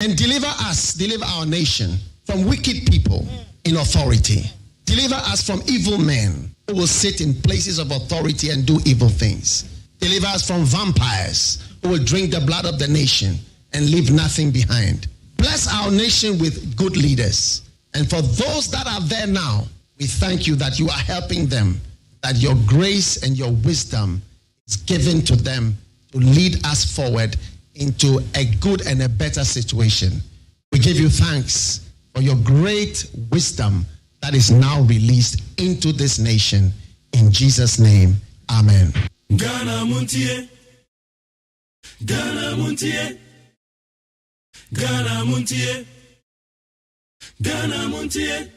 And deliver our nation from wicked people in authority. Deliver us from evil men who will sit in places of authority and do evil things. Deliver us from vampires who will drink the blood of the nation and leave nothing behind. Bless our nation with good leaders. And for those that are there now, we thank you that you are helping them, that your grace and your wisdom is given to them to lead us forward into a good and a better situation. We give you thanks for your great wisdom that is now released into this nation. In Jesus' name, amen. Ghana Montie, Ghana Montie, Ghana Montie, Ghana Montie.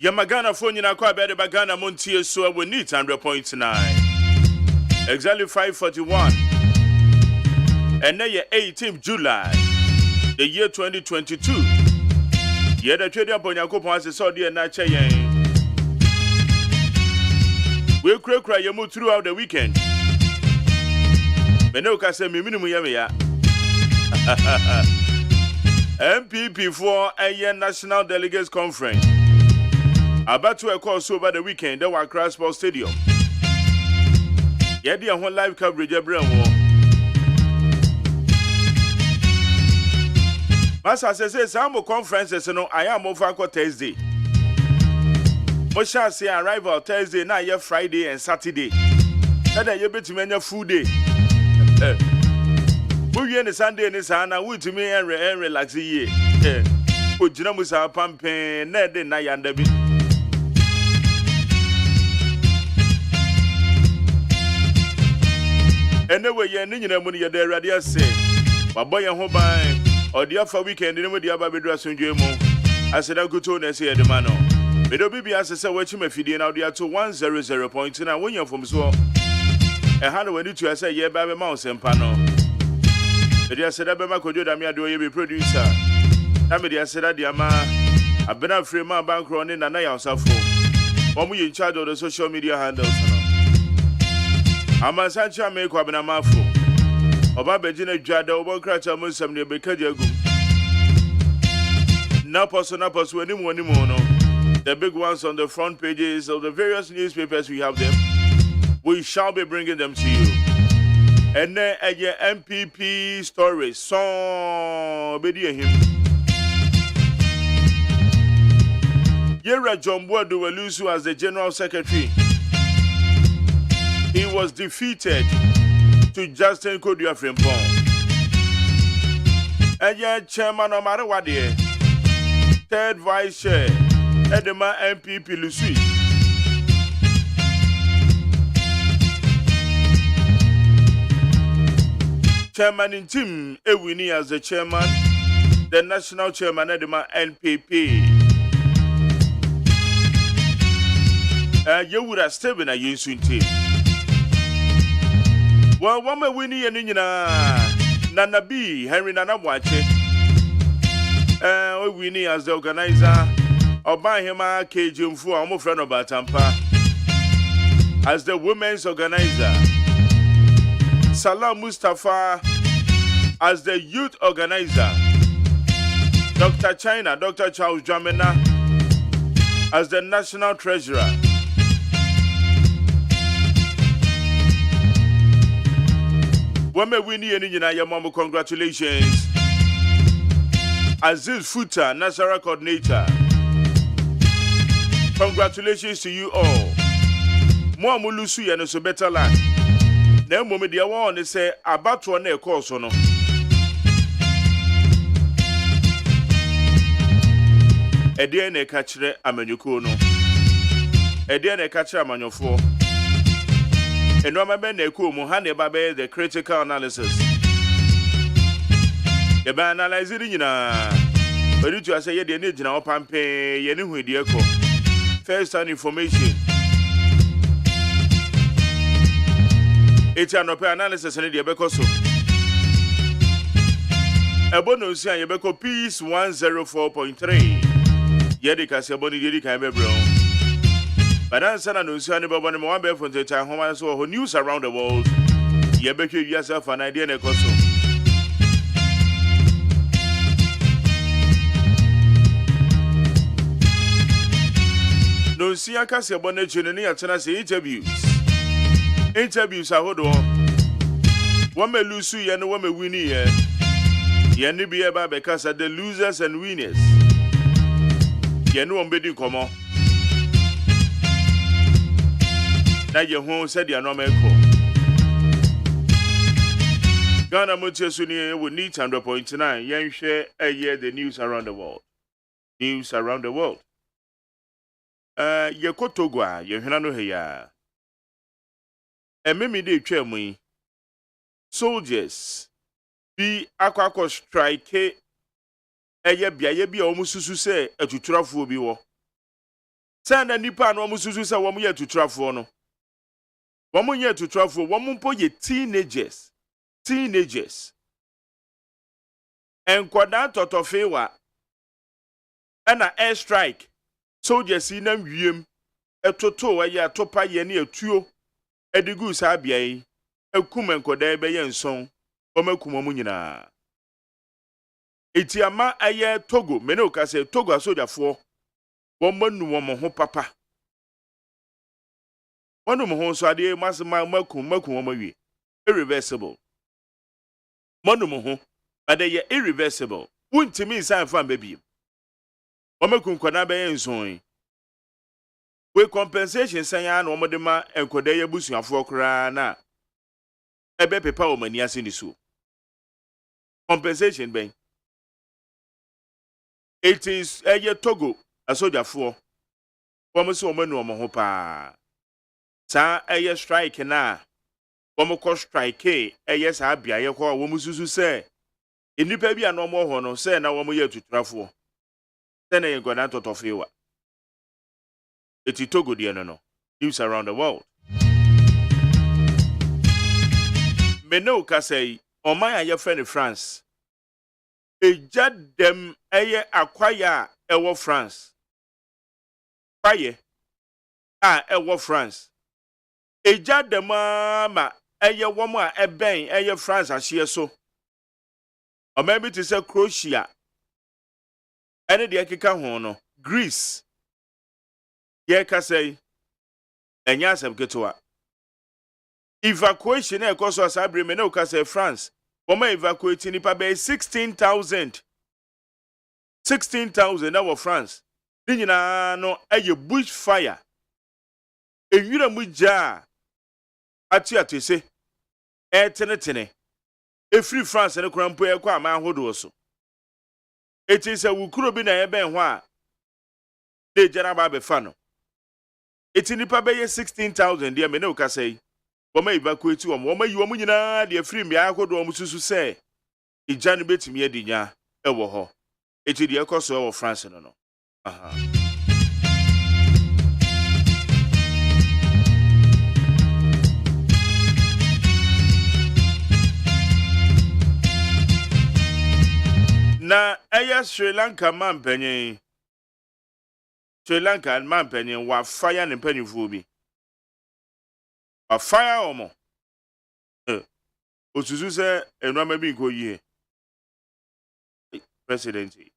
Yamagana phone in Aqua Bed Bagana Montier, so we need 100.9. Exactly 5:41. And now 18th July, the year 2022. Yet the trader Bonyako Pons is so dear Nacha Yang. We'll cry you move throughout the weekend. Benoka said, Minimum Yamia. MPP for a year National Delegates Conference. About to course over the weekend, there were Accra Sports Stadium. Yet the whole live coverage every Master says, some conferences, I am over Thursday. Mosha say arrival Thursday, now you Friday and Saturday. That you bet me full day. We in the Sunday and Sana, we to me and relax ye. Put Jinamusa pumping, Ned and Nayandabi. Anyway, you're in money there, radio say. My boy, and home by or the other weekend, you know, the other dress in Jamo. I said, I could tone and say the man. But be as I said, what you may feed in out there to 100.9 when you're from so. And how do I do to say, yeah, by mouse and panel? But I said, I could do that. Me, I do be producer. I mean, I said, I've been a free man bank running and I also phone. When we in charge of the social media handles. I'm a Sancha make Wabana Mafu. Oba Bejina Jada, Oba Cracha Musam, the Bekajagu. Napos and Napos, when you mono. The big ones on the front pages of the various newspapers we have them. We shall be bringing them to you. And then a MPP story, so be him. Yera John Boadu Elusu as the General Secretary. He was defeated to Justin Kodia Frimpong. And yet, Chairman no matter what day, third Vice Chair, Edema MPP Lucy. Chairman in team, Ewini as the Chairman, the National Chairman, Edema NPP. You would have stayed in a Yinsun team. Well, one may win in Nana B, Henry Nana Wache. Winnie as the organizer, or buy him a cage for our friend of Batampa. As the women's organizer, Salah Mustafa as the youth organizer, Dr. China, Dr. Charles Jamena as the national treasurer. Women winning in your mama, congratulations. Aziz Futa, National Coordinator. Congratulations to you all. More Mulusu and so better land. Now, moment, the one they say about one air course or no. A dear ne catcher, Amenukono. A dear ne catcher, Amanofo. And Ramaben Neko Mohane Babe, the critical analysis. The ban analyzing in a. But you say, you need now pampe, you know who the echo. First hand information. It's an open analysis and the Becoso. A bonus, and Yebeco Peace 104.3. Yedika Saboni Yedika Bebro. But answer and Usiani Babani Mwambe from the time home so news around the world. Yebeki yourself an idea in a coso. No see a Cassia Bonnet Junani at Tennessee interviews are hold on. One may lose you and one may win here. Yanni be about because of the losers and winners. Yanu on bidding come on. Now your home said you are not Ghana Montie Suni would need 100.9. Yan share a year the news around the world. News around the world. Yekotogwa, Yohanano Heya. A mimi de chemui. Soldiers be aqua strike. Eye bia bi omususu se atutrafuo bi wo. Sanda nipa no omususu se wo mo ye atutrafuo no. Wo mo ye atutrafuo, wo mo mpo ye teenagers. Enkwada totofewa. Ana air strike. Soldiers in them wiem. Etoto eye atopa ye ne atuo. Edigu sa bia yi. Ekum enkwada ebe ye nson. Omakum omu nyina. Etiama aye Togo, mene okase Togo asojafo. Womanu womo papa. Wonu mo ho so ade masema makum omawi. Irreversible. Monu mo ho, ade ye irreversible. Untimi san fan baby. Omakum kwada be nson. We compensation san ya na omode ma enkoda ye busuafo kra na. Ebe pepa o mani ase ni so. Compensation ben. It is a Togo, a soldier for. Woman woman no mo pa. Sa a strike na. Woman ko strike a yes abia ye ko woman susu say. Inipa bi no mo ho no say na woman ye tutrafo. Say na ye go na totofewa. It is Togo de no. News around the world. Meno ka say Oman ya friend France. Eja dem eye akwaya ewo France. Kwaye ewo France. Eja dem ma eye womo a eben eye France ahye so. O maybe to say Croatia. Ene de akeka ho no. Greece. Ye ka say enya asem ketewa. Evacuation e koso asabre me na ka say France. Woma evacuate nipa be 16,000. 16,000 na France. Ni nyina no eye bushfire. Ewira mu ja atiatese. Tenetene. Free France ne krampo e kwa ma hodo so. Eti se wukuro bi na ye ben ho a. De jara ba be fa no. Eti nipa be 16,000 de me na ka say. Woma evacuate woma yi womu nyina de free mbia akodo wom susu se ija no betimi adinya ewo ho eti de ekoso ewo France no aha na eya Sri Lanka mampanyin wa fire ne panifuo bi a fire omo osusu se enwama bi nko yie presidency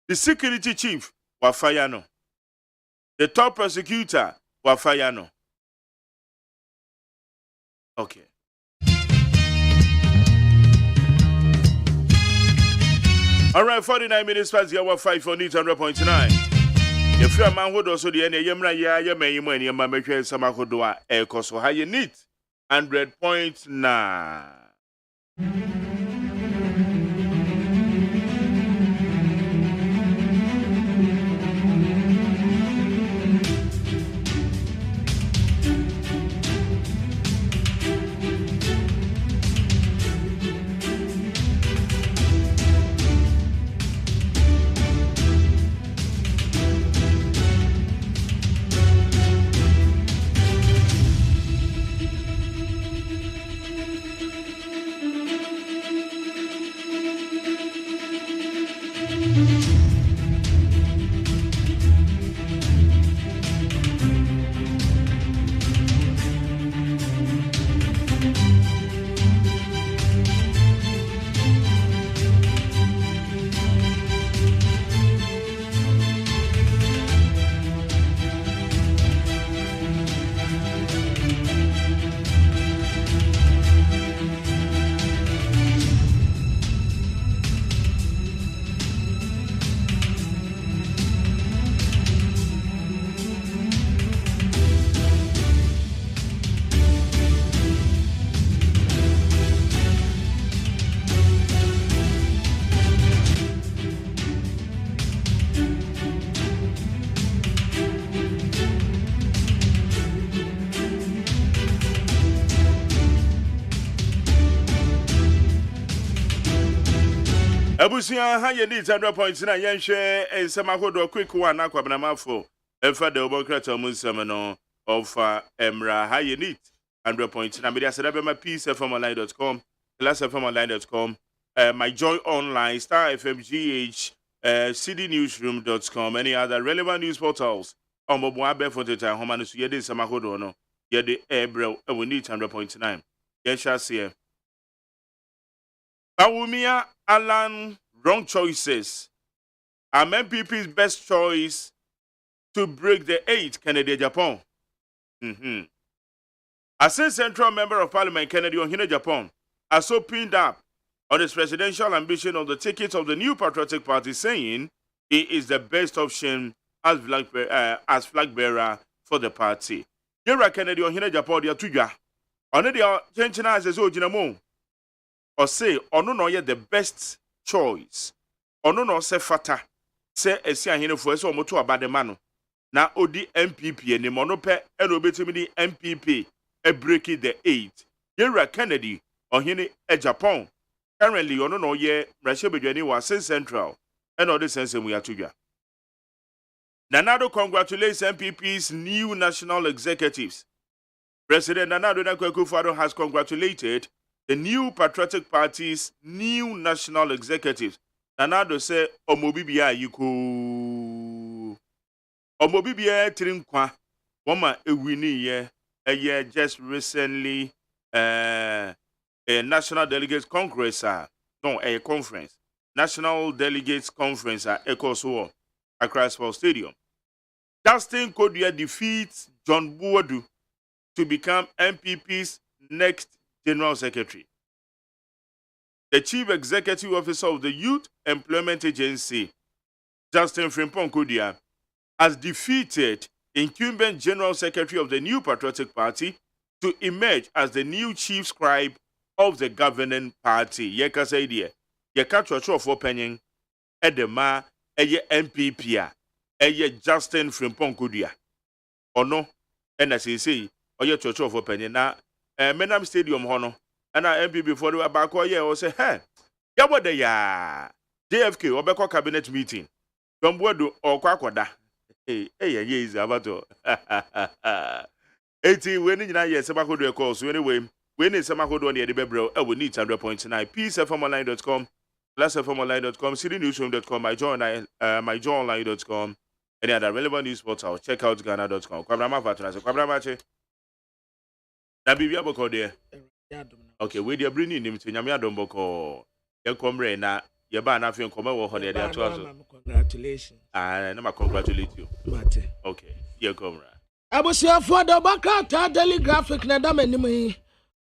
the security chief wa fire no the top prosecutor wa fire no okay all right 49 minutes past the hour 5 on 100.9. If you are man who does so the end, Yamra ya may you money, my make Samahodoa, Echo so high you need 100.9. Abusia ha ye need 100.9 yen hwe ensema hodo quick one akwabnamafo emfa de obokrata munsem no of emra ha ye need 100.9 media sedabema peacefmonline.com classfmonline.com my joy online star fmgh cdnewsroom.com any other relevant news portals omobo abe for the time homa no so ye de ensema hodo no ye de ebrew we need 100.9 yen sha se Bawumia Alan, wrong choices. MPP's best choice to break the 8 Kennedy Japan. As a central member of Parliament, Kennedy Ohine Japan has so pinned up on his presidential ambition on the ticket of the new Patriotic Party, saying he is the best option as flag bearer for the party. Yera Kennedy Ohine Japan, dia tuja. One dia chenchina as so jinamo. Or say, ono no ye the best choice. Ono no se fata. Se esi ahine fo ese omoto abadema no. Na odi MPP ni mono pe eno betimi di MPP e break the 8. Yera Kennedy ohine e Japan. Currently ono no ye mrahye bedwani wa Central. Eno de sense mu ya tudwa. Nanado congratulates MPP's new national executives. President Nanado Akufo-Addo has congratulated the new Patriotic Party's new national executives. Nanado say omobibia yiku. Omobibia trinkwa. Woma ewini ye just recently a National Delegates Congress no a conference. National Delegates Conference at Ekoso Accra Sports Stadium. Justin Kodua defeats John Buwadu to become MPP's next General Secretary. The Chief Executive Officer of the Youth Employment Agency, Justin Frimpong Kodua, has defeated incumbent General Secretary of the new Patriotic Party to emerge as the new Chief Scribe of the governing party. Yeka say there, yeka chocho for penning, edema, eye MPP, eye Justin Frimpong Kodua. Or no, and as he say, oye chocho for penning na. Menam Stadium hono and I MP before the back or say, hey, yabo de ya JFK or Beko cabinet meeting. Gombodo or Kwakwada. Hey, is abato. 80 when in a year, Samako de calls. So anyway, when is Samako on the Edibebro, I will need 100.9 peacefmonline.com, classfmonline.com, cdnewsroom.com, myjoyonline.com, any other relevant news portal. Check out Ghana.com. Kwabrama Fatras, Kwabramache. Na bibia boko de okay we dey bring him to nyame adomboko ye komre na ye ba na afi nkoma wo ho de dey ato aso congratulations na ma congratulate you mate okay ye komra abusia for the bakata daily graphic na da manim yi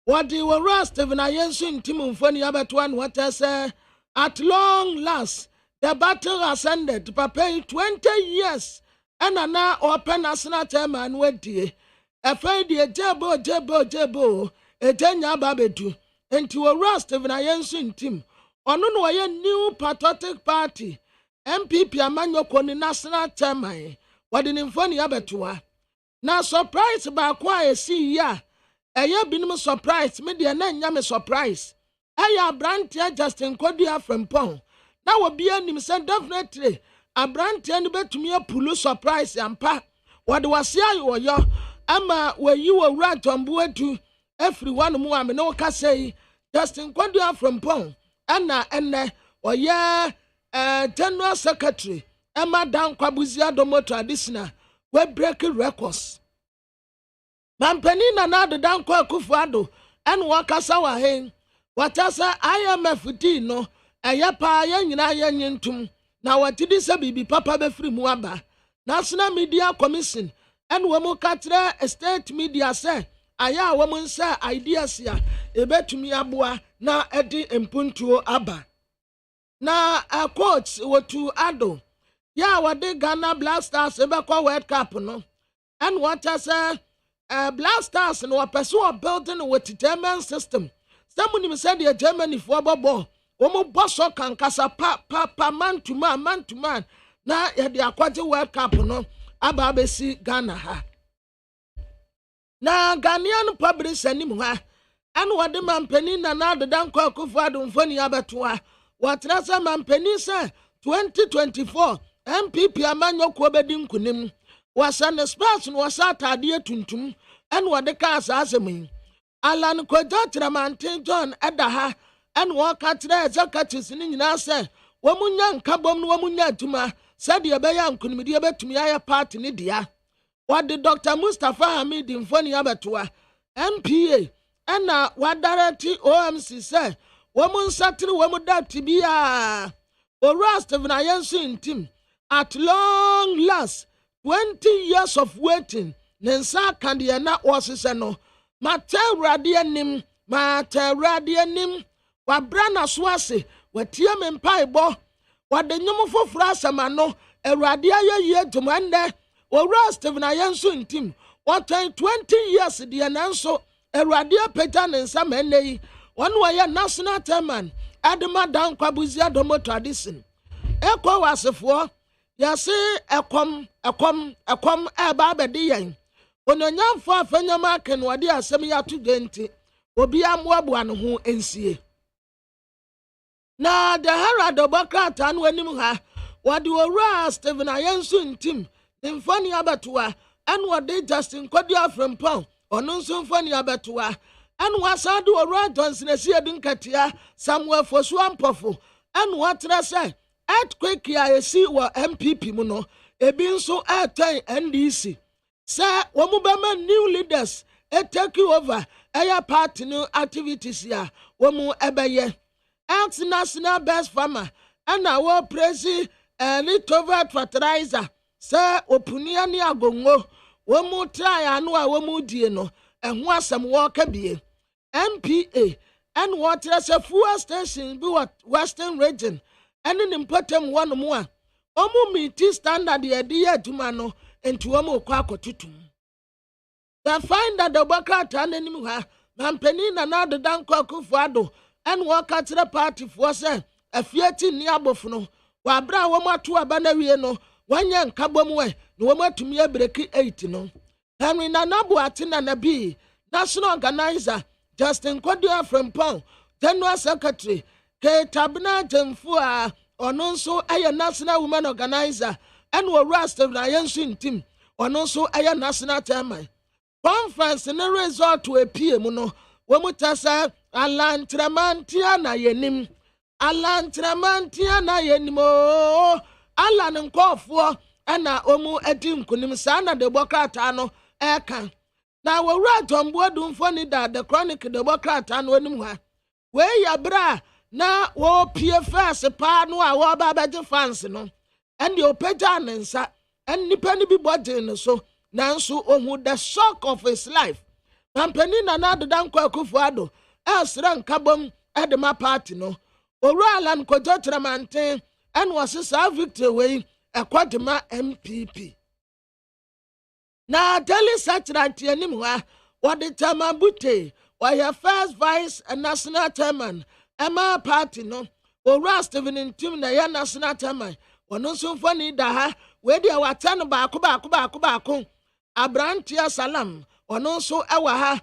what the rust even ayensu ntim mfoni abeto an what say at long last the battle has ended papa 20 years and na open national chairman wedie Afraid the jebo, a tenya babetu, and to a rust of an ayensin team. On no way new Patriotic Party, MPP Amanyo Koni National Chairman, what in Infoni Abetua. Now surprise about quiet see ya. A year been surprised, media name yame surprise. Aya Brantia Justin Kodua from Pong. Now will be him said definitely. A Brantia bet to me a pulu surprise and pa. What was ya or yo? Ama where you were right on board to everyone who am no say Justin Kodua from Pong. Anna or yeah General Secretary Emma Dan Kwabuzia Domo traditional we breaking records. Mampenina na the Dan Akufo-Addo and Wakasawa hen. What asa IMF no a yapa yanyina yanyentum. Now what did this be papa be free muaba. National Media Commission. And woman katra estate media say aya woman say ideas ya ebetumi aboa na edi empuntuo aba na a quotes wotu ado ya wade Ghana Black Stars ebekwa World Cup no and what I say Black Stars no person building with German system somebody said the Germany for bobo woman bosso kan kasa pa man to man na ya the aquatic World Cup no ababesi Ghana ha na Ghanaian public anim ha anu wade mampani na the Dan Akufo-Addo mfoni abetoa Watra se mampeni se 2024 MPP amanyo ko bedi nkunim. Wasa ne space no wasa atade tuntum en wode ka asasemi. Alan Koja Tramantin John Edaha and Wakatra Zakatis in Nasa, Womunya Kabom Womunya Tuma, said the Abayan Kumidia Betumia part in India. What did Dr. Mustafa Hamid in Funny Abatua, MPA, and now what directly OMC said, Woman Satin Woman that Tibia, or Rust of Nayansin Tim, at long last, 20 years of waiting, Nensa Candiana was a no. Materadianim, Wabrana Swasi, Watiam and Piebo, what the Numo Frasamano, a radia year to Mande, or Rust of Nayansun Tim, what 20 years the announcer, a radia petan and some ende, one way a national terman, Adama down Kabuzia domo tradition. Echo was a four, Yase, a com, a barbadian. Ononyam fa fanyama ken wade asem ya to genti obi amwabo an ho ensie na the Herald Obaka anu anim ha wade owura Stephen Ayensu ntim mfani abatoa an wade Justin Kodia from Pon ono nso mfani abatoa an wasade owura Johnson Asiedin katia Samuel Fosu ampofo an watra say earthquake ya esi wo MPP mu no ebi nso aten NDC. Sir, Womubama new leaders, take you over, a party new activities here, Womu Ebeye. Ex national best farmer, and our prezi, a little fertilizer. Sir, Opunia Niagongo, Womu try anua Womu dieno, and want some walker be. MPA, and water as a fuel station be what Western region, and an important one more. Omu meet standard the idea to mano. Into a more quack or tutum. They find that the worker turned anymore, Mampenin and other Danko Kufado, and walk at the party for say, a Fiat near Bofuno, while Brawama to a Banariano, 1 young Cabomway, no more to me a breaky 80. Henry Nanabuatin and a B, national organizer, Justin Kodia from Pong, General Secretary, K. Tabinat and Fua, or non so a national woman organizer. And we rest of the Ayensin team, or also a national chairman. Conference in a resort to a PM, Womutasa, Alan Tramantiana Yenim, Alan Tramantiana Yenimo, Alan and Kofu, and Omu Edim Kunimsana de Bocatano, Eka. Now we write on board funny that the chronic de Bocatano anymore. Where ya bra, now wo PFS a pan no a babaji fancy no. And the Opejanensa and Nippany be body so Nansu Omu the shock of his life. Mampenina another Danko Kufado, else ran Cabom at the party no. Oral and Kojotramantin and was his victory way a quadrima MPP. Now tell us such that anymore what the Tamabute, why your first vice and national chairman, Emma party no, or Rastovin in Tim Naya national chairman. Ono so fani da ha we dia watano baako Abrantia Salam ono so ewa ha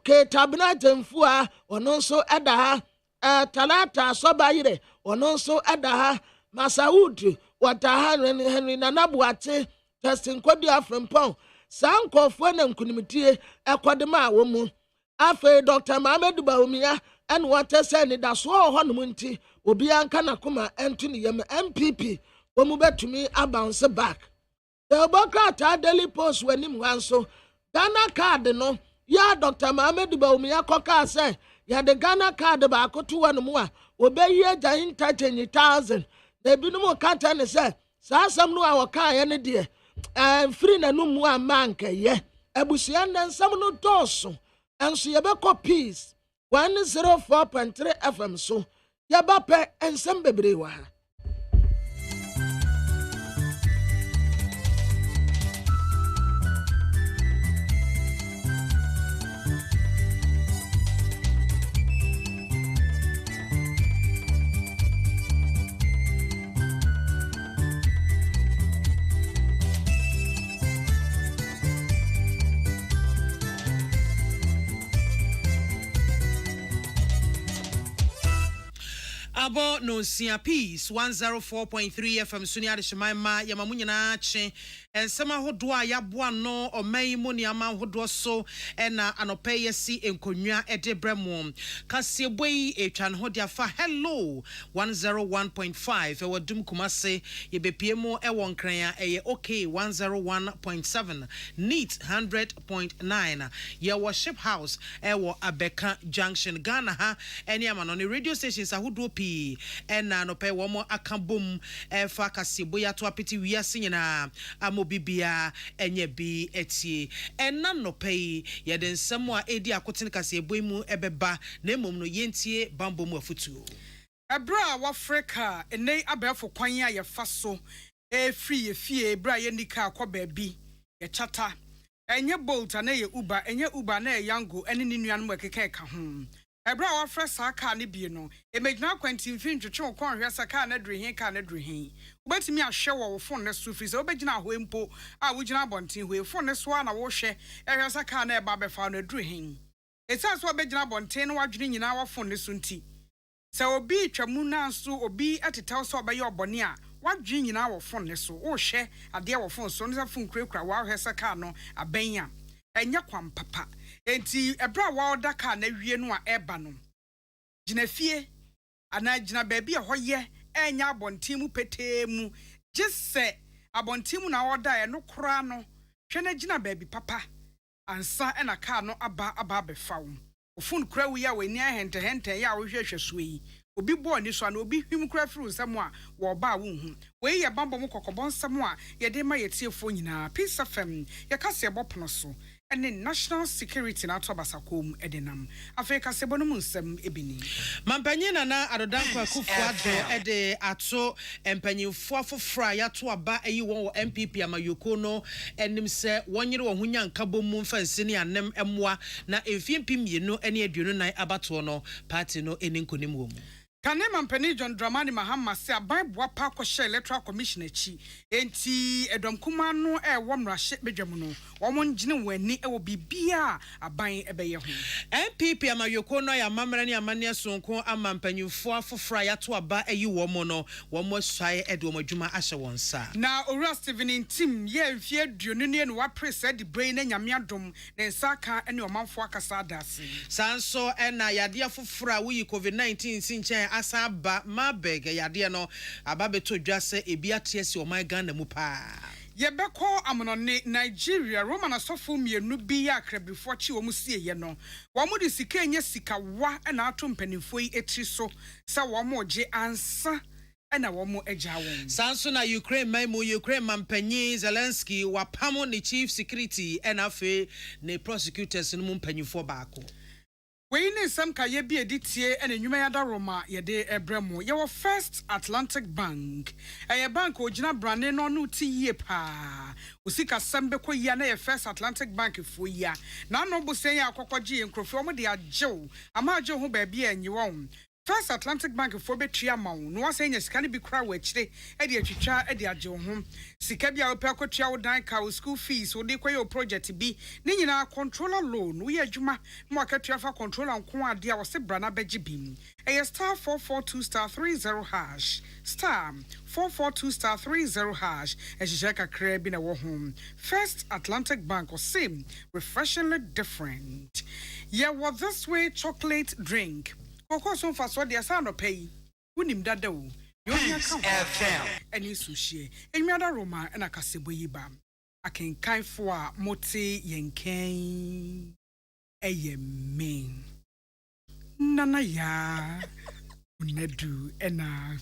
ke tabna temfu a ono so eda ha talata sobayire ono so eda ha Masaud wata ha Henry Nanabuate testing Kodia from Pon sankofo na nkunimitie ekwadema awomu afa Dr. Mohammed Baumia and what send da so ho no nti obi anka na kuma entuni yem MPP womu betumi abounce back the Obaka Daily Post wenim wanso Ghana card no ya Dr. Mohammed Baumia koka say ya the Ghana card ba akoto wanu mu a obeyi agya interchange 1000 na binumu kata ne say sa asam no a woka ye ne de free na no mu amanka ye abusuan na nsam no toso enso ye be peace 104.3 FM so yabape ensem bebre wa ha Abo no sia peace 104.3 FM Sunia de Shemaima Yamamunyana che and sama hodwa yaboa no omai mu niama hodwo so na anope yesi enkonwa edebremu kasieboi etwan hodia fa hello 101.5 ewo dum kumase yebepiemu ewo nkran eye okay 101.7 neat 100.9 ye worship house ewo Abeka Junction Ghana ha eni ama no ne radio stations ahodo pi na anope wo mo akabom fa kasieboi ato apeti wiase nyina bibia enye bi etie enna nopai ye den nsem a edi akoten kase eboimu ebeba na emom no yentie bambo mu afutuo ebra wa Africa enei abefo kwan a ye fa so free fie ebra ye nika akoba bi ye chata enye bolt na ye uber enye uber na ye yango ene ni nuanom akeka ka ho ebra wa fresh aka ne bi no emegina kwanti mfin twetwe kon hwe saka na drehin ka na drehin ubetimi ahwe wo phone ne so free so obegina ho empo a wugina bonten ho phone ne so na wo hwe ehwe saka na eba befa na drehin etsa so obegina bonten no wadwene nyina wa phone ne so nti se obi twamu na so obi atetaw so obaye obone a wadwene nyina wo phone ne so wo hwe ade wo phone so no phone kurakura wa hwe saka no abenya enya kwam papa enti ebra wa odaka na wie no a eba no gina fie ana gina baabi a hoye enya abontin mu petee mu gisse abontin mu na oda e no kora no hwe na gina baabi papa ansa ena ka no aba befawo ofun kura wi ya weni ahente ya wo hwehwe so yi obi bo ni so na obi hwim kura firi nsam a wo ba wo hu we ye bambo mu kokobon nsam a ye de ma ye tiefo nyina Peace FM ye ka se bopono so ene national security na tobasakom edenam Africa se bono mu nsam ebini mampanyina na adodanko akufuado ede ato empanyimfo afofra ya to aba ayi won wo MPP amayoko no enim se wonyere wo hunya nkabo mu mfansi ne anem emwa na emfiempi mienu ene aduonu nan abato no party no eni nkonim wo mu Kanema mpani John Dramani Mahama se abaibwa pa kwhye electoral commission achi enti edom kuma no wo mrahye bedwam no wo ngine wani wo bibia aban ebeye ho MPP amayoko no ya mamra ne amane sonko ama mpanyimfo afofra ya to aba ayi wo mo no wo mo swae ede wo adwuma ahye won sa na ora Steven Tim ye mfie aduonu ne wa presa de brain na nyame adom ne nsaka ene omanfo akasa adase sanso ena yade afofra wo yi COVID-19 sinchen asaba mabeg yade no ababeto dwase ebi atiesi oman Ghana mu pa yebeko amonone Nigeria Roman asofo mienu bi ya akrabifo chi wo musie ye no wo mu de sika enye sika wa na ato mpanimfo yi etri so sa wo mo je ansa na wo mo agya won sanso na Ukraine mampanyi Zelensky wapamo ni chief security afe ne prosecutors no mpanyimfo baako we ni sam ka ye bi editie ene nwuma ya da Roma ye de ebremu ye wo First Atlantic Bank eye bank ogina brane no no ti ye pa osika sambe ko ya na ye First Atlantic Bank fo ya na no bo sen ya akokogye enkrofo mo de agyew ama agye ho ba bi anyi won First Atlantic Bank for betia mawo no wasenya sika ne bi kra wa akire e de atwitwa e de agye ho sika bia wo pe akotua wo dan ka wo school fees wo de kwayo project bi ne nyina controller loan wo ye adwuma mo akatua fa controller nko ade a wo se bra na begye bim e star 442 star 30 hash star 442 star 30 hash e jeka kra bi na wo ho First Atlantic Bank was same refreshingly different yeah what this way chocolate drink Koko so fa so de asa no pay unim dada wo yonya ka FM eni suhie enwada Roma na kasebo yi ba akenkan fo a moti yenken men nana ya unedu ena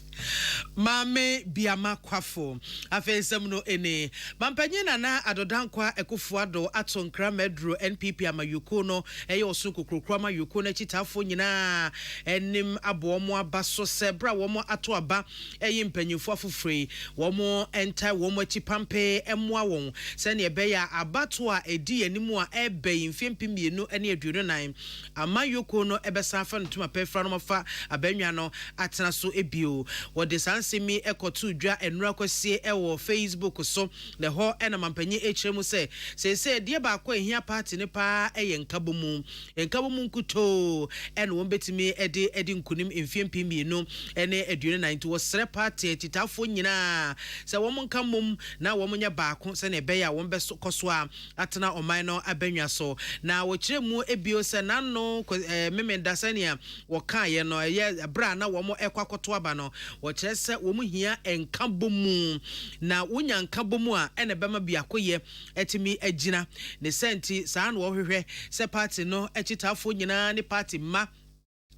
mame biama kwafo afensem no ene mampanyina na adodankwa ekofuado atonkra medro NPP amayuko no eye osunko krokro amayuko na chitafo nyina enim abomo abaso sebra womo ato aba eye mpanyimfo afofre womo enta womo achipampe emwa won se ne ebeya abato a edi animu a ebe mfempimienu ene aduonu nan amayuko no ebesa afa ntuma pefra no mafa abanwa no no atena so ebio wo de sansemi ekoto dwa enura kwasie ewo Facebook so ne ho ena mampanyi echiremu se de ba kwa ehia party ne pa eyenkabomu nkuto ena wo betimi edi nkunim mfiempi mienu ene aduane 90 wo sere party titafo nyina se wo nkamom na wo nya baako se ne beya wo beso koso a atena oman no abanwa so na wo kiremu ebio se nano memenda sania wo kan ye no ye bra na wo mo ekwakoto aba no wo kire se wo hia enkabomu na wonya nkabomu a ene bema biakoye etimi agina ne senti saa no wo hwehwe se party no echitafo nyina ne party ma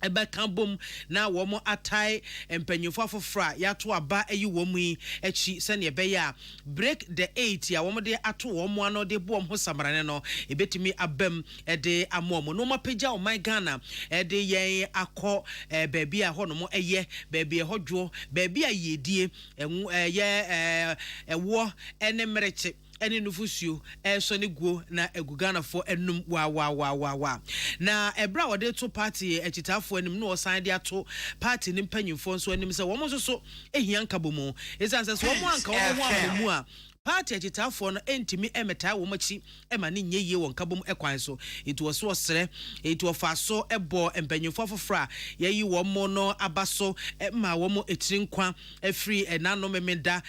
ebe kambom na womo atai empanyufo afofra ya to aba ayi womu yi echi se ne be ya break the 8 ya womo de ato womo ano de boom ho samarane no ebetimi abam de amomo no mapagya o my Ghana de yen akọ baabi a ho no mo eye baabi hodwo baabi a yedie ewo ene mreche ene nufusuo so ne guo na egugana fo enum wa na ebra wode to party echitafo enum no osan de ato party ne mpanyimfo so enum se wo mo so ehia nkabomu esanse so wo mo anka wo ho abomu a party echitafo no entimi emeta wo machi ema ne nyeye won kabom ekwan so etu so osere etu ofa so ebo empanyimfo afofra yeyi wo mo no abaso ma wo mo etirinkwa afri enano memeda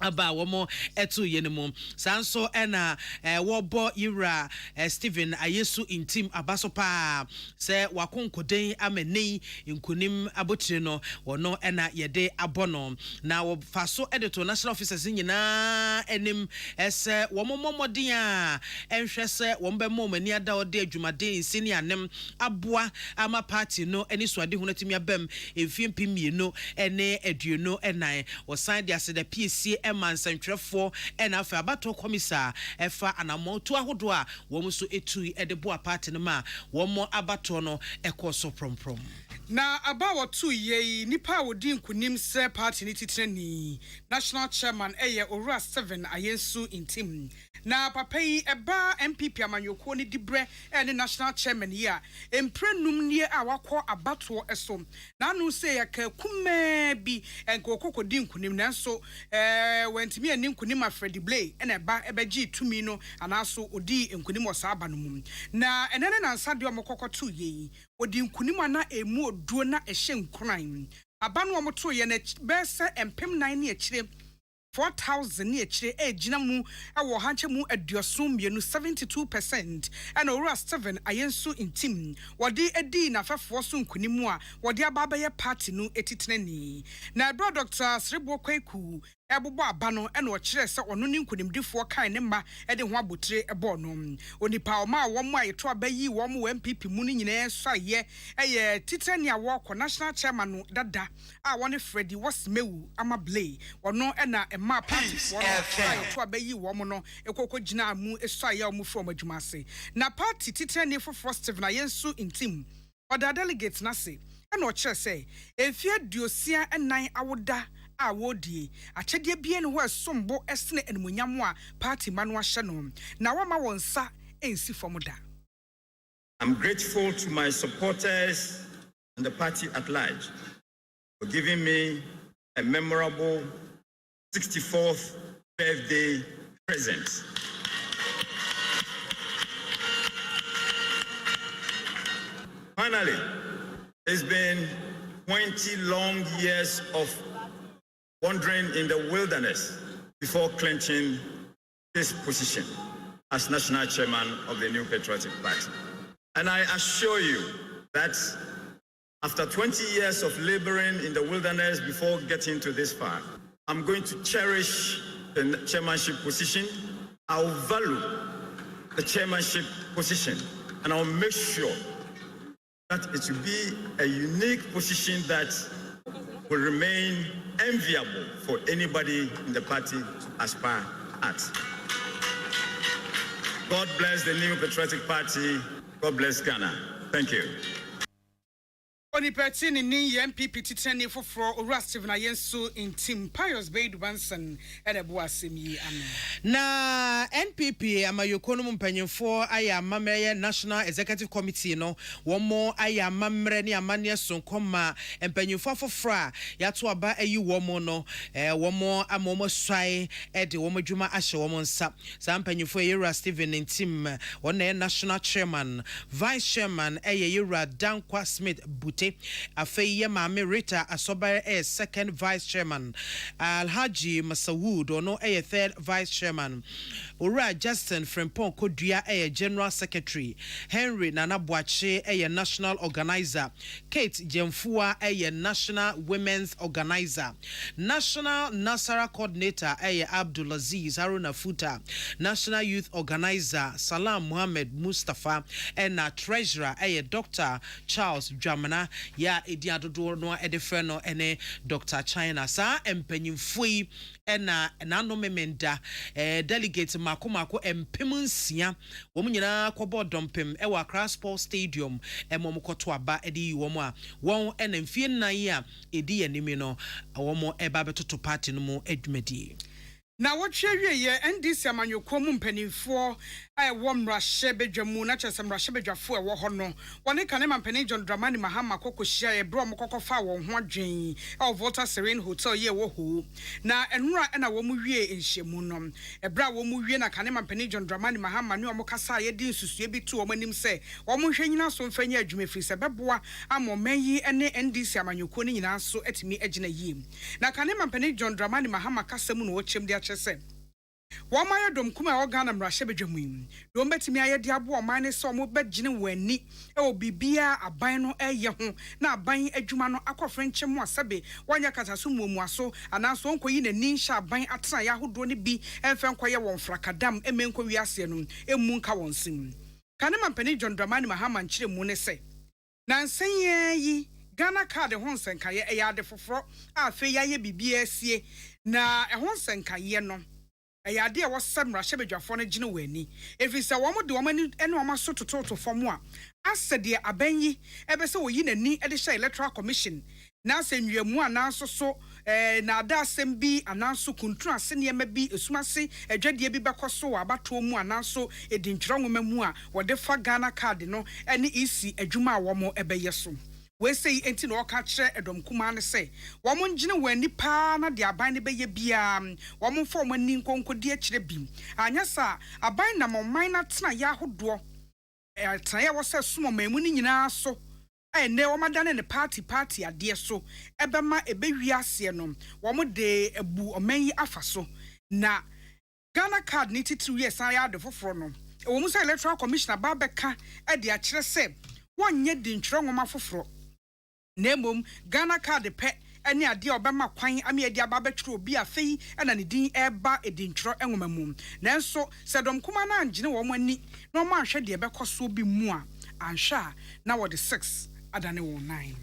aba womo etu yenemu sanso ena wobo ira Steven Ayesu intim abaso pa se wakonkoden ameni nkunim abotire no wono ena yede abono na wo faso editor national officers nyina enim ese womo momodin a enhwe se wombe momani ada ode adwumade nsini anem aboa ama party no eni suade hunatimi abam emfiempi mienu ene adueno enan wo sign dia se the PCA Mansantwefo ena afa abato komisa efa anamoto ahodo a wo muso etu edebo apart ne ma wo mo abato no ekoso promprom na abawo tu ye nipa wodi nkunim se party ni titrani national chairman eye Owura 7 Ayensu intim na papai eba MPP amanyoko ni dibre ene national chairman ya emprenum nie a wakọ abato eso na anu se ya ka kume bi enkokoko di nkunim nanso wentimi ani nkunim Freddy Blay ene ba ebeji tumi no anaso odi nkunim osaba no mum na enene nansa de omokokoto ye odi nkunim ana emu oduo na ehye nkran abanu omoto ye na bese empem 9 ne akire 4,000 ne akire ejina mu ewo hanche mu aduosum bienu 72% ana Owura 7 Ayensu intim wodi edi na fefo so nkunimu a wodi ababa ye party no etitenani na bro Dr. Sribo Kweku ebobo abano ena o kire se ono ne nkunimdifo kan ne ma ede ho abotire ebo no onipa o ma wo mo ayeto abayi wo mo MPP mu ne nyina saye eye titani a wo ko national chairman no dada a woni Freddy Wasmewu Amablay ono ena ema party for ayeto abayi wo mo no ekoko gina mu esaye o mu from adwumase na party titani for Steven Ayensu intim oda delegates na se ena o kire se efia diosia enan awoda awodie achede bie ne ho asombo esene enmunyamo a party manu ahye no na wama wonsa ensi fomoda. I'm grateful to my supporters and the party at large for giving me a memorable 64th birthday present. Finally, it's been 20 long years of wandering in the wilderness before clinching this position as national chairman of the New Patriotic Party. And I assure you that after 20 years of laboring in the wilderness before getting to this far, I'm going to cherish the chairmanship position. I'll value the chairmanship position, and I'll make sure that it will be a unique position that will remain enviable for anybody in the party to aspire at. God bless the New Patriotic Party. God bless Ghana. Thank you. Boni Pertin ni MPP titani for Stephen Ayensu in Team Pius Bade Banson and a Boasimi. Na NPP amayokono mpanyimfo aya mamreye National Executive Committee no one more aya mamre ni amania sonkoma mpanyimfo afofra yato aba ayi womo no one more amomo swai e de womo dwuma ahye womo nsa sa mpanyimfo Yera Stephen in Team one national chairman vice chairman Yera Dankwa Smith Bute afeye Mame Rita Asobare second vice chairman Alhaji Masawood ono third vice chairman Ora Justin Frempon Kodua general secretary Henry Nana Boache national organizer Kate Jemfua national women's organizer national Nasara coordinator Abdulaziz Haruna Futa national youth organizer Salam Muhammad Mustafa and treasurer Dr. Charles Dramana ya ediadodo no edefreno ene Dr. China sa empenyimfui ena nano memenda delegate makomako empemunsia wo nyina kwobɔ dompem ewa Accra Sports Stadium emomkoto aba edi wo mo a won ena mfie nan a edi yanimi no wo mo eba betoto party no mu adwumadi. Na wotwe ye NDC amanyoko mu mpanimfo wo mrahye bedwamu na kyesem mrahye bedwafo wo ho no wone kane mampani John Dramani Mahama kokohia ye bro mkokofa wo ho adwen Volta Serene Hotel ye wo ho na enura na wo mu wie enhyemu no ebra wo mu wie na kane mampani John Dramani Mahama ne wo kasa ye di nsusue bi tu wo manim se wo mu hwanyina so mfanya adwuma firi se beboa amomayi ene NDC amanyoko ni nyina so atimi agina yim na kane mampani John Dramani Mahama kasa mu no wo chem de se wama ya dom kuma organa mrahye bedwamu dom betimi ayede abo omane so mo begine wani e obibia aban no eye ho na aban adwuma no akofrenche mu asabe wanya kataso muamuaso anaso onkoyi nani hya aban atena ya hodo ne bi emfen koye won frakadam emenko wiase no emu nka won sim kane mampani John Dramani Mahama nkyire mu ne se na nsenye yi Ghana card ho nsenkaye eyade foforo afe ya ye bibia asie na ho nsenkaye no eyade a wosamra hyebedwafo no gine wani efisa wo mo de wo mani ene wo maso tototo fom a asede abanyi ebese wo yi nani ede hye electoral commission na asenwiamu ananso so na ada asem bi ananso kuntru ase ne ma bi esumase adwade bi bekoso abato mu ananso edintwero nwoma mu a wo de fa Ghana card no ene isi adwuma a wo mo ebeye so we say enti no ka kire edom kuma ne say wo mo ngine wani pa na de aban ne beye bia wo mo fo mo ni nkonkodi a kire bim anya sa aban na mo man na tena ya hodo tan ya wo se sumo mamu ni nyina so ne wo madane ne party ade so ebema ebewi ase no wo mo de ebu omanyi afaso na Ghana card ni titiri ye san ya de foforo no wo mo say electoral commissioner ba beka e de a kire se wonye de ntwero nwoma foforo Nemom Ghana card pe ene ade obema kwan ame ade aba betwero obi afei na ne din eba edintwero enwomamum nanso sedom kuma na angine wo mani na mo ahwe de bekoso bi mu a anhwa na wo de 6 adane wo 9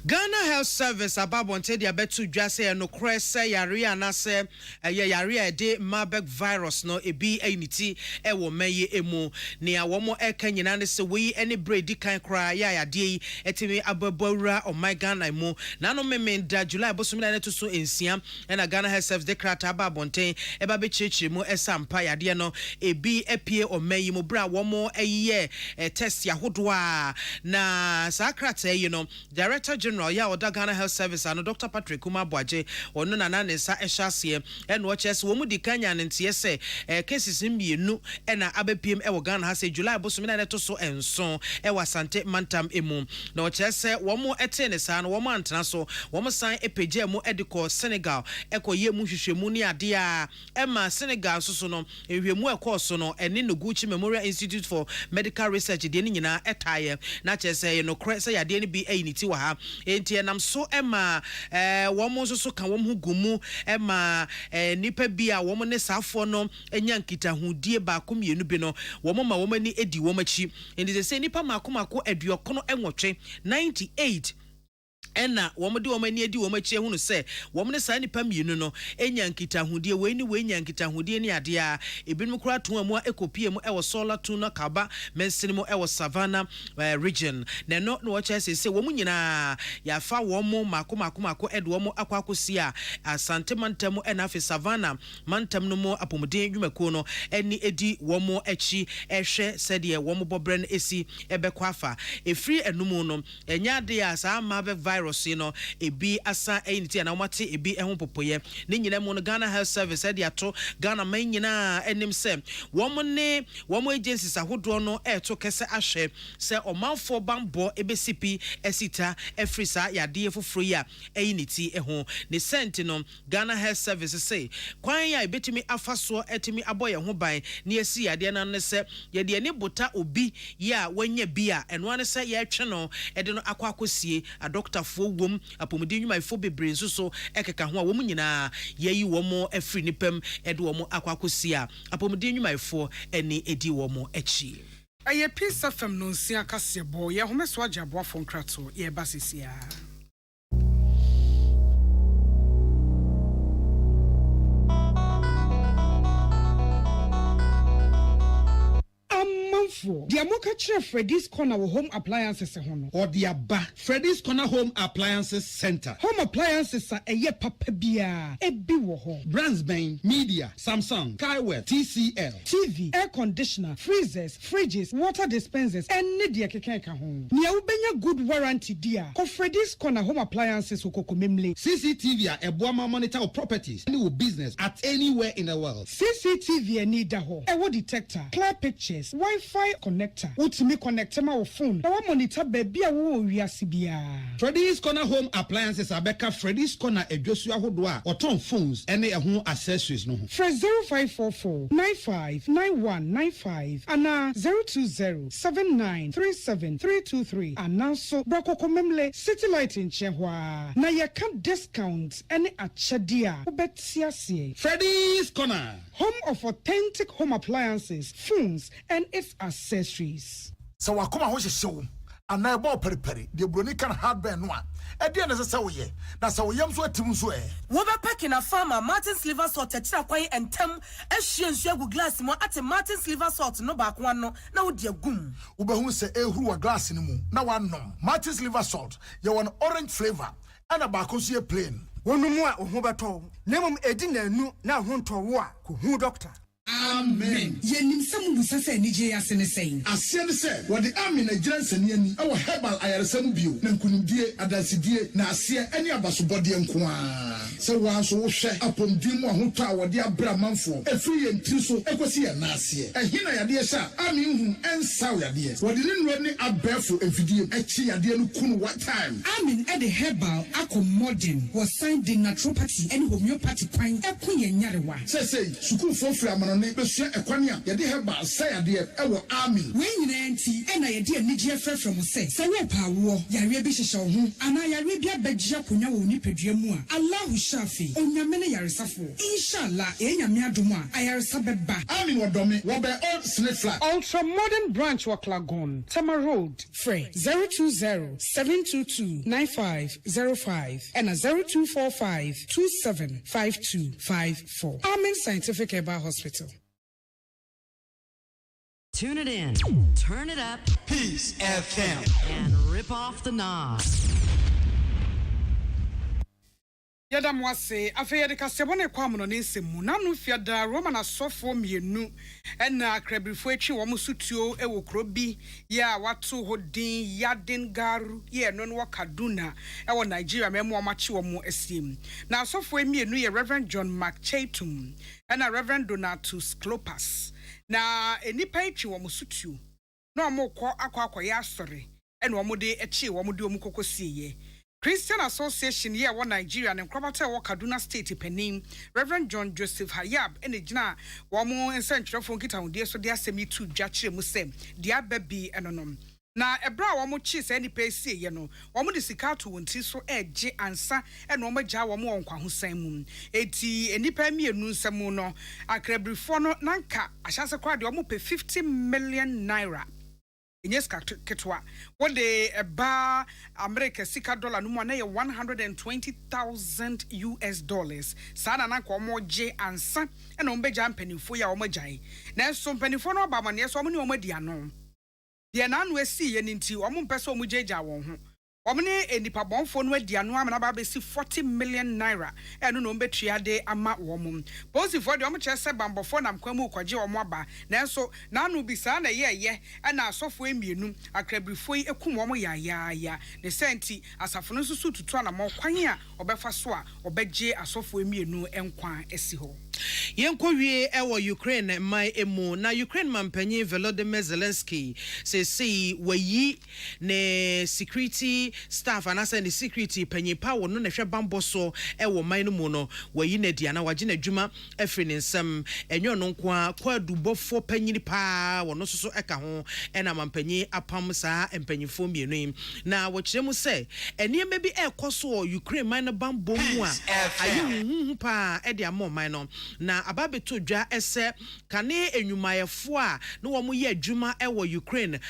Ghana Health Service ababonte dia betu dwase no krese yare anase yare de Marburg virus no ebi ainiti wo meye emu ne awomo eka nyina ne se we any bredi kan kra ya yade etimi ababawura o my Ghana mu na no memenda July bosomina ne to so ensia na Ghana Health Service de krata ababonte eba be chechire mu esampa yade no ebi epie o meye mu bra womo eye test yahodo a na sakrata you know Director General ya oda Ghana Health Service ano Dr. Patrick Kumabwaje ono na nsa ehyasie eno chese wo mu dikanya ntie se cases mmienu na abapiem wo Ghana ha se July bosomina ne to so enso wa Sante Mantam emu na chese wo mu etene sa no wo mu antena so wo mu san epagya mu ediko Senegal ekoye mu hwehwemu ne ade a ema Senegal so no ehwemu ekoso no ene no Gucci Memorial Institute for Medical Research de nyina etaye na chese no krese yade ne bi ainiti wa ha enti enam so ema wo mo so kan wo mu gumu ema nipa bi a wo mo ne safo no enya nkitahudie ba ko mienu bi no wo mo ma wo mani edi wo machi enti se nipa makomako aduokono enwotwe 98 Ena womodi womani edi womachi hunu se womne saa nipa mienu no enya nkitahudie we ni we enya nkitahudie ni ade a ebinom kura to amu ekopie mu ewo solar tuna kaba mensini mu ewo savannah region na no no wacha se womu nyina ya fa womu mako ed womu akwakosi a asante mantam ena afi savannah mantam no mu apomuden dwumako no eni edi womu echi ehwe sede womu bobren esi ebekwafa efri enumu no enya ade a saa mabe virus no ebi asa eniti na womate ebi ehun popoye ne nyina mu no Ghana Health Service edi ato Ghana man nyina enim se womo agencies ahodo no eto kese ahwe se omanfo bambo ebesipi esita efrisa yade foforo ya eniti ehun ne sent no Ghana Health Service say kwan ya ebetimi afaso etimi aboye ho ban ne esi yade na ne se yade ne bota obi ya wanya bia eno ane se ye twe no ede no akwakosie a doctor wom apomudi nwuma ifo bebre nso so ekeka ho a wom nyina yeyi wom afri nipam ede wom akwakosia apomudi nwuma ifo eni edi wom echi aye pisa fam no nsia kasebo ye homeso agyaboa fo nkrato ye basisia Dia moka kire Freddy's Corner home appliances hono. Or dia ba Freddy's Corner Home Appliances Center. Home appliances are eye papa bia ebi wo ho. Brands Bain, Media, Samsung, Kaiwell, TCL, TV, air conditioner, freezers, fridges, water dispensers, and media keke ka ho. Nia ubenya good warranty dia. Ko Freddy's Corner Home Appliances okokomemle. CCTV a eboama monitor of properties and your business at anywhere in the world. CCTV ani da ho. Ewo detector, clear pictures, Wi-Fi connector. Utimi connect ma wo phone. Na wa monitor baby a wo wiase bia. Freddy's Corner Home Appliances abeka Freddy's Corner edwosu ahodo a oton phones ene ehun accessories no ho. Fresh 0544 959195 ana 0207937323 ana so brakoko memle city light in chehwa na ye can discount any achedia obetiasie. Freddy's Corner, home of authentic home appliances, phones and its accessories. So wakoma ho hyehyew ana ebo periperi de broni kan hardware no a e de na se wo ye na se wo yam so atim so e wo be packing a farmer Martin's liver salt techira kwan entem ehwie nsu agu glass mo ate Martin's liver salt no ba kwa no na wo de agum wo be hu se ehuru wa glass ni mu na wanom Martin's liver salt ye won orange flavor ana ba ko so ye plain wonumu a ho beto nemum edi na anu na ho ntowo a ko hu doctor. Amen. Yenim samu busase ni je asene sein. Asene se wode amen agiranse ni ani e wo herbal ayaresam bio na nkunimdie adansidie na ase ani abasobode nko a se wa so wo hwe apomdim ahoto a wode abra manfo efiri ye ntiri so ekosi ye na ase ehina yade sha amen hu ensaw yade wode ne nro ni abefo efidie echi yade no kunu what time amen e the herbal accommoding was signed in naturopathy and homeopathy kwan ekunye nyarewa say sukuu fofri amano ne besua ekwane a yade herbal say yade ewo amen we nyina nti e na yade anigye frefre mo say we pa wo yare bi hyehye wo ho ana yare bi abagye akonya wo ni padua mu a Allah shafi onyame ne yaresafo inshallah enyame adom a ayaresa beba amen wodome wo be old snake flat ultra modern branch wa Klagon Tama Road free 020-722-9505 and 0245-275254 Amen Scientific Herbal Hospital. Tune it in, turn it up, Peace FM, and rip off the knob. Yada mwase afa yede kasebo ne kwam no nsemu na no fiada Roman asofo mienu na akrabrifo atwi wo musutuo ewo krobi ya wato hodin yaden garu ye no no Kaduna ewo Nigeria memo machi wo mu asiem na asofo mienu ye Reverend John McChaitum na Reverend Donatus Clopas na enipa atwi wo musutuo na omokọ akwa asore na omode echi wo mode omukokosiye Christian Association here wa Nigeria and Krabata wa Kaduna State Penin Reverend John Joseph Hayab ene gina wa mo ensentrefo nkita hunde so de asemi tu dwachire mu sem dia baby enonom na ebra wa mo chi se ni pese ye no wa mo de sikato wonti so eje ansa ene o magya wa mo onkwa hosan mu eti enipa mienu nsem no akrabrifo no nanka ahyase kwa de o mo pe 50 million naira Enyes ketwa. What the bar America sika dollar no na ye $120,000. Sana na kwa mo je ansa e no mbeja mpanifo ya o magyan. Na so mpanifo no ba mane so mo ne o madi ano. De na anu esi ye nti o mo mpese o mo jeja won ho. Omne enipa bonfo no adiano amana ba besi 40 million naira eno no mbetua de ama womum posifo de omche se bambofo nam kwamu kwaje omo aba nanso nanu bisa na ye na asofo emienu akrabrifo ekum omo ya ne senti asafo no susu tutu na mo kwan a obefa so a obeje asofo emienu enkwa esi ho Yenkowie ewo Ukraine mai emu na Ukraine mampanyi Volodymyr Zelensky say wayi ne security staff anasa ne security panyi power no na hwe bambo so ewo mai no mu no wayi na dia na waje na dwuma afri ne nsam enyo no nko kwa dubofo panyini pa wono so eka ho ena mampanyi apam saa empanyifo mienu na wo kiremu se eniema bi ekoso Ukraine mai no bambo mu a ayi pa e dia mo mai no na ababeto dwa ese kane enyumayefo a no wo mo ye adwuma ewo Ukraine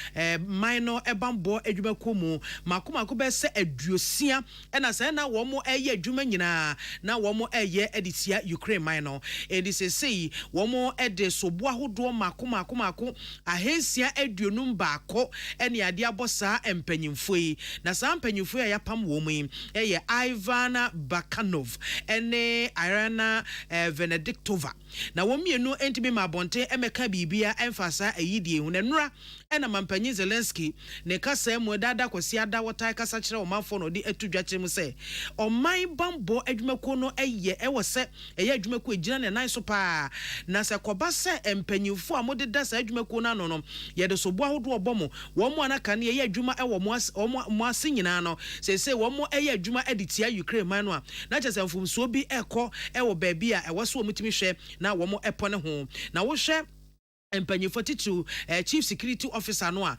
minor ebambo adwuma komu makomako be se aduosia ena se na wo mo eye adwuma nyina na wo mo eye editia Ukraine minor edi se sei wo mo ede sobo ahodo makomako ahensia aduonum baako ene ade abosa empanyimfo yi na sa empanyimfo ya pam wo mo yi eye Ivana Bakanov ene Irana Venediktova na womienu entimi mabonte emeka bibia emfasa eyidie hu nenura ena mampanyi Zelensky ne kasa mu dada kwasi ada wotai kasa kire o manfo no de atudwa kyerem se oman bambo adwumako no eye ewose eye adwumako egina ne nan so pa na se koba se empanyifo amode da sa adwumako na no ye de sobo ahodo obomo wo mo anaka ne eye adwuma ewo mo ase nyina no se wo mo eye adwuma editia Ukraine man no a na kyese mfumso bi ekọ ewo baabi a ewoso omutimi hwe na wo mo epo ne ho na wo hwe empanyifo titu chief security officer no a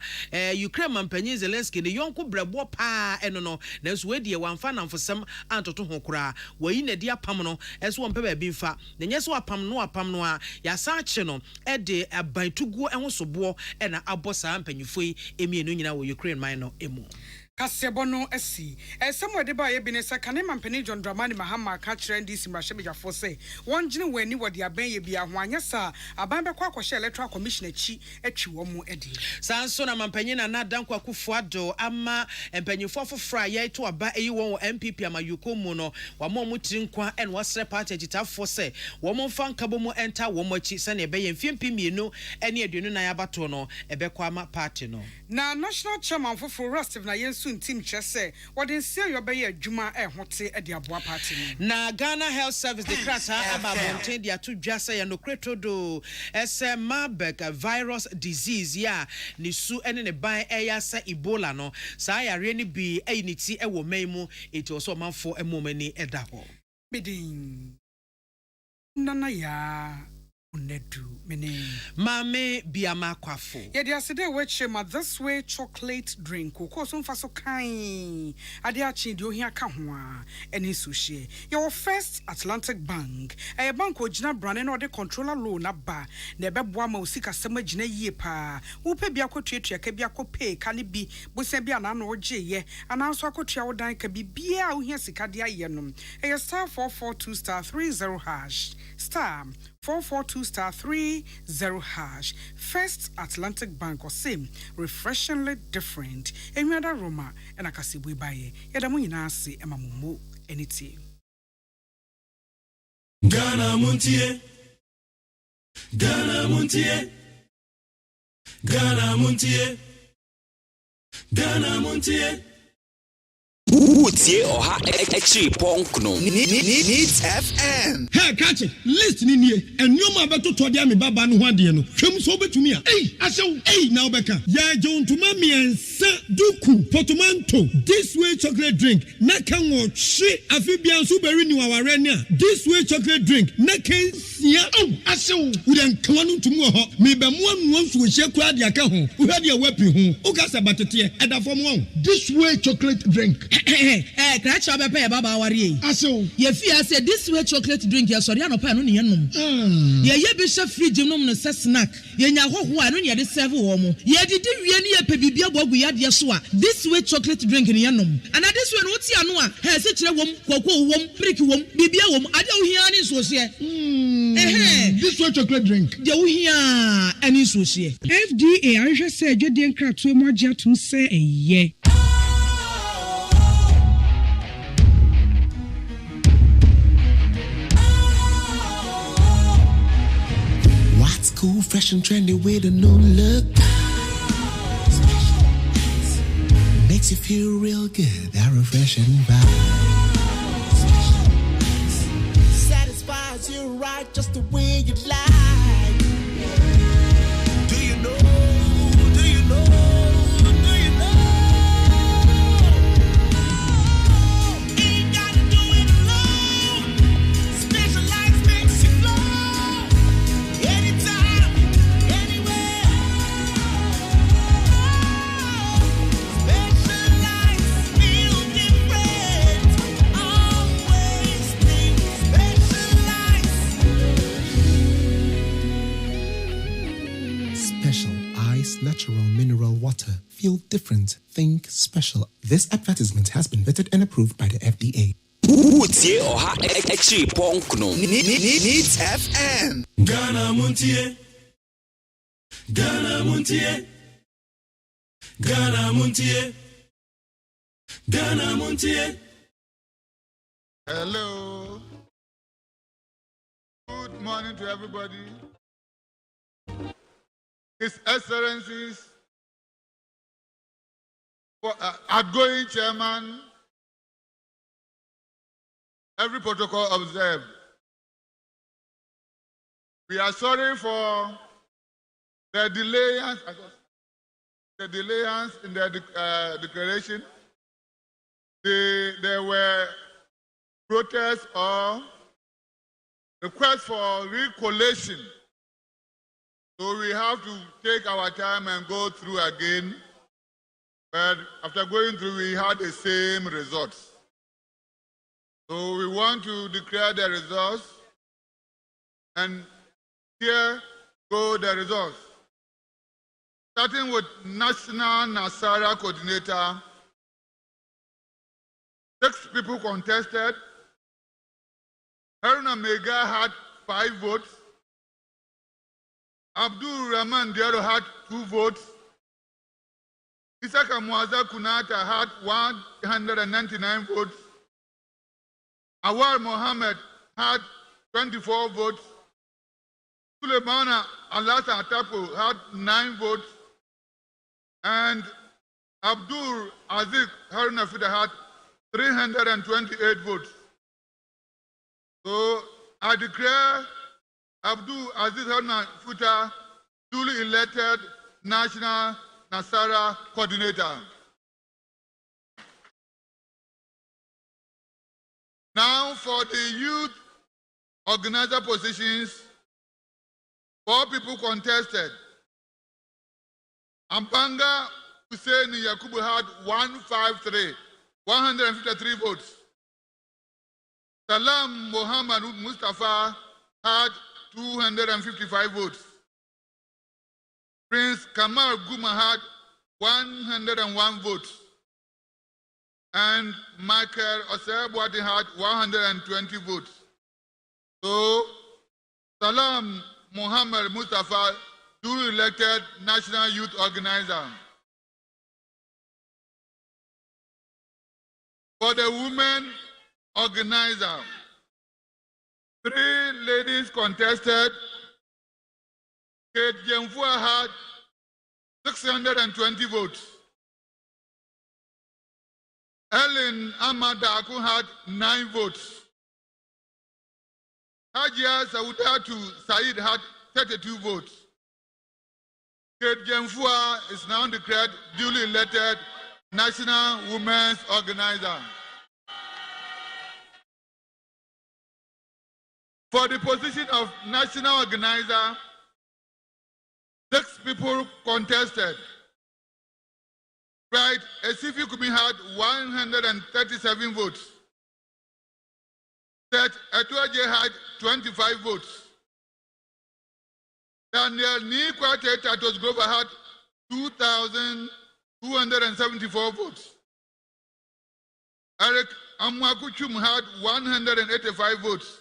Ukraine mampanyi Zelensky ne yonko brabo pa eno no na so wedie wamfa namfosem antoto ho kura wayi na dia pam no eso won pe ba bi mfa na nyeso apam no a ya sa che no e de abantuguo enwosobo e na abosa empanyifo yi emienu nyina wo Ukraine man no emu Kasebono esi esemo de ba ye bi ne sakane mampani John Dramani Mahama ka kire ndi simrahwebejafo se wonjine wani wode aban ye bia ho anyesa aban be kwa akwhye electoral commission achi atwi wo mu edi sanso na mampani na nadanko akufuado ama empanyifo fofra ye to aba eyi won MPP amayuko mu no wamo mu tirinkwa en wasre party agitafo se wo mo mfa nkabo mu enta wo mo achi se na ebe ye mfimpi mienu ene aduonu na yabato no ebe kwa ama party no na national chairman foforo Rustiv na yensu team chese what in say your be adwuma hote e de aboa party na Ghana Health Service the class aba monte dia to dwasa ya no kretodo ese Marburg virus disease ya ni su ene ne ban eya sa Ebola no sa yare ni bi einiti e wo maimu eti oso manfo emomani eda ho bidin nana ya unedu mene mame biama kwafo ye dia sede weche ma this way chocolate drink ko so mfa so kan ade achi de ohia ka ho a eni so hye your First Atlantic Bank e bank ogina brane no de controller loan aba na ebeboa ma osika sem agina yie pa wo pe bia kotuatua ka bia ko pay ka ne bi bosia bia na no oje ye ananso akotua wo dan ka bi bia ohia sika de aye no e star 442*30# star 442*30#. First Atlantic Bank or same refreshingly different. Enwada Roma and akasibu baye. Yada mu nyina ase emamumo eniti. Ghana Montie. Ghana Montie. Ghana Montie. Ghana Montie. Utie oha extra punk no needs FM. Hey catch it list ni nie enyo abeto to dia me baba no ho ade no hwem so betumi a asew na obeka ya jontuma miensa duku potomanto this way chocolate drink na kan wo hwe afibia so beri ni waware ne a this way chocolate drink na kan sia asew udan kwanu ntumu ho me be mo anu nso hye kura de aka ho wo hade wapi ho o ka sabatete edafo mo this way chocolate drink Cratch up a baba worry. Aso. Ye fear said this way chocolate drink, your sorry, no pan on yenum. Ye bishop free genome no snack. Ye nya ho ho anu ye de serve womo. Ye did really a pebibia bogu ya de soa. This way chocolate drink in yenum. And at this one, what's yanua? Has it wom, cocoa wom, brick wom, bibia wom, I don't hear any socia. This way chocolate drink. You hear any socia. FDA, I just said you didn't crack too much to say a ye. What's cool, fresh and trendy with a new look? Makes you feel real good, that refreshing vibe. Satisfies you right just the way you like. Do you know? Do you know? Do you know? Ain't gotta do it alone. Specialized makes you flow. Anytime, anywhere. Specialized feel different. Always think Special Ice Natural Mineral Water. Feel different. Think special. This advertisement has been vetted and approved by the FDA. MONTIE OHA Extra Ponkno Needs FM. Ghana MONTIE. Ghana MONTIE. Ghana MONTIE. Ghana MONTIE. Hello. Good morning to everybody. His Excellencies, for outgoing chairman, every protocol observed. We are sorry for the delayance in the declaration. There were protests or requests for recollation. So we have to take our time and go through again. But after going through, we had the same results. So we want to declare the results. And here go the results. Starting with National Nasara Coordinator, 6 people contested. Haruna Mega had 5 votes. Abdul Rahman Diaro had 2 votes. Isaka Mwaza Kunata had 199 votes. Awar Mohammed had 24 votes. Suleimana Alasa Atapo had 9 votes. And Abdul Aziz Haruna Fida had 328 votes. So I declare Abdul Aziz Haruna Futa duly elected National Nasara Coordinator. Now for the youth organizer positions, 4 people contested. Ampanga Hussein Yakubu had 153 votes. Salam Muhammad Mustafa had 255 votes. Prince Kamal Guma had 101 votes. And Michael Osebwadi had 120 votes. So, Salam Muhammad Mustafa duly elected National Youth Organizer. For the women organizer, 3 ladies contested. Kate Jemfua had 620 votes. Ellen Amadaku had 9 votes. Hajia Saudatu Said had 32 votes. Kate Jemfua is now declared duly elected National Women's Organizer. For the position of National Organizer, 6 people contested. Right, Esifi Kumi had 137 votes. That Etuaje had 25 votes. Daniel Nikwate Tatos Grover had 2,274 votes. Eric Amwakuchum had 185 votes.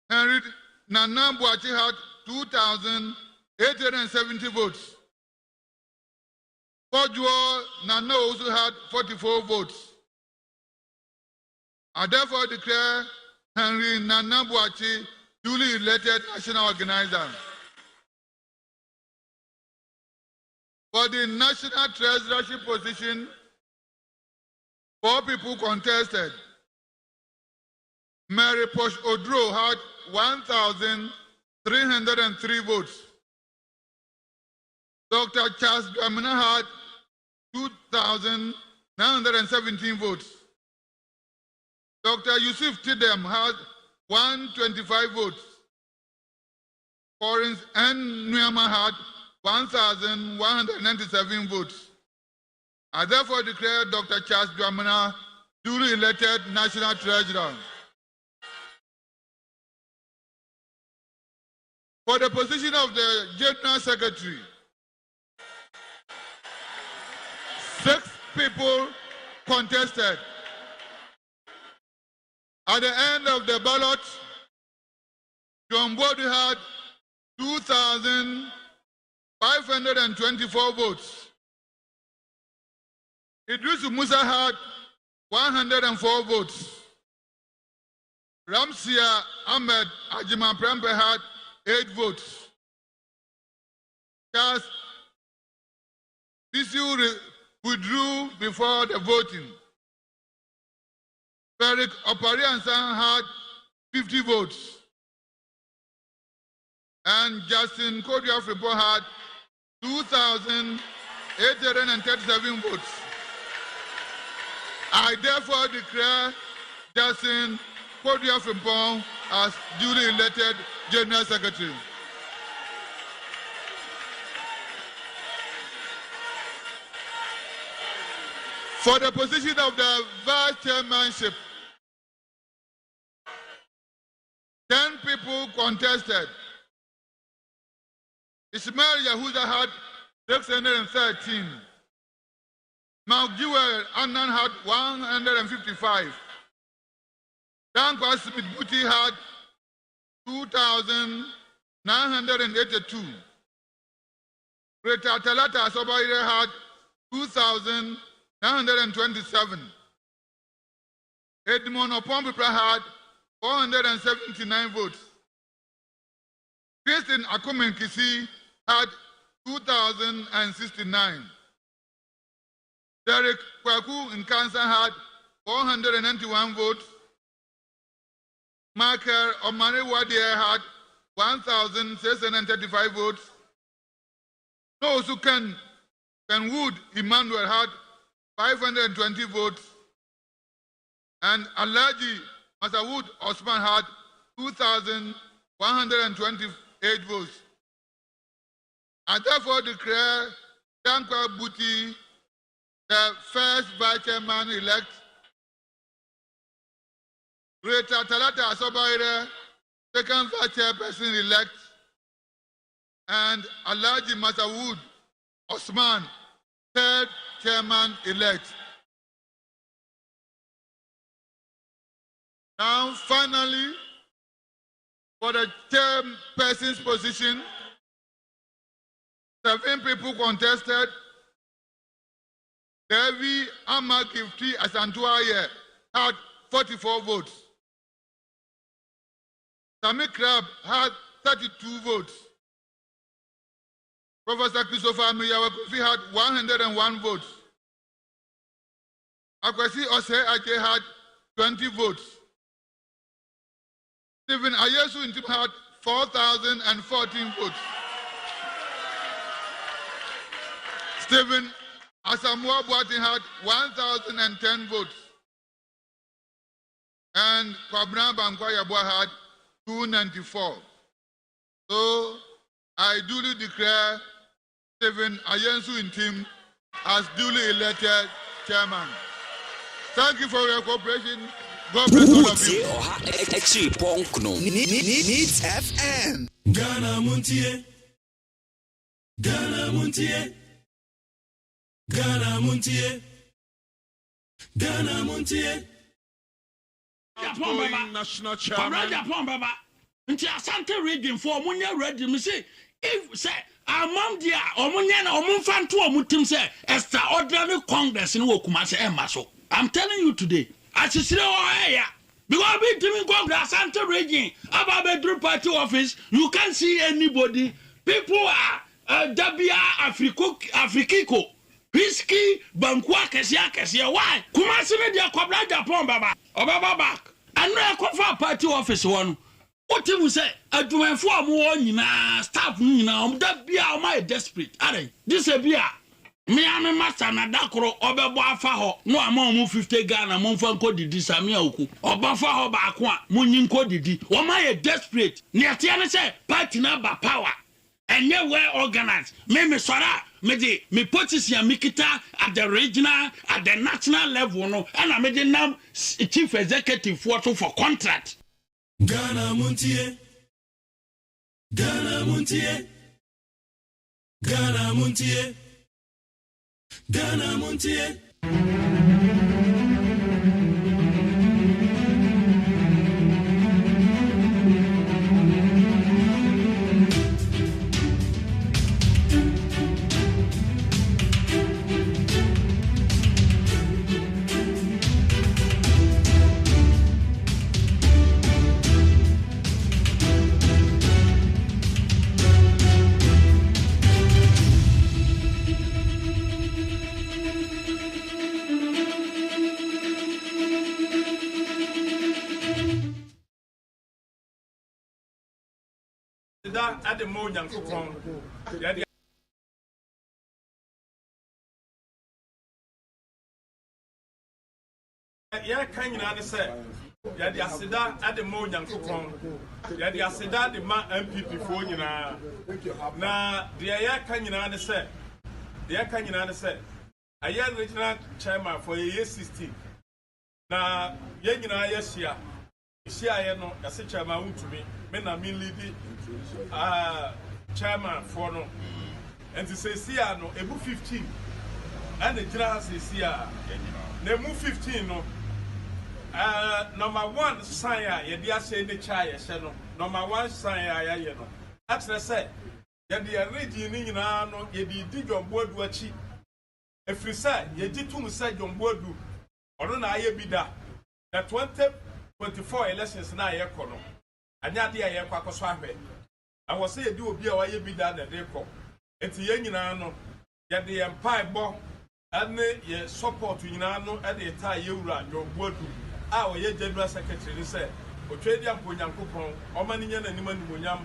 Henry Nanambuachi had 2,870 votes. Pojuo Nana also had 44 votes. I therefore declare Henry Nanambuachi duly elected national organizer. For the national treasurership position, 4 people contested. Mary Posh Odro had 1,303 votes. Dr. Charles Dramina had 2,917 votes. Dr. Yusuf Tidem had 125 votes. Florence N. Nuyama had 1,197 votes. I therefore declare Dr. Charles Dramina duly elected National Treasurer. For the position of the General Secretary, 6 people contested. At the end of the ballot, John Bodi had 2,524 votes. Idris Musa had 104 votes. Ramsia Ahmed Agyeman Prempe had 8 votes. Charles Bisiu withdrew before the voting. Eric Opariansan had 50 votes. And Justin Kodia Fripo had 2,837 votes. I therefore declare Justin Kodia Fripo as duly elected General Secretary. For the position of the Vice Chairmanship, 10 people contested. Ismail Yahuda had 613. Malgiwel Annan had 155. Dankwa Smith Buti had 2,982. Rita Talata Sobaire had 2,927. Edmond Opompipra had 479 votes. Christine Akumen Kisi had 2,069. Derek Kwaku in Kansa had 491 votes. Michael Omari Wadier had 1,635 votes. Nosuken Wood Emmanuel had 520 votes. And Alaji Masawood Osman had 2,128 votes. I therefore declare Dankwa Buti the first vice chairman elect, Rita Talata Asobaire, second vice chairperson elect, and Alaji Masawood Osman, third chairman elect. Now, finally, for the chairperson's position, 7 people contested. Devi Amakifti Asantuaye had 44 votes. Sami Krab had 32 votes. Professor Christopher Miyawakufi had 101 votes. Akwesi OSEI had 20 votes. Stephen Ayesu Intim had 4,014 votes. Stephen Asamoah Boateng had 1,010 votes. And Kwabena Bankwayabwa had 294. So I duly declare Stephen Ayesu Intim as duly elected chairman. Thank you for your cooperation. God bless all of you. Needs FM. Ghana Montie. Ghana Montie. Ghana Montie. Ghana Montie. National chairman. Japan, Baba. Until Asante region for Munya ready. Me say, if say, among the Omunya or Munfan to a Mutim say, extraordinary Congress in Wokumase Emaso. I'm telling you today, as you see, because we doing Congress Asante region about bedroom party office, you can't see anybody. People are Dabia Afrikiko. Whiskey, Bankwa, Kesia, why? Kumasi media Kobra Japan, Baba, or Baba back. And now come for party office one. What you say? I do my form one, staff, Dabia, my desperate. Are this a beer? Me, I'm a master, Nadakro, or Bafaho, no among 50 Ghana, Monfanko didi, Samioku, or Bafaho Bakwa, Muninko didi, or my desperate. Niatiana say, party number power. And yeah, well organized. Me Sora, me position Mikita at the regional, at the national level, no, and I made now chief executive for contract. Ghana Montie. Ghana Montie. Ghana Montie. Ghana Montie. At the moment, yeah, can you understand? Yeah, the Asida at the moment, yeah, the Asida, the MPP for you now. Now, the air can you understand? The air can you understand? I am regional chairman for a year 16. Now, you know, yes, yeah. I know, as a chairman to me, men are mean leading chairman for no. And to say, see, I know, a move 15. And the general says, see, they move 15. No, number one, sign, you dare say the chair, number one, sign, you know. That's the say, you are ready in no, you did your board watching. If you say, you did to say your board do, or don't I be that? That 2024 elections now, you know. And that day, I was I was saying, do be a be done at the call. It's young in Anno, yet the empire bomb, and the support to Inano at the entire Yura, your word. Our general secretary said, Australian Punyam Coupon, or Manian and Niman Munyam.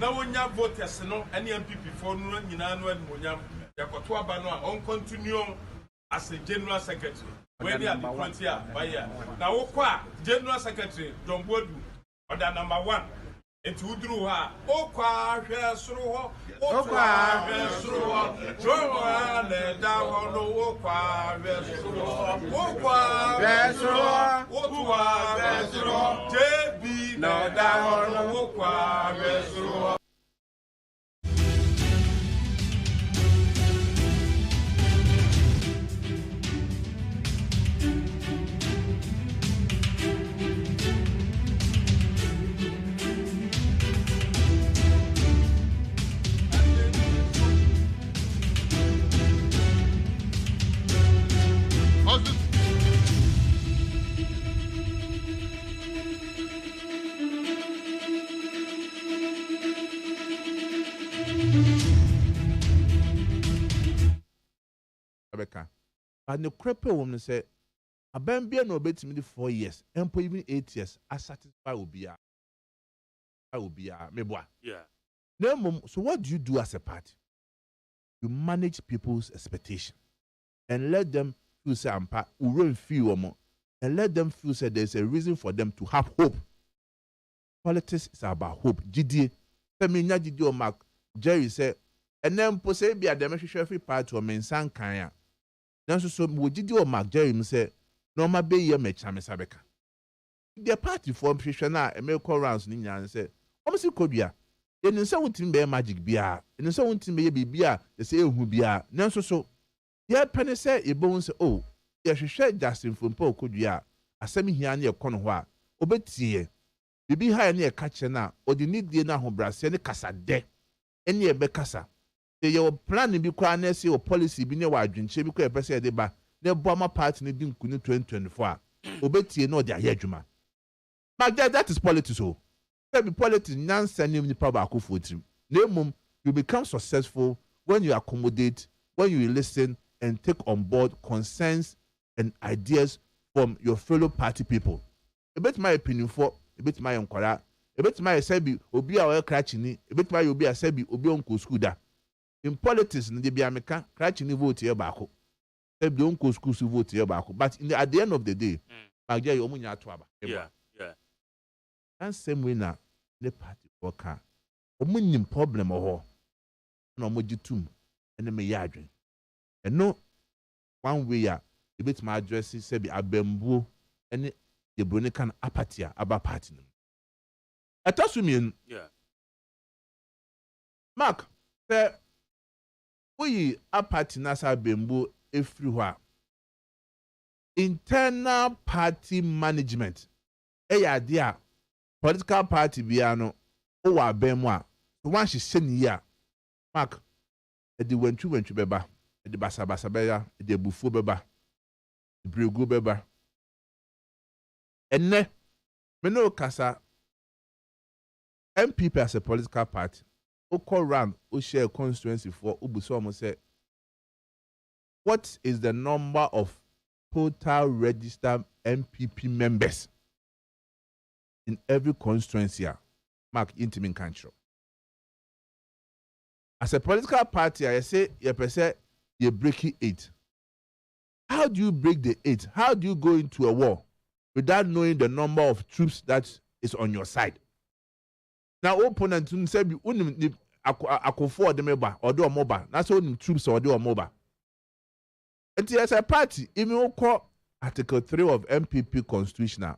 No one yam vote as no any MPP for Ninano and Munyam, Yakotua Banoa, on continuum as a general secretary. When they are the frontier by year. Now, general secretary, John Bodu, or the number one. It would drew her. Oh, quite through her. Oh, quite through her. Joan, down, oh, quite through her. Oh, quite through her. Oh, quite through her. JB, no, down, oh, quite through her. And the crepe woman said, a bambia no bet me 4 years, and even 8 years, I satisfy will be a meboa. Yeah. No, so what do you do as a party? You manage people's expectation and let them feel say I'm part, feel and let them feel say there's a reason for them to have hope. Politics is about hope. GD, Feminia GD or Mark Jerry said, and then Posebia demonstration every part to a mensan kaya. Nanso so wo gidi o Mark Jerry say no ma be ye me chame sabeka. The party form hwehwe na American rounds ni nyane say omo kodua. Ye nse wontimi be magic bia. Nse wontimi be bibia ye say ehu bia. Nanso so ye pene say e bo say oh ye hwehwe Justin Fompo kodua asem hia na ye kono ho a obetie. Bibi ha na ye ka che na odi ni die na ahobrase ne kasa de. Ene e be kasa. Your plan bi kwa na say your policy bi ne wa adwinche bi kwa pese de ba ne boama party ne di nkunu 2024 obetie na odi ayadwuma. But that is politics so. Be politics nyansa nim ni power akofo trim. Nemum you become successful when you accommodate, when you listen and take on board concerns and ideas from your fellow party people. A bit my opinion for a bit my enquire, a bit my sebi obi a crachini, a bit my obi a sebi obi onko school da. In politics, they be American, crashing vote here back. They don't go school to vote here back. But at the end of the day, yeah. And same way now, the party worker, a problem or no more tum and the mayadrin. And no one way, a bit my addresses say be a bamboo and the Brunican apatia about party. I told you, yeah. Mark, we are party nasa bembo everywhere. Internal party management. Idea political party biano owa bemwa. One she send here. Mark, the wentru beba, the basa beba, the bufu beba, the bregu beba. And ne meno kasa MPP as a political party. Oko ram o share constituency for Ubusomo say what is the number of total registered MPP members in every constituency? Mark intimate country. As a political party, I say you break 8. How do you break the 8? How do you go into a war without knowing the number of troops that is on your side? Now, opponent say be unim akofo de meba or do moba. That's all troops or do moba. And as a party, even call Article 3 of MPP Constitution,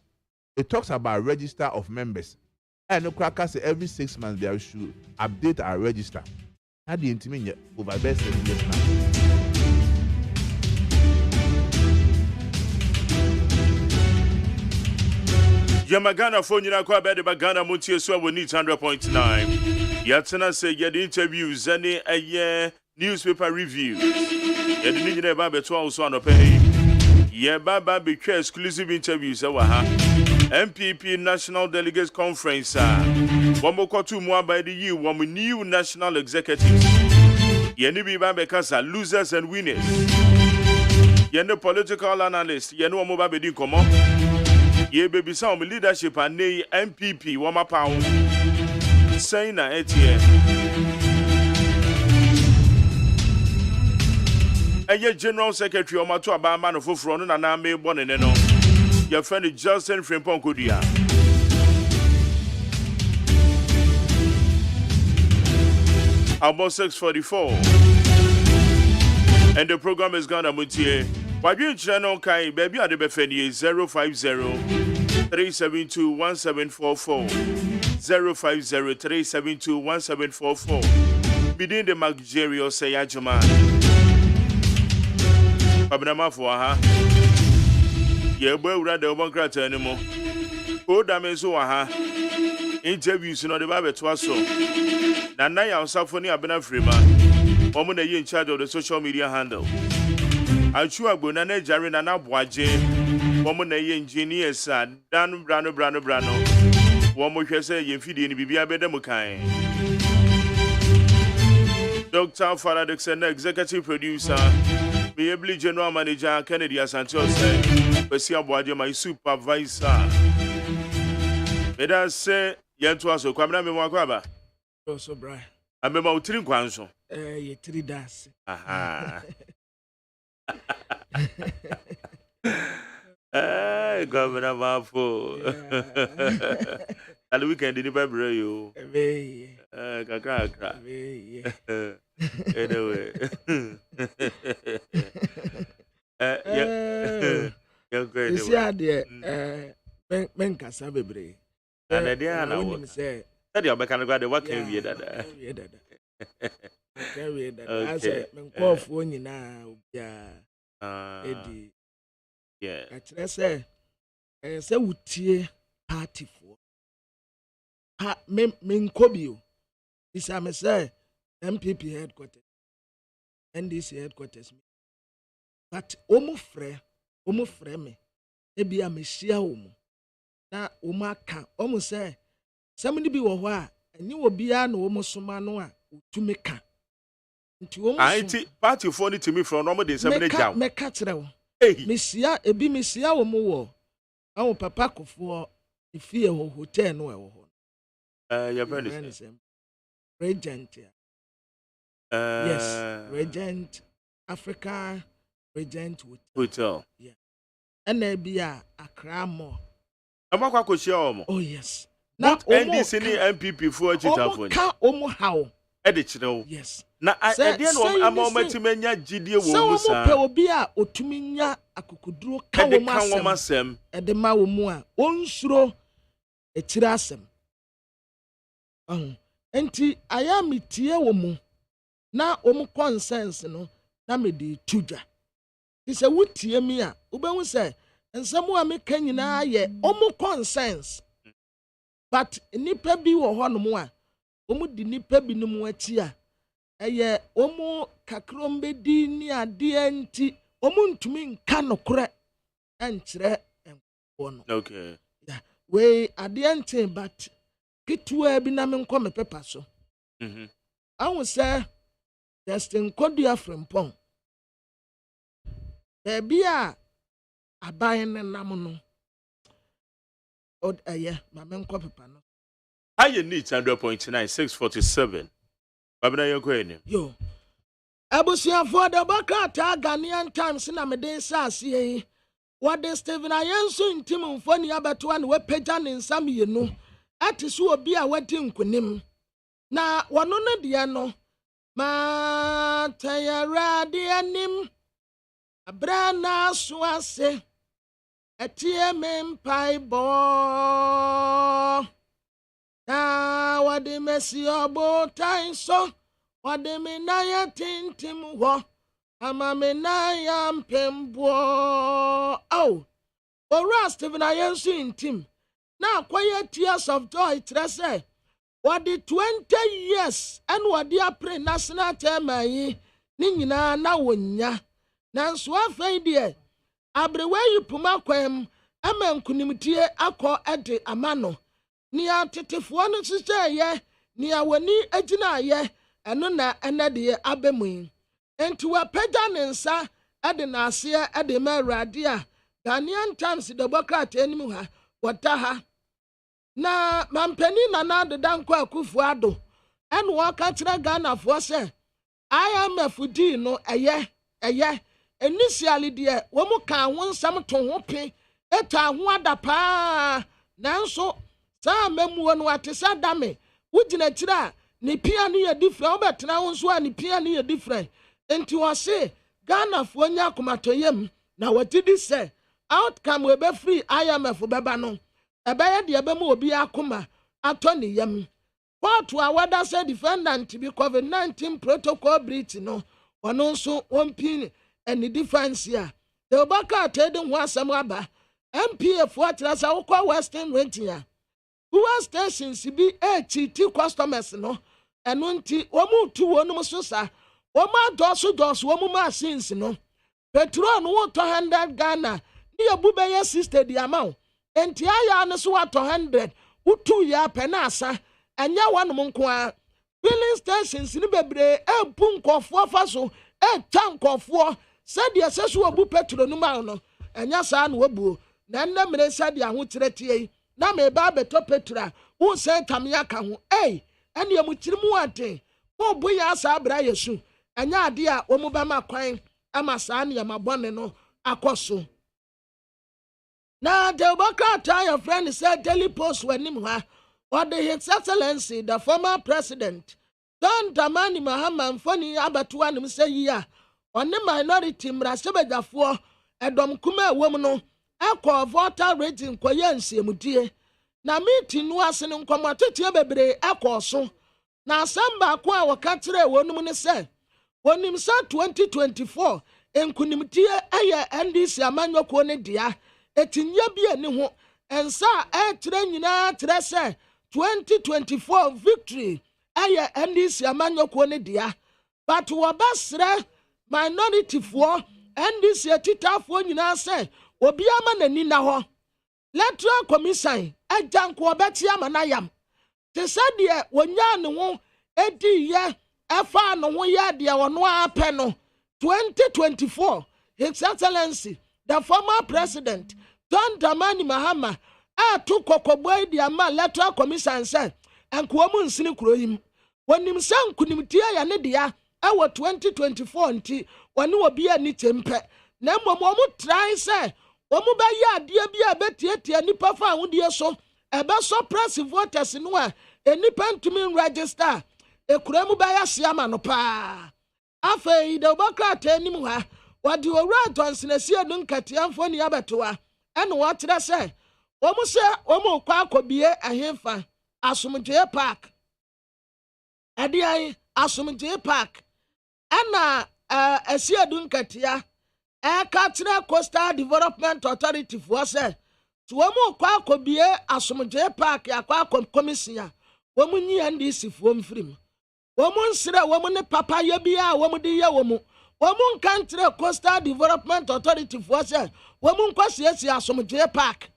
it talks about register of members. And the cracker say every 6 months they should update our register. How do you intimate over best 7 years now? Yamagana phone you kwa bed bagana MONTIE so we need 100.9. Yatena say get interviews any a year newspaper reviews. Yet need na ba beto also on pay. Ye baba be exclusive interviews MPP National Delegates Conference. Wamoko more by the year one new national executives. Ye ni bi ba be kasa losers and winners. Ye no political analyst, ye no mo ba be din komo. Ye baby some leadership and nay MPP wama pound saying na etie Eye General Secretary Omato Abama no foforo no na me bone ne no your friend Justin Frimpong Kodia about 6:44 and the program is gonna MONTIE. Wadwe channel kai baby ade be fani 050-372-1744 050-372-1744 Bidin the Magjerio say AGYEMAN Abnama for ha ye boy ura de obonkrata animo o da me so ha interviews no de ba beto aso na na ya osafo ni abena frima omo na ye in charge of the social media handle Achu agbona na jare na na boaje womo na ye engineers dan brano womo hwese ye mfidie ni bibia bedam kan Dr. Farah Dixon executive producer Maybe general manager Kennedy Asante say Pesi aboaje my supervisor Meda say yento aso kwamna me mwakwaba so bra amema utiri kwanso ye 3 das aha Hey, Governor Mafo. At the weekend, did you buy you? Anyway. This year, the Menkasa Bebre. And the Diana would say, that you're back and glad what can we that? Carry that. I said, Menko for you now. Yeah. Eddie. Yeah. I say, would party for. Menkobio. This I may say, MPP headquarters, NDC headquarters. But omo frɛ me. Ebi a mehyia omo. Na omo aka, omo say, somebody bi wɔ hɔ a, ɛnyɛ obi a na omo soma no a, otumi ka. Nti omo Auntie, party for it to me from normal days 7 jam. Meka kyerɛ wo. Mehyia omo wɔ. Awo papa kofo ifie ho hotel no ɛwɔ hɔ. Your friend is Regent. Yes, Regent Africa Regent Hotel. Yeah. And there be a Accra Mall. Oh yes. Now NDC MPP for Chitafoni. Omo how? Edichino. Yes. Na again I'm moment menya gidie wo musa. So omo pe obi a otumi nya akukuduro ka wo masem. Edema wo mu a onsuro etira asem. Enti aya metie wo mu na omu consensus no na me di tuja. He say wutie mi a ubehu say nsemu a meka nyina ye omu consensus. But nipa bi wo ho no mu a omu di nipa bi no mu achi a eye omu kakrombe di ni ade enti omu ntumi nka nokore enkyere enko no. Okay. Yeah. We ade enti but kitwa bi na me nko me pepa so. I will say Justin Kodia from Pong. Baby, a buying a namono. Odd a year, my man copy panel. How you need 100.9 647. Babina, you're going. Yo. Abusia for the Bakata Ghanaian Times in Amade Sassi. What the Stephen Ayensu in Timon Funny Abatuan were pejan in some you know. At is who be a wedding kunim. Na wanona diano. Ma tayara dianim. Abrana swase. Etie mempai bo. Na wade mesi obo so. Wade menaya tintim wo. Ama menaya mpembo. Oh. Ora Stephen Ayensu in Tim. Now quiet tears of joy trese. What the 20 years and what the pre national term yi ni nyina na wonya. Nanso afei de abrewe yi puma kwam ama nkunimtie akọ ede amano. Ni atetefo no sise ye ni awani agina ye eno na enade abemu. Enti wa peda ne nsa ede na ase ede ma Awurade a Ghanaian Times the Democrat enimu ha wata ha. Na mampeni na na de danko akufu ado en wo ka kire Ghana fo se IMF di no eye initially de wo mu ka ho nsam to ho pe eta ho ada pa nanso sa memu no atesa dame wugina kire a ne pia ne ye different obetena ho so a ne pia ne ye different enti wo se Ghana fo nya akomatoyem na watidi se outcome we be free IMF beba no ebeye de ebemu obi akoma atoni yam court awada say defendant be COVID-19 protocol breach no ono nso ompin any defense ya the obaka trading ho asem aba MPF watrasa ukwa Western Rentia Uwa stations bi cheat customers no eno nti omu tu wonum so sa omu dosu omu machines no petrol no 200 Ghana ni abube ya sister di amount enti aya ne so 100 utu ya penasa anya wanum nko a filling stations ni bebre empu nkofo faso twa nkofo said ya sesu obu petrol no ma no anya sa na wabuo na nna mere said ya ho tiretie na me ba beto petrol wo se tamya ka ho ene amu kirimu ante wo bu ya sa abra yesu anya ade a wo mu ba ma kwan ama sa ne ma bone no akoso. Now, the Baka your friend said Daily Post when him or the His Excellency, the former president, Don Dramani Mahama Mfoni Abatuan say ya on the minority Mrasebeja for a dom kume woman ɛkɔ voter rating kɔyɛ nsɛmudie na meeting no ase no nkɔmmɔ teteɛ bebree ɛkɔ so na asɛm baako a wɔka kyerɛ wɔnom ne sɛ wɔnim sɛ 2024 nkunimdie ɛyɛ ndc amanyɔkuo ne dea ɛtinyɛ bi ani ho ɛnsa a ɛkyerɛ nyinaa kyerɛ sɛ 2024 victory ɛyɛ ndc amanyɔkuo ne dea but wɔbɛsrɛ minorityfoɔ ndc atitafoɔ nyinaa sɛ obi ama n'ani na hɔ electoral commission agyanko ɔbɛte ama n'ayam te sɛ deɛ wɔnyaa ne ho edi yɛ ɛfa ne ho yɛ deɛ wɔn apɛ no 2024 his excellency the former president John Dramani Mahama to kɔkɔbɔ di ama electoral commission sɛ nkoa mu nsini kuro yi mu wɔnim sɛ nkunimtie yɛ ne dea ɛwɔ 2024 nti wɔne obi ani kyempɛ na mmom wɔn try sɛ wɔn bɛyɛ adeɛ bi a bɛtietie nipa fa ahodie so ɛbɛsɔ press voters no a nipa ntumi register ekura mu bɛyɛ siama no paa afei de obakra anim ha wɔde owura tonsenasie no nkatiamfo ne abɛtoa ɛne wɔkyerɛ sɛ wɔn sɛ wɔn kɔ akɔbie ahemfa asomdwe park ɛde ayi asomdwe park ɛna asie do nkatia ɛka kyerɛ coastal development authority foɔ sɛ so wɔn kɔ akɔbie asomdwe park akɔ akɔ commission a wɔn nyi ndc foɔ mfirim wɔn nsrɛ wɔn ne papa yɛ bi a wɔn de yɛ wɔn nka kyerɛ coastal development authority foɔ sɛ wɔn nkɔ siesie asomdwe park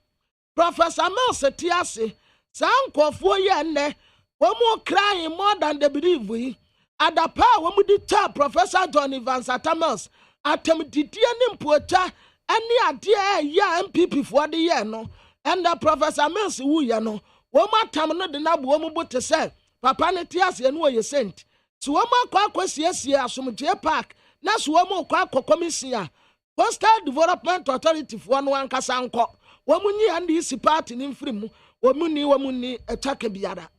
Professor Mills Tiase saa nkɔfoɔ yɛ nnɛ wɔn crying more than they believe yi adapa wɔn de ta Professor John Evans Atamels atemdidie ne mpuota ɛne adeɛ ɛyɛ MPP foɔ de yɛ no ɛnna Professor Mills wuyɛ no wɔn atam no de na bo wɔn bo te sɛ papa ne Tiase no yɛ sent so wɔn akɔ siesie asomdwe park na so wɔn akɔ commission a coastal development authority foɔ no ankasa nkɔ wɔn nyi NDC party ne mfiri mu wɔn ni ataka biara.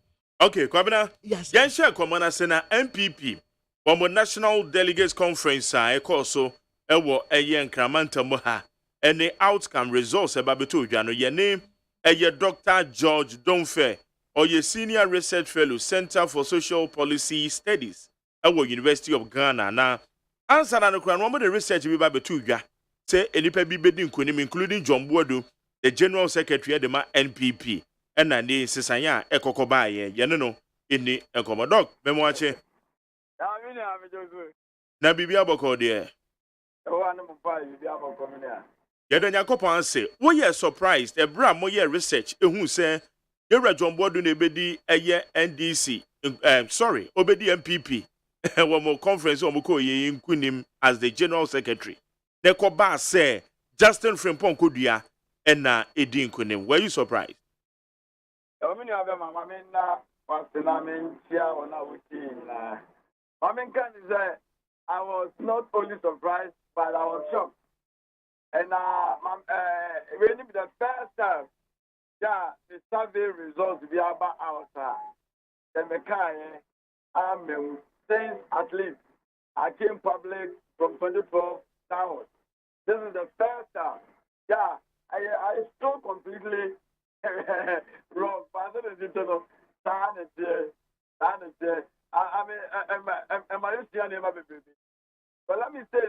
Okay, Kwabena. Yes. Yɛnhyɛ nkɔmmɔ no ase na MPP wɔn National Delegates Conference a ɛkɔɔ so ɛwɔ ɛyɛ nkramanta mu ha ɛne outcome results ɛba bɛtɔ odwa no yɛne ɛyɛ Dr. George Domfe ɔyɛ Senior Research Fellow Center for Social Policy Studies ɛwɔ University of Ghana na answer na no kora no wɔn de research bi ba bɛtɔ odwa sɛ enipa bi bɛdi nkonim including John Buodo the General Secretary of the NPP ɛna ne sisanya ɛkɔkɔbaayɛ yɛne no ɛni nkɔmmɔdɔk mɛmoakye na biribi abɔkɔ deɛ yɛda Nyankopɔn ase woyɛ surprised ɛberɛ a moyɛ research ɛhu sɛ yɛwura John Buodo na ɛbɛdi ɛyɛ NDC obɛdi MPP wɔ mo conference wɔ mo kɔ yɛ nkunim as the General Secretary na ɛkɔbaa sɛ Justin Frimpong Kodua ɛna ɛdi nkunim. Were you surprised? I was not only surprised, but I was shocked. And really the first time, the survey results be about outside. The mechanic, since at least I came public from 24 downwards. This is the first time. I still completely wrong. But I don't know. But let me say,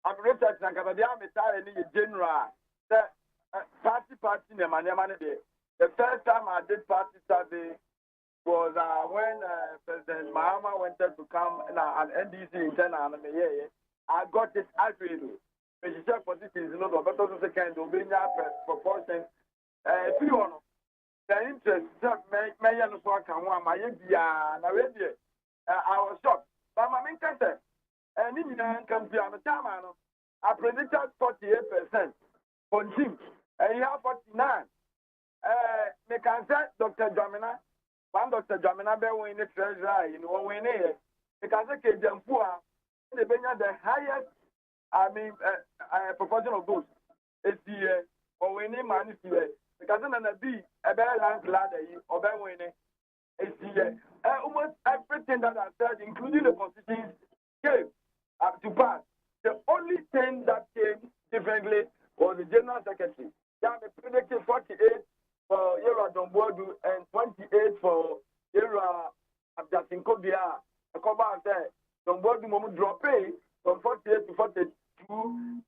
I'm researching and I'm general. Party the first time I did party survey was when President Mahama wanted to come an NDC internal. I got it accurately. But she said for this is not but also kind of being proportion. The interest I was shocked. But my main concern, and in I predicted 48% for him, and he have 49. Me can say Dr. Jamina, one Dr. Jamina be in the treasury, you know, when he because the Jampua, the highest. Proportion of those. It's the or winning money because then be a better land ladder or better winning. It's the almost everything that I said, including the constitution, came to pass. The only thing that came differently come out there. Somebody mom drop pay from 48 to 42,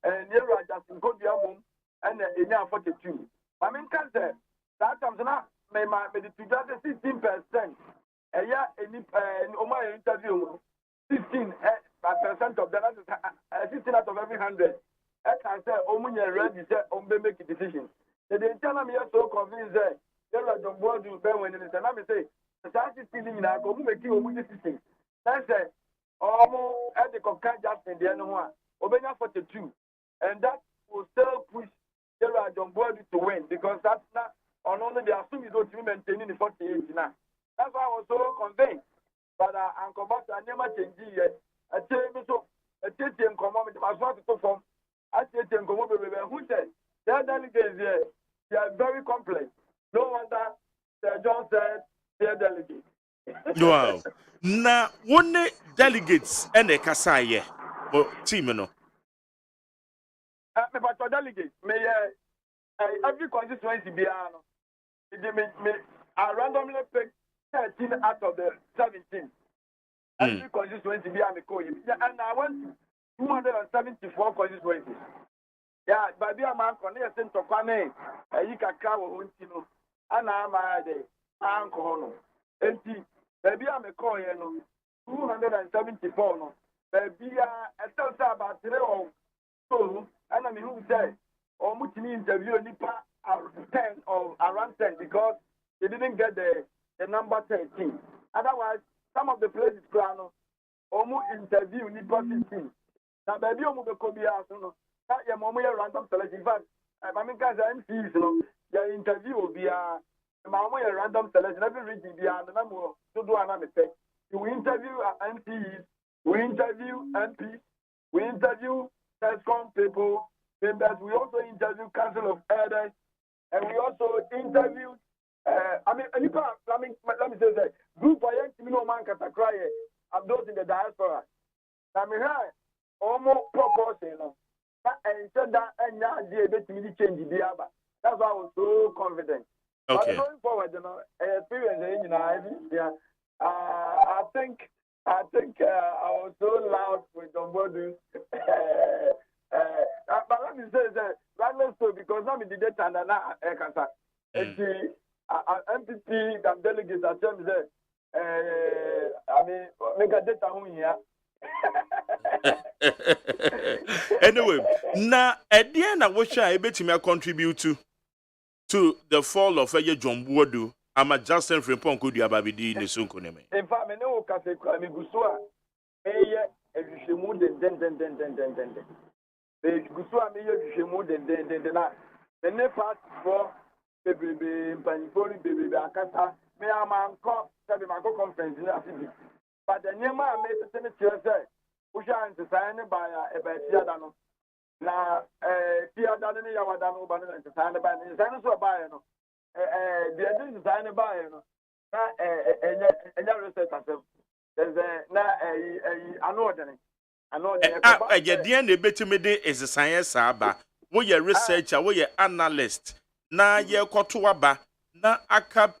and near just in Kodiamum, and in 42. I mean, cancer. That comes now, may my 16%. A year in my interview, 15% of that is 15 out of every 100. I can say, Omunya ready, say, make a decision. They didn't tell me so convinced that there are the board you bear when it's and I say, the science is still in our go make you a decision. That's it. Almost at the concan just in the end one, Obenya 42. And that will still push there are the board to win because that's not on only the assume you don't maintain the 48 now. That's why I was so convinced. But Uncle Boss, I never changed yet. I tell you so, a teacher in common, I was not to perform. I tell you, who said, their delegates here, they are very complex. No wonder Sir John said, their delegates. Wow. Now, one delegates and a Kasaye, team, no. But delegates, may every constituency be I randomly pick 13 out of the 17. Every constituency be and I went to 274 constituencies. Yeah, but be a man can send to Kwame, you can cover Untino, and I'm a uncle. Empty, baby, I'm a coin, 274. No, baby, I tell about 3 or so, and I mean, who said, or much interview Nipa 10 or around 10 because they didn't get the number 13. Otherwise, some of the places, almost interview Nipa 15. Now, baby, I'm going to be asked, your mom random selection. In fact, I mean, guys, MCs, your interview will be a random selection. Every region be a number to do another thing. We interview MCs, we interview MPs, we interview TESCOM people, members, we also interview Council of Elders, and we also interview, let me say that, group of young man can cry of those in the diaspora. I mean, almost proportion, and said that and now they change the Biaba. That's why I was so confident. Okay. But going forward, experience, I think I was so loud with Dombodu. But let me say that let's go because now we did it and now MPP and delegates are telling me I mean make a data here. Anyway, now at the end, I wish I able contribute to the fall of a John Wodu. I'm a Justin Frimpong could you have in the Sunkuneme. In fact, I know Cafe Gusua, if you should move then. The Gusua may you should move then. The next part for baby, baby, Akata, may I man call Sabimago conference in the but the Nema made the Senate Usha and sign by a Tiadano. Now, Tiadano, Yawadano, but it's signed by the Senator Bayano. The agency signed by a research. There's an ordinary. The end of the is a science saba. We are researcher, we are analyst. Na ye kotuaba. Na akap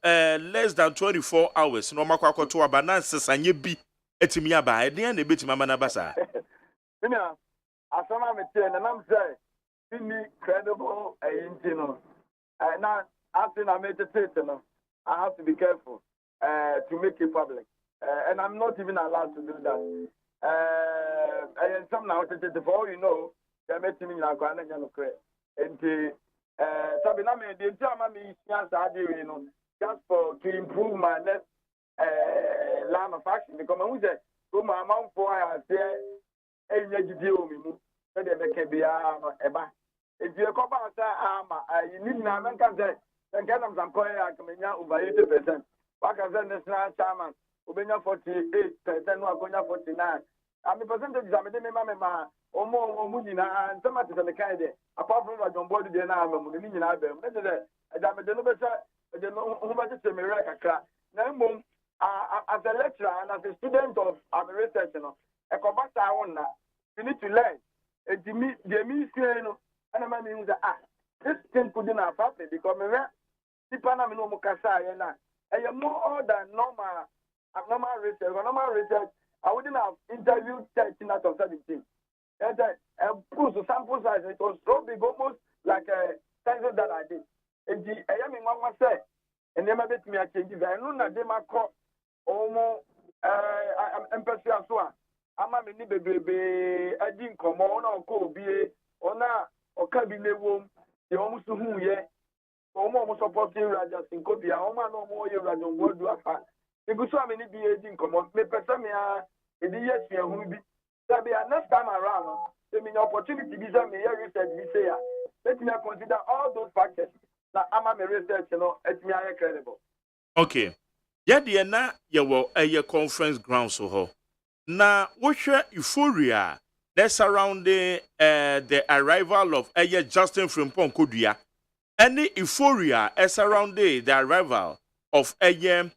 less than 24 hours. No makwa kotuaba na sesanye bi. Etimia ba the end bit mama na basa. Mina asama me ten and I'm say be credible now after I meditate I have to be careful to make it public. And I'm not even allowed to do that. And some now for all you know, they're making me like and Sabina me the time me just for to improve my next line of action because I say go my mouth for I say any deal me so they make be eba if you come back say you need na man can say then can am some coin akamenya over 80%. What can say national chairman obenya 48% no akonya 49. I mean percentage am dey mama omo nyina and some at the kind there apart from John Body dey na am ni nyina be me dey am dey no be say dey no ho ba say me rek akra na mom as a lecturer and as a student of research, you need to learn. The me say, and I mean that this thing couldn't have happened because me people na me no mukasa na. I am more than normal research. Normal research I wouldn't have interviewed 13 out of 17. And the sample size, it was so big, almost like a census that I did. And I am in one say, and then I bet me a change. I know that they might call almost I'm Persia. I'm a mini baby, I didn't come on or call be on or cabinet room, the almost who ye, almost supporting Rajas in Copia, no more you run on what do I find. The good so many be a didn't come on, me Persamia, and the yes, you will be. There be next time around, there mean opportunity to me research this year. Let me consider all those factors. Now, I'm a research, it's me credible. Okay. Yeah, the na you will a conference ground so ho. Now, what's your euphoria that's surrounding the arrival of Justin Frimpong Kodia? Any euphoria is surrounding the arrival of John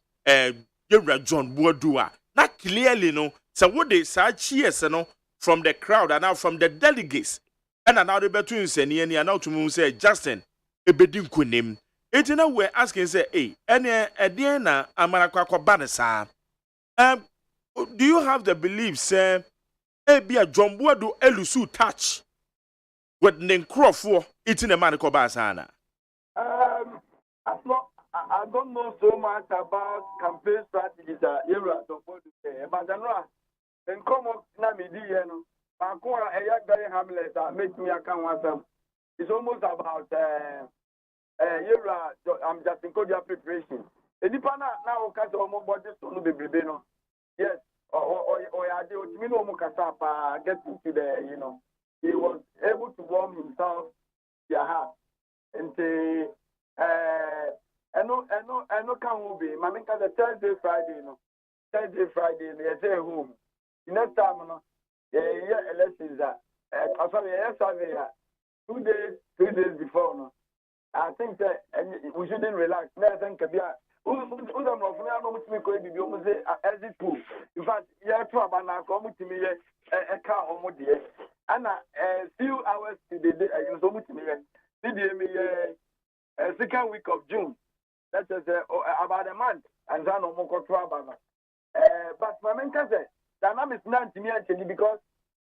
Buadua? Not clearly, no. So what they say cheers, from the crowd and now from the delegates. And now the between Seni and now to say Justin, a bedin kunim. It's now we're asking, say, hey, any Diana Amarakwa Banasa. Do you have the belief, say, be a John Buadu Elusu touch with Nenkrofu eating a man Basana? I don't know so much about campaign strategies, but I know. And come up, Namidi, Makura, a young guy Hamlet, make me a can. It's almost about I'm just in Kodia preparation. The Dipana now can almost body to be Bribeno. Yes, or I do Mino Mukasapa get into the, he was able to warm himself, yeah, and say, I know, can be. Maminka the Thursday, Friday, Friday, they say home. Next time, elections are. Sorry, yes, 2 days before, no. I think that we shouldn't relax. In fact, a car and a few hours to the day, second week of June. That is about a month, and then but my main cousin, dynamics not to me actually because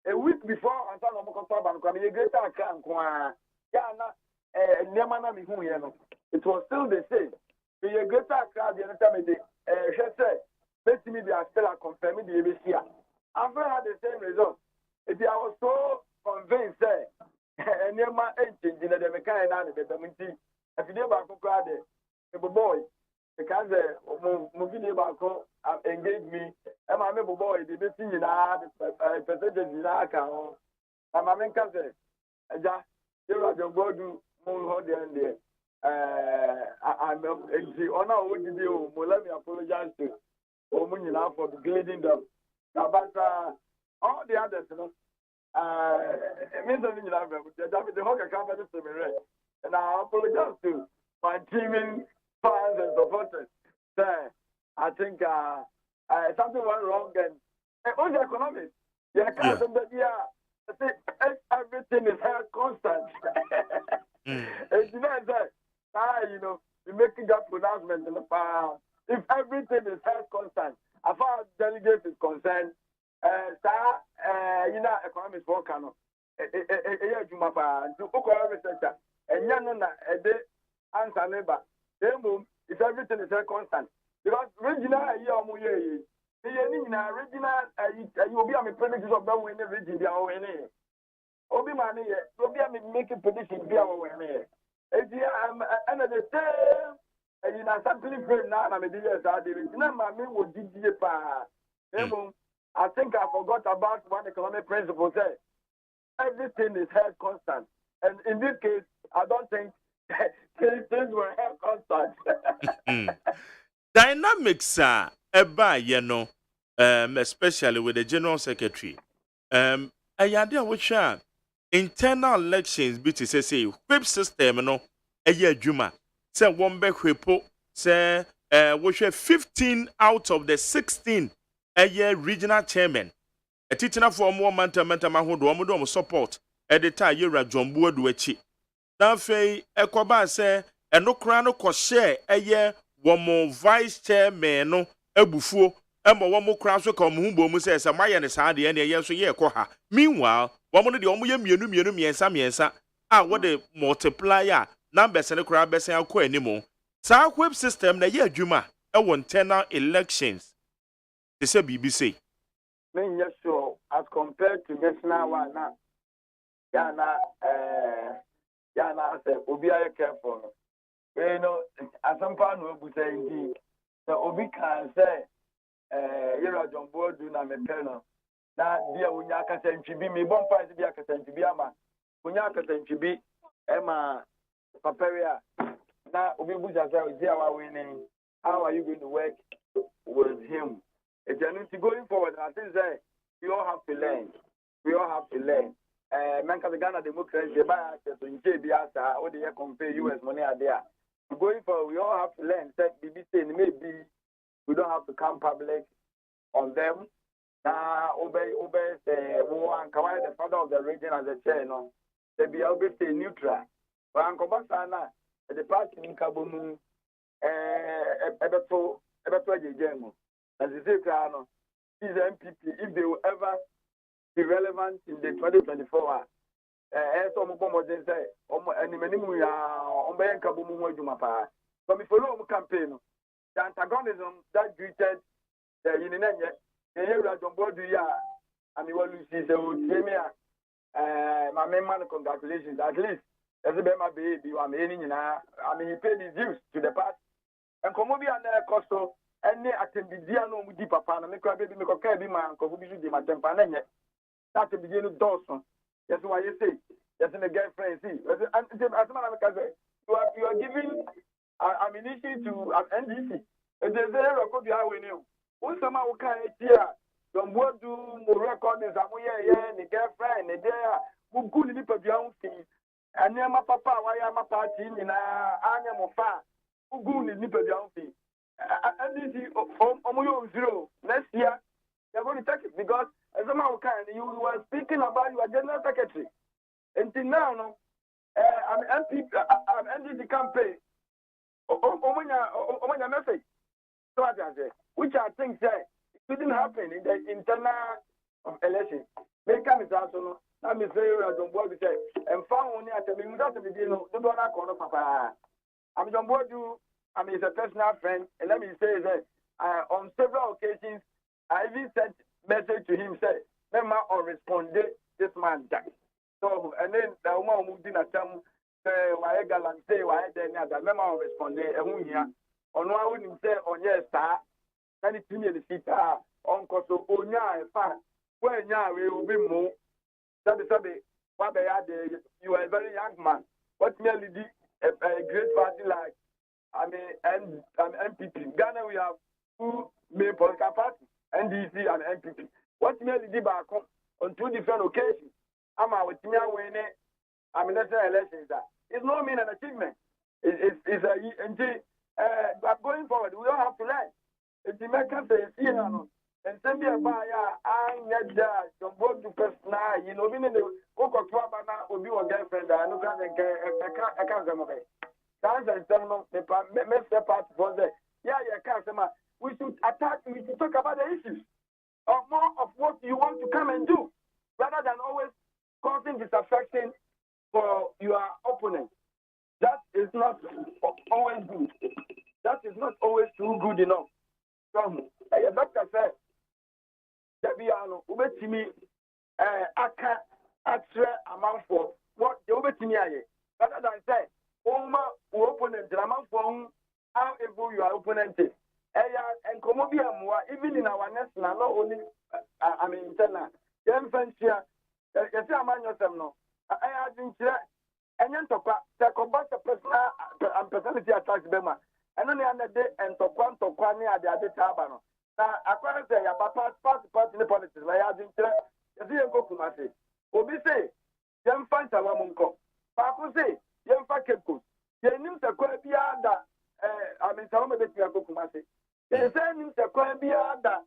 a week before, and then a greater account. It was still the same. The greater crowd, the other time, let me be still confirming the ABC. I've had the same result. If I was so convinced, and near my engine, the mechanic and the Minty, if you never crowd the boy, because moving about engage me, and my member boy, the best thing in our percentage in our account. And my main cousin, and just, you are the go do. I'm let me apologize to Omunina for grading them. But all the others, it means the whole company to me, and I apologize to my teaming fans and supporters. I think something went wrong and on the economics, everything is held constant. And we're making that pronouncement in the past. If everything is held constant, as far as delegates is concerned, economics work on sector. And answer neighbor. If everything is held constant. Because regional you'll be a prediction of the winning region. Obi mani ye, Obi am making prediction be our winner. And the same, you know, something great now. I'm a dealer. I think I forgot about one economic principle. Say everything is held constant, and in this case, I don't think things were held constant. Dynamics are especially with the general secretary. Which are internal elections, but to say whip system, no, a year Juma. Say one back whipo, say, which are 15 out of the 16 a year regional chairman. A teacher for more mental support at the time you're a John Buaduechi. Now, Fay, Equaba say, and no crown of share a year, one more vice chairman, no, a buffo, Emma one more cross will come whom Bomu says, "My and his handy and a year so ye koha." Meanwhile, one of the omu yensa. Ah, what the multiplier numbers and the crab best and co anymore. Sa web system na ye juma. I want 10 elections. They say BBC. Men yes sure as compared to national one now. Yana say obi are careful. You know, as some part no be say indeed. So obi can say you're John board do na me penal. Na dia unya akasa ntwibi me bon price dia akasa ntwibi ama. Unya akasa ntwibi ema paperia. Na obi buja say we are winning. How are you going to work with him? Going forward, I think that we all have to learn. We all have to learn. Manka the Ghana democracy, by access to JBS, or the compare US money are there. Going forward, we all have to learn. That BBC maybe we don't have to come public on them. Obey the father of the region as a chair, no. They be able to stay neutral. But Uncle Basana, the party in Kabumu, Ebeto Jemo. As you say, these MPP, if they will ever be relevant in the 2024, but if you follow campaign, the antagonism that greeted the Union, the area of Bordia, and you will see the my main man, congratulations, at least. As a baby, you are meaning, I mean, he paid his dues to the past. And Comobia and Costo. Any attendia no mudi papa na me kwa baby me koka bi man ko bi di ma tempa na nye that be no Dawson. Yes why you say yes my girlfriend see as man you are giving ammunition to an NDC and they say record you we new who some who can here don't want to record this amoye ni girlfriend ni there who good ni pa bia unfi anya papa why am party ni na anya mo fa who good ni pa bia unfi. And this is zero. Next year, they're going to take it because as a man you were speaking about your general secretary. Until now, I'm NDC campaign. Omanya message. So I say, which I think it didn't happen in the internal election. Make a also. Let me say, John Boy say, and found only at the minute of the deal. Don't want to call Papa. I'm John Boy. He's a personal friend, and let me say that on several occasions, I even sent message to him, say, "Mema or responded, this man died." So, and then the woman moved in at some say, "Why galant say why then that Mema or responded, and who here on one wouldn't say on yes star, and it's me the seat on Coso Onya and fan, where now we will be more. That is what they are. You are a very young man. What merely did a great party like. And MPP. Ghana, we have two main political parties, NDC and MPP. What merely did back on two different occasions? With me winning, national elections. It's not mean an achievement. But going forward, we don't have to learn. It's the American say, and send me a buyer, I get that, some both to personal, meaning the Coco Twabana will be your girlfriend, I look at a cancer. We should talk about the issues or more of what you want to come and do rather than always causing disaffection for your opponent. That is not always good. That is not always too good enough. So, the doctor said, Debiano, Ubetimi, Aka, Atre, amount for what the Ubetimi rather than say, opponent, how able your opponent is. And Comobia, even in our national, not only, internal. Young friends here, yes, I'm on yourself no. I didn't say, and then to combat the personal and personality attacks Bema. And on the other day, and to Quani at the other Tabano. Now, I can't say about part in the politics, like I didn't say, yes, you go to my say. Obi say, young friends are Wamunko. Paco say, young Fakeko. You knew the Quabiada, some of the Kumasi. They say, the Quabiada,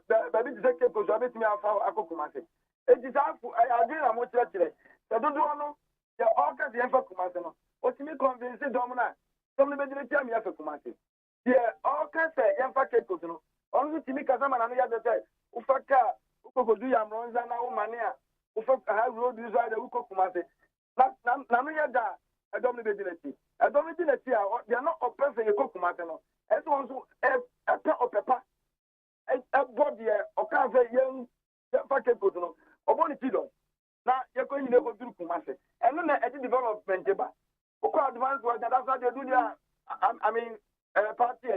baby, the Keko, so I bet me a Kumasi. It is I agree on what you say. I don't know the orchard, the Emperor Kumasano. What you may convince the Domina, somebody tell me after Kumasi. The orchard say, young Fakeko, only to make a Zaman koko du ya mronza na umane a ufa ha road is right the uko kumase na no yeda edom ne bedinati edom ne dinati a they are not oppressing the kokumase no eso onso e opepa e body e oka say yen fake koto no oboni tido na yeko nyine ko duru kumase eno na e development ba uko advance work that's how they do their I mean party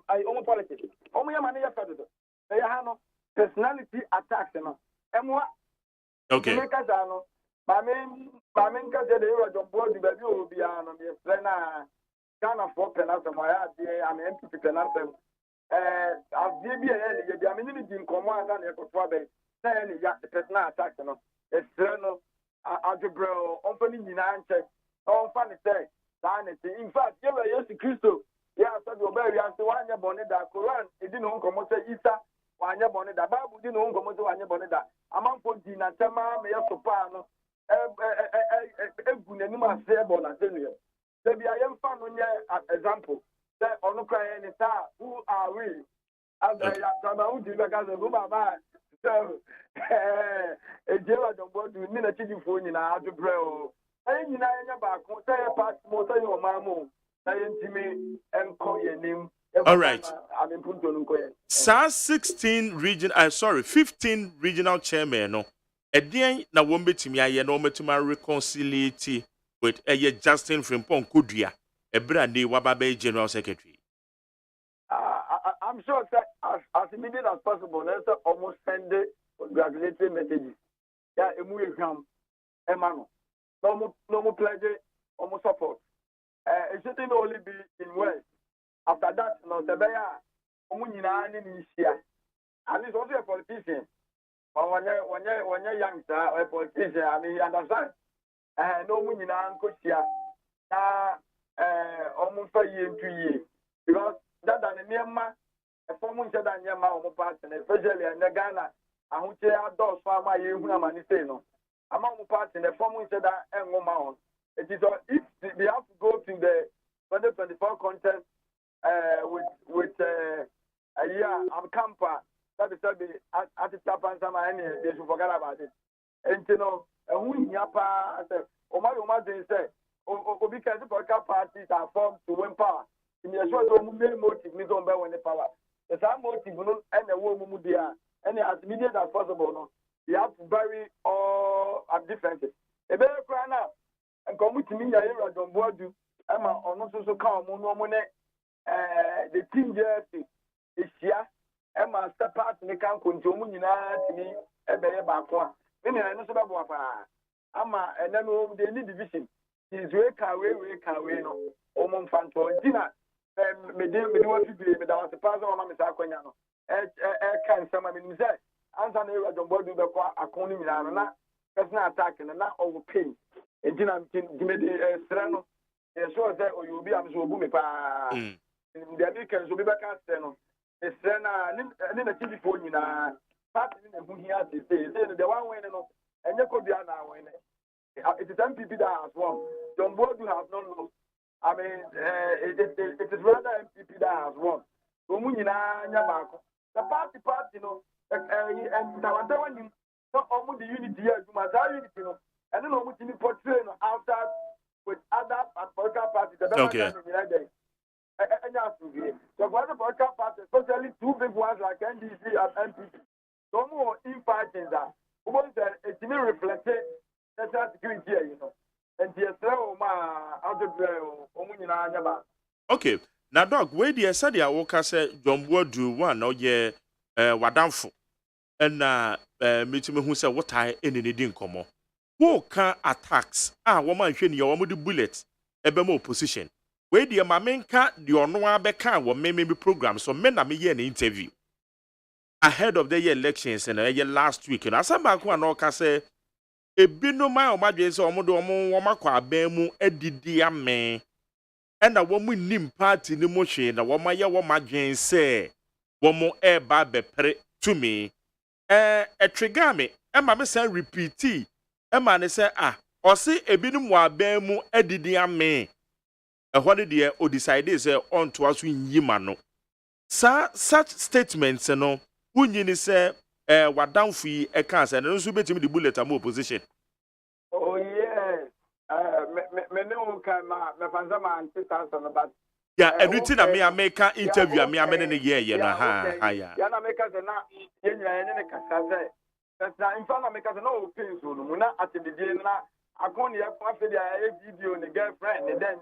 I own politics omo yamane ya fedo e ya no personality attacks no emwa okay because no Mami nka de yo John Boy di baby obi ano me friend na Ghana for penalty mo ya de am MPP penalty adie bi e ye bi am ni di nkomo anga na ekoto abe na ye ya personal attack no e friend no adebro on fa ni nyina nche on fa ni say sanity in fact ye we Yesu Kristo ya so do ba ri ase wanye bone da Quran e di no nkomo say Isa wanye bone da Bible di no nkomo say wanye bone da amanfo di na tema me ye sopa no egunenim ase ebo na senu se bia ye mfa no nye example se onu kran ni ta who are we as ya tama who di be gaze go baba so ejewa dombo du ni na chidifo nyina adubre o ayi nyina nya ba ko se ye pass mo se ye o mamu na ye ntimi enko ye nim all right I mean punto nko ye sa 15 regional chairman no Edian na wombetimi aye na ometuma reconciliate with Justin Frimpong Kodua ebrande wababa general secretary. I'm sure that as immediate as possible, let's almost send the congratulatory messages. Yeah, emu exam, emano. No more pledge, almost support. It shouldn't only be in West. After that, no sebeya, omu nyina ni nishia. And he's also a politician. But when you're young, a politician, I mean, you understand? No money in Ancosia. Almost a year, 2 years. Because that than a near man, a former said that near my own partner, especially in the Ghana, I would say outdoors for my year when I'm on the same. Among parts in the former said that and woman. It is if they have to go to the 2024 contest with a year, I'm camper. That is at the top and some they should forget about it. And you know, who yapa said, Omar said, because the political parties are formed to win power. In the short main motive, we don't buy the power. The same motive, and the woman there, and as immediate as possible, no, you have to bury all differences. A better cry now, and come with me, I don't want to, Emma, or not so calm, no money, the team jersey is here. Emma step out in the camp control nyina tini ebeye baako me na no so bebo apa ama ene no the need division is we can no omo mfanto dina me de wa fibie me da was pass on ma me sa kwanya no kan sama me ni say ansa na e don bodu be kwa akon ni nyina no na personal attack na owo pain dina me de sre no e so say oyobi am so obu me pa the Americans so be back at no Esena ni na TV phone na party ni hu here to say the one winning no enye ko bia na win it is MPP that has won John Bodu has not lost I mean it is rather MPP that has won so mu nyina nya baako the party no and tawanta wani no omu the unity here juma that unity no and no omu tini portray no after with other political parties the so for the political party, especially two big ones like NDC and MPP, no more infighting that. It's really reflected national security here, you know. And okay. Now, dog, where the Sadia Walker said John Bodu one or ye Wadamfo and me who said what I any didn't come on. Who can attacks? Woman, your bullets, a bemo position. Where the Mamenka, the Onoa Beka, were maybe programs, so men are me an interview ahead of the year elections and last week. And as I'm back one, I say, a bino my omages or Modomo, Wamaka, Bemu, Edidia man, and a woman nim party in the motion, a woman, ya woman, say, one more air babe to me. A trigami, and my son repeat, a man say, or say a binum wa Bemu, Edidia man. What did you decide is on to us in Yimano? Such statements, no, when you say wadan fi e kan say no so betimi di bullet am opposition. Oh yes. Me no can me fanza man 2000 but yeah, everything na me American interview me amene ne ye no ha ya. Ya na make say na ye nyina ne kasa say. Na in fact na make say na o pin so no na atibidi na akon ye fa fe dia e video ne girlfriend ne den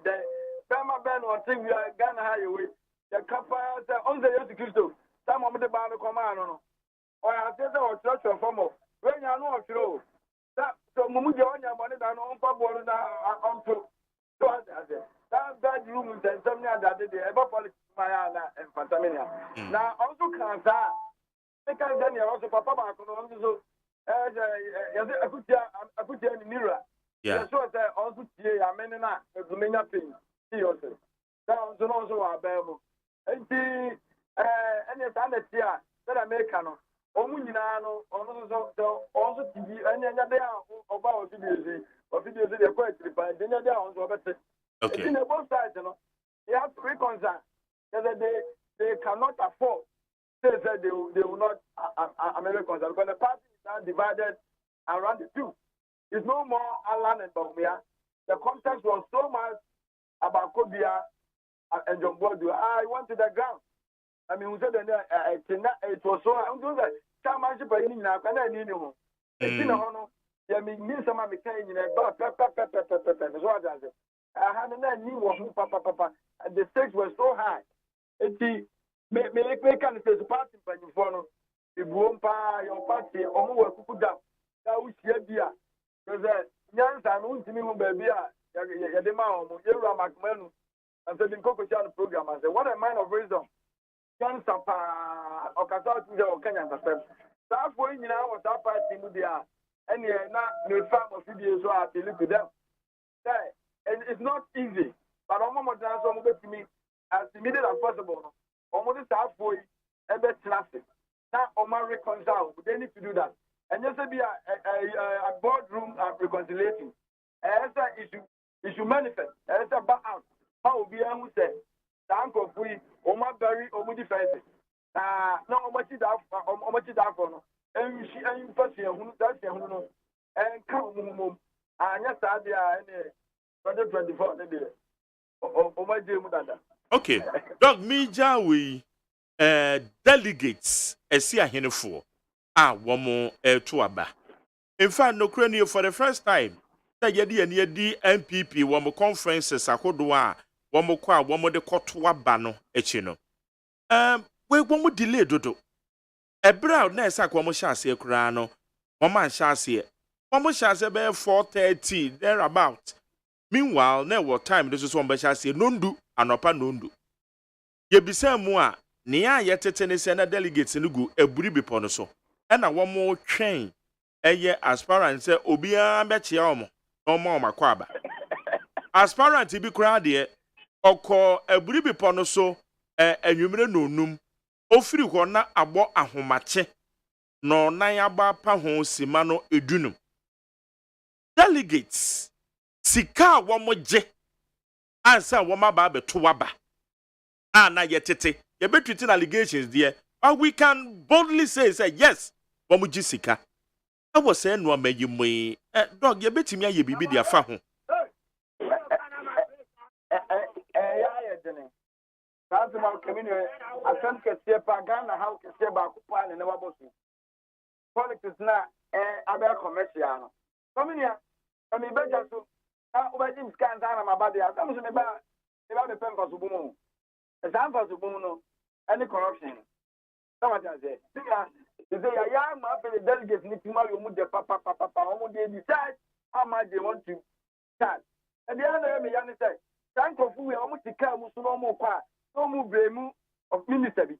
Bema Ben or TV Ghana highway. The Kappa said on the Yesu Christo. Some of the band command on. Or I said or church or form of when you know of you. That so Mumuja on your money than on Pablo on to that bedroom and some that day ever politics Mayana and Fantamania. Now also can't because then you also Papa on so I put you in the mirror. Yeah, so also I mean not a many things. Down to also our Bible. And the any standard here that Americano, Omunano, also TV, and they are about videos or videos they are quite refined. Then they are also better. Okay. In both sides, you know, they have to reconcile that they cannot afford. They said they will not Americans because the party is now divided around the two. It's no more Alan and Bogmia. The context was so much about Kobia and John Bodu. I went to the ground. I mean, who said it was so. I'm doing that. Chairmanship in now, can I need you? It's in a honor. I mean, some of the kind in a bar, I had a new one, Papa, and the stakes were so high. And the make can say the party by you follow. The Bumpa, your party, or who will put down. That was here, dear. Because young son, who's me, baby. Yadema Macmanu and the Coco Channel program. I said, what a mind of wisdom. Young Sapa or Kazaki or Kenyan. That point now was that party with the and not no farm of videos so I look at them. And it's not easy, but I'm going to to me as immediate as possible. Almost half boy, ever classic. Now, Omar reconcile, they need to do that. And just be a boardroom reconciliation. As an issue. It should manifest. As a back out. How will be able to say, the uncle free, or my berry, or my defense. No, much is out for no. And she ain't pushing who does know. And come home. And yes, I did 2024. Oh, my dear Mudada. Okay. Dog me, Jawi, delegates, a see a hen for. One more to aba. In fact, no cranium for the first time. Yedi MPP one more conferences akodoa one more kwa one more de kotoa ba no echi no we one more delay dodo ebra na esa kwa mo hyase kura no one man hyase one mo hyase be 4:30 there about meanwhile na what time this is one be hyase nondu anopa nondu ye bisa mu a ne ya yetete ne se na delegates no gu eburi bipo no so e na one more train eye aspirant say obia be chia omo no more makwaba. Aspirant bi kura de okọ aburi bipo no so enwumere no num ofiri ho na abo ahomache no nan aba pa ho sima no edunum. Delegates sika wo moje ansa wo maba beto waba na yetete ye betwiti allegations there or we can boldly say yes wo moji sika. I was saying no mayi dog ye betimi aye bibi dia fa ho. That's about community. I can't get Ghana how to say about Kupan and Nawabosu. Politics now, about commercial. Come here, I mean, better to over Jim scans on my body. I come to me about the pen for Subuno. As I'm for Subuno, any corruption. Somebody said, they are young, the delegates need to marry the papa, they decide how much they want to start. And the other way, Yanni said, thank you for almost the car, no more quiet, no more blame of ministry.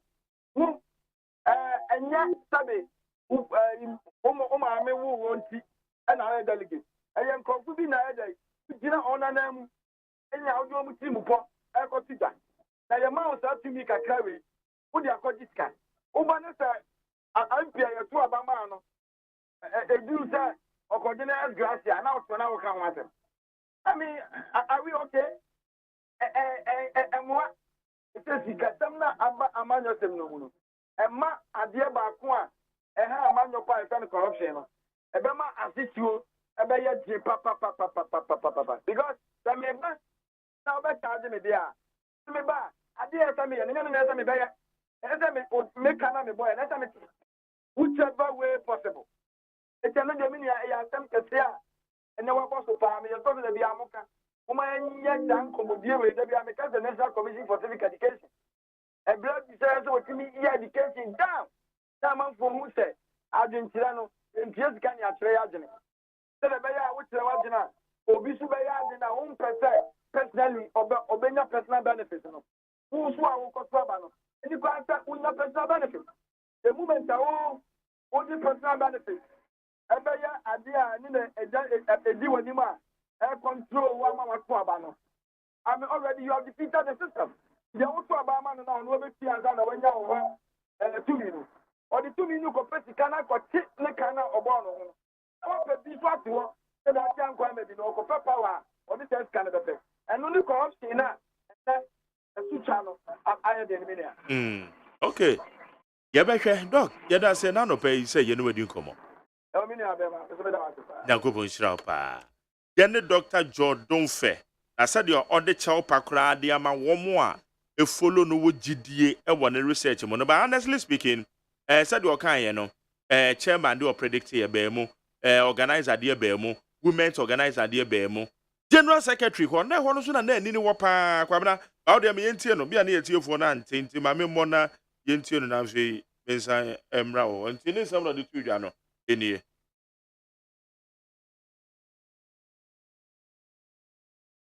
And yet, Sabe, who may want to, and I delegate. I am confusing either. You know, on an and now you want to pop, I got it. Now your mouth out to make a carry. Who they are called this guy? Obanesa, I'm here to a bamano. A do that, or coordinate Gracia, and now to now come with them. I mean, are we okay? And what? It says he got them now, a man of them no. And ma, a dear Bakua, man your part is corruption. Ebema assist you, ebaya papa. Because the member now be charge me there. Me ba, adi esa me, me beya. Esa me make kana me boy, esa me whichever way possible. It's another mini ya tem kesia. And now boss of family, you talk to the Biamuka. Woman yet done commodia with the Biamaka, the National Commission for Civic Education. A blood desires what me education down. Someone for who said, Argentina, and just can you try Argentina. So the Baya, which the Wagina, Obisu Baya, and our own personally, obey your personal benefits. Who's one who Trabano? And you can't attack with your personal benefits. The movement are all the personal benefits. Ebaya adia ni na edi wanima control wa ma to abano. I mean already you have defeated the system. You want to abama na no be fi anza na wanya wo tuminu. Or the tuminu ko pesi kana ko ti ne kana obo no ho. O pe bi so ato e da ti anko me bi no ko pe power or the test kana be. And only corruption na su chano aye de ni. Okay. Yebehwe doc, yeda say na no pay say ye no wadi nkomo. Nyankopon shira pa. Yene Dr. Jordan Fe. I said your other child pakra de ama womo a e follow no wogidie e won research mo no. But honestly speaking, said your kan ye no, chairman de predict ye be mu, organizer de be mu, women's organizer de be mu. General secretary ho na ho no so na ani ni wo pa kwabna. Ba de me yentie no, bia na yetiefo na ntinti ma me mo na yentie no na hwe mensan emra wo. Ntini sam no de tudwa no. Enie.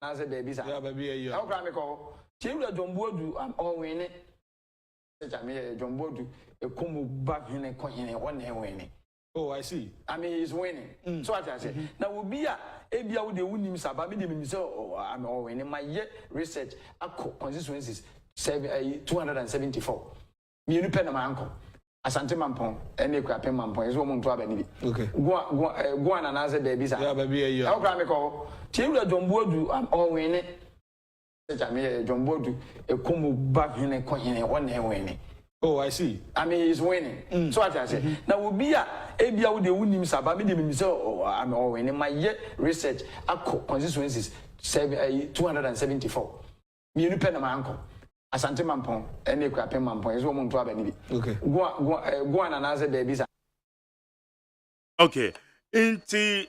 Naze baby sa. Yeah, baby yeah. How can me call? Chimra Jombodu am all winning. Jame Jombodu e komo back hene ko hene one winning. Oh, I see. I mean he's winning. So what I say. Now we be a ebia wo de wunim saba me de me say oh I'm all winning. My year research constituencies 274. Me you pen na my uncle. Asante Mampong, any crapping Mampong is woman to Abeni. Okay. Go on and answer baby. Yeah, baby. Yeah. How can I call? Chimra Jombodu, I'm all winning. Jombodu, a combo back in a coin and one winning. Oh, I see. I mean, he's winning. So what I say. Now, will be a ebia with the winning Sabami, oh, I'm all winning. My year research, constituencies 274. Me, you pen my uncle. Asante Mampong, any crapping Mampong is woman to Abeni. Okay. Go on and answer baby. Okay. Inti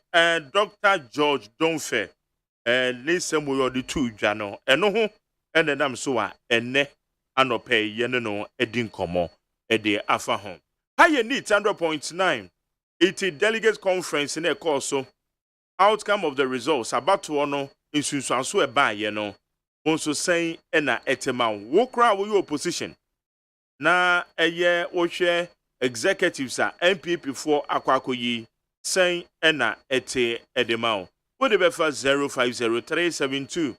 Dr. George Donfe listen we the two jano eno ho ene nam so a ene anope ye no edin komo ede afa ho. Haye need 100.9 it delegates conference in a course so outcome of the results about to ono insunsuanso e ba ye no onso saying ena etema wo kra wo opposition na eye wo hwe executives a MPP for akwakoyi saying ena ete edema wo de befa 050372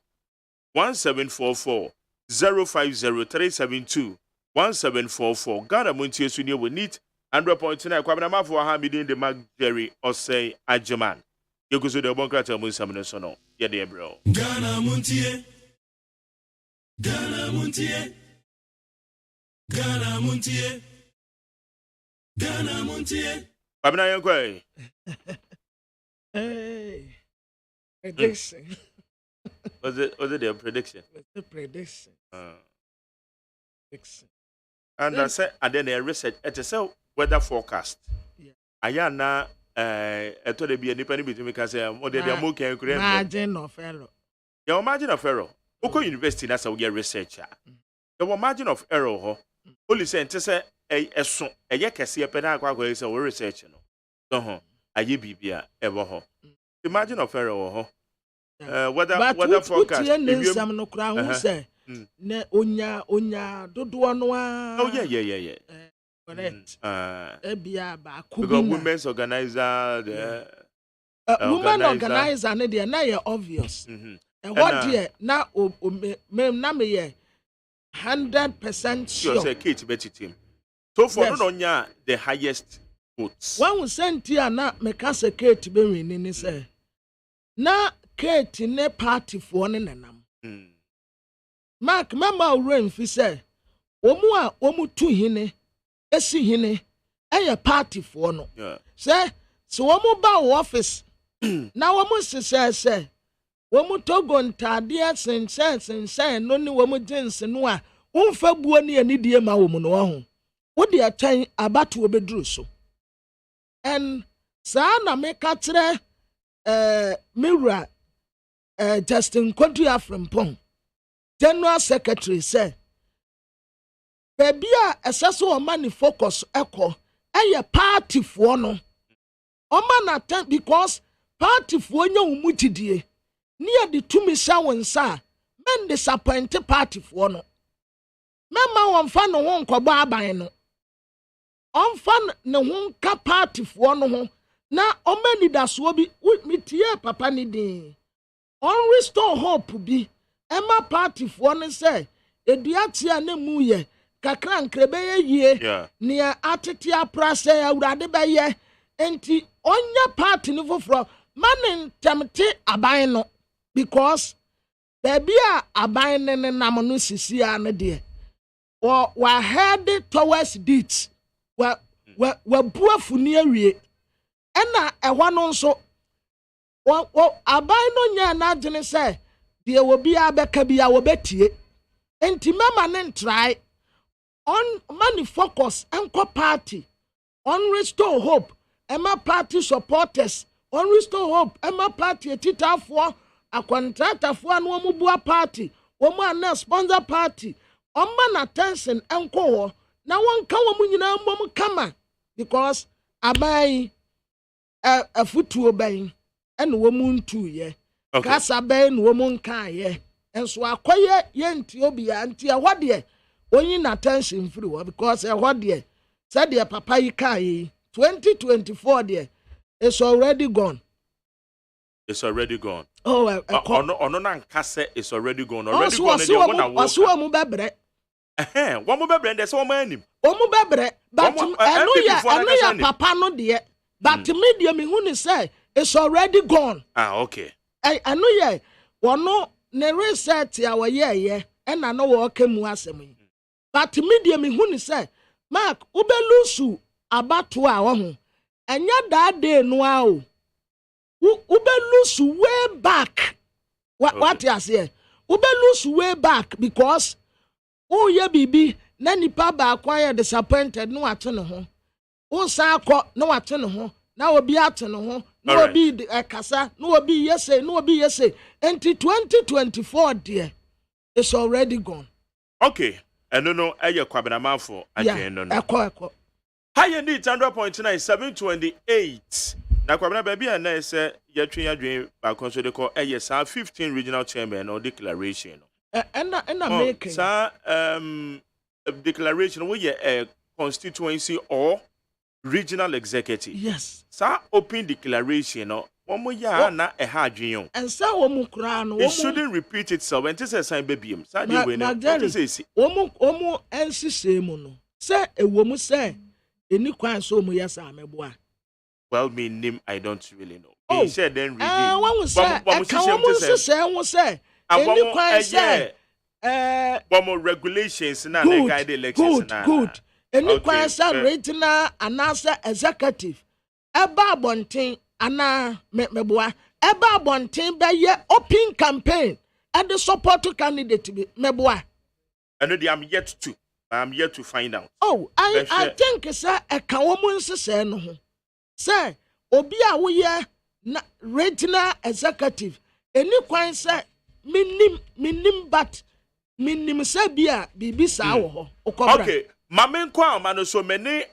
1744 050372 Ghana Montie Sunie we need 100.9 kwabena mafo ha midin de mag Jerry OSEI AGYEMAN yeguso de bonkrata mun samne so no ye de bro Ghana Montie Ghana Montie Ghana Montie Ghana Montie kwabena yankwa hey prediction was it their prediction? The prediction. Prediction. And I said, and then a research at a weather forecast. Yeah. Ayana, I told the be any penny between because what they are more can create. Margin of error. Your margin of error. Oko University, that's how we get researcher. Your margin of error, only saying to say a son, a yakasi, a penaka is a research. No, a yibia ever ho. The margin of error, weather forecast. Some no crown say. Ne onya dodo no a. Oh yeah. Correct. Ebia ba ku because women's organizer women organizer ne dey na ye obvious. And what there na na me 100% sure. Say Kate Betty team. So for no nya the highest votes. When we send here na me ka say Kate be win ni say. Na Kate ne party for ne nanam. Mark mama rain fi say omu a omu tu hine esi hine party for no. Yeah. Say, so one more office. Now one say, one more togo and tadia sen, no ni one more dance and wa. February and Nidia Mawuno. What the time about to be so. And Sana make a mirror Justin Quadria from Pong. General Secretary said, Baby, a sasso money focus echo, a party for no. Oman attempt because party for no mutidie. Near the 2 Mishawan sa, men disappointed party for no. Mema one fan no one kwa baba no. On fan no one ka party for no ho. Na omani da so bi with me tie papa ni din. On restore hope bi. Emma party for no say, eduatia ne mu ye. Kakra nkrebe ye nia atete aprase awurade be ye enti onya party ni foforo manin temte aban no because baby a aban ne nam no sisi an de or wa head towards it wa buafu ni awie ena ehwa no nso aban no nya na agene say de obi abeka bia wo betie enti mama ne try on money focus enko party on restore hope Emma party supporters on restore hope Emma party titafo a contractor for no mubua party woman na sponsor party on man attention enko na won ka wo nyina mbom kama because abai a futuo ban en wo muntu ye kasa ban wo mun kan ye enso akoye ye nti obi anti a hode only attention free because what there said the papa yi kai 2024 there it's already gone. It's already gone. Oh, ono na nkase it's already gone. Already so gone. Oso mu bebre. One mu bebre dey say one anim. Omu bebre but eno ya papa no there but media me hu ni say it's already gone. Okay. Eno ye wono ne research ya we ye and I know what came asem. But media me hu ni say Mark ubelusu abato a wo ho enya that day no a o ubelusu way back what you say ubelusu way back because oh ye bibi na nipa ba akwa disappointed no ato ne ho o san akọ no ato ne ho na obi ato ne ho na obi kasa na obi yese until 2024 there it's already gone. Okay. And no, I kwabena manfo again no. Eko. High need 100.9 728. Na kwabena baby and na say yetwe yadwen ba konso de ko 15 regional chairman or declaration. And making. Sa declaration we a constituency or regional executive. Yes. Sa open declaration no Omo ya na eha adwen. And sa omo kura no. It shouldn't repeat itself. When this sign baby him. Sa dey we no. Omo ensise mu no. Say ewomu say eni kwan so omo yesa ameboa. Well, me name I don't really know. He said then read. One say eni kwan say one regulations na na guide elections na. Good. Eni kwan say regional announcer executive. Eba abonten ana meboa eba abonten be ye open campaign and the support candidate be meboa. And I'm yet to find out. Oh, I think say e kan wo mu nsese no ho. Say obi a wo ye na regional executive eni kwan say minim but minim say bia bibi sa wo ho. Okay, mamen kwa ma no so many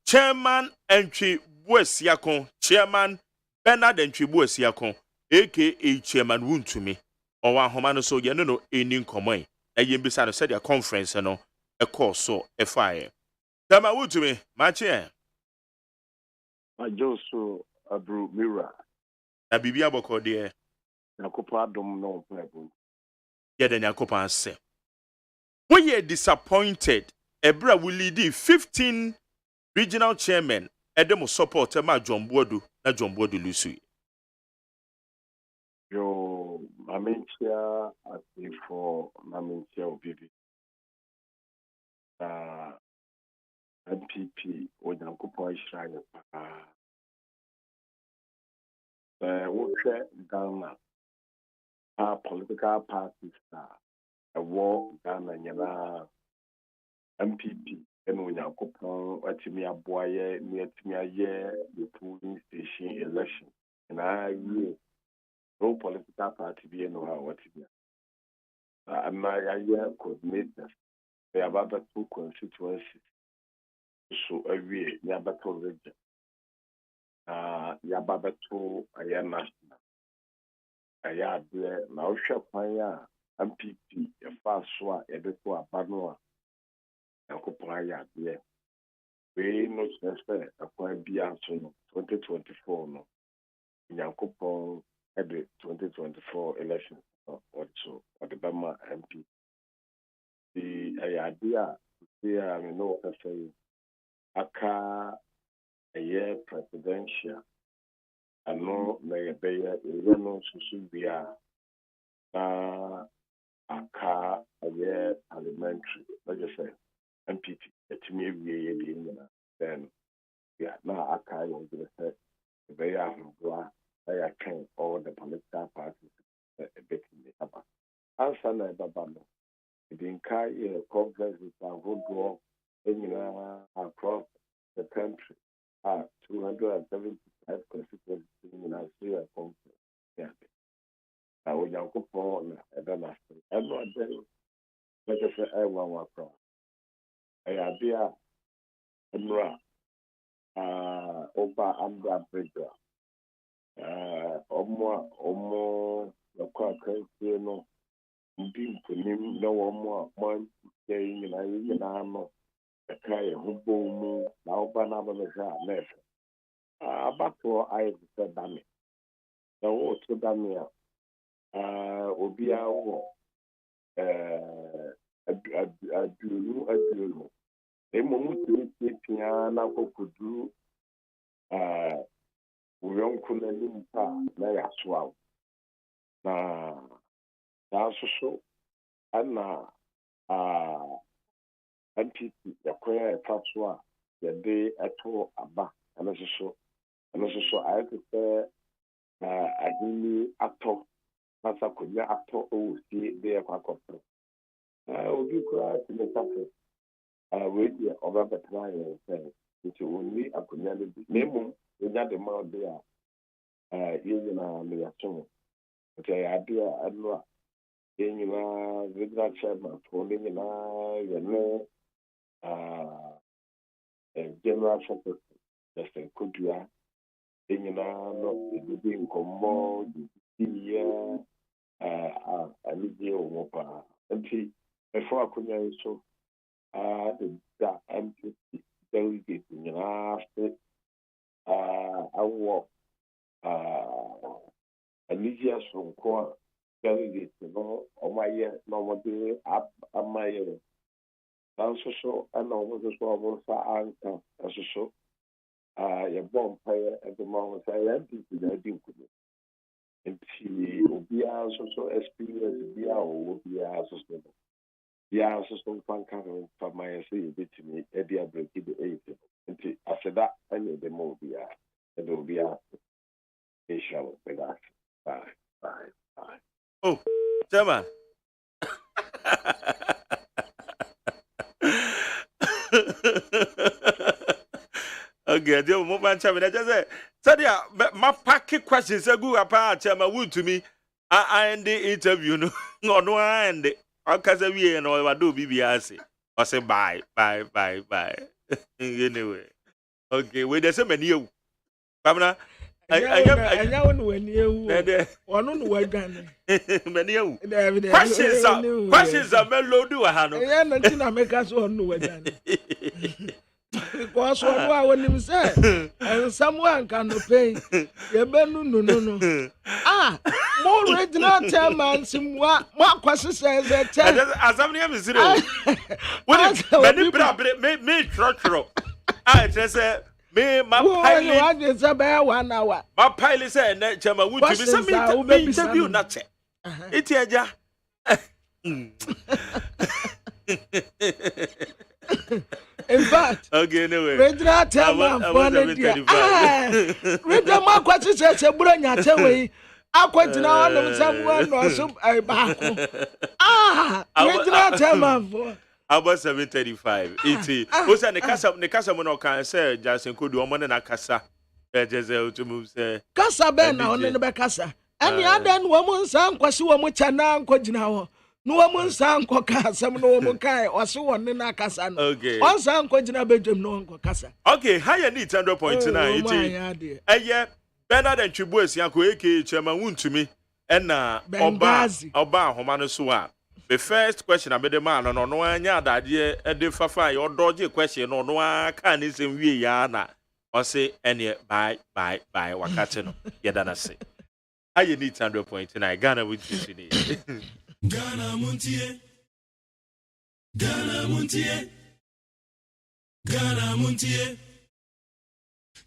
chairman entry Buesiakon, Chairman Bernard and Tribuesiakon, aka Chairman Wuntumi, or one Homano so you know in common. A yin beside said a conference and a course so a fire. Tama Wuntumi, my chair. I just saw a brew mirror. A bibiaboko dear. Nakopa dom no plebo. Yet an Yakopa say. When ye disappointed, a bra will lead 15 regional chairmen. Edemo support ma John Bodu na John Bodu lusu. Yo mamentia ati for mamentia obibi. MPP Onyankopɔn hyira no paa. Wohwɛ Ghana political parties ɛwɔ Ghana nyinaa MPP ɛna Onyankopɔn atumi aboa yɛ ne atumi ayɛ the polling station election nyinaa wie no political party bi no ha watumi ama yɛayɛ coordinators about two constituencies so awie ne abato region yababeto ayɛ national ayɛ adeɛ na wohwɛ kwan a MPP ɛfa so a yɛbɛto aba no a Nyankopɔn ayɛ adeɛ wei no kyerɛ sɛ ɛkwan bi aso no 2024 no Nyankopɔn ɛde 2024 election also ɔde bɛma MPP the ɛyɛ adeɛ a I know what I say aka a presidential I know may be a no susu bia aka a parliamentary like I say MPP to me we then yeah now aka will be the be I can all the political parties a bit in the about answer na babano the entire conferences are good across the country 275 constituencies in Australia conference. Yeah. I would have go for a dynasty. I'm not there. Let us say I want to I idea Emra Oba Ambra Bridger. Omo the quack no being to him no more one saying in a armor. Kaya hubomu na obana babesha nefe abato I said dame na wo to dame obi awo aduru emomu tia na kokodu uyonku na limpa na yaswa na so ana MPP yakoya efatwa yade eto aba anaso I have to say agini ato masa konya ato o si de akwakoto obi kura tinetafe we dia oba betra ye say it only akonya le nemu onya de ma de yeyi na me yato okay idea adwa yeyi na vidra chairman for yeyi na yene general secretary Justin Kudua no being commo the Alidia Mopa and before I could so the MPP delegate in after I walk Alidia from Kwa delegate on my year no day up my year. So I know what is what was as so your bomb fire at the moment I am people I do and she will be also experience be our be also the answers don't find coming from my say bit to me Eddie break the 8 and after that I need the more be and will be a shall be that bye. Oh, Gemma. Okay, dear woman, Chairman, I just said, my packet questions are good apart, Chairman, would to me. I end the interview, no, and I'll cast a year and all I do, BBRC. I say bye. Anyway, okay, wait, there's so many you. Pamela, I know when you one on the way done. Many questions are mellow, do I have no make us on the way done. Because what when him say, and someone can pay. No. More original chairman, some more questions says that. As I'm never zero. When me trotro. I just said, me, my pilot is about 1 hour. My pilot said, Chama, would you be some interview? Not it. It's a. In fact, okay, anyway. Regional chairman for the Regional Marquis says a Brunya Chewy. I quite know someone or some Regional chairman for. About 735. Iti. What's an the casa mono can say, Jason could do a man and a casa. To move, say. Casa Ben on the Bacassa. And the other woman sang Kwasuamuchana Kojinawa. No woman sang Koka, some no Mokai, or so on in a casa. Okay. One sang Kojina Bedroom, no Casa. Okay, higher need 100.9. Yeah, better than Chibus Yanko Eke, Chairman Woon to me. And Oba Homanusua. The first question I made a man on no one yard idea and the Fafa or dodgy question on no one can is in Viana. Or say any bye Wakatino. Yadana say. I need 100.9. Ghana with you today. Ghana Montie. Ghana Montie. Ghana Montie.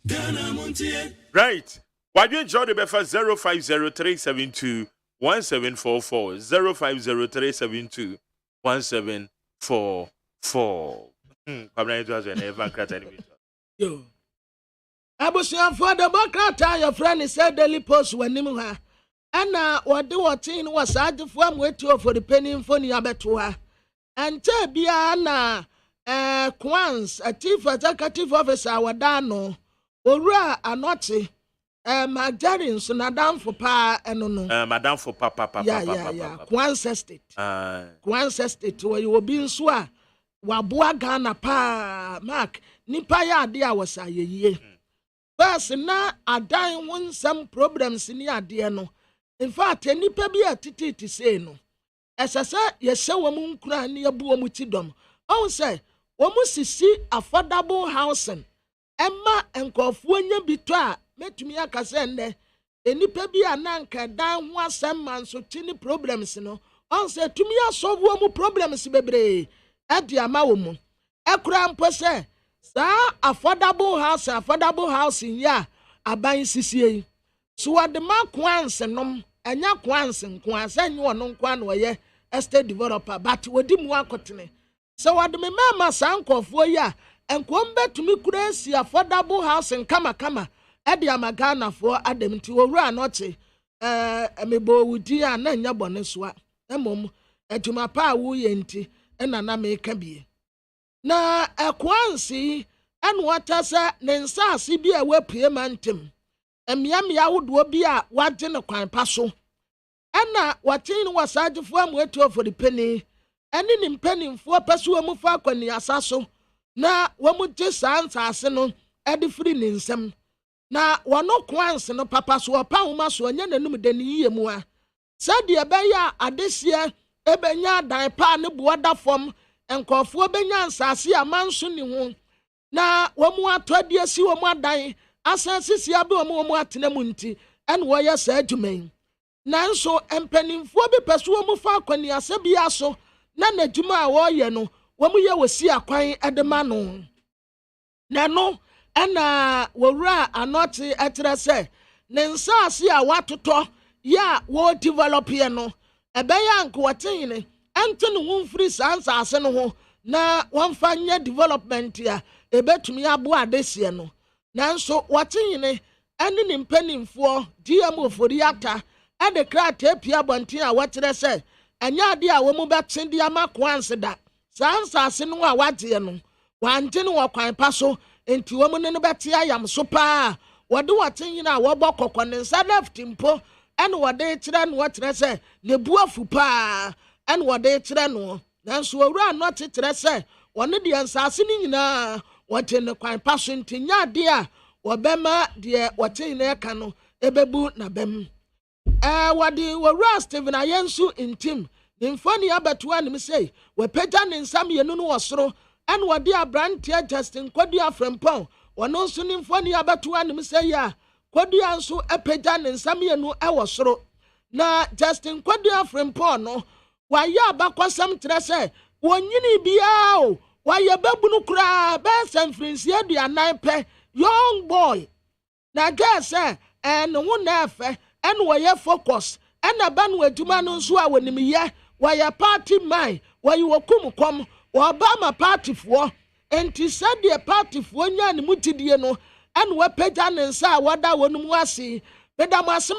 Ghana Montie. Right. Why do you enjoy the befa 050372 1744 050372 1744. Yo. Abusia for the Bacata, your friend is said daily post when Nimuha. And now what do what in was sad from wait for the penny for Niabetua. And Tebiana Quans, a chief executive officer, Wadano, Ora Anotti, Margarine, so Madame for Pa and no. Madame for Papa. Yeah. Quans estate. Quans estate, where you were being swa. Wabua Ghana Pa Mark, Nipaya dear was a ye. First, now I die when some problems in your dear no. In fact, any baby at Titi to say no. As I said, yes, so a moon cry near Buomutidom. Oh, say, one must see affordable housing. Emma and Kofuanya Bitra met me a casende. Any baby and anchor down one some man so tiny problems, no. Oh, say to me, I solve one problems, baby. At the Amawum. A cram per se. Sir, affordable house in ya, a buying CCA. So what the mark quans and ya quans and you are non quan way, estate developer, but we didn't want cotton. So what the mamma sanko for ya, and come back to me crazy affordable house and kama, at the Amagana for Adam to a run not say, me bo with dear and then your bonneswa, a mum, and to my pa woo yenti, and an American be. Na ekwansi en watasa nensa si bi a wapie mantem emiamia wodo bi a wagye ne kwan pa so ena watin wasagefo amueto for the penny ene ni mpanimfo paso amu fa kwani asaso na wamu gye sansase no ede firi ne nsam na wono kwanse no papa so opa homa so anya nanum de ne yiyemu a sade ebe ya adesie ebenya dan pa ne boada fom enkofo benya nsase amanso ni ho na womu atodi asi womu adan asasisi abe womu atena mu nti en wo ya sa adwuman nanso empanimfo bi peso womu fa akwani asabi aso na nadwuma a wo ye no womu ye wosi akwan edema no na no ana wowura anoti etre se ne nsase a watoto ya wo develop ye no ebeya nko watene ante no wonfiri sansase no ho na wonfanya development ya ebetumi abo adesie no nanso watene ene ne mpanimfo DMO foriata ade krata pia bonten a wakyere se anya ade a womu beten dia makwanse da sansase no a wagye no wante no wakwan pa so enti womu ne bete ayam so pa wode watene na wobo kokone nsa left mpo ene wode kyere no wakyere se ne buafu pa ene wode kyere no nanso owura no kyere se wone de nsase ni nyina wote ne kwan pa so enti nya de a wobema de wote ne ka no ebebu na bem wadi wowura Steven Ayensu intim nimfani abeto anim sei wepeta ne nsam yenu no wosoro ene wode abrantia Justin Kwadua Frempon wono nso nimfani abeto anim sei ya Kwadua nso epeta ne nsam yenu ewosoro na Justin Kwadua Frempon no waya abakwasam tere se wonyini bia o waya babunu kura be sanfrinsi aduanan pe young boy na gese no ho na efe ene waya focus ene ba no aduma no nso a wonimiye waya party man waya wokumkom wobama party fo enti said the party for nya ne mutidie no and we pagya ne nsa wada wonum wase medamase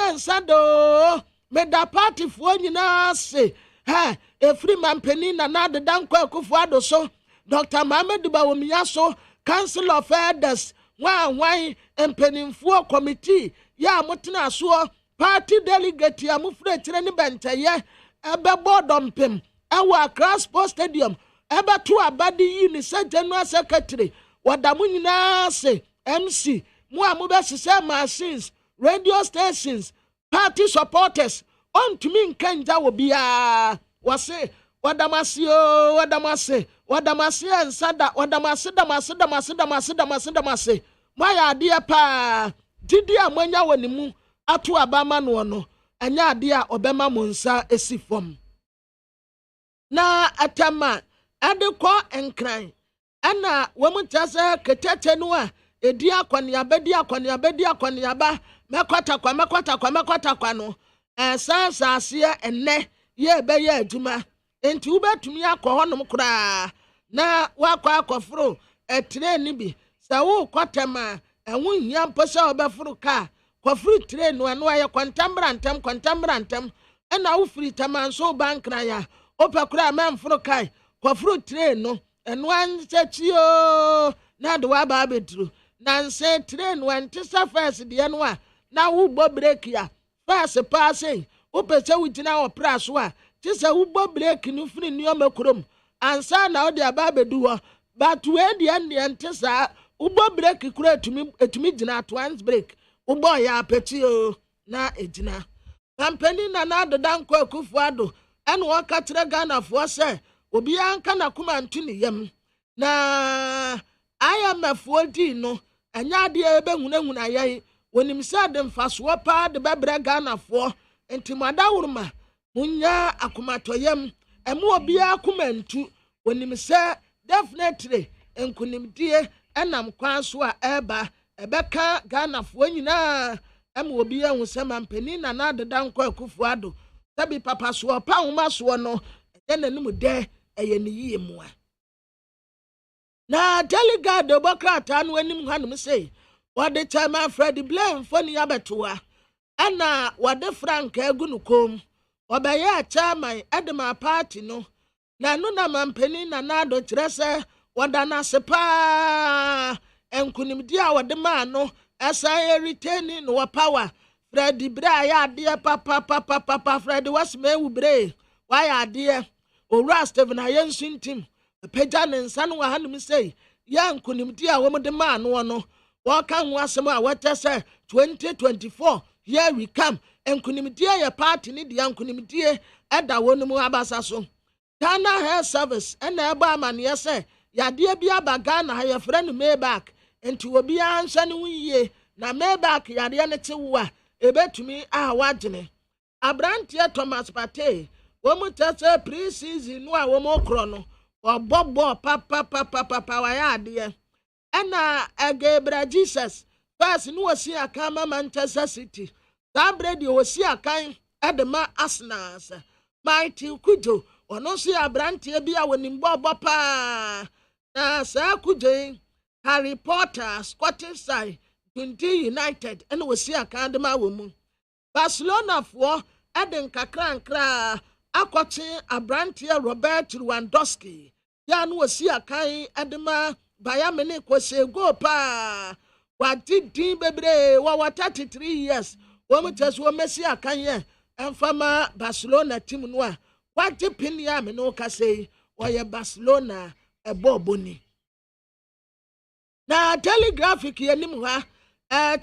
ensa do meda party for nyina se ha efri mampeni na na de dankwa akufo ado so Dr. Mohammed Bawumia so Council of Elders wan empenimfo committee ya mutena so party delegate ya mufre tire ne bentaye ebe bodompem ewa Cross Sports Stadium ebe to abadi yi ni se general secretary wadamu nyina se MC mu amube sise machines radio stations party supporters on to me nkenja wo bia wase wadamase ensada wadamase maya ade pa didi amanya wanimu atu abama no anya ade a obema monsa esifom na atama ade ko enkran ana womutase ketete no a edi akoniaba mekota kwa no sansa asie enne ye be ye aduma enti ubetumi akohonom kura na wakwa akofro etreni bi sa wo kwatama enwu hia mposa obefuru ka kofru train no aye kwantambrantem ena wo firi tamanso bankra ya opakura memfuru kai kofru train no enu anchechio na de wa ba bedru na nse train wante surface de no a na wo bo break ya first passing opese wugina opra so a tise wo bo break no firi nioma kurom ansa na wo de aba bedu ho but we de ante sa wo bo break kura etumi gina twins break wo bo ya apeti o na ejina kampani na na dodan kwa kufu ado ene wo ka kire Ghana fo se obi anka na kuma ntuni yam na IMF wodi no anya de ebe hunahuna yai wonim se de mfaso pa de bebre Ghana fo entimada wurma munya akomatoyam emu obi akuma ntu wonim se definitely enkunimdie enam kwan so a eba ebeka Ghana fo nyina emu obi ehun se mampani na na dedan kwa kufu ado tabi papa so pa homa so no enanum de eye ni yie mu a na delegate obokrata no anim hanum sei wade chairman Fred Blame foni abetoa ana wade Frank agunukom obeye chairman edema party no na no na mampani na nado kirese wada na sepa enkunimdi a wade ma no esa retain no power Fred Bra ya ade papa Fred was me ubre why ade owura Stephen Ayensun team pagya ne nsa no wa hanum sei ya nkunimdi a wo de ma no no wo kan ho asem a wata se 2024 here we come nkunimdi ya party ni dia nkunimdi eda wonum abasa so Ghana Health Service ena eba amane se ya de bia ba Ghana ha ya frɛ no Mayback enti obi anhwe ne wiye na Mayback ya de ne tewa ebetumi a wagene abrantie Thomas Partey wo mu tese pre-season no a wo mo kro no obobo papa wa ya ade ena Gabriel Jesus first no osi aka ma Manchester City Sabredi osi akan edema Arsenal Mighty Kujo ono so abrantie bia wonim bobo pa na sa Kujo Harry Potter Scottish side Dundee United ena osi aka de ma wo mu Barcelona fo eden kakrankra akoche abrantie Robert Lewandowski ya no osi akan edema Bayern Munich kwese go pa wadi din bebre wa 33 years wo mutese wo mesi akan ye enfama Barcelona team no a wadi pinia me no ka sei oye Barcelona eboboni na telegraphic ye nim ha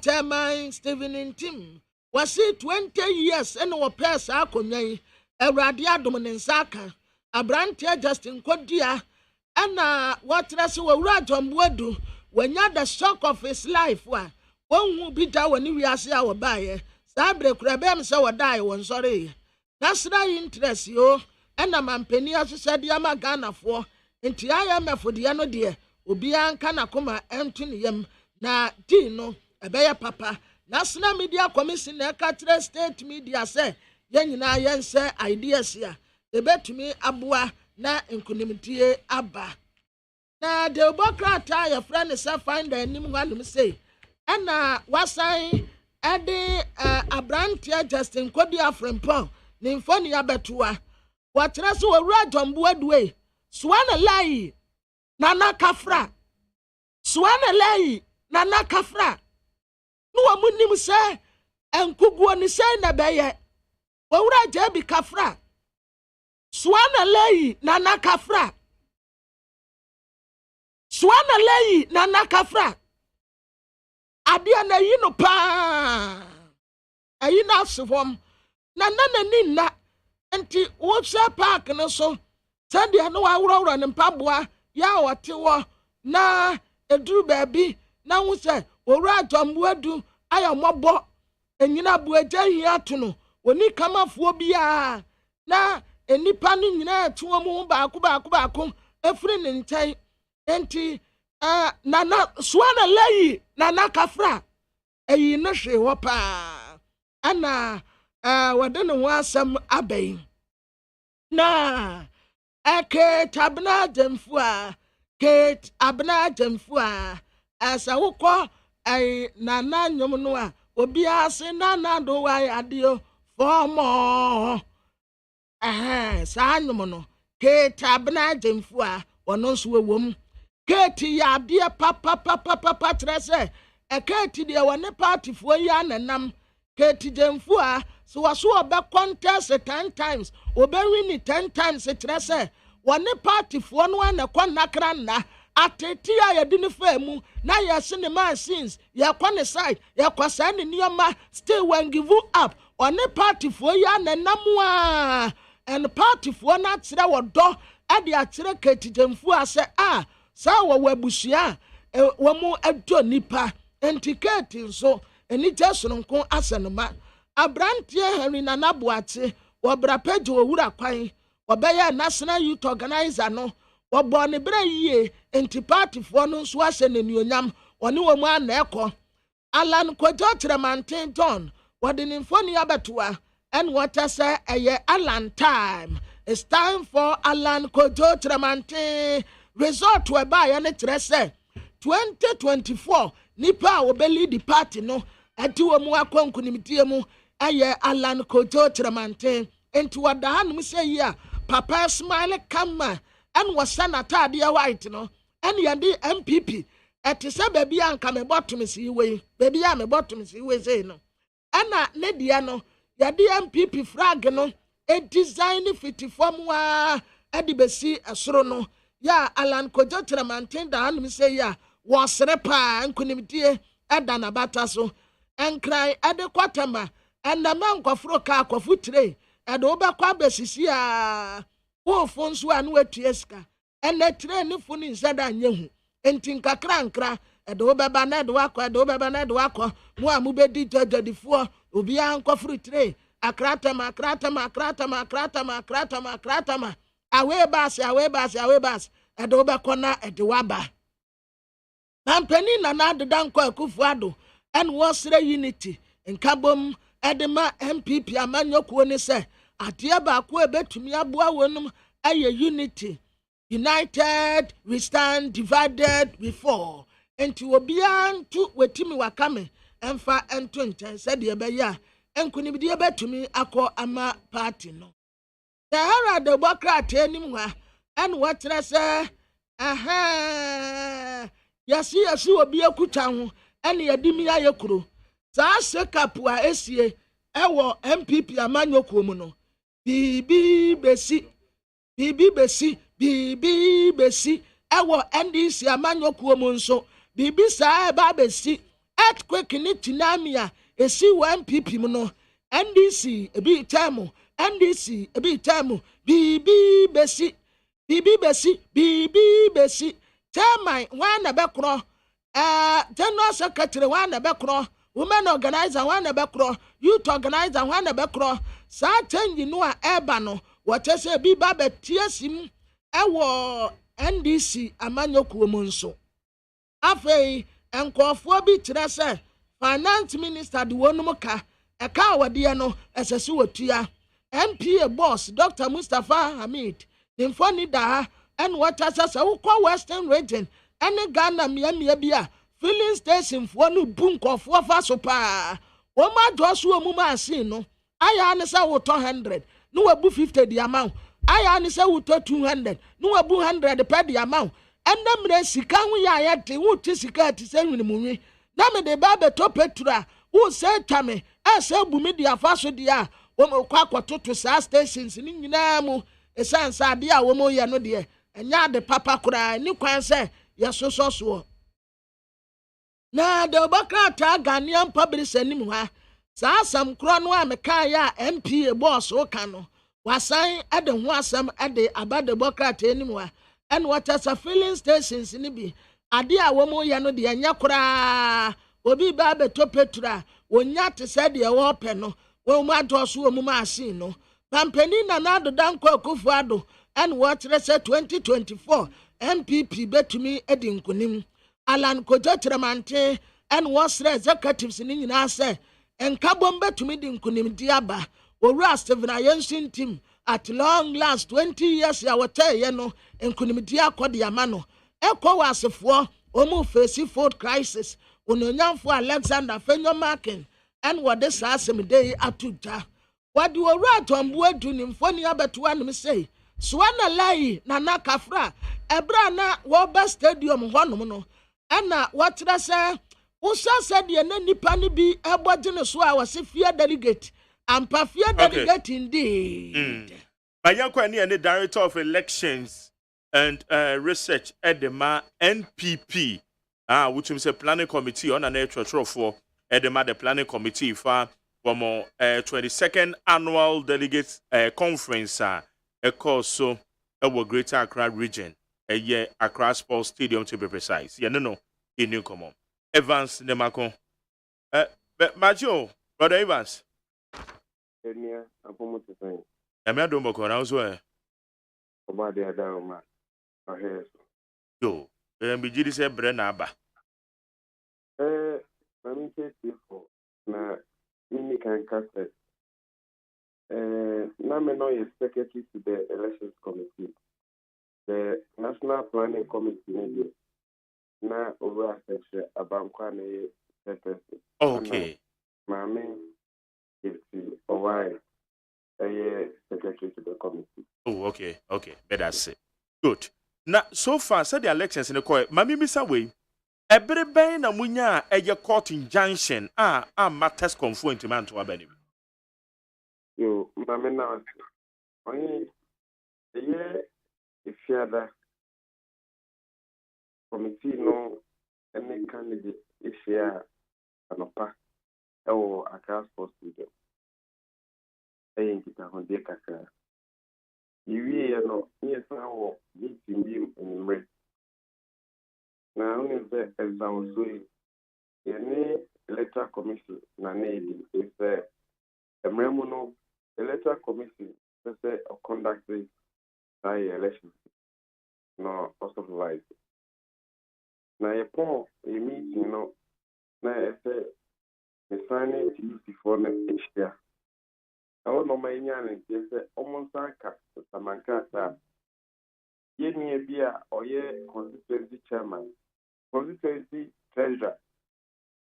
Chairman Stephen team was 20 years and wo pesa akonyan Ewrade adom ne nsaka abrantie Justin Kodia ana watrase wawura Jomboadu wanya the shock of his life wa wonhu bi da woni wiase a wobaye sabre kura bem se wodai won sore national interest yo ana mampani asosede ama Ghana fo enti IMF de no de obi anka na koma entuni yam na di no ebeye papa National Media Commission na Katre State Media say yenyina yense ideas ya ebetumi aboa na nkunimdie aba na de obokrata ya friend say find anim hwanum say ana wasan ade abrantia Justin Kodi Afrempon ne mfoni abetoa wakyerɛ so wawura Jombo Aduwe suana lai nana kafra suana lai nana kafra no wamunim sɛ enkuguo ni sɛ na bɛyɛ wawura Jebi kafra suana lai nana kafra suana lai nana kafra adia na yi no pa ayi na asefom na ni na enti wo park no so sadia no awurowura ne mpaboa ya wote wo na eduru baabi na wo se owura Jombo Adu ayamobɔ enyina buagya hia to no oni kamafuo bia na enipa no nyina tuo mu baako efiri ne nkyɛn enti nana suana lai nana kafra eyi no hwe wo pa ana wade ne ho asɛm abɛn na Kate Abna Jamfu a asa wokɔ nana nyom no a obi ase nana do wa adio fomo saa nyom no Kate Abna Jamfu a ono nso wom Kate ya adeɛ papa trese Kate de wone party fo ya nanam Kate Jamfu a so waso obe contest 10 times obe win 10 times trese wone party fo no na nakra na ateti a yɛde ne fa mu na yɛse ne machines yɛkɔ ne side yɛkɔsa ne nneɛma still when give up ɔne party fo ya nanam a and party fo na kyerɛ wɔdɔ ade akyerɛ Kate Jamfu a sɛ saa wɔ abusua wɔ mu adɔ nipa enti Kate nso eni jasonko asenoma abrantie Henry Nana Boate wɔbra page owura kwan wɔbɛyɛ national youth organizer no wɔbɔ ne bra yie enti party fo no nso ahyɛ n'anionyam ɔne wɔ mu ana ɛkɔ Alan Kojo Tremantin John wɔde ne mfoni abɛtoa and what I say Alan time it's time for Alan Kojo Tremantin resort whereby and it say 2024 nipa obeli di party no ati wo mu akwankunimtie mu Alan Kojo Tremantin enti wada hanum say ya papa smile kama and was sanata dia white no and yandi MPP eti se baby anka me bottom si we baby ya me bottom si we say no ana ne dia no yadi MPP flag no e design fit form wa edi besi asoro no ya Alan Kojo Tremantin da hanum say ya wasre pa nkunimtie eda na bata so enkrai ede kwatama enda mankofro ka akofutre ede obekwa besisi a wo fonso anu atueska ene tre ne funi nsada nyehu enti nkakra nkra ede obeba na ede wakọ ede obeba na ede wakọ mu amubedi jajadifo obi ankofro tre akratama awe bas ede obekọ na ede waba Nampeni na addanko Akufo-Addo and wasre unity nkabom edema MPP amanyokuo ni se atie baako ebetumi aboa wonum aye unity united we stand divided we fall enti obia ntu wetimi wakame emfa ento nten se de beya enkunibidi ebetumi akọ ama party no the hara de bokrata anim ha en wotre se yasi obi akuta ho ene yadimi ayekuro saa sekapu a esie ewo MPP amanyokuo mu no bibi besi ewo NDC amanyokuo mu nso bibi saa eba besi earthquake ni tsunami a esi wo MPP mu no NDC ebi temu bibi besi chairman wana bekro general secretary wana bekro women organizer wana bekro youth organizer wana bekro sa change no a eba no wote se bi ba betiesim ewo NDC amanyokuo mu nso afei enkofo bi kire se finance minister de wonum ka eka awade no esese wotua MPA boss Dr. Mustafa Hamid nimfoni da and what as a western region and Ghana miamia filling station for no bunk of wafa so pa. Woma Joshua muma no. I answer what 200. No abu 50 the amount. I answer what 200. No abu 100 per the amount. And them the sika we are at the wood tisika to send me the movie. Name de babe to petra. Who said to me, I said Bumidia Faso dia. Womo kwakwato to sa stations in nyinamu. Esan sa dia womo ya no de. Enya de papa kura ni kwan se yesoso. Na de obakata Ghanaian public anim ha. Sa asam kro no a meka ya MP boss o ka no. Wasan ade ho asam ade abade bokata anim ha. And what as a filling stations ni bi. Ade a womo ya no de enya kura. Obi ba be to petra. Wonya te se de wo pe no. Wo ma doso wo mu machine no. Pampani na na do danko akufuado. And what say 2024 MPP betumi edi nkunim. Alan Kojo Tramante and was executives in nyina say enka bombe betumi di nkunim diaba. Owura Stephen Ayensin team at long last 20 years ya wote ye no nkunim dia kodi amano. Ekwo wasefo omu face food crisis. Ononyamfo Alexander Fenyomakin and what this asem day atuja. What do a rat on board to nimfoni abetuan me say? Swana lai na nakafra ebra na Woba Stadium hono no. Ana what I say? Usa said ye na nipa ni bi ebodine so a wase fear delegate. Ampa fear delegate indeed. Mayanko ani the director of elections and research at the NPP. Which is a planning committee on an for the planning committee for 22nd annual delegates conference a course so our Greater Accra region a year Accra Sports Stadium to be precise. Yeah, no, in new common. Evans Nemako. Majo, brother Evans. I'm not doing Bokona as well. About the other man. Yo. Mbijiri se Brenaba. Mami for na mini can cast na me no is secretary to the elections committee. The National Planning Committee na over section abankwa na secretary. Okay. Mami is why secretary to the committee. Oh, okay. Better say. Good. Now, so far, said the elections in the court, Mammy Miss Away, a very bang na munya a court injunction, matters conform to man to a benefit. You, Mammy, now, only a year if you other committee no any candidate if you are an oppa or a class for student. I ain't it on the kaka. You know, yes, now meeting him in red. Now, only the exam so any electoral commission, Nanedi, is a memo, electoral commission, let's say, of conducting by election. No, also like. Now, a poor a meeting, no, now, I say, the signing to before next year. I don't know my young and say almost like Samanka. Ye me beer or ye constituency chairman, constituency treasurer,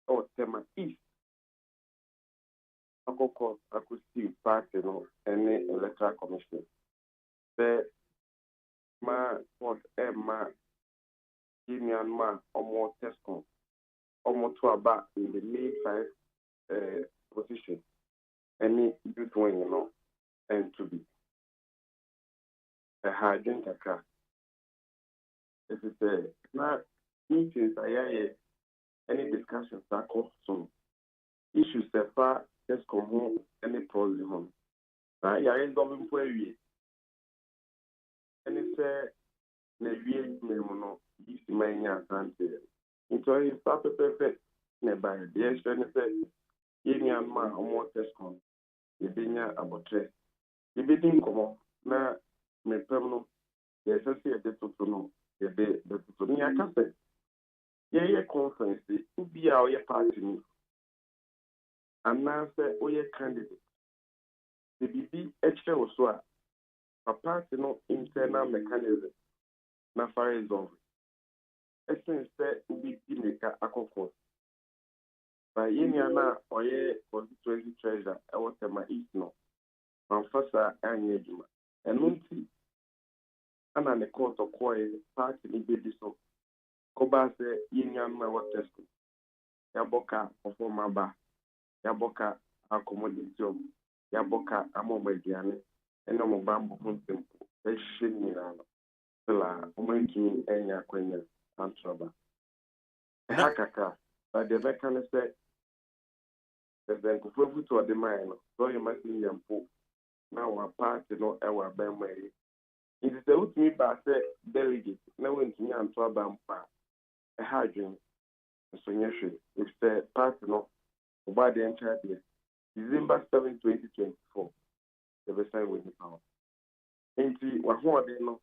or Tema East. I could see party no any electoral commission. The ma what ma Union man or more Tesco or more to about in the main 5 position. Any youth wing, you know, and to be a hard drink a car. If it's not meetings, any discussions that come soon. Issues that far just come home, any problem home. Now, you ain't going for you. And it's maybe no, this my young country. Into a perfect, never. Yes, and it's Union man or more Tesco. The Binya about it. The bidding come on. Now, my permanent, yes, I see a debt to know. The day that to me, I can say. Yeah, conference, to be our party. And now say, oh, yeah, candidate. The BB extra was so. party no internal mechanism na for resolve. Essence say we be make akoko. By yenya oye constituency treasurer e what ma is no. Manfasa anye juma. Enunti ana ne court okoye party ni be diso. Koba se yenya na what test. Yaboka performa ba. Yaboka accommodation. Yaboka amomediane. Eno mo bambo huntempo. Eshini na la umenki enya kwenya antroba. Hakaka. But the veteran say the kufufu to the mine. So you must be yampo. Now our party no ewa bemwe. It is the ultimate by say delegate. Now when you antroba mpa. A hydrogen. So yes, if the party no by the entire day. December 7, 2024. The vessel will be found. And see what they know.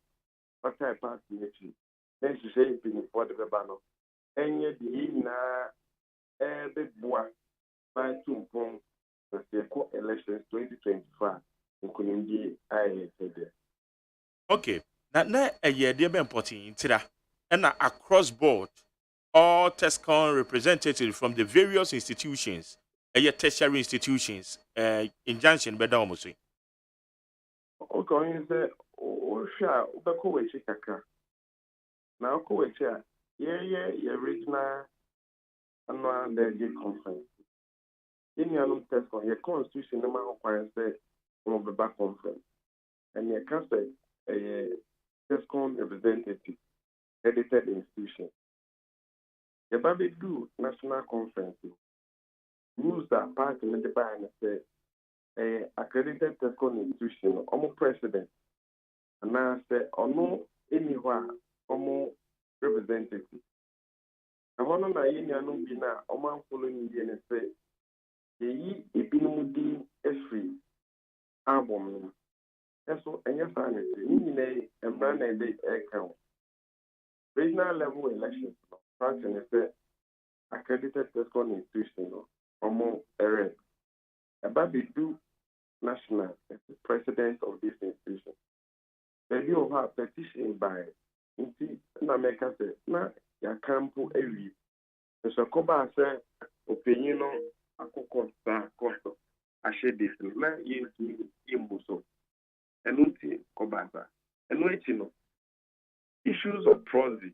What I pass in the tree. Then she said, for the Babano. And yet, the big boy by 2 points. The elections 2025. In Kuningi, I said there. Okay. Now, a year, dear Ben Potting, and across board, all TESCON representatives from the various institutions, tertiary institutions, injunction, better almost. Okay, say, oh, sure, Ubako Chikaka. Now, Kowacha, yeah, regional annual delegate conference. In your own test on your constitution, no matter what say, on the back conference. And your council, a TESCON representative, edited institution. The Baby do national conference. Rules that part in the bar and say, accredited TESCON institution, almost president. And now say, or no, anywhere, almost representative. I want to know no be na o man following the NSA. Ye ebinumudi free album. Eso enya sanity. Ni ne emra na dey account. Regional level elections. Part in say accredited TESCON institution omo ere. Ababi do national as the president of this institution. Maybe of her petition by inti na America say na ya campo ewi. So koba say opinion no akoko sa kosto ashe this na yinti imbuso. Enunti koba sa. Enuichi no issues of prosy.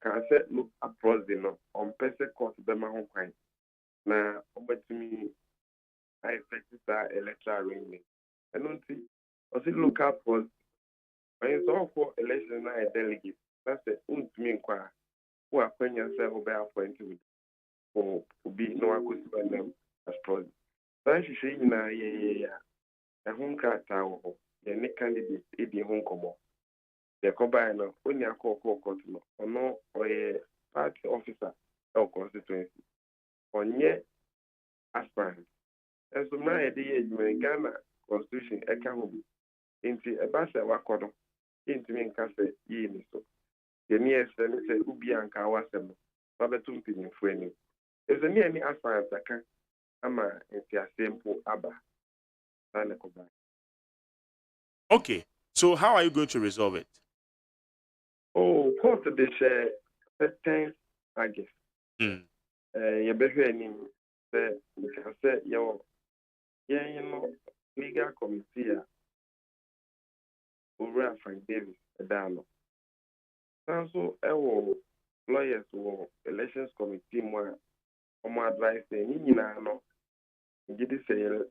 Can say look at prosy no on person court be ma ho kwan. Na obetimi I expect that electoral arrangement. Enunti o si look at prosy. When it's all for election na a delegate. That's the ultimate inquiry. Who are when you say obey appointed for be no accused them as president. Then she say na yeah. A home card tower. The next candidate is the home common. The combine of when you call court no or no or a party officer or constituency. On ye aspirant. And so now a day in Ghana constitution a can be into a basa wakono into me case ye so. The nearest say ubi and kawasem, Babatum pin friendly. Is there any aspirant that can ama into a simple abba? Okay, so how are you going to resolve it? Oh, court the share 10th August. You better any say because say your legal committee over Frank Davis Dano. So lawyers or elections committee more advice saying you know get this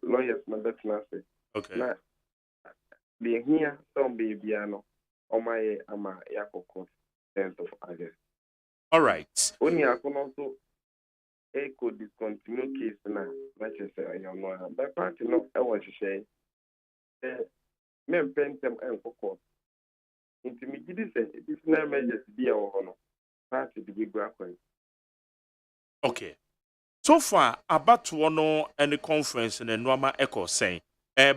lawyers number say. Okay. Now be here some baby ano my ama yako court 10th of August. All right. Only I can also echo discontinue case na let's say you know by party no I want to say me pentem en court. Intimidate this na measures be our no party the big grapple. Okay. So far about one any conference in Norma Echo saying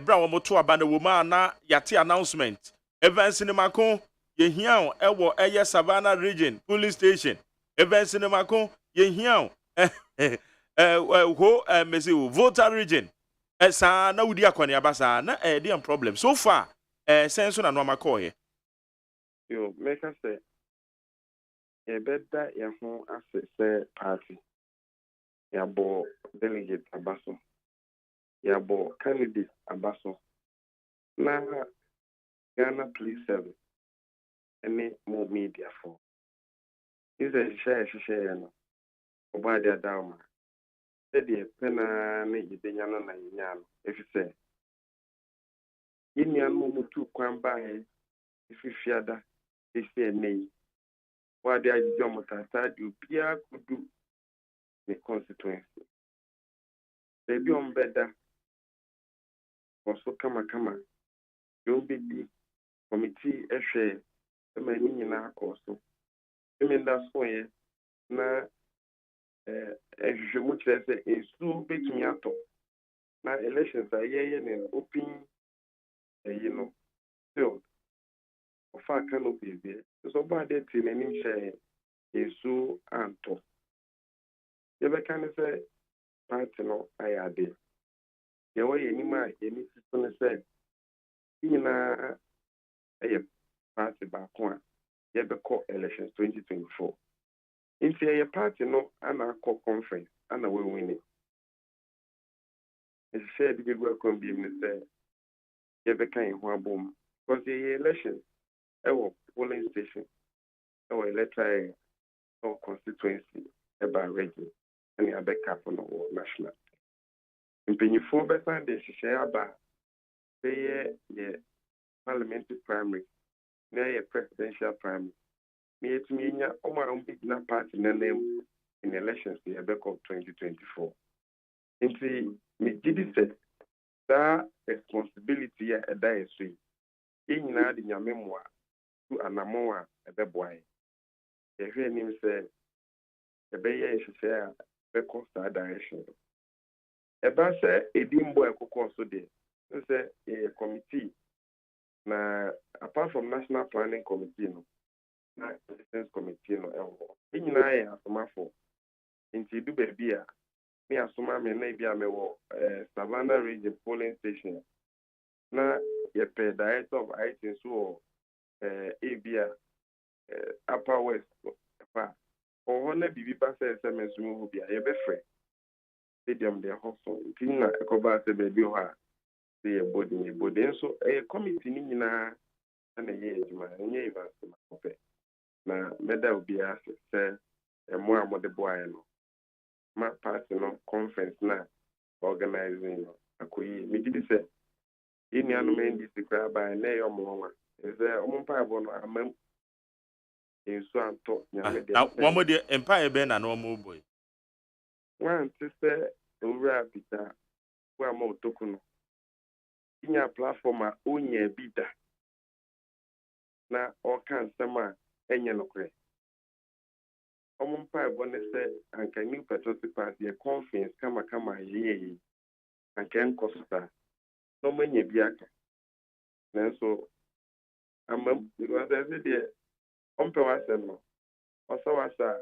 bra wo moto aba na woma na yate announcement events in Macon ye hian ewo eye Savannah region police station events in Macon ye hian mesi voter region sa na wudi akwane abasa na dey problem so far sense na no makoye. Yo, make us say, a better your home as a party. Ya bo delegate abaso. Ya bo candidate abaso. Na Ghana Police Service. Any more media for. Is a share no. Oba dia down. Said the pena ne yidenya na yinyano. If you say Indian mutu kwamba if you fiada if you nay. What they are jomata do Pia could do the constituency. Baby on better. Also kama you'll be the committee a share the many in our course. I mean that's why na je much say is too big me out. Now elections are and open still of our canopy there. So bad that in any share is so anto. You can say party no I had it. You way any man any system say in a party back one. You be call elections 2024. If you party no and a call conference and we win it. It's shared the people can be say you be kind one boom because the election our polling station our electoral or constituency about region and you be cap on the national. In Penny-4 better they share about the parliamentary primary, near presidential primary. Me big na party name in elections the Abeko 2024. Into me did say that responsibility at that is in your memoir to anamoa a boy. If your name say a bay share Beko star direction. A bass a dim boy cook so there. Say a committee na apart from national planning committee no. Na defense committee no ewo nyina ya asoma for nti du baby a me asoma me na bia me wo Savannah region polling station na ye pe director of IT so abia upper west pa o na bibi pa se sms mu bia ye be frɛ stadium de hoso nti na ekoba se baby ho a se ye body so committee ni nyina na ye ejuma nye event ma kopɛ na meda obia se mo amode boy no ma party no conference na organizing akoyi me did say ini anu me ndi sikra ba na yo mo nwa se ompa abo no amam enso anto nya me de na mo de empire be na no mo boy wan se owura bita wa mo toku no inya platform a onya bida na o kan sama enye no kre ompa abo ne se anka new patriotic party a conference kama yeye anka enkosta no manya biaka na so amam because I said there ompa wasem no oso wasa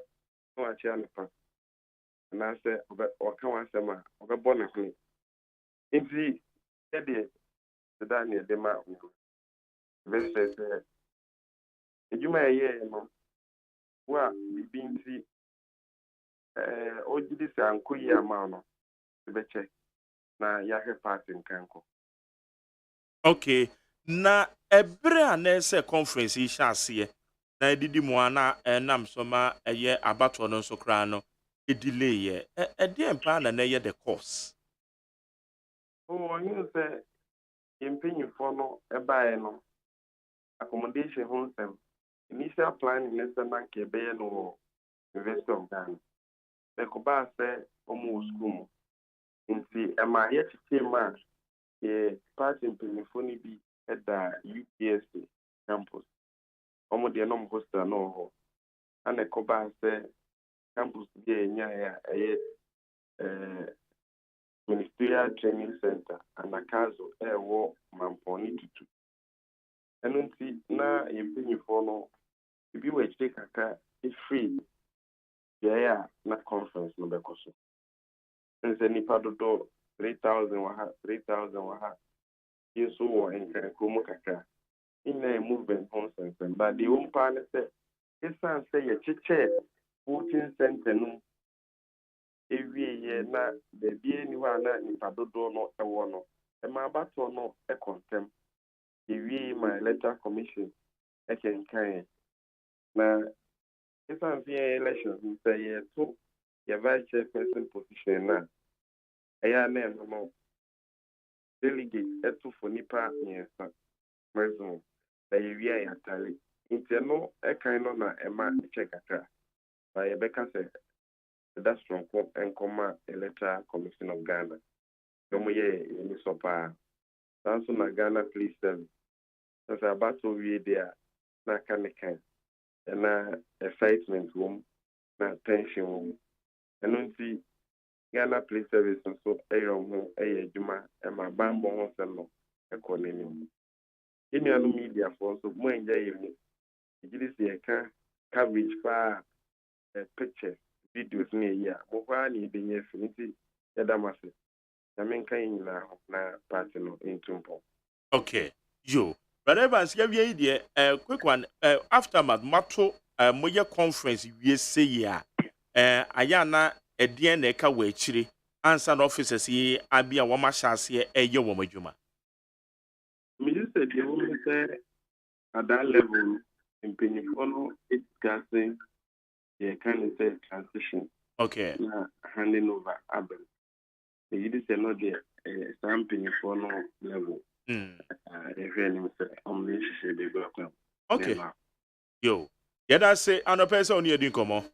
no achi anpa na se o kan wasem a obebo na hwe nti e de Daniel de ma verse ejuma ye no wa bibi nti ojidi se ankoyi ama no beche na yahwe party nkanko. Okay, na ebre a na ese conference yi hyase na edidi mu ana enam so ma eye abato no so kra no delay ye de empa na ye the course. Oh, you say impinyi for no ebae no accommodation home sem initial plan in the bank e be no University of Ghana. The koba say omo school nti ema ye chima e part impinyi for ni bi at the UPSC campus. Omo de no hostel no ho. Ana koba say campus bi enya ya Ministerial Training Center and Akazo ewo mamponi tutu. Enunti na yempinyi for no ibi we chike kaka free ya na conference no bekoso. Nse nipa dodo 3,000 waha You saw in Kromokaka in a movement consensus, but the own partner said, it's not say a chiche, voting center. No, every year, not the BN1 in Padodo, not a one. And my battle, no, a contempt. If my letter commission, I can kind. Now, if I'm here elections, you say, yeah, so your vice chairperson position now. I am no delegate for nipa yes, president. That you are entirely. It's no a kind of a man check at by a Becca said, that's from and comma electoral commission of Ghana. No more in so far. Samson Ghana police service. That's about to be there. Na can and na excitement room, na tension room. And don't see Ghana police service and so a juma and my bamboo no economy. In your media for so more enjoy me. It is the coverage for pictures, videos near here. Mobile being a finity, Yadamasi. I mean, kind na partner in Tumpo. Okay, you. But Evans, give you idea. Quick one. Aftermath, Mato, Moya conference, we say ya. Ayana, a DNA kawe chiri. Answer officers here. I be a woman shall see a yo woman juma. Me just said the woman said at that level in Penifono, it's casting a kind of say transition. Okay. Handing over Abel. You just said not the some Penifono level. Okay. Yo. Yeah, that's it. And a person on your dinkomo.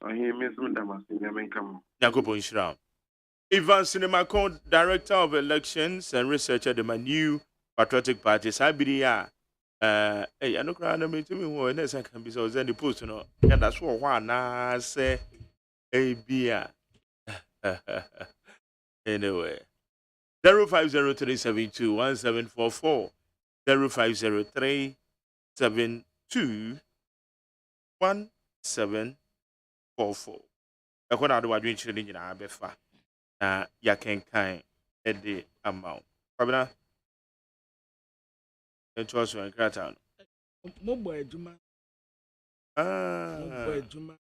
I hear Miss Damas in Yaman. Yakopo Inshram. Ivan Cinema Code, Director of Elections and Researcher of the new Patriotic Parties. I be hey, I know crowd me to me when I can be so then the post, you know. Yeah, that's what one I say. Hey, beer. Anyway. 0503721744 0503721744. Ekona do wadwen chire ni nyina abefa na ya kenkan e de amount. Kwabena encho so enkrata no. Mobo adwuma. Mobo adwuma.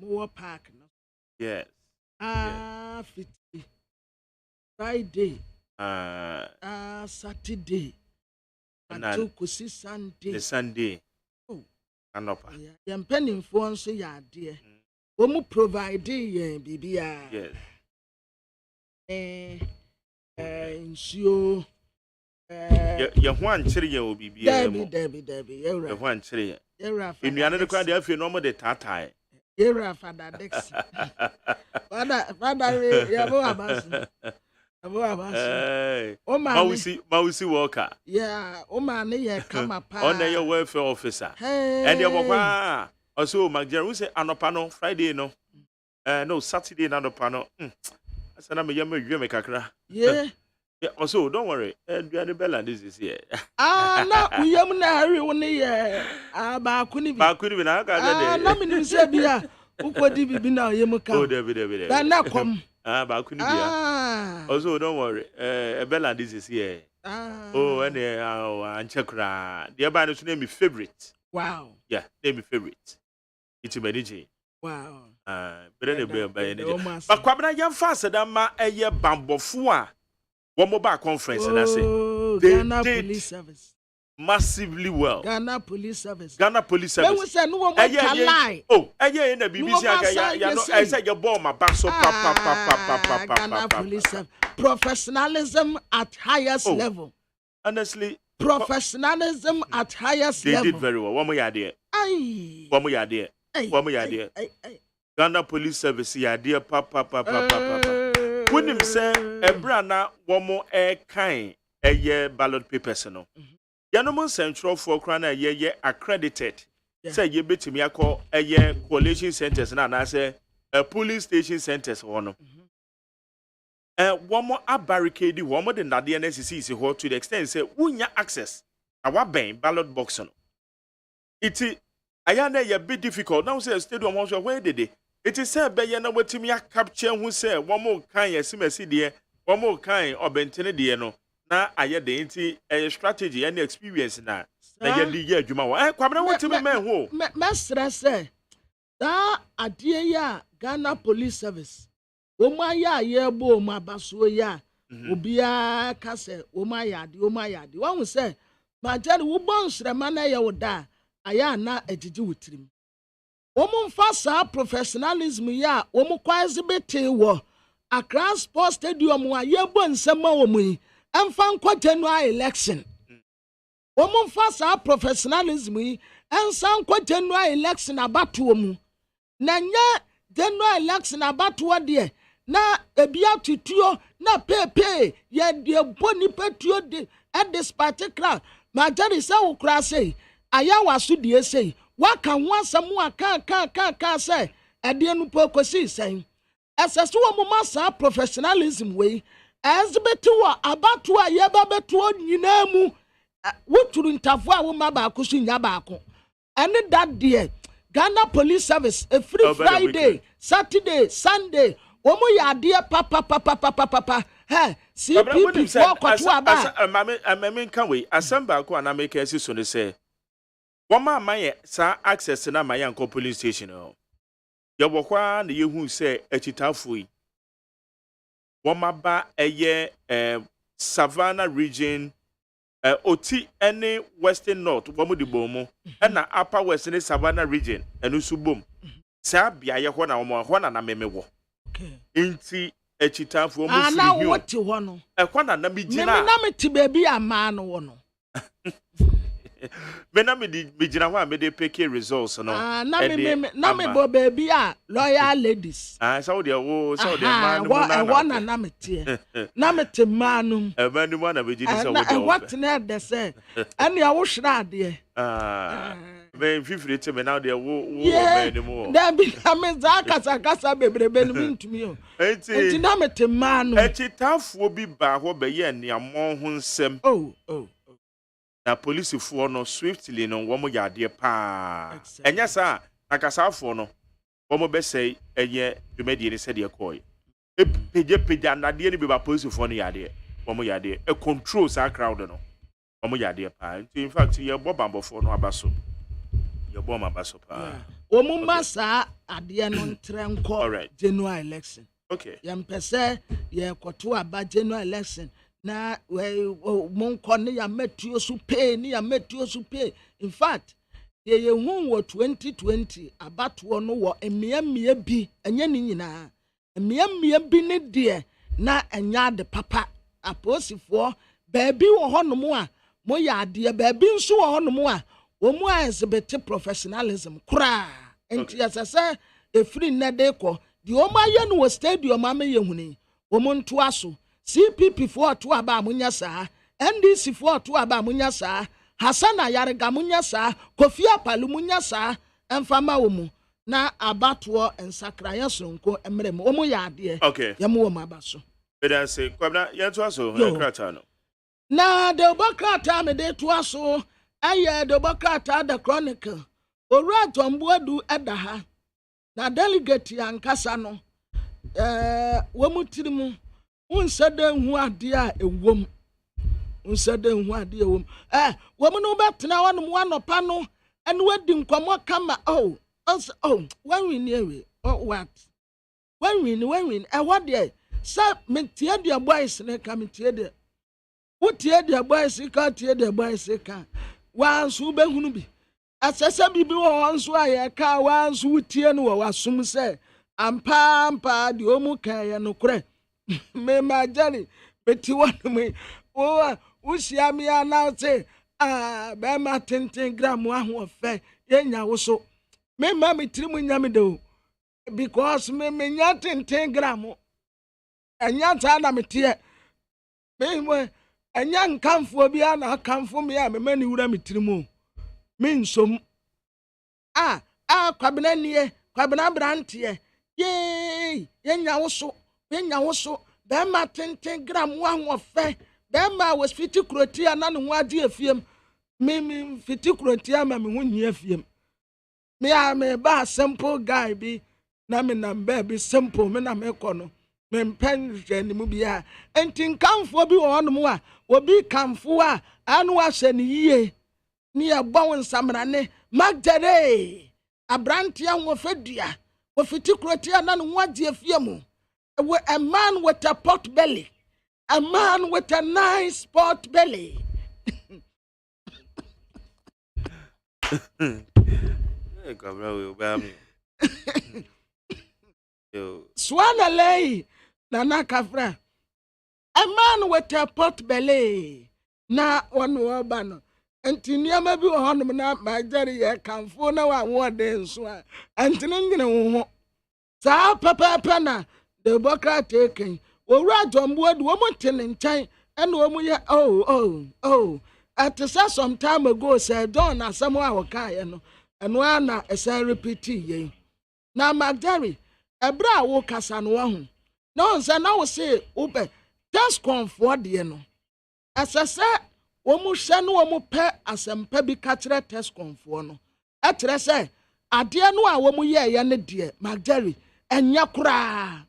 Mo park no. Yes. Friday. Saturday. Until kusi Sunday. The Sunday. Oh. Anopa. Yam penning for so ya dear. Omu provide ye bibia. Yes. Ensure. Ya one chiri ye obi bia. Debbie. Ya one chiri. Yera. In your other crowd, if you know the tatai. Yera Father Dex. Father, Yabo Abbas. Mausi Walker. Yeah, Omani, come up on your welfare officer. And your papa. Also, Magjeru say Anopano Friday, no. No, Saturday, Anopano. I said, I'm a young kakra. Yeah. Also, don't worry. You are the bell and this is here. No, we am not really. Bakuni, Lamini Sabia. Uko dibi bina yemuka. Oh, David. Dana come. Bakuni. Also, don't worry. A bell and this is here. Oh, and Anchakra. The abandoned name is favorite. Wow. Yeah, name is favorite. It's a DJ. Wow. But anyway, but Kwabena Yam faster than my a year bamboo for one mobile conference, and I say, Ghana Police Service. Massively well. Ghana Police Service. Ghana Police Service. When we say no one can lie. Oh, in the BBC, I said your ball, my back so Ghana Police Service. Professionalism at highest level. Honestly, professionalism at highest level. They did very well. One more idea. One more idea. Ghana Police Service, idea, When him say, a brana, one more air kind, a year ballot papers, no. Yanomon Central for Crana, ye accredited. Say, ye bet me a call a year coalition centers, and I say, a police station centers, one. One more up barricade, one more than that the NSC is to the extent, say, unya access. Our bang ballot box. It's a bit difficult. Now, say, stadium was where did it? It is said, Bayana, what to me a capture who say, one more kind of see there. one more kind of bentene no na aye de nti strategy and experience na ye di ye adwuma wa kwabena woti me man ho mesra say da adie ya Ghana Police Service o ma ya ye bo ma baso ya obia ka se o ma ya de won say ma jare wo bon srema na ye wo da aya na agigi wutirim o mu mfa sa professionalism ya o mu kwa exhibit wo Accra Sports Stadium wa ye bo nsema wo mu yi emfa nkwa January election o mu mfa sa professionalism yi ensa nkwa January election abatoɔ mu na nya January election abatoɔ de na ebia tutuo na pepe ye de boni petuo de at this particular majari sa ukra say aya waso de say waka ho asɛm aka say ade anu pokosi say ɛsɛso wo mu masa professionalism we exhibit wo abato a ye ba beto nyina mu woturu ntafo a wo ma ba ko so nya ba ko ene that there Ghana Police Service a free Friday Saturday Sunday wo mu ya de papa he CPP for kwato aba amame kan we asamba ko na make esi so ne say wo ma maye sa access na maye anko police station o ye wo kwa na ye hu say achitafo yi wo ma ba eye Savannah region oti any western north wo mu di bomo na upper western Savannah region enu su bom sa bia ye ho na wo ho na meme wo inti achitafo wo mu firi na wote ho no kwa na migina me na meti baby ama no wo no me na me gina ho a me de peke results no na me bo baby a loyal ladies so de man no na meti na meti manum man no na be gidi so what na de say ene a wo hwera ade me fifiri te me now de wo man no da bi na me za kasa bebrebe no ntumi o enti na meti manum achitafo bi ba ho be ye ne amon ho nsem na police for no swiftly no wo mo yade pa enya sa akasafo no wo mo be say enye dwumadi ni sede koy peje anade ni be ba police for no yade wo mo yade control sa crowd no wo mo yade pa in fact ye bobambo for no abaso ye bom abaso pa wo mo masa ade no ntrenko January election okay ye mpese ye kwoto aba January election na monko ne ya metuo su pay in fact ye hu wo 2020 abato no wo emia bi enye ni nyina emia bi ne de na enya de papa aposifo baabi wo honom a mo ya ade baabi nso wo honom a wo mu exhibit professionalism kura enti asase efiri nnede ko di o ma ye no stadium ama ye huni wo mo nto aso CPP for to aba munya sa NDC for to aba munya sa Hassan Ayarega munya sa Kofi Apalu munya sa emfama wo mu na abato ensakra yesonko emrem wo mu ya ade okay ye mu wo mabaso beda say kwabna ye to aso krata no na de bokrata me de to aso aye de bokrata the chronicle owura tombuadu edaha na delegate yankasa no wo mu tirimu unsade hu ade a ewom wo no betena wonu wanopa no ene wadi nkomo kama when we near what when we what there sa metie de boys ne ka metie de wotie de boys ka tie de boys ka wansu behunu bi asese bibi wo wansu aye ka wansu wotie no wo asum se ampa de omu kan ye no kure me majani beti wanu me ushia mi announce be ma 10 gram ahu ofe yenya wo so me ma me tirimu nya me do because me nya 10 gram enya ta na me tie me enya nkamfo bi ana kamfo me a me mani wura me tirimu me nsom kwabena nie kwabena brantie yenya wo so bema 10 gram wa hofe bema was fiti krotia na no ade afiem me fiti krotia ma me hunyi afiem me ba simple guy bi na me number bi simple me na me kono mempen mu bia enti nkamfo bi wɔ no a obi kamfo a anu ahyɛ ne yie ni ɛbɔ nsamrane magdare abrantia ngofadua wofiti krotia na no wagye afie mu a man with a pot belly, a man with a nice pot belly. Swanalei, Nana Kafra. A man with a pot belly. Na one wabano. And Tinia may be on my daddy, I come for no one day. And Tinia, Sa Papa Pana, the Boca taking. Or right on board woman in time, and woman, oh. At some time ago, said Donna, somewhere, Kayano, and one as I repeat ye. Now, Magdari, a bra woke us on one. No, sir, now say, Uber, just comfort, no. As I said, woman shan woman pet as a pebby catcher test comfort. At I say, I dear no, a woman ye, and dear, Magdari, and yakura.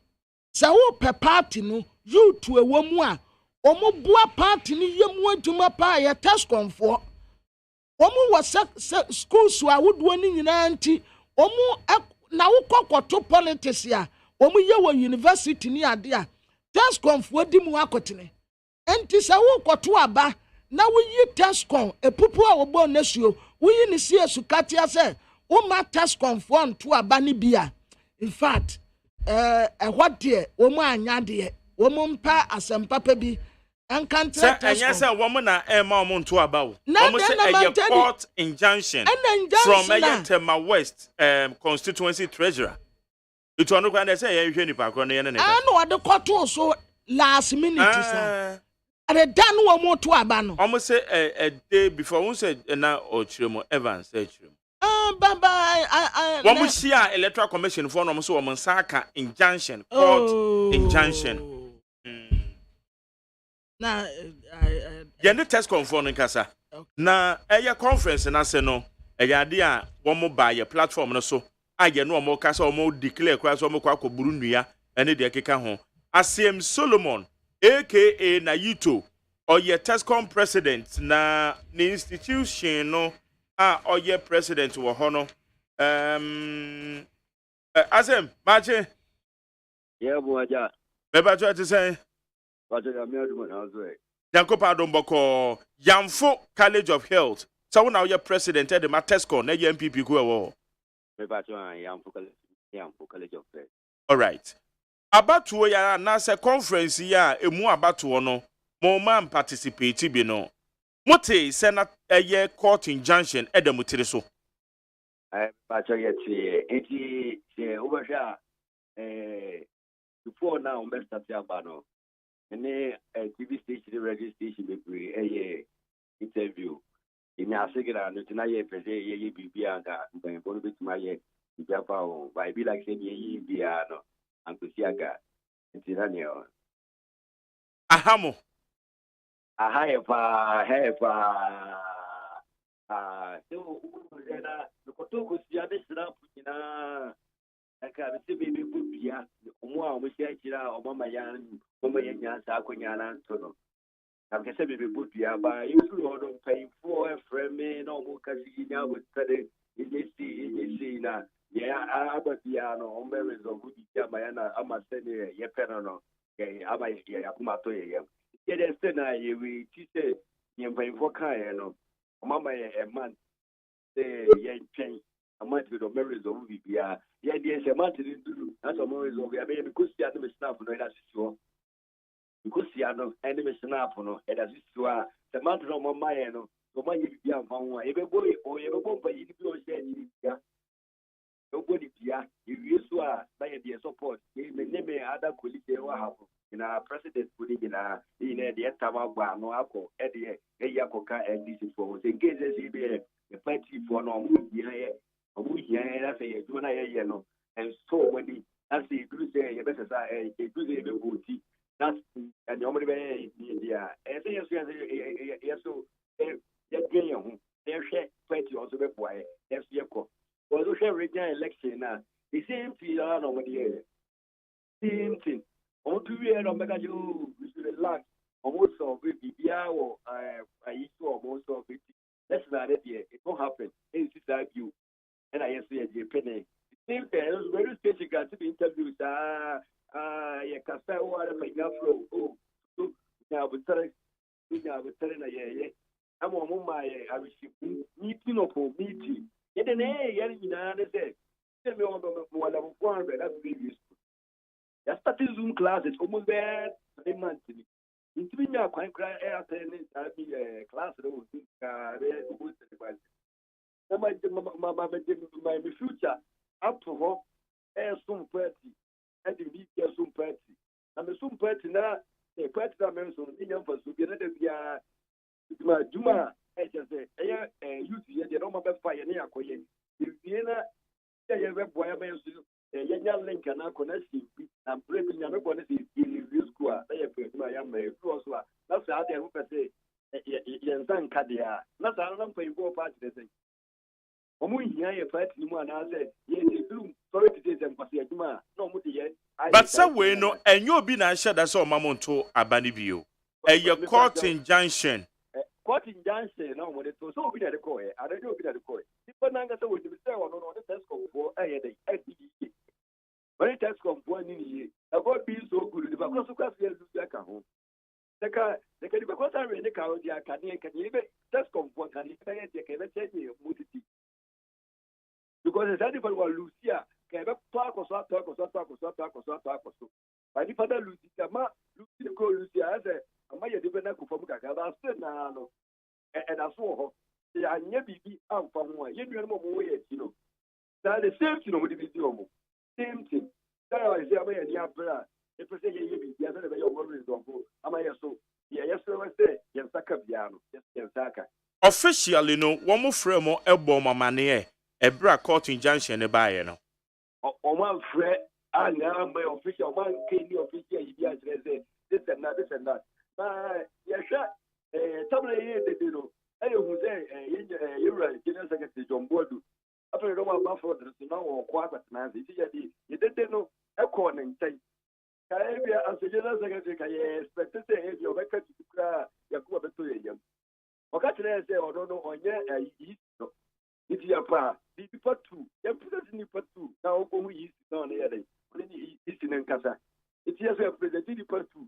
So, pe party no, you to a woman. Omo bua party ni yemu adwuma pa ya test comfort. Omo was school so a would woni nyina nti omo na wo kokoto politics ya omo ye wo university ni ade a test comfort di mu akotene. Enti sa wo koto aba na wo yi test con epupu a wo bo nasuo wo yi ni sie sukatia se wo ma test comfort to aba ni bia. In fact what dear omo anya de omo mpa asempa pa bi and can't say yes, a woman to about. Almost a court injunction from Tema West constituency treasurer. It's one of say you any park on the end. I know what the court also last minute. And a done one more to abano. Almost say a day before one said now or Chimo Evans said you. Bye. One we see our electoral commission for almost woman Saka injunction, court injunction. Na the test confirm in Casa. Na a conference and I say no, a idea one more buy a platform or so. I get no more casa or more declare crash or more quaco Burundi and the Keka home. I see him Solomon, aka Nayito, or your TESCOM president, na the institution no, or your president to a honor. Asem, Mache. Yeah, boy, yeah. Maybe I try to say. Yankopa Domboko, Yamfo College of Health. So now you're president at the Matesco, na MPP go. Yamfo College of Health. All right. About to ya nasa conference ya emu about to no more man participate bino. Mote sena a year court injunction at the Mutiriso. I over here before now, Mr. Tiabano. And TV station, radio station, a interview. In our second, and tonight, ye be Bianca, and one bit my Japao, by be like saying ye Biano, and Kusiaga, and Tirania. Ahamo. A higher, so the Kotoku Siadis, I can't see me good Pia, Omo, which I or Mama Yan, Mama Yan, Sakoyan, Antono. I can say me good Pia, but you don't pay for a friend, no more casino with study in this scene. Yeah, I have a piano, or Marys or good Yamayana, I must send ye penano, I might hear Akumato. Yet, we teach you pay for Kayano, Mama a month, say, ye change. A month with the marriage of VPR. Yeah, there's a month to do. That's a marriage of VPR because the enemy snap no, that's sure. Because the enemy snap no, that's sure. The month of my mind, so my young one, every boy or every boy, if you say, nobody, if you swear by the support, you may name other colleagues what happened. In our president putting in the Tamawa, no alcohol, Eddie, Yakoka, and this is for the cases the party for no movie. And so when the as the do say you better say a good booty, that's and the only way India. And yes, so they're party also be boy, that's your call. Also, share regional election now. The same thing, nobody same thing. ɔmo to wie na ɔmɛka kyerɛ o we should relax ɔmo sɔ ɔmo biribiara wɔ ayi so ɔmo sɔ ɔmo ti lesson ade deɛ it won't happen ɛnsi saa bio ɛna yɛ so yɛ gye pene same thing very station kan to be interview saa yɛ kasa o ara pɛnya flow o so nyabotare na yɛyɛ ama ɔmo ma yɛ abihyipu meeting ɔpɔ meeting yɛde na yɛyɛ nyinaa ne sɛ sɛ mi wɔ level 400 that's very useful yɛ starting Zoom classes almost there 3 months ni ntumi nya kwan kora ɛyɛ ne saa bi class no wɔ Zoom kaa bɛyɛ almost 3 months na my future up to hɔ ɛyɛ Zoom party ɛde bi yɛ Zoom party na me Zoom party na party na mɛ nso ne nya mfa so bi na da biara Juma, I just say, youth here, they don't have fire near Koyen. If Vienna, they have a boy, a young link and I connect and breaking your bonus in the school. They have put my young man, that's how they hope I say, Yan Kadia. Not another for you go part of the thing. Omu here, a fight, you and I said, yes, you sorry to say them, but Juma, no, yet. But some way, no, and you'll be not sure that's all Mamonto Abanibio. Your court injunction. Court injunction, no, when it was so good at the court, I don't know if the court. People now get away to be on the test for a day. When it has come for 1 year, about being so good, the Bacos of Cassia is back at home. The car, the Cadibacosa in the car, the Academy can even test come for can they can take me multitude. Because the Zadifal was Lucia, can talk or so. By the father Lucia, Lucia, Lucia, as a amaya de bena kufamu kaka da se na no da so ho ya anya bibi amfa ho a yenu mo mo ye ti no that the same thing no mo de bi o mo same thing that I say amaya ni abra e pese ye bibi ya se be yo mo reason ko amaya so ye yeso we say ye saka bia no ye saka officially no wo mo frɛ mo ebo mamane e bra court injunction ne baaye no o man frɛ anya my official man ke ni official yi bia say this and that yes, some of the you who say, you're right, General Secretary John Bodu. After the one buffer, the now or quarter man, you didn't know a corner and say, Caribbean as a General Secretary, I expect to say, if you're back to cry, you're going to him. Or catch an essay or don't know on your it's your pa, the people too, you're presenting for two, now who is on the other, it's in Casa. It's just a presenting for two.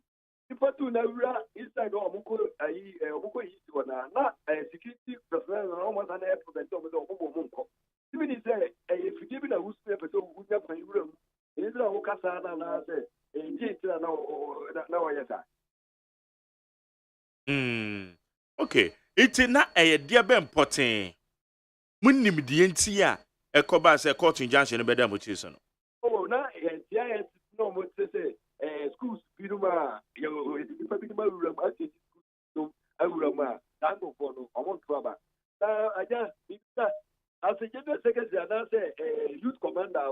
People to never inside or Muko is one, not a security personnel, almost an airport over the Munko. Even if if you give it a who's episode, would have a room, it is a Hokasana and I say, a gate now. Okay, it's not a dear Ben Potting. Munim the NTA, a cobas a court injunction, a better mutation. Oh, now, yes, no more to say. Schools, Piruma, you I just, as a general secretary, and I say, youth commander,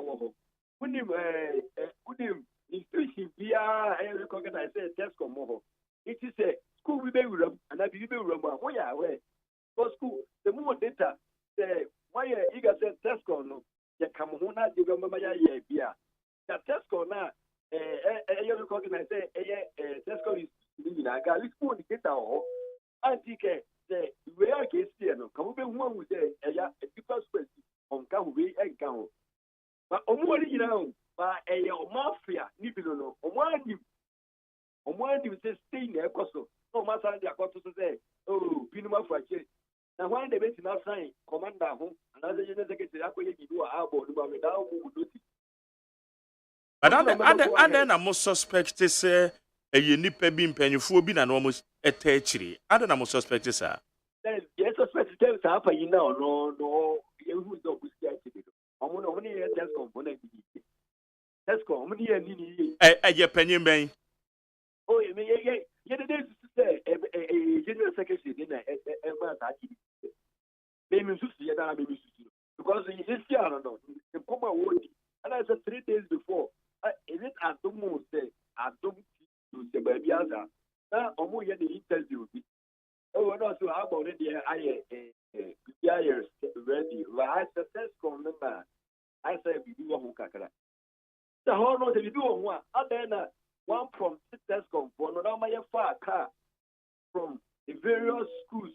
put him institution via recognize test commo. It is a school we may room, and I believe room, why are we? For school, the more data, why you got test commo, the Kamuna, you remember, yeah, that test commo. You recognize Tesco is I got this phone get out. I think the real case here, no, come over one with a different space on Kawi and Kao. But only you know, by a mafia, Nibilono, on one you say stay there, Costo. No matter the Costo say, oh, Pinuma for a change. Now, when they make enough sign, Commander home, another general secretary, you do a arbor without moving. But other na mo suspect say a nipa bi mpanyufo bi na no mo etachiri. Other na mo suspect say. Yes, suspect say happen you now no you who do go see actually. Omo no ni test component bi. Test com ni ni. Ye panyin ben. Oh, you dey say general secretary dey na e ma ta chi. Me me susu ye da me susu. Because this year no the come award and I said 3 days before. Is it at the most I don't to the baby answer? Now, almost the interview. Oh, no, so how about it? I ready. I said, test remember. I said, we do a hookah. The whole lot of you do one. And then one from teachers come for no now my far car from the various schools.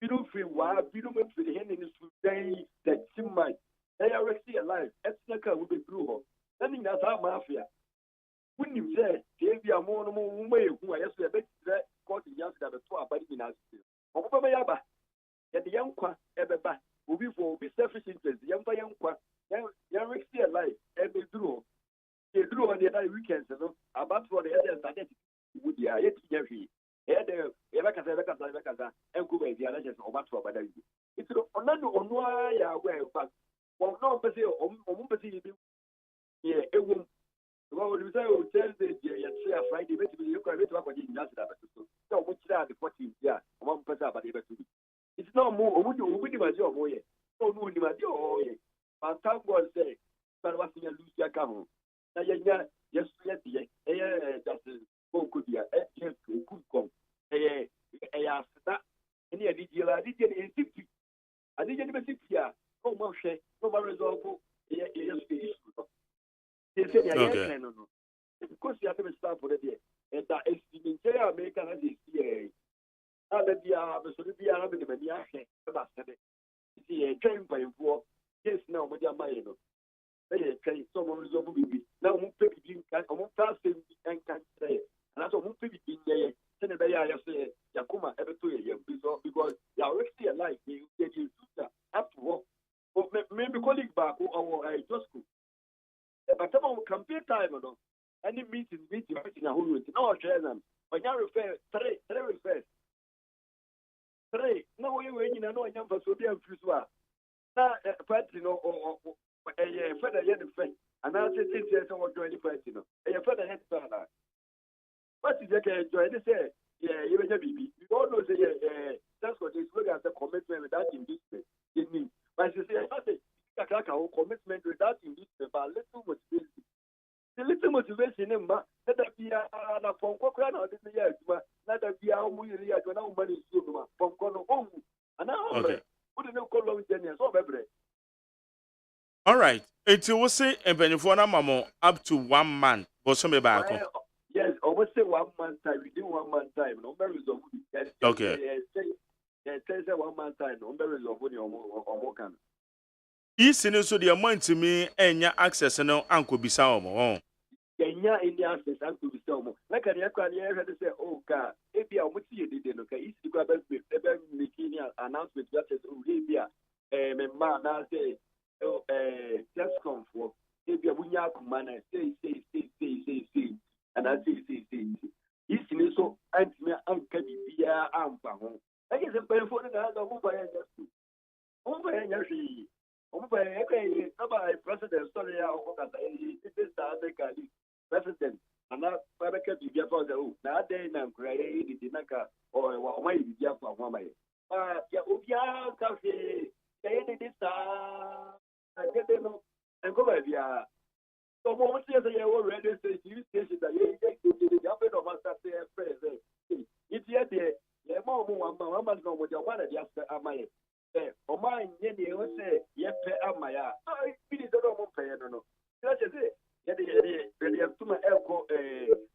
We don't feel why we don't make the hand in the day that seem like they are already alive. It's like a will be through. I think that's our mafia. When you say, if you are more way who I just bet that got the young that the two are body in us. Obayaba, at the young qua, ever back, will be for be selfish interest, the young qua, young already alive, every draw. They drew on the other weekends, about for the others that would be a yet Jeffrey. And go the other just over to about it's on why I wear, but well, no, but yeah, it won't. Well, you say, Thursday, Friday, you can read what you just have. So, which are the 14th, yeah, 1% about the it's not more, would you with your boy? No, no, you might go, but time was say, but what's in a loose your camel? Now, yes, just go could be a good come. I asked that, and I did in 50. I didn't even 50 years. No more share, no more resolve. Yes, they say, yeah, no. Because you have to start for the day. And that is the entire American as is here. Other the absolutely having the many action about it. See a train by war. Yes, now, with your mind. They train someone is over with me. Now, maybe I'm fast and can't say. And that's what maybe in there. Senator, I say, Yakuma, ever 2 years because you are already alive. You get you after work. Maybe colleague back or I just go. But some of campaign time, any meeting, a whole routine. No, Chairman, but you refer three refers. Three, no way, when you know, I am for Soviet Fusua. Now, a party, or a further yet friend, and I'll say, since someone joined the party, a further head father. What is the join? They say, yeah, you will be. You all know, say, that's what is look at the commitment without industry. It means, but you say, I say, commitment without industry, but little motivation. The little motivation, let that be a phone call, or this year, let that be our money, money, from Kono, and now, what do you call it? All right. It will say a benefona mamo up to 1 month. Or some back. Yes, almost say 1 month time. We do 1 month time. No matter the okay. Say 1 month time. No matter the or more can. Easy so the amount to me and your access and uncle be sound. Kenya in the access uncle be sound. Like I heard say, oh, God, if you are with you, didn't okay. Easy to grab making announcement that says, oh, Libya, man, now say, oh, just come for. If you are with your command, say. And I say. Easy so, and me uncle be a ampa. I guess I'm paying for the other over just. Over and president story president and now America be for the now day and create the Naka or why be for one way. Yeah, cafe, this I get them and go via. So, what is the already station that you have of us at the president? It's yet there, one month with your one at the Amaya. O my yeni o say yepe amaya. I feel the no pay no. That's it. Yedi tuma elko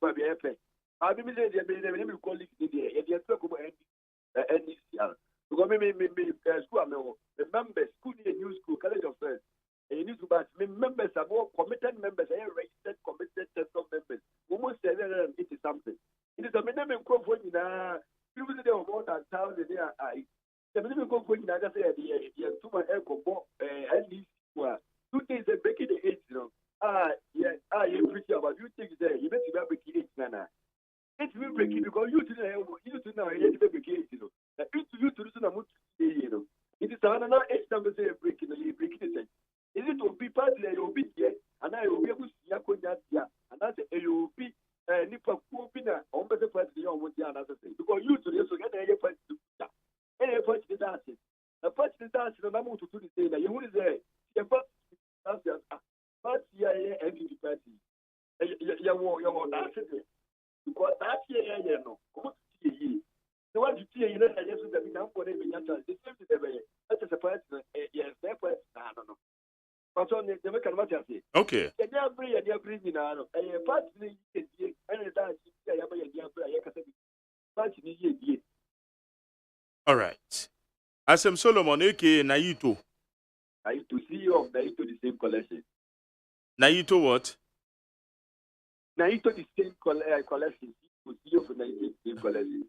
baby yepe. I be me dey be colleague dey. Yedi talk about any because me school am members school dey new school college of friends. And you need to but me members are more committed members, registered committed test of members. Almost 780 something. It is a minimum crop for you now. People say more than 1,000 there. The minimum go going to say the two my elbow at least 2 days they break the age, you preach about you think there, you bet you are breaking age, Nana. It will break it because you to know, you break age, you to listen to it is another age number say breaking it. Is it to be partly a will be here, and I will be able to see and that's a will be Nipa Kupina on better party on what the other thing because you to also get a point to that. Any point to dance it. A point to dance in the moment to do the thing that you would say, the first but MVP party. You won't dance it because that year, no. The one to see you know, I just would have been out for them in the same to the way. That is a point, yes, their point. I don't know. But on the American matter, okay. And they're bringing out a partly All right. Asem Solomon, aka Naito. Naito, CEO of Naito, the same collection. Naito what? Naito, the same collection. CEO of Naito, the same collection.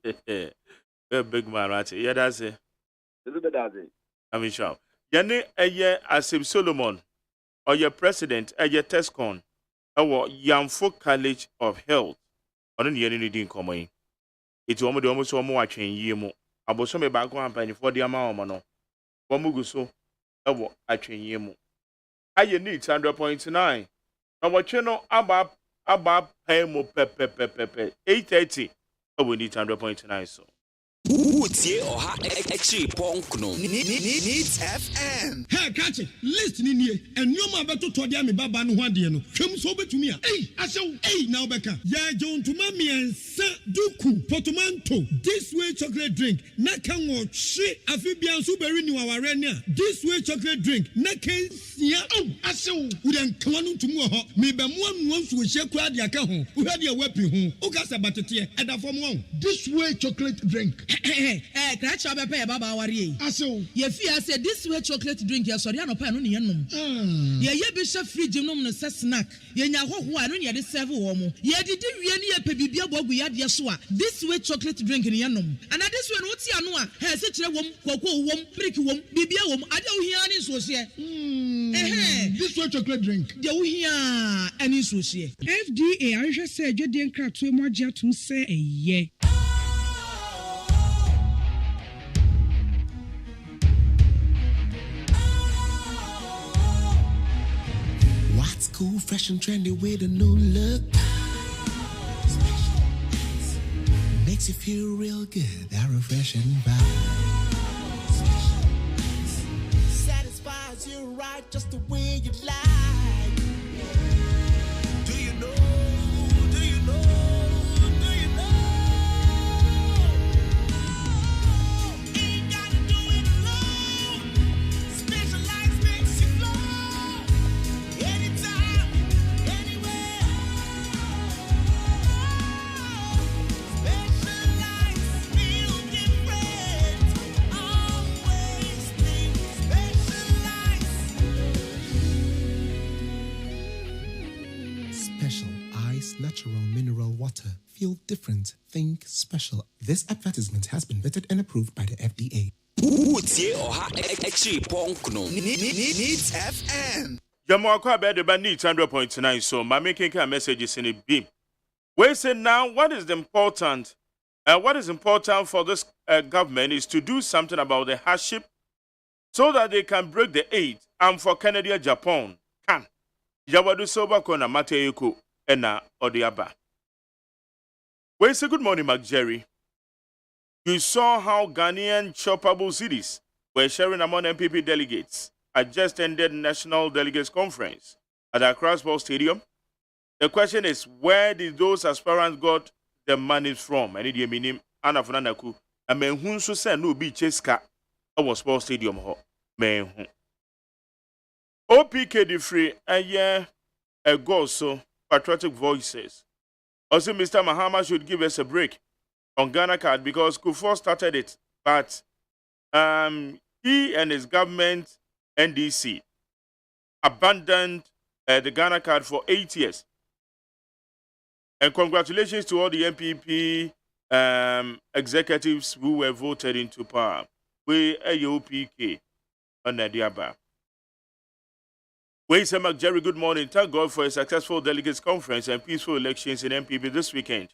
A big man, right? Yeah, that's it. That's it. I'm sure. Yane eye Asem Solomon, or your president, eye Tescon, or Yamfo College of Health. I don't hear anything coming. It's almost watching you. Abosome baako ampani for the amount no. Bomugu so ewo atwenye mu. Aye need 100.9. Na watwe no aba pay mu pepepepepe 8:30. We need 100.9 so. Utie oha extra punk no. Needs FM. Hey, catch it. Listen in here. And you ma beto to dia me baba no ho ade no. Twem so betumi a. Hey, now beka. Ya jon to ma me duku portmanteau. This way chocolate drink. Na kan wo hwe afibian so beri ni waware ni a. This way chocolate drink. Na kan sia. Asew. We den kan no tumu ho. Me be mo anu nso hye kwa de aka ho. Wo hade a wapi ho. O ka se batete. Eda fom won. This way chocolate drink. Crash up a baba worry. Aso, ye fear said this way chocolate drink, ya sorry, no pan on yenum. Ye bishop free genome no snack. Ye nya ho ho anu ye de serve wo mo. Ye did ye pebibia bogu ya de so a. This way chocolate drink in yenum. And this one what's anu a? He se kire wom, koko wom, prick wom, bibia wom. Ade wo hia ni so se. This way chocolate drink. De wo hia ani so se. FDA anhwe se adwede nkratoe mo agye atum se eye. What's cool, fresh and trendy with a new look? Makes you feel real good, that refreshing vibe. Satisfies you right just the way you like. Do you know? Do you know? Do you know? Ain't gotta do it alone. Specialized makes you flow. Anytime, anywhere. Specialized feel different. Always think special ice, natural mineral water. Feel different. Think special. This advertisement has been vetted and approved by the FDA. Utie oha extra punk no. Needs FM. Jamo akwa be de need 100.9 so my making messages in a beam. We say now what is important for this government is to do something about the hardship so that they can break the aid and for Canada Japan can Yawadu soba kona mateyeko ena odiaba. We say good morning, Mark Jerry. You saw how Ghanaian shoppable cities were sharing among MPP delegates at just ended National Delegates Conference at Accra Sports Stadium. The question is, where did those aspirants got the money from? And it meaning Anafunanaku. I mean, who so say no be cheska our sports stadium ho. Men OPK the free a year ago so patriotic voices. Also, Mr. Mahama should give us a break on Ghana card because Kufuor started it, but he and his government NDC abandoned the Ghana card for 8 years. And congratulations to all the MPP executives who were voted into power. We AOPK on Nadiaba. We say, Mark Jerry, good morning. Thank God for a successful delegates conference and peaceful elections in MPP this weekend.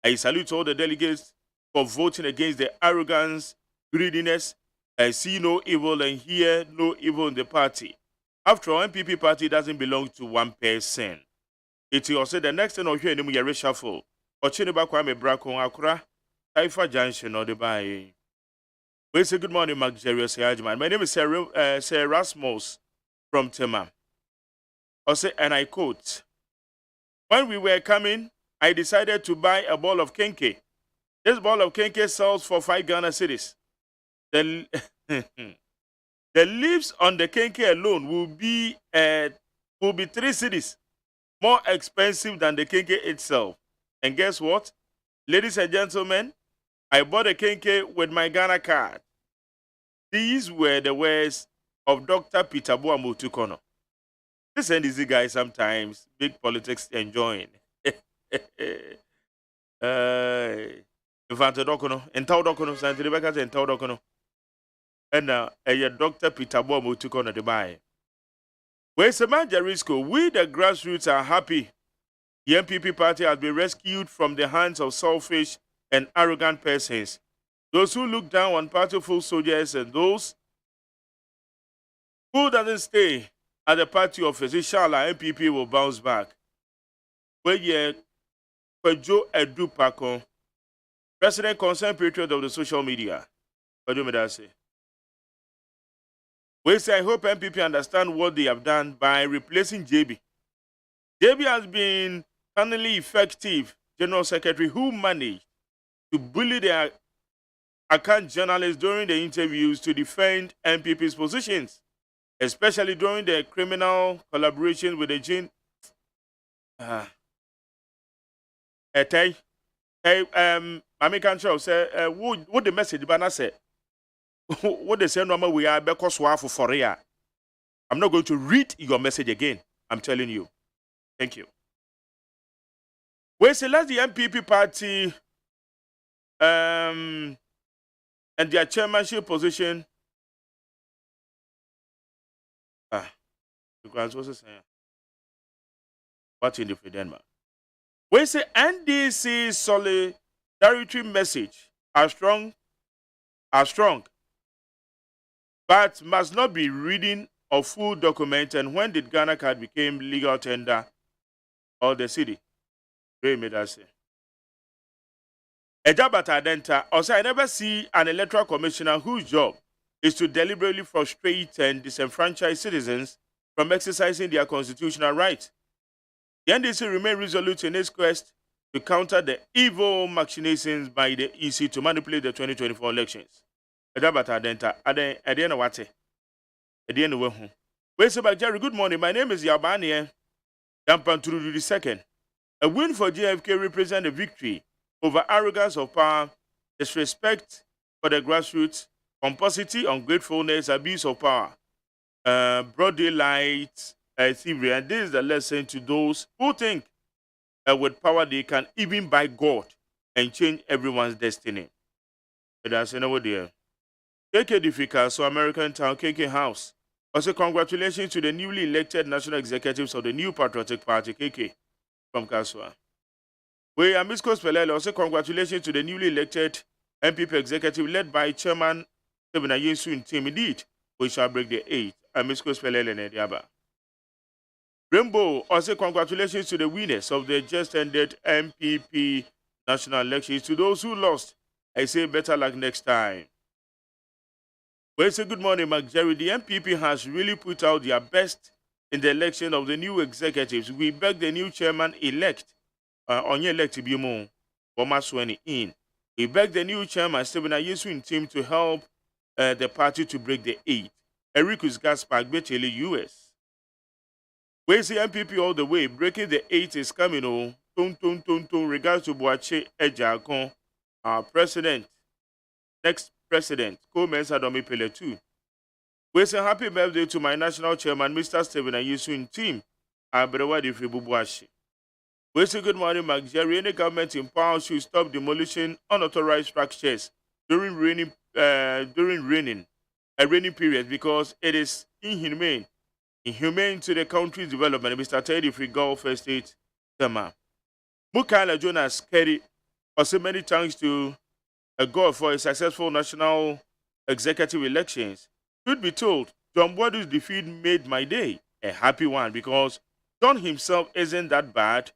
I salute all the delegates for voting against the arrogance, greediness, and see no evil and hear no evil in the party. After all, MPP party doesn't belong to one person. It is also the next thing I'll hear in the reshuffle. Or Chiniba Kwame Brako Akura, Taifa Junction or the Bay. We say good morning, Mark Jerry AGYEMAN. My name is Sir Rasmus from Tema. Also, and I quote, when we were coming, I decided to buy a ball of kenke. This ball of kenke sells for 5 Ghana cedis. The leaves on the kenke alone will be 3 cedis, more expensive than the kenke itself. And guess what? Ladies and gentlemen, I bought a kenke with my Ghana card. These were the words of Dr. Peter Boamutukono. This and easy guy sometimes, big politics enjoying. Infante Dokono, and Tau Dokono, Santa Rebecca, and Tau Dokono. And a Dr. Peter Boamutukono the buy. Where's the man, Jarisco? We, the grassroots, are happy. The MPP party has been rescued from the hands of selfish and arrogant persons. Those who look down on partyful soldiers and those who doesn't stay at the party office, inshallah, MPP will bounce back. Well, yeah, Joe Edu Pako, President Concerned Patriot of the social media. What do you mean say? We say, I hope MPP understand what they have done by replacing JB. JB has been finally effective General Secretary who managed to bully their account journalists during the interviews to defend MPP's positions, especially during the criminal collaboration with the Jin. I can't show say what the message Bana said. What they say normal we are because for real. I'm not going to read your message again. I'm telling you. Thank you. We select the MPP party and their chairmanship position. Because what's it saying? What in the Denmark? We say NDC solidarity message are strong, but must not be reading of full document. And when did Ghana card became legal tender of the city? Very made us say. Ejabata Denta, also I never see an electoral commissioner whose job is to deliberately frustrate and disenfranchise citizens from exercising their constitutional rights. The NDC remain resolute in its quest to counter the evil machinations by the EC to manipulate the 2024 elections. Ejabata Denta, at the end of what? At the end of what? Wait, so Jerry, good morning. My name is Yabani Yampanturu II. A win for JFK represents a victory over arrogance of power, disrespect for the grassroots, pomposity, ungratefulness, abuse of power, broad daylight, thievery. And this is the lesson to those who think with power they can even buy God and change everyone's destiny. But that's another deal. KK Difficult, so American Town, KK House. Also, congratulations to the newly elected national executives of the New Patriotic Party, KK, from Kaswa. We are Miss Pelele. Also, congratulations to the newly elected MPP executive led by Chairman Stephen Ayesu team. Indeed, we shall break the 8. Miss Pelele and Ediaba. Rainbow, also congratulations to the winners of the just ended MPP national elections. To those who lost, I say better luck next time. Well, say good morning, Mark Jerry. The MPP has really put out their best in the election of the new executives. We beg the new chairman-elect, Onye-elect Biomo, Bomasweni in. We beg the new chairman, Stephen Ayesu team, to help the party to break the 8. Ericus Gaspar, Betele, US. We say MPP all the way. Breaking the 8 is coming. Regards to Boache Ejakon, our president. Next president, Mensa Domi Pele 2. We say happy birthday to my national chairman, Mr. Stephen Ayesu team. Abrewadi Fribubuashi. We say good morning, Mark Jerry. Any government in power should stop demolishing unauthorized structures during raining period because it is inhumane to the country's development. Mr. Teddy Free Gulf Estate, Tema. Mukala Jonas Kerry, also many thanks to God for a successful national executive elections. Should be told, John Boadu's defeat made my day a happy one because John himself isn't that bad,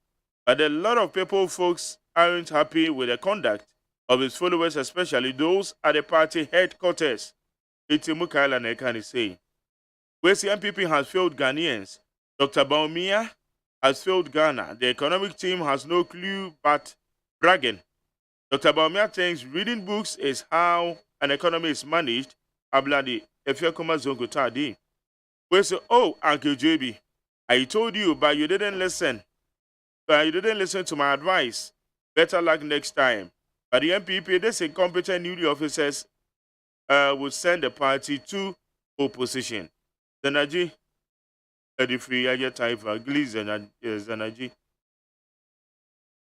but a lot of folks aren't happy with the conduct of his followers, especially those at the party headquarters. It's Mukaila Nekani saying. Where the MPP has failed Ghanaians, Dr. Baumia has failed Ghana. The economic team has no clue but bragging. Dr. Baumia thinks reading books is how an economy is managed. Abladi, Efiakoma Zongo Tadi. We say, oh, Uncle JB, I told you, but you didn't listen. But you didn't listen to my advice. Better luck next time. But the MPP, these incompetent newly officers will send the party to opposition. Zanaji, Edifri, Aya Taifa, Gliz, Zanaji.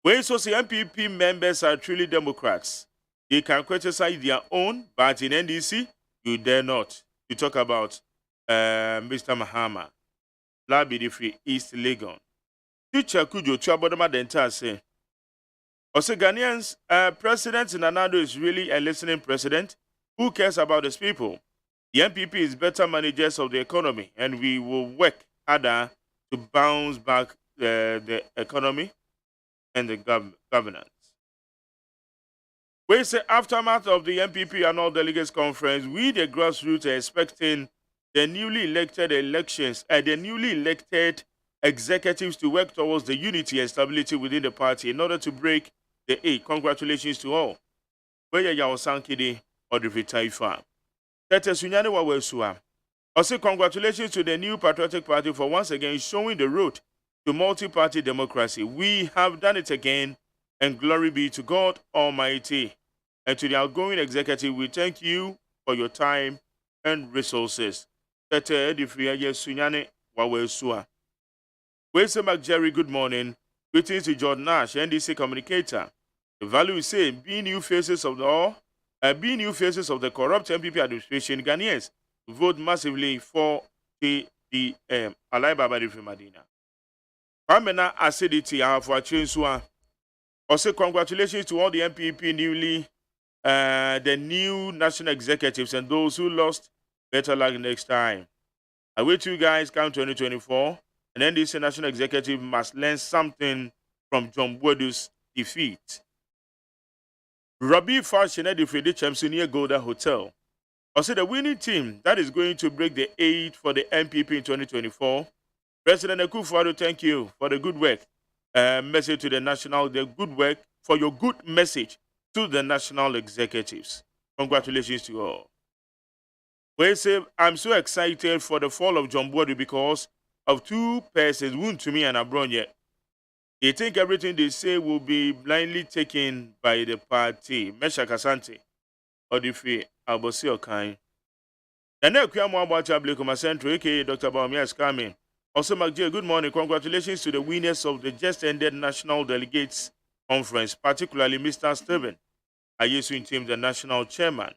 When so the MPP members are truly Democrats, they can criticize their own, but in NDC, you dare not. You talk about Mr. Mahama, Labidifri, East Legon. Teacher Kujo, Chabodama Denta say, also Ghanaians, President Nanado is really a listening president who cares about his people. The MPP is better managers of the economy, and we will work harder to bounce back the economy and the governance. We say aftermath of the MPP annual delegates conference, we the grassroots are expecting the newly elected executives to work towards the unity and stability within the party in order to break the eight. Congratulations to all. Where you sankidi or the Vitaifa. That is Sunyane Wawesua. Also, congratulations to the new Patriotic Party for once again showing the road to multi-party democracy. We have done it again, and glory be to God Almighty. And to the outgoing executive, we thank you for your time and resources. That is Sunyane Wawesua. We say, Jerry, good morning. Greetings to John Nash, NDC communicator. The value is saying, being new faces of the corrupt MPP administration, Ghanaians vote massively for TDM. Alai Baba Difi Madina. Pamena acidity for a change. Also, congratulations to all the MPP the new national executives and those who lost. Better luck next time. I wait you guys come 2024. And then this national executive must learn something from John Boadu's defeat. Rabi Fashion the Fredi Champion near Golden Hotel. Also, the winning team that is going to break the 8 for the MPP in 2024. President Akufo-Addo, thank you for the good work. Message to the good work for your good message to the national executives. Congratulations to all. We say, I'm so excited for the fall of John Boadu because of two persons, wound to me and Abronye. They think everything they say will be blindly taken by the party. Mesha Kasante, Odifi, Albosi Okai. The next year, more about Ablikoma Central, aka Dr. Baumia is coming. Also, McJ, good morning. Congratulations to the winners of the just ended National Delegates Conference, particularly Mr. Stephen Ayesu Team, the national chairman.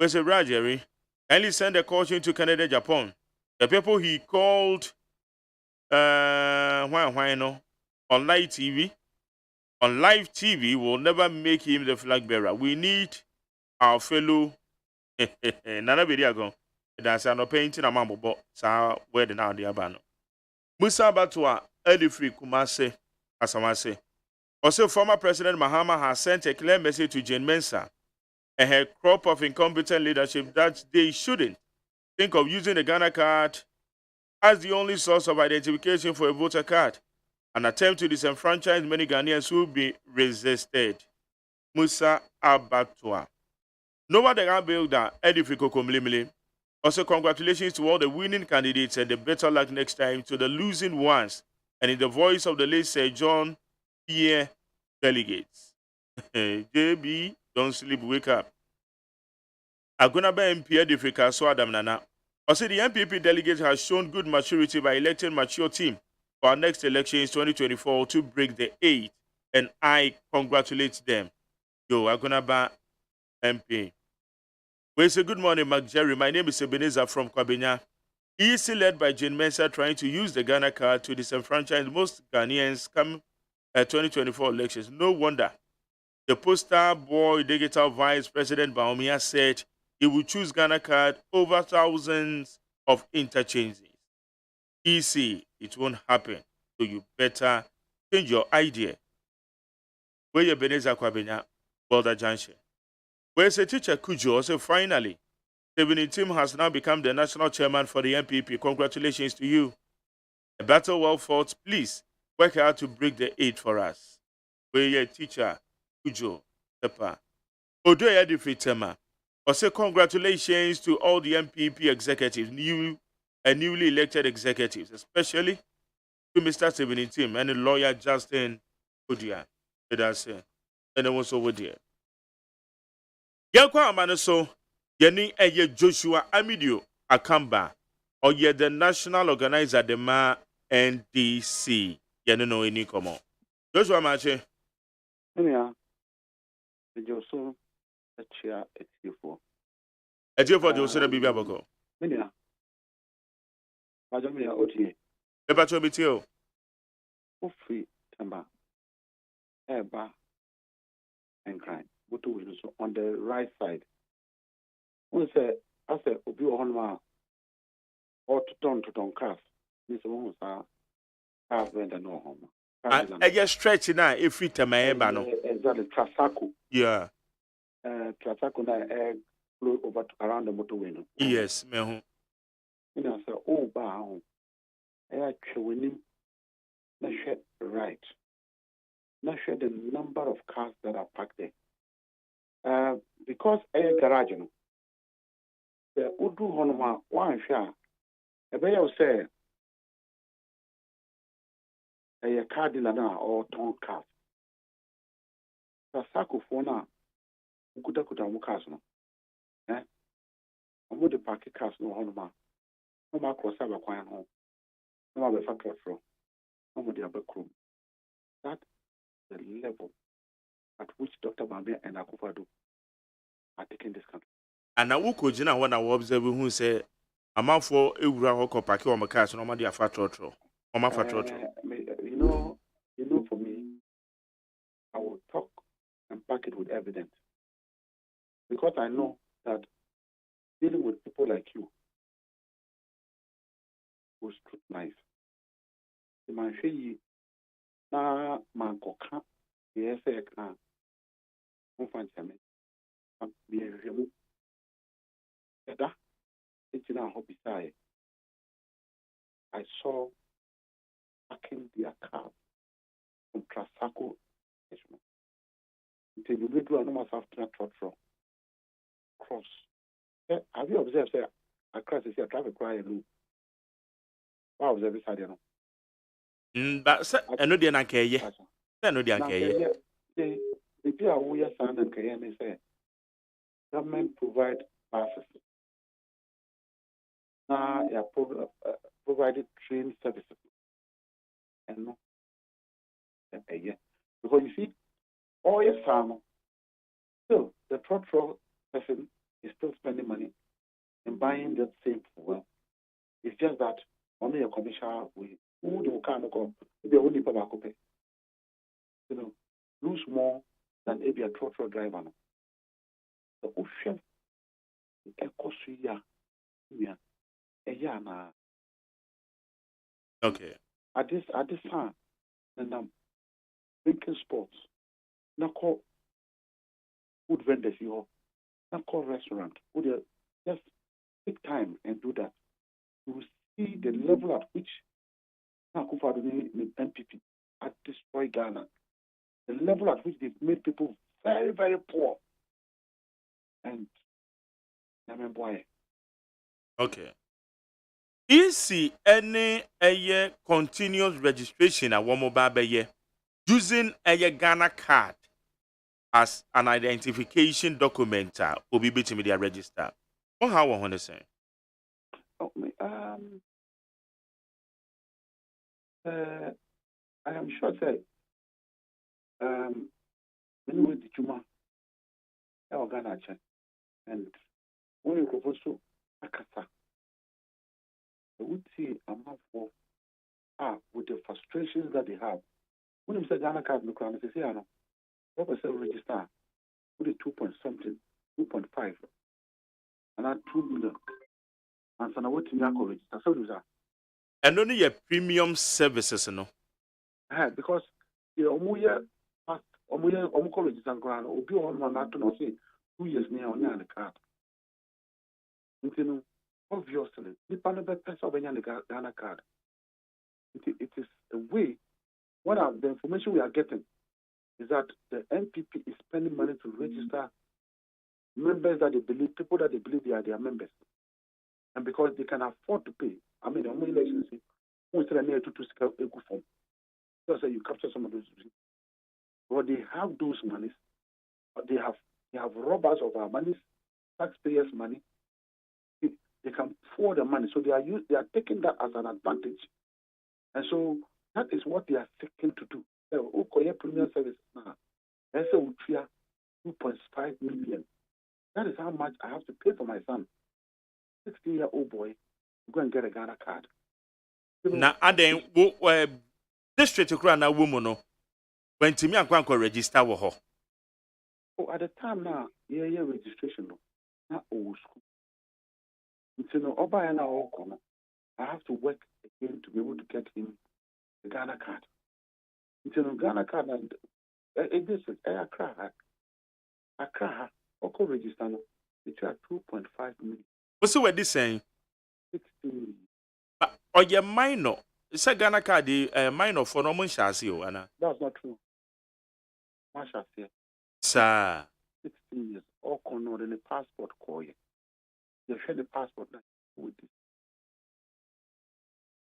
Mr. Rajeri, kindly send a caution to Canada, Japan. The people he called on live TV will never make him the flag bearer. We need our fellow Nana Bediago. That's an painting a mambo, but sa where the now the abano. Musa Batua, Edifri Kumase, Asamase. Also, former President Mahama has sent a clear message to Jane Mensa and her crop of incompetent leadership that they shouldn't think of using the Ghana card as the only source of identification for a voter card. An attempt to disenfranchise many Ghanaians will be resisted. Musa Abatua. Nova the builder, Edifiko Komlimili. Also, congratulations to all the winning candidates and the better luck next time to the losing ones. And in the voice of the late Sir John Pierre delegates. JB, don't sleep, wake up. Agunaba MP Edifika so Adam Nana. Also, the MPP delegate has shown good maturity by electing mature team for our next elections 2024 to break the 8, and I congratulate them. Yo, Agunaba MP. We say good morning, Mark Jerry. My name is Ebenezer from Kwabenya. EC led by Jane Mensa trying to use the Ghana card to disenfranchise most Ghanaians come 2024 elections. No wonder the poster boy digital vice president Baumia said he would choose Ghana card over thousands of interchanges. EC, it won't happen. So you better change your idea. Where you Ebenezer Kwabenya, Boulder Junction. Where's a teacher Kujo also finally, the team has now become the national chairman for the MPP. Congratulations to you. A battle well fought. Please work hard to break the 8 for us. Where your teacher Kujo Tepa. Odoya Defitema. Also congratulations to all the MPP executives, newly elected executives, especially to Mr. Stephen Tim and the lawyer Justin Odia. That's it. And then what's over there? Yakwa amane so yeni eye Joshua Amidio Akamba or ye the national organizer the ma NDC. Yeni no any komo. Joshua Mache. Yeah, the Joshua a chair at you. A dear for Joshua Bibia Boko. Minia, Majamia Oti, The Pacho Bitio. Free Tamba, Eba, and crime. Butu so on the right side. One say, I said, Obi Honma or to ton cast. This one was half when the no home. I just stretch now if it a maebano. Exactly, Trasaco. Yeah. Trasaco na flow over around the motorway. Yes, me. You know, say, oh, bow. I actually him. Not sure right. Not sure the number of cars that are parked there. Because a garage, you know, the Udu Honoma, one share, a bay of say, a car dealer now or ton cars. The Sako Fona, Kudakuta Mukasno. Eh? I'm with the parking cars no Honoma. No more cross over quiet home. No more factory from. No more the back room. That the level at which Dr. Bambia and Akufado are taking this country. And now, who could you know when I observe who say, a month for a rock or pack on my cars, no matter fat trotro, or my fat trotro? You know, for me, I will talk and back it with evidence. Because I know that dealing with people like you will scrutinize. The man say, na man koka, yes, I can. Don't find me. Be a remove. That it's in our hobby side. I saw packing their car from Trasaco. Until you do another after cross. Have you observed, sir? Across the traffic cry and wow, observe this idea. But I know the Anake. I know the Anake. The people who are son and Kayan say government provide passes. Now, they are provided train services. And no, because you see, all your farm, still the trotro person is still spending money and buying that same fuel. It's just that only a commercial way. Who do kind of go? The only people pay. You know, lose more than maybe a trotro driver. The ocean, okay. At this time, and drinking sports, not call food vendors, not call restaurant. Would you just take time and do that? You will see the level at which Nakufadu the MPP had destroyed Ghana. The level at which they've made people very, very poor. And boy. Okay. Is any continuous registration at one mobile using a Ghana card as an identification document will be beating media register? Or how I want to say? I am sure that when we did Juma, our Ghana and when you propose to Akasa, we would see a month for with the frustrations that they have. When you say Ghana card, no crown, they say, I know, what was register with the 2.5, and at 2 million. And so now what in your register? So do that. And only your premium services, no? Because the Omuya past Omuya register and ground, or be on one to say 2 years near on the card. Obviously, the Panama person of the Ghana card. It is a way. What the information we are getting is that the NPP is spending money to register members that they believe, people that they believe they are their members. And because they can afford to pay, I mean, the only elections, we still need to scale a good form. So you capture some of those. But they have those monies. They have robbers of our money, taxpayers' money. They can pour the money. So they are taking that as an advantage. And so that is what they are seeking to do. Premium services now. That's a 2.5 million. That is how much I have to pay for my son. 16-year-old boy to go and get a Ghana card. Na aden wo district kura na wo mu no when timi akwanko register wo ho. Oh, at the time now, yeah, registration no. Na old school. You know, Oba and I have to work again to be able to get him the Ghana card. You know, Ghana card and this is Accra, Oko register no. It's at 2.5 million. What's what this saying? 16. Or your minor. It's a Ghana card, minor for no one shall see you, Anna. That's not true. Masha here. Sir. 16 years. All corner in the passport call you. You share the passport now with this.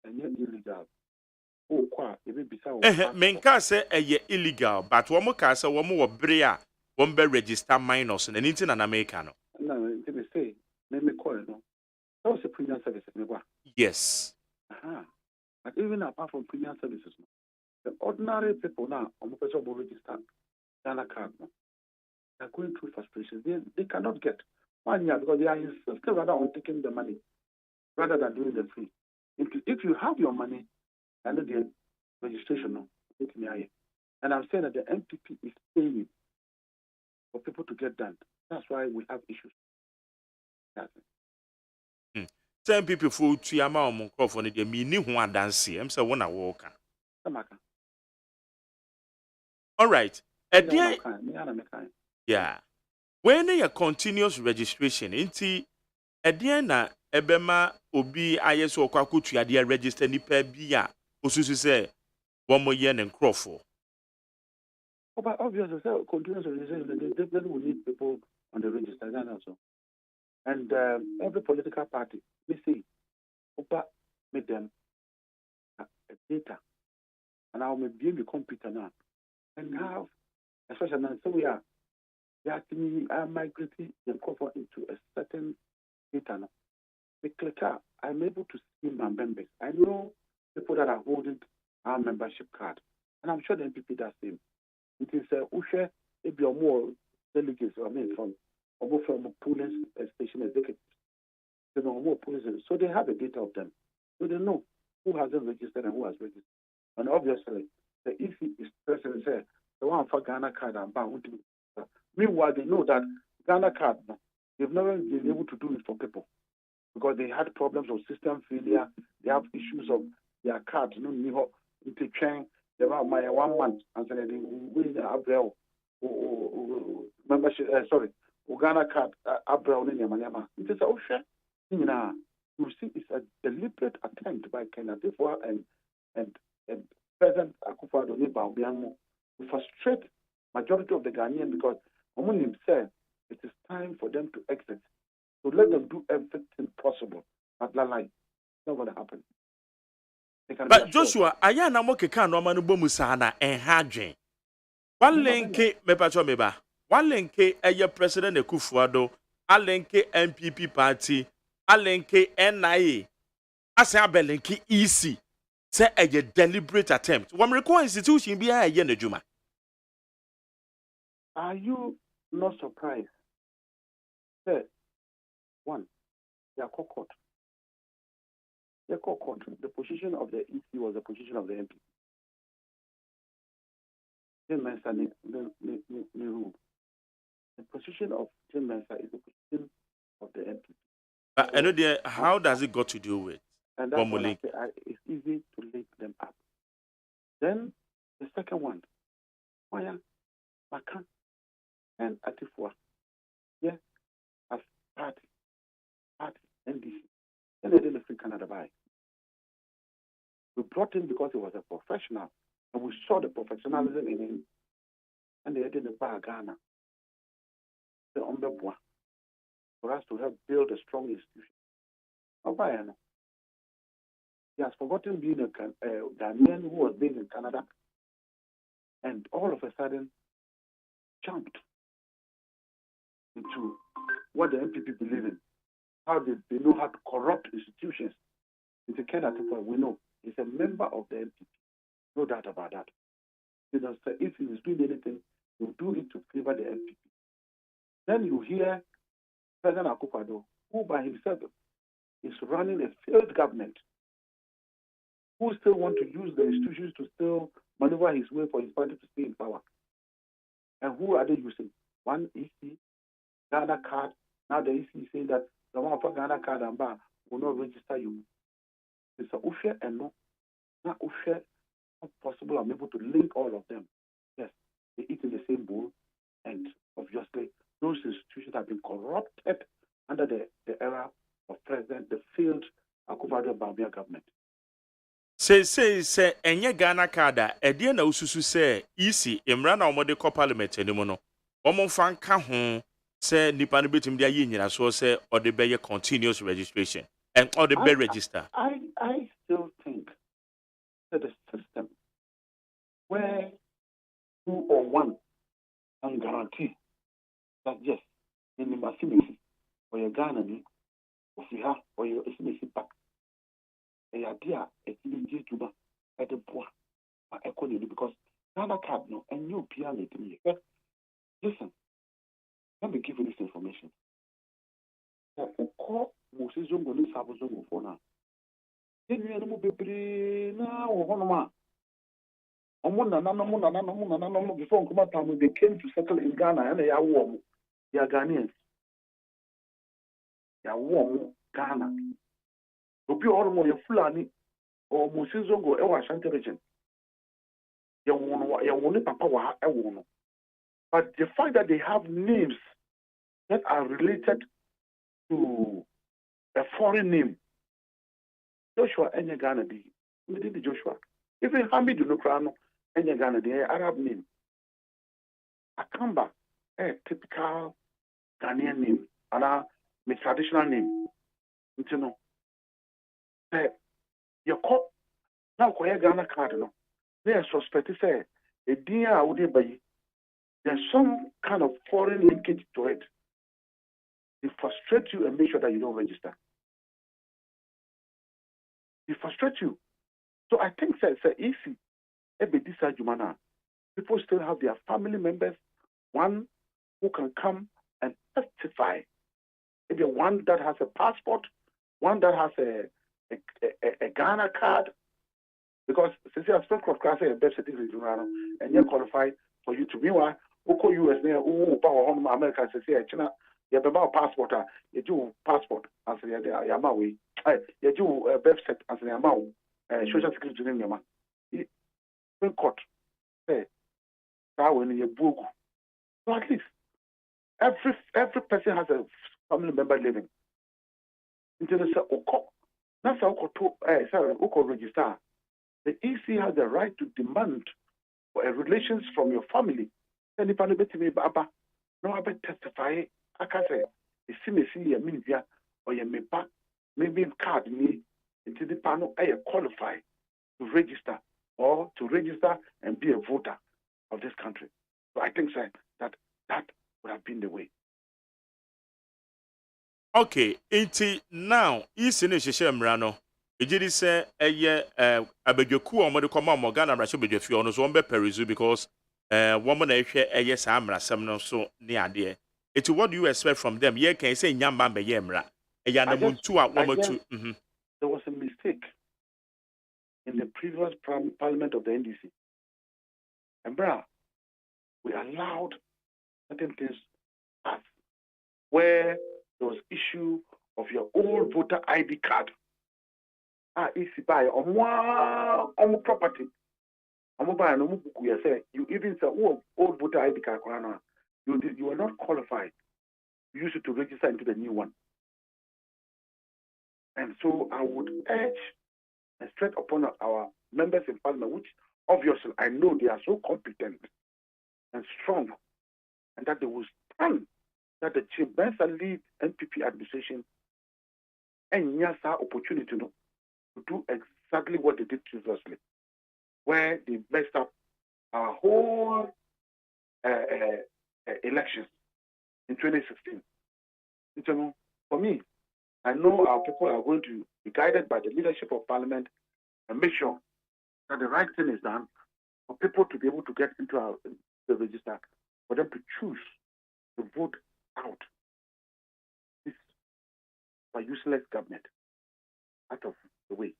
And you're illegal. Oh, kwa, you may be so. Menka say illegal, but one more casa, one more brea, one be register minors and anything in America. No, they say, let me call it. No, that was a premium service. Yes. But even apart from premium services, the ordinary people now, on the person will register Ghana card. They're going through frustrations. They cannot get 1 year because they are insisting rather on taking the money rather than doing the free. If you have your money, and the registration, no, and I'm saying that the MPP is paying for people to get done. That's why we have issues. That's it. 10 people for 2 years on microphone. They mean you want dance. I'm saying one walk. All right. Yeah. When you continuous registration, inti na ebema obi ISO kwakutu ya dia register ni pe bia osusu se one more year and crofo. But obviously, continuous registration, they definitely will need people on the register also. And every political party, we see, make them data. And now we be the computer now. And now, especially now, so we are migrating the cover into a certain data now. We click out, I'm able to see my members. I know people that are holding our membership card. And I'm sure the MPP does the same. It is Ushe, maybe more delegates, from polling station executives. They know more police, so they have a data of them. So they know who hasn't registered and who has registered. And obviously, the EC is present say the one for Ghana card and bound. Meanwhile, they know that Ghana card, they've never been able to do it for people because they had problems of system failure. They have issues of their cards, into chain. They have my 1 month and said they membership. Ghana card Abrel in Yamanyama. It is also you see it's a deliberate attempt by Kenya and President Akufo-Addo Obiano to frustrate majority of the Ghanaians because Omonim said it is time for them to exit. So let them do everything possible. But it's not going to happen. But Joshua, aya na mo keka no manu bomu sana enhadwen. One linke mepacho meba. One linke eye President Akufo-Addo, a linke MPP party, a linke NIA. Asa abelinke EC. Say a deliberate attempt. One require institution be a yen juma. Are you not surprised? Say, one, they are court. The position of the EC was the position of the MP. The position of Jim Mensah is the position of the MP. But how does it got to do with? And that's what I say, it's easy to link them up. Then the second one, Maya, Makan, and Atifua, as party, NDC. And they didn't free Canada by. We brought him because he was a professional, and we saw the professionalism in him. And they didn't buy Ghana. The Ombebwa, for us to help build a strong institution. He has forgotten being a Ghanaian who was based in Canada. and all of a sudden jumped into what the MPP believe in, how they know how to corrupt institutions. It's a kind of thing we know. He's a member of the MPP. No doubt about that. You know, so if he is doing anything, he'll do it to favor the MPP. Then you hear President Akufo-Addo, who by himself is running a failed government, who still want to use the institutions to still maneuver his way for his party to stay in power. And who are they using? One EC, Ghana card. Now the EC is saying that the one for Ghana card and bar will not register you. It's a Ushe and no. Not Ushe, not possible. I'm able to link all of them. Yes, they eat in the same bowl, and obviously those institutions have been corrupted under the era of the failed Akufo-Addo Bawumia government. Say, enye Ghana kada, edie na ususu se, isi, imra na omode ko parliament anymore. Omo fanka ho, se nipa no betim dia yi nyina so se, or the be continuous registration, and or the be register. I still think that the system where 2 or 1 can guarantee that yes, in the Massimisi, or your Ghana, or you have, or your Essimisi back, a idea, a TDG tuba, at the poor, because Ghana card no, and you piano to me. Listen, let me give you this information. Call Moses Zongo, this Sabozongo for now. Then you are now, or Honoma. Before Kumatami, they came to settle in Ghana and they are warm. They are Ghanaians. They are warm Ghana. Obi Oromo, your Fulani, or Moses Zongo, Ewa Shanti region. You won't papa wa ewono. But the fact that they have names that are related to a foreign name, Joshua Enya Ghana be, Joshua. Even Hamid Nukrano, Enya Ghana, the Arab name. Akamba, a typical Ghanaian name, and a traditional name. You know, your cop now Koya Ghana card, no. They are suspected, say, a dear would be. There's some kind of foreign linkage to it. They frustrate you and make sure that you don't register. They frustrate you. So I think it's easy. People still have their family members, one who can come and testify. Maybe one that has a passport, one that has a Ghana card. Because since you have spent class a birth certificate and you're qualified for you to be one. Oko US there, power home America say China, you have a passport, you do passport as the Yamawi, you do birth set as the Yamau, social security in Yama. In court, say, when you book, so at least every person has a family member living. Until they say, Oko, that's how Oko register. The EC has the right to demand for a relations from your family. Any panel me baba, no I testify. I can say, see a media or your mepa, maybe card me into the panel I qualify to register or to register and be a voter of this country. So I think that would have been the way. Okay, now isi ne hyehyɛ mmra no ejidi sɛ ɛyɛ abadwaku a ɔmo de kɔma ɔmo Ghana mmra hyɛ badwafi ɔno so ɔmo bɛ perizu because woman ehwe eye saa mrasem no so ne ade it what do you expect from them ye can say nyamba be ye mra eya na muntu a womatu there was a mistake in the previous parliament of the NDC and we allowed certain things pass where there was issue of your old voter ID card easy buy on property. You even say, old voter ID card, you are not qualified. You used to register into the new one. And so I would urge and straight upon our members in parliament, which obviously I know they are so competent and strong, and that they will stand that the Chibensa lead NPP administration and Nyasa opportunity to do exactly what they did previously, where they messed up our whole elections in 2016. So for me, I know our people are going to be guided by the leadership of Parliament and make sure that the right thing is done for people to be able to get into the register, for them to choose to vote out this useless government out of the way.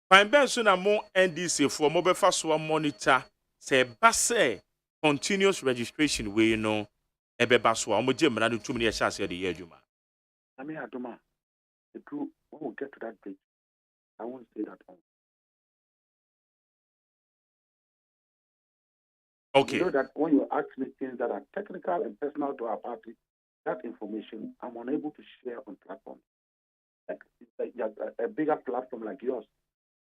Fine ben so na mo NDC for mo be fa so monitor say base continuous registration we no e be ba so mo je mra no tumi ne sha se de ye adwuma. I mean, Adoma, when we get to that bridge, I won't say that one. Okay. You know that when you ask me things that are technical and personal to our party, that information I'm unable to share on platforms. Like a bigger platform like yours.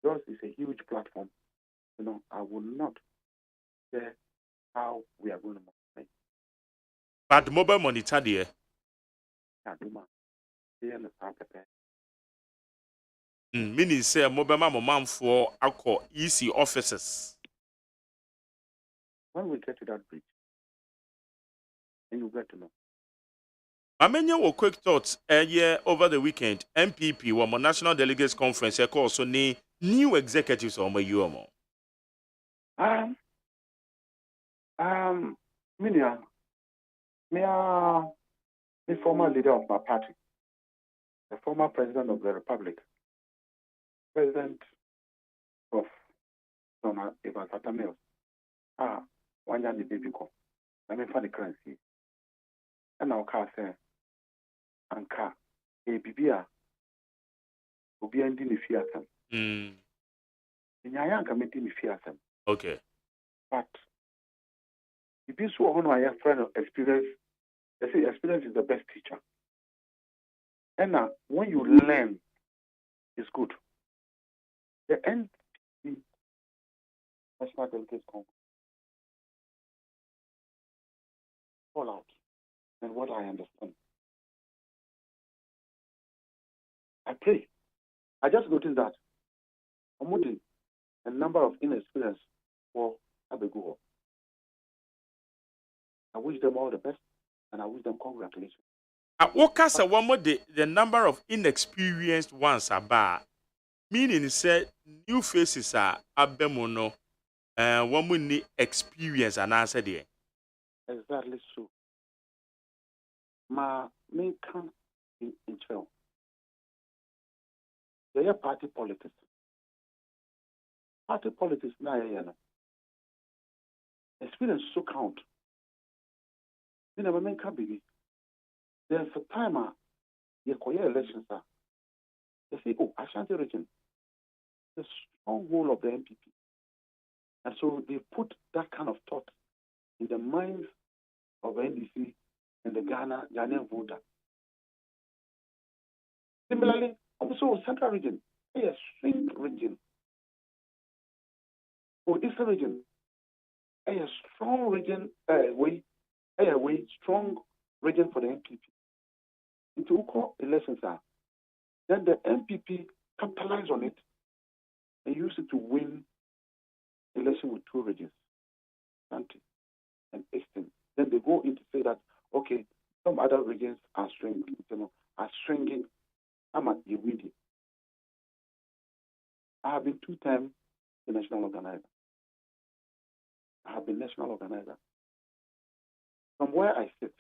Yours is a huge platform. You know, I will not share how we are going to make. But mobile monitor there. Adoma, meaning say mobile man for alcohol EC officers. When we get to that bridge, and you get to know. I mean, your quick thoughts over the weekend. MPP, one National Delegates Conference, also new executives on my UMO. Me are the former leader of my party, the former president of the republic, president of Dona Eva Satamil. One year the baby come. Let me find the currency. And now car say, Anka, a bibia, will be ending the fiatam. In Yayanka meeting the fiatam. Okay. But if you saw one of my friend of experience, they say experience is the best teacher. And now, when you learn, it's good. The NDC National Delegates Conference fall out, and what I understand. I pray. I just noticed that Omudi, a number of inexperienced for Abeguho. I wish them all the best, and I wish them congratulations. What case one more the number of inexperienced ones are bad. Meaning said new faces are abemono one will need experience and answer there. Exactly so. My main camp in Israel. They are party politics. Party politics now, experience so count. You never make a baby. There's a timer, you call elections. They say, oh, Ashanti region, the stronghold of the MPP. And so they put that kind of thought in the minds of the NDC and the Ghanaian voter. Similarly, also Central region, a swing region. Or Eastern region, a strong region, strong region for the MPP. Into Uko elections are. Then the MPP capitalize on it and use it to win election with two regions, Santi and Eastern. Then they go in to say that, okay, some other regions are stringing. I'm at Yewidi. I have been 2 times the national organizer. I have been national organizer. From where I sit,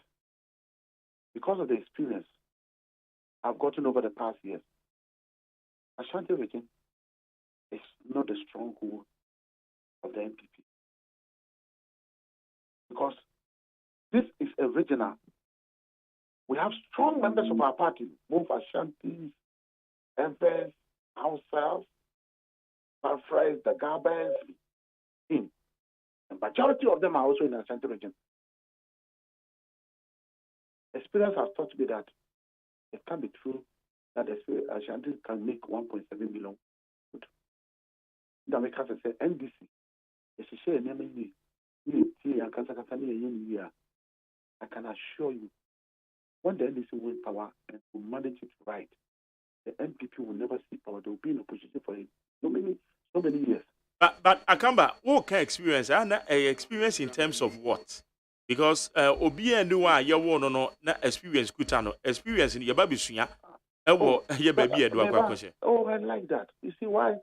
because of the experience I've gotten over the past years, Ashanti region is not the stronghold of the MPP. Because this is a regional. We have strong members of our party, both Ashantis, Evers, Hausas, Parfres, the Gabas, in. The majority of them are also in the Ashanti region. Experience has taught me that it can be true that Ashanti can make 1.7 million. The Americans say NDC. I can assure you, when the NDC win power and will manage it right, the NPP will never see power. They will be in opposition for so many years. But Akamba, what kind of experience? And experience in terms of what? Because obi and do one you want no na experience kutano experience in your baby sunya. Your baby do a question. Oh, I like that. You see why?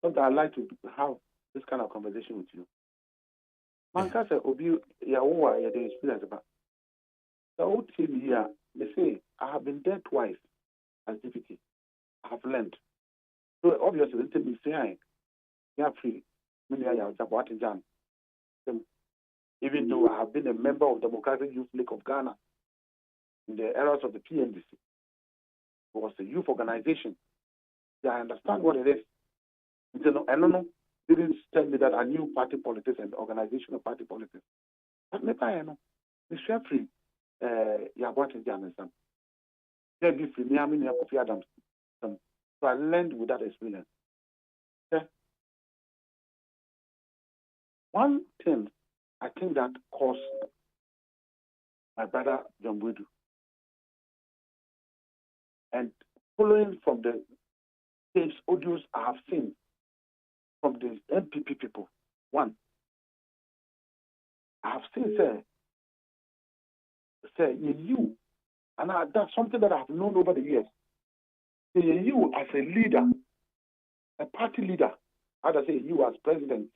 Sometimes I like to have this kind of conversation with you. Man, can say obi ya wo ya the experience about. The old team here, they say I have been there twice as deputy. I have learned. So obviously, they me say I free. Even though I have been a member of Democratic Youth League of Ghana in the eras of the PNDC, it was a youth organization. Yeah, I understand what it is. I don't know. Didn't tell me that I knew party politics and organizational party politics. But maybe I know. Mr. Free, what is the yeah, be free. Me, I mean, Kofi Adams. So I learned with that experience. Okay? One thing I think that caused my brother John Budu, and following from the tapes, audios I have seen from the MPP people, one, I have seen say you, and that's something that I have known over the years. You as a leader, a party leader, how to say you as president,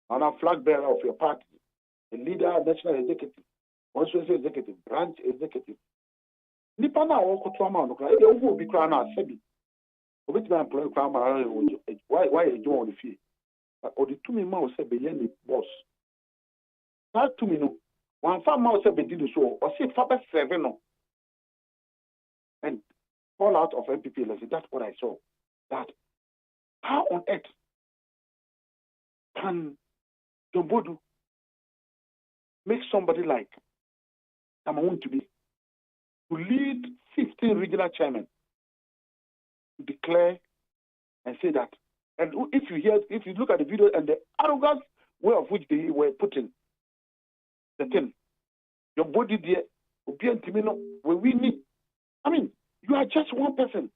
and a flag bearer of your party, a leader, national executive, constituency executive, branch executive. Nipa na wako trauma no kra e wo bi kra na asabi. Obeti na employ kra ma why you do on the fee. Or the 2 me ma o say be yen boss. That 2 me no one fa ma o say be di so o say fa be 7 no. And fall out of MPP election, that's what I saw. That how on earth can John Bodu make somebody like Cameroon to lead 15 regional chairmen to declare and say that. And if you look at the video and the arrogant way of which they were putting the thing, your body there, we need. I mean, you are just one person.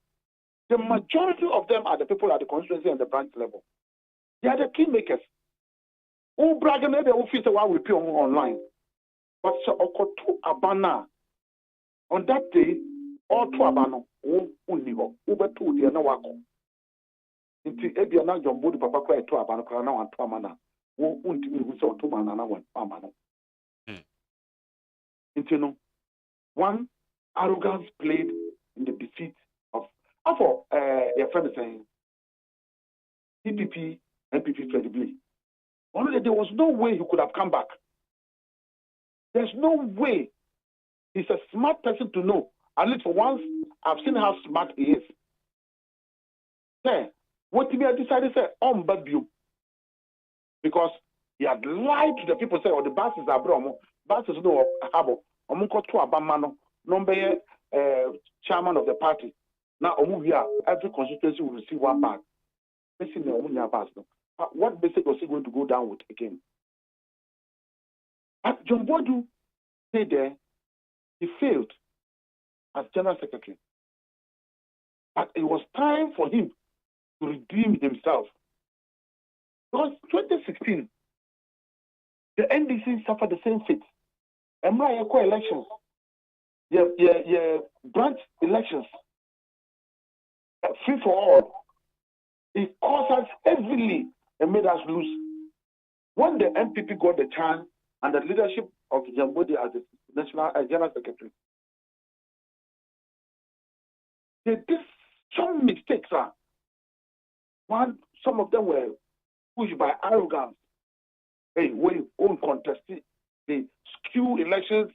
The majority of them are the people at the constituency and the branch level. They are the kingmakers. Who brag and they will feel why we pay online. But so Okotu Abana on that day, all 2 Abano, Unigo, Uber 2, they are no wako. Into Ebiana John Bodi Papa Quay 2 Abano, Krana and 2 Amana, who who saw 2 Manana 1 Amano. Into no one arrogance played in the defeat of your friend is saying PPP, MPP credibly. Only there was no way he could have come back. There's no way. He's a smart person to know. At least for once, I've seen how smart he is. What he decided to say, bad view. Because he had lied to the people, say, the buses are bromo, buses no habo, omunko to abamano, number chairman of the party. Now, every constituency will receive 1 bag. What message was he going to go down with again? But John Bodu stayed there. He failed as general secretary. But it was time for him to redeem himself. Because 2016, the NDC suffered the same fate. MRA elections, branch elections, free for all. It cost us heavily and made us lose. When the MPP got the chance and the leadership of Jambodi as the national general secretary, they did some mistakes. Some of them were pushed by arrogance. Hey, we own contested. They skew elections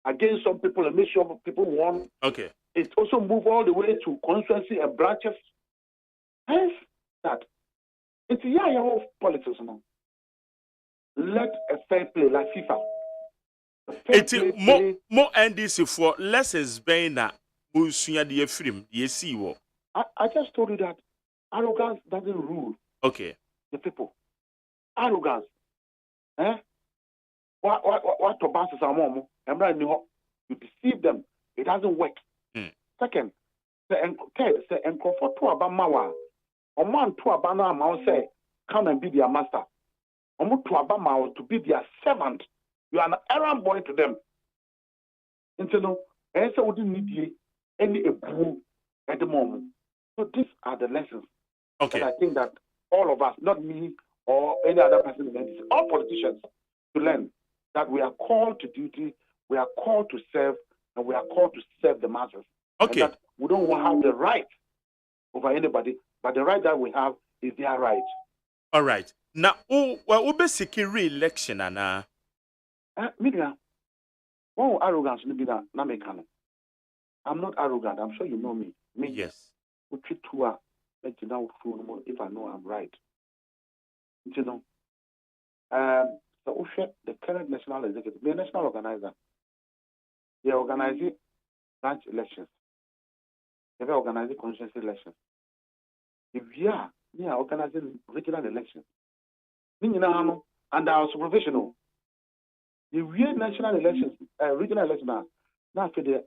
against some people and make sure people won. Okay. It also moved all the way to constituency and branches. Hence, that it's of politics now. Let a fair play like FIFA. It's more NDC for lessons being that Musunya the film, the see what. I just told you that arrogance doesn't rule. Okay. The people. Arrogance. What to bounce are more? You deceive them. It doesn't work. Second, the comfort to Abamawa. A man to Abana Mount say, come and be their master. Omo to abama to be their servant. You are an errand boy to them. And so no, and so we didn't need any ebu at the moment. So these are the lessons. Okay. And I think that all of us, not me or any other person in NDC, all politicians, to learn that we are called to duty, we are called to serve, and we are called to serve the masses. Okay. And that we don't have the right over anybody, but the right that we have is their right. All right. Now, we be seeking re-election, Anna. Media, oh, arrogance, I'm not arrogant. I'm sure you know me. Yes. If I know I'm right. You know, so the current national executive, the national organizer, they organize branch elections. They organize constituency elections. If we are organizing regional elections, and our supervision, if we are national elections, regional elections now for the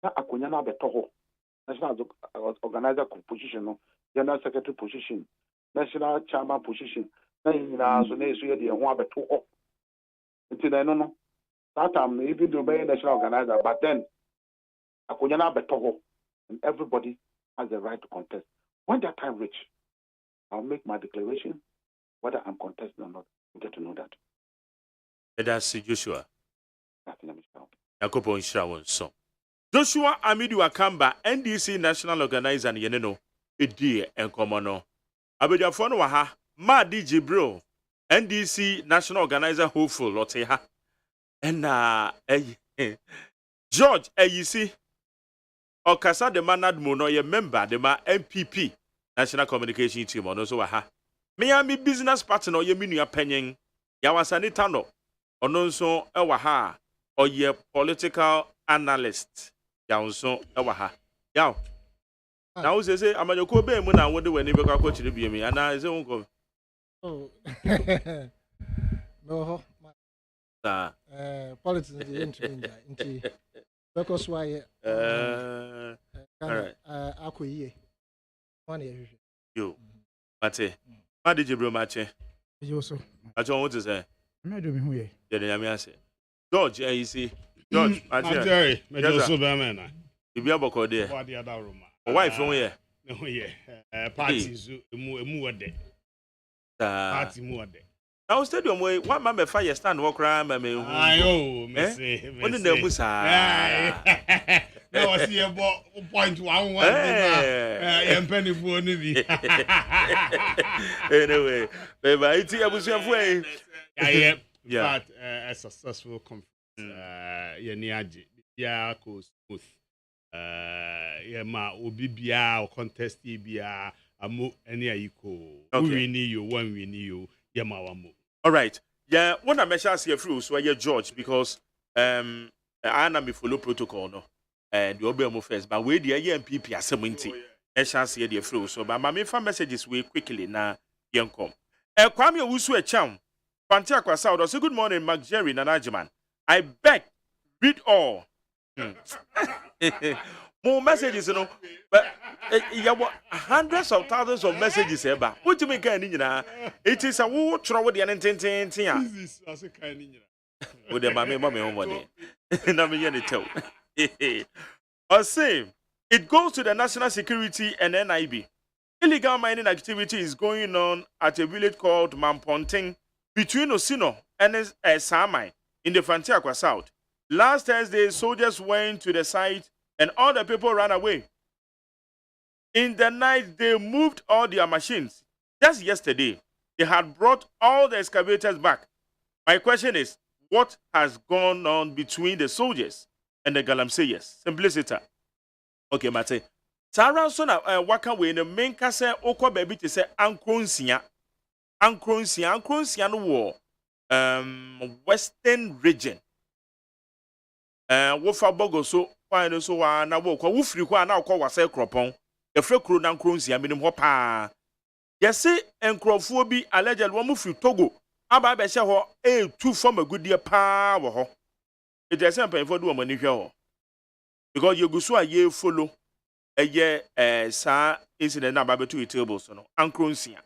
Akunyana Betoho, national organizer position, general secretary position, national chairman position. So the one Betoho. Until I know that time, even the national organizer, but then Akunyana Betoho, and everybody has the right to contest. When that time reach, I'll make my declaration, whether I'm contesting or not. You get to know that. That's Joshua. Yakopo Nshrawon so. Joshua Amidu Akamba, NDC National Organizer and Yeneno, Idi Enkomono. Abediafo no ha, Ma DJ Bro, NDC National Organizer hopeful lote ha. And George Eyisi Okasa de Manad Mono ye member de ma MPP National Communication Team ono so ha. Miami business partner ye minua penyen ya wasane tano ono nso ewa ha oye political analyst ya nso ewa ha. Ya na wo say amanyoko be mu na wode wani be kwa kwachire biemi ana ese wonko. Oh. No. Politics is into because why all right. Akoye. One Yo. Mate. How did you bro Mate? You so. I don't want to say. Me do me hu ye. Yeah, the yami ase. George, you see. George, Jerry, me do so be me na. Ibi aboko there. What the other room. Wife on here. No ye. Parties emu wode. Party mu wode. Now stadium way one man be fire stand walk around me. Ayo, me say. Oni na mu sa. Na was here point 1 yem penny for ni bi. Anyway, baby, it abusuafo e. Yeah. But a successful conference. Yeniaje. Yeah, go smooth. Ma obi bia o contest bia amu any ayiko. We need you, one we need you. Ma wamu. All right. Yeah, when I measure see through so I George because I am follow protocol no. And the obe first but we the MPP asemunti. I shall see the through so but my main messages we quickly na yenkom. Kwame Owusu Echam. Fantia Kwasa say good morning Mark Jerry and AGYEMAN. I beg read all. More messages, you know, but you have hundreds of thousands of messages here. But what do you mean, it is a war trouble the unintended thing. This is as a kind with the mammy on one day. Let me tell. Or say it goes to the national security and NIB. Illegal mining activity is going on at a village called MONTIE between Osino and Samai in the Fantiakwa South. Last Thursday, soldiers went to the site and all the people ran away. In the night, they moved all their machines. Just yesterday, they had brought all the excavators back. My question is, what has gone on between the soldiers and the Galamseyers? Simplicity. Okay, Mate. Sarah Sona waka we in the main case okwa baby to say Ankronsia no war Western region. Wofa bogo so fine so na wo kwa wofiri kwa na kwa wase kropon e frekro na Ankronsia minim ho pa yesi enkrofo bi alleged wo mu firi Togo aba be hye ho tu form agudie pa wo ho it is simple for do wo mani hwe ho because you go so a ye follow sa incident na ba betu table so no Ankronsia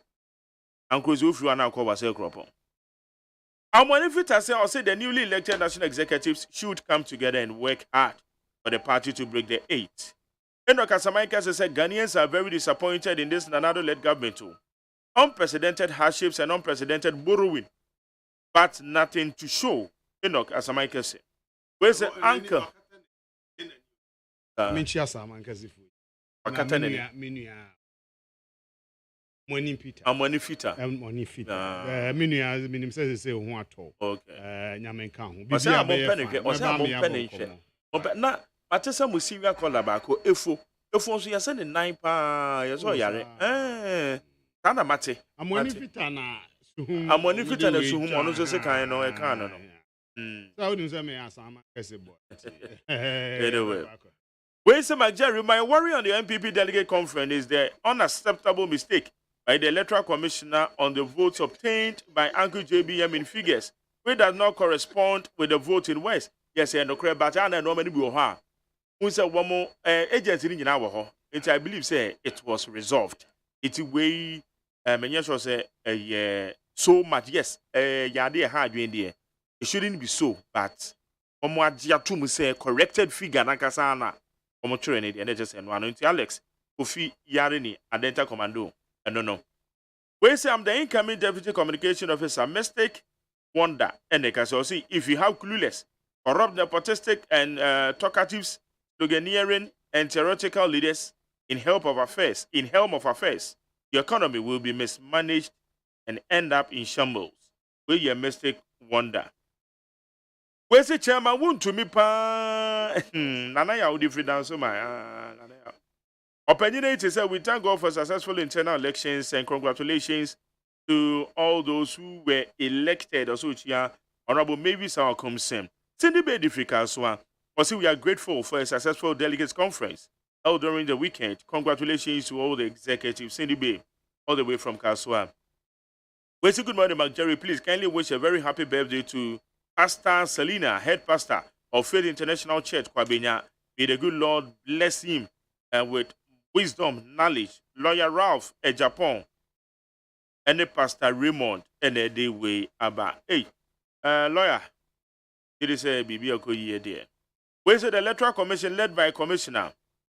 Ankozo Fruana Kobase Kropo. And when if it has said the newly elected national executives should come together and work hard for the party to break the 8. Enoch Asamaika said Ghanaians are very disappointed in this Nanado-led government too. Unprecedented hardships and unprecedented borrowing, but nothing to show. Enoch Asamaika said. Where's the anchor? Minchia Samanka Zifu. Money Peter. Money Fita. Money Fita. Minim says say who at all. Okay. Nyamenka. Was I penny? But not. Atesa musiwa kola bako efo so yase ne 9 pa yeso yare kana mate amoni fita na suhum ono so se kan no e kan no so we say me asama kese boy anyway we say Jerry, my worry on the MPP delegate conference is the unacceptable mistake by the electoral commissioner on the votes obtained by Uncle JBM in figures which does not correspond with the vote in West. Yes, and no crap but I know many be ha. Unsa womo agency ni nyina wo ho. I believe say it was resolved. It way menya sure say so much yes yade ha adwen there. It shouldn't be so but omo agya to mu say corrected figure na kasa na omo twerɛ ne and just no anti Alex Ofi yare ni Adenta Commando no. We say I'm the incoming deputy communication officer mistake wonder and they can see if you have clueless corrupt nepotistic and talkatives sloganeering and theoretical leaders in helm of affairs, the economy will be mismanaged and end up in shambles. Where your mistake wonder. Where's the chairman want to me pa Nana ya udi freedom so my opinionated said we thank God for successful internal elections and congratulations to all those who were elected also here. Honorable Mavis our consent. Cindy Bay difficult one. Also, we are grateful for a successful delegates conference held during the weekend. Congratulations to all the executives, Cindy Bay, all the way from Kaswa. We say good morning, Mark Jerry. Please kindly wish a very happy birthday to Pastor Selina, head pastor of Faith International Church, Kwabenya. May the good Lord bless him and with wisdom, knowledge. Lawyer Ralph, Japan, and the Pastor Raymond, and the day way about. Hey, lawyer. It is a BB Okoye there. We say the Electoral Commission led by Commissioner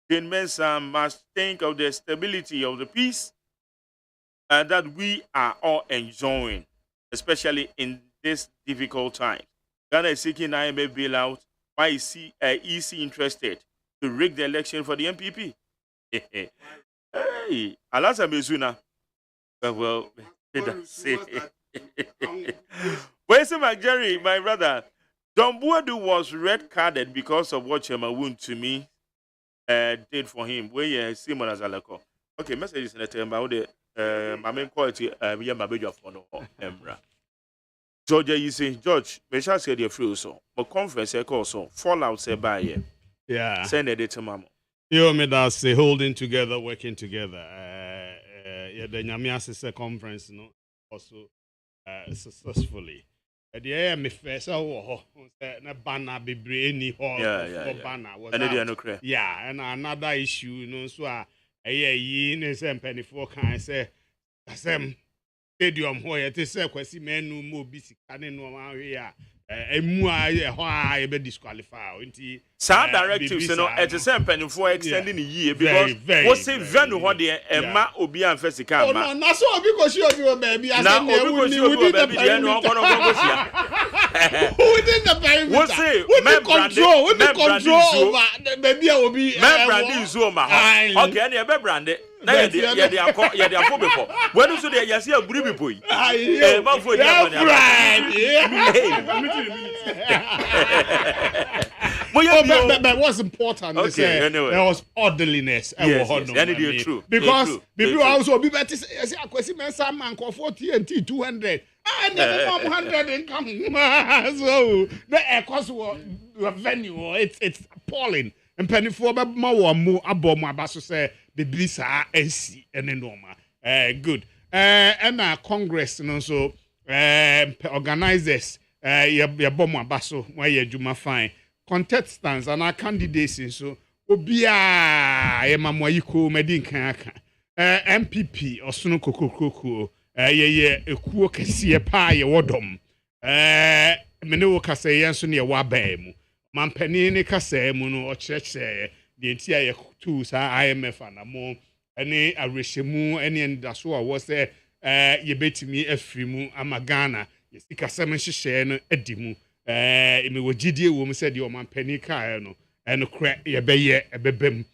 Jane Mensah must think of the stability of the peace that we are all enjoying, especially in this difficult time. Ghana is seeking IMF bailout. Why is EC interested to rig the election for the MPP? Hey, Alasa Mezuna. Well, say. Where's my Jerry, my brother? John Buadu was red carded because of what Chairman Woon to me did for him. Where you see Simon as Aleko. Okay, messages in the term about the my main quality. We are my baby of honor. Emra. Georgia, you say George. Me shall say the free so. But conference also fallout say by here. Yeah. Send it to Mama. You me that say holding together, working together. Yeah, the Nyamias conference, no, also successfully. The air me first na banner be brainy banner was out. Yeah, and another issue, you know, so ye in some penny for can say same stadium where it is kwesi menu mo bisi kane no ma here emu a be disqualify nti some directives no at the same penny for extending the year because what's say venue ho de emma obi anfa sika ma no na so obi ko shi obi baby as na obi ko shi obi baby de no kono go sia within the perimeter what's say with the control over baby obi branding zoma okay na be brand na ye de akọ before when so de yesi aburi bipo yi ma fo but what's important is anyway. there was orderliness true because people also be better say akwesi mensa man ko 40 200 and then 100 income so the cost venue it's appalling and penny for ma wo mo abom abaso say bibli sa nc ene normal good and congress no so organizers ya bom abaso why ya juma fine contestants and our candidates so obia ye mamwa yiko medin kan aka MPP Osono Kokokoko ye ekuo kese pa ye wodom mene wo kasa ye nso ne wa baa mu mampani ne kasa mu no o kyerɛkyerɛ de ntia ye tu sa IMF anamo ene arehemu ene ndaso a wo se ye betimi afiri mu ama Ghana ye sikasɛm hyehyɛ no adi mu me wogidie wo mu sɛ de o mampani kae no eno kra ye bɛyɛ ebebem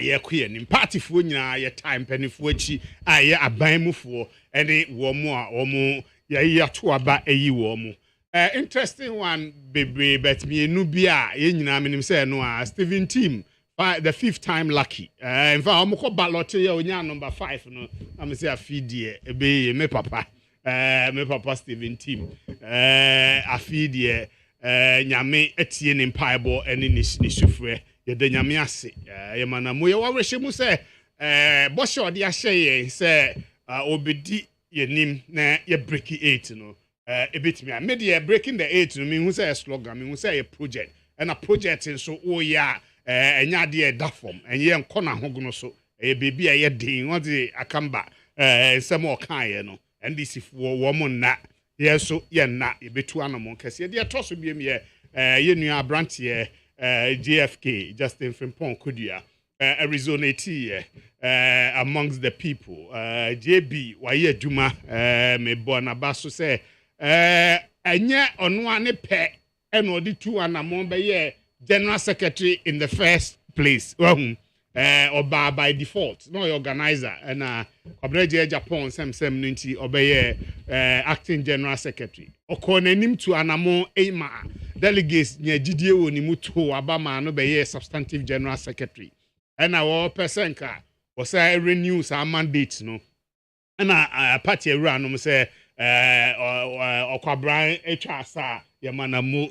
ye kwe nim partyfo nyina ye time panifoɔ akyi ye abanmufoɔ ene wo mu a wo mu ye yato aba eyi wo mu interesting one bebre but me nu bia ye nyina menim sɛ no a Steven Team the 5th time lucky in fact am ko ballot ye onya number 5 no am say afidie ebe me papa Steven Team afidie nyame etie ne mpaebo ene ne sufre ye de nyame ase ye manamo ye wawrehye mu se bosho de ahye ye se obedi ye nim na ye break 8 no ebetimi a media breaking the 8 no me hu say slogan me hu say project and a project so o ya enya de da form enye enko na hogono so bebi a ye din won de akamba nsem o kan ye no ndc fo wo mo na ye so ye na ye betu anomon kase de to so biem ye ye nua brantie JFK Justin Frimpong Kudua Arizona T amongst the people JB waye adwuma me bona baso say enye ono ane pe eno de tu anamon be ye general secretary in the first place oba by default no organizer and Obreje Japan sem no nti obeye acting general secretary okonanim tu anamon ema delegates nya didie woni muto abama no be substantive general secretary and our person ka was renew some mandate no and party run no say okwabran etwasa ye manamu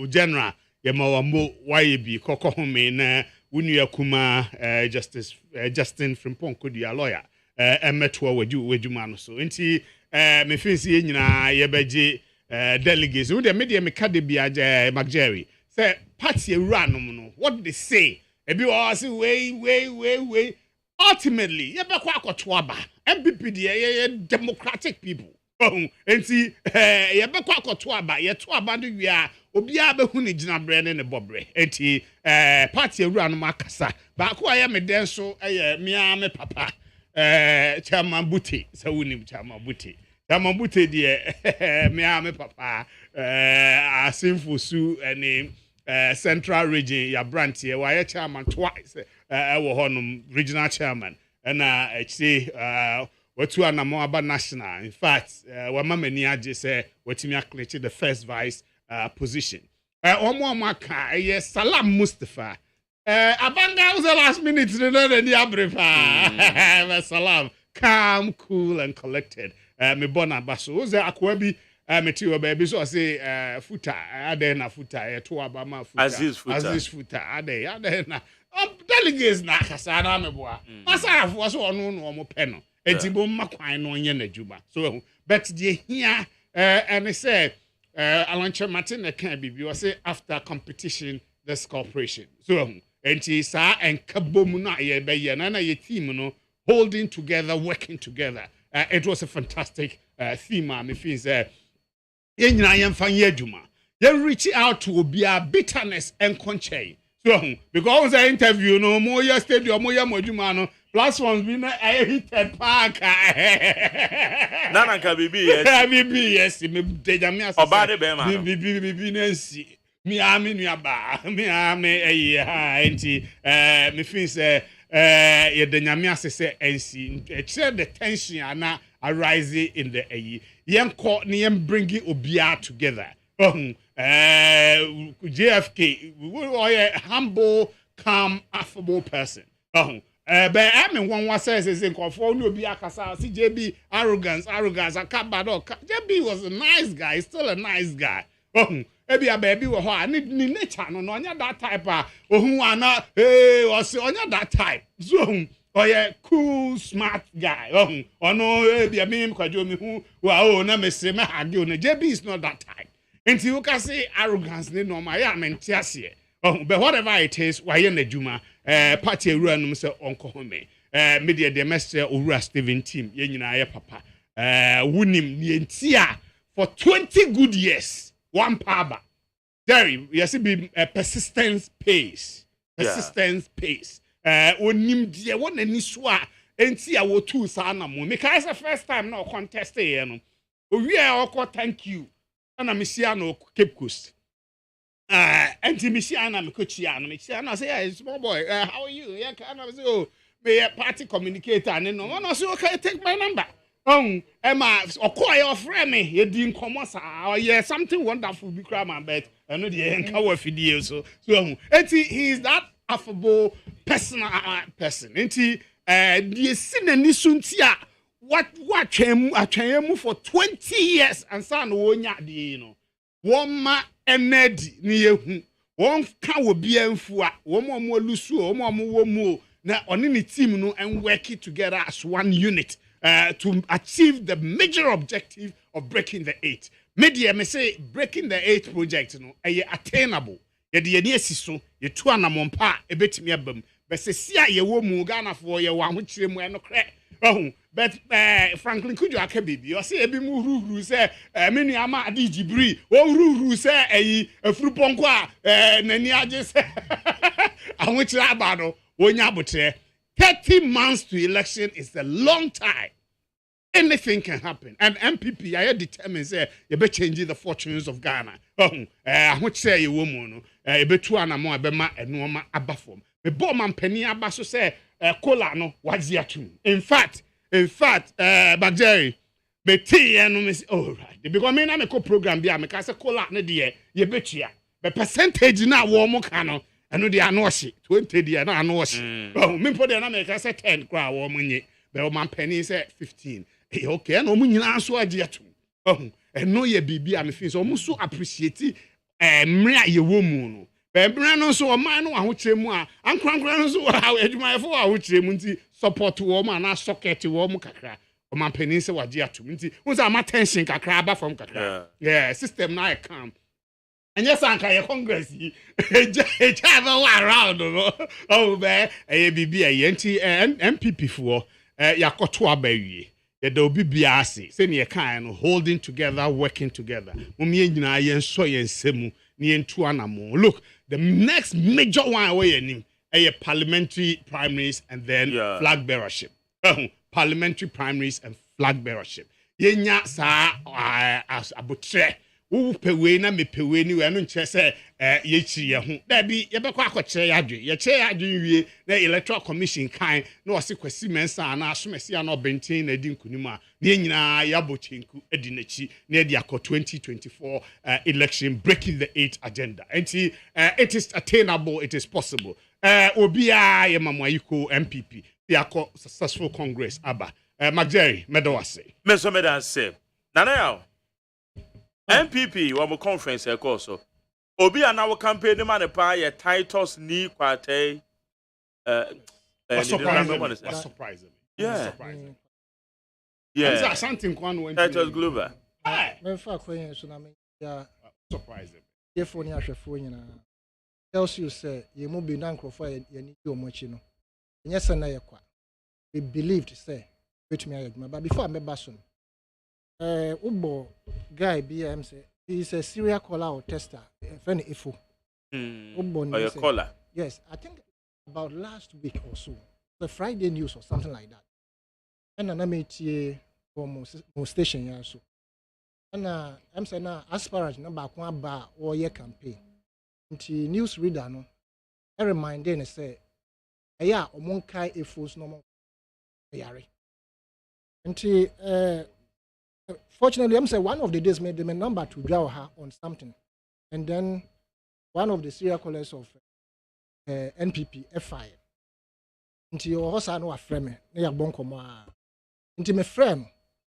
general ye mawamo YB kokohome na wunu akuma justice Justin Frimpong Kudua lawyer emetwa wadwuma no so nti me finsi ye nyina ye beje delegates who the media me kade bia McJerry say party run no what they say ebi o say way ultimately ye be kwa akoto aba MPP ye democratic people enti ye be kwa akoto aba ye to aba do wi obi a be hu ne gina bre ne bobre enti party run no makasa ba ko aye me den so me papa chairman Buti so unim chairman Buti Tamambute de me papa asimfo su ene central region ya branch ye wa chairman twice wo honum regional chairman and say watu anamo aba national in fact wa mama ni age say watimi acclete the first vice position omo aka ye Salam Mustafa abanga was the last minute no the abrefa Salam calm cool and collected me bona baso oze akwa bi meti wo ba bi so say futa ade na futa to abama futa Aziz futa ade na delegates na kasa na me boa masarafo so ono no mo pe no entibo makwan no nye na juba so but the here and say Alanche Martin e kan bibi o say after competition this cooperation so enti sa enkabom na ye be ye na ye team no holding together working together. It was a fantastic theme. I feel say, you reach out to obia bitterness and conche. So because the interview no more yesterday or more mojumano platforms be na hit park. Nana ka bibi yes me dejamia obade be ma bibi nansi mi ami nuaba mi ami enti me feel say ye de nyame asese ensi share the tension ana arising in the yenko ne yem bringing obia together JFK we are a humble calm affable person but I mean one was says in for no be akasa CJB arrogance akabado JB was a nice guy still a nice guy ebi a baby wo ho a ni nature no onya that type ohun ana o se onya that type so oye cool smart guy ono ebi a me kwajo me hu wa na me se me hage o na JB is not that type enti you can say arrogance ni normal ya mentiase but whatever it is why na djuma party run no say onko home media de mestre Owura Steven team ye nyina ye papa wunim ne ntia for 20 good years one power Jerry yes be persistence pace pace onim de won ani so a enti a wo tu sa na mo make as first time na contest here no owie a thank you na me sia no Cape Coast enti me sia na me kochia na me sia na say hey, small boy how are you yeah can I say oh me party communicator and no one say okay take my number Emma okoye ofre me ye di nkomo sa yeah something wonderful be cry man but I know the enka wa fidie so enti he is that affable person enti the sinani suntia what atwemu for 20 years and san wonya de no woma enedi ni yehu won ka wo bia mfu a wo mo lusu wo mo na oni ni team no and working together as one unit to achieve the major objective of breaking the 8 media me say breaking the 8 project no attainable ye de ye asiso ye tu anamompa ebetimi abam but se sia ye wo mu Ghana for ye wa ho kire mu enokre but Franklin Kujo akabibi o say ebi mu huru say me nua ma adi jibri o huru say afuru ponko a nani age say ahwo kire aba no wonya abotre 30 months to election is a long time. Anything can happen. And MPP, I determined say you be changing the fortunes of Ghana. I would say you woman, you be two and more bema and no ma abafom. Me bo man penny abaso say kola no waziatu. In fact, but Jerry, be tea no me all right. Because me na me ko program bia me ka say kola ne de ye betua. Be percentage na wo mo ka no eno de anohye 20 de na anohye. Me po de na me ka say 10 kwa wo mo nye. Be man penny say 15. Okay, no mu nyina so age ato. Eno ye bibia me fin so mu so appreciate mra ye wo mu no. Be mra no so o man no ahokire mu a ankrankran no so adwumayefo ahokire mu nti support wo ma na socket wo mu kakra. O man penny say wage ato nti won say am tension kakra aba from kakra. Yeah, system na e calm. And yes, Anka, your Congress, around, oh, be a BB, and MPP for Yakotua Baby. There will be biasi, send your kind holding together, working together. Mumina yen soy and semu, nien tuanamo. Look, the next major one away in a parliamentary primaries and then flag bearership. Parliamentary primaries and flag bearership. Yenya sa as abutre. Who pewe na me pewe ni we no nche se ye chi ye ho da bi ye be kwa akọche ya dwe ye che ya dwe wie na electoral commission kan na wose kwasi mensa na asomesi na obentin na di nkunim a ne nyina ya bochenku edi na chi na edi akọ 2024 election breaking the 8 agenda and it is attainable, it is possible obia ye mamwayiko MPP the akọ successful congress aba Magjerry medawase meso medase nana ya MPP wa mo conference e call so obi ana wo campaign man pa ye titles ni kwate surprising. Yeah. Yeah. Something one went titles global. Me fa kwen so na me ya surprising. Ye phone ya hwefo nyina. Tells you say ye mo be na nkrofo ye ni di omochi no. Enye se na ye kwa. We believed say wait me ayegma but before me baso Ubo guy BM say he's a serial caller or tester. Friend Ifo. Ubo your caller. Yes, I think about last week or so. The Friday news or something like that. And I met from station ya so. And I'm saying now aspirant number one bar or year campaign. Until news reader no. I remind them say, "Yeah, omonkai Ifo's no more yari." Until fortunately, I'm saying one of the days made them a number to draw her on something, and then one of the serial callers of NPP F5. Until your horse no friend, they are bonkomo. Until my friend,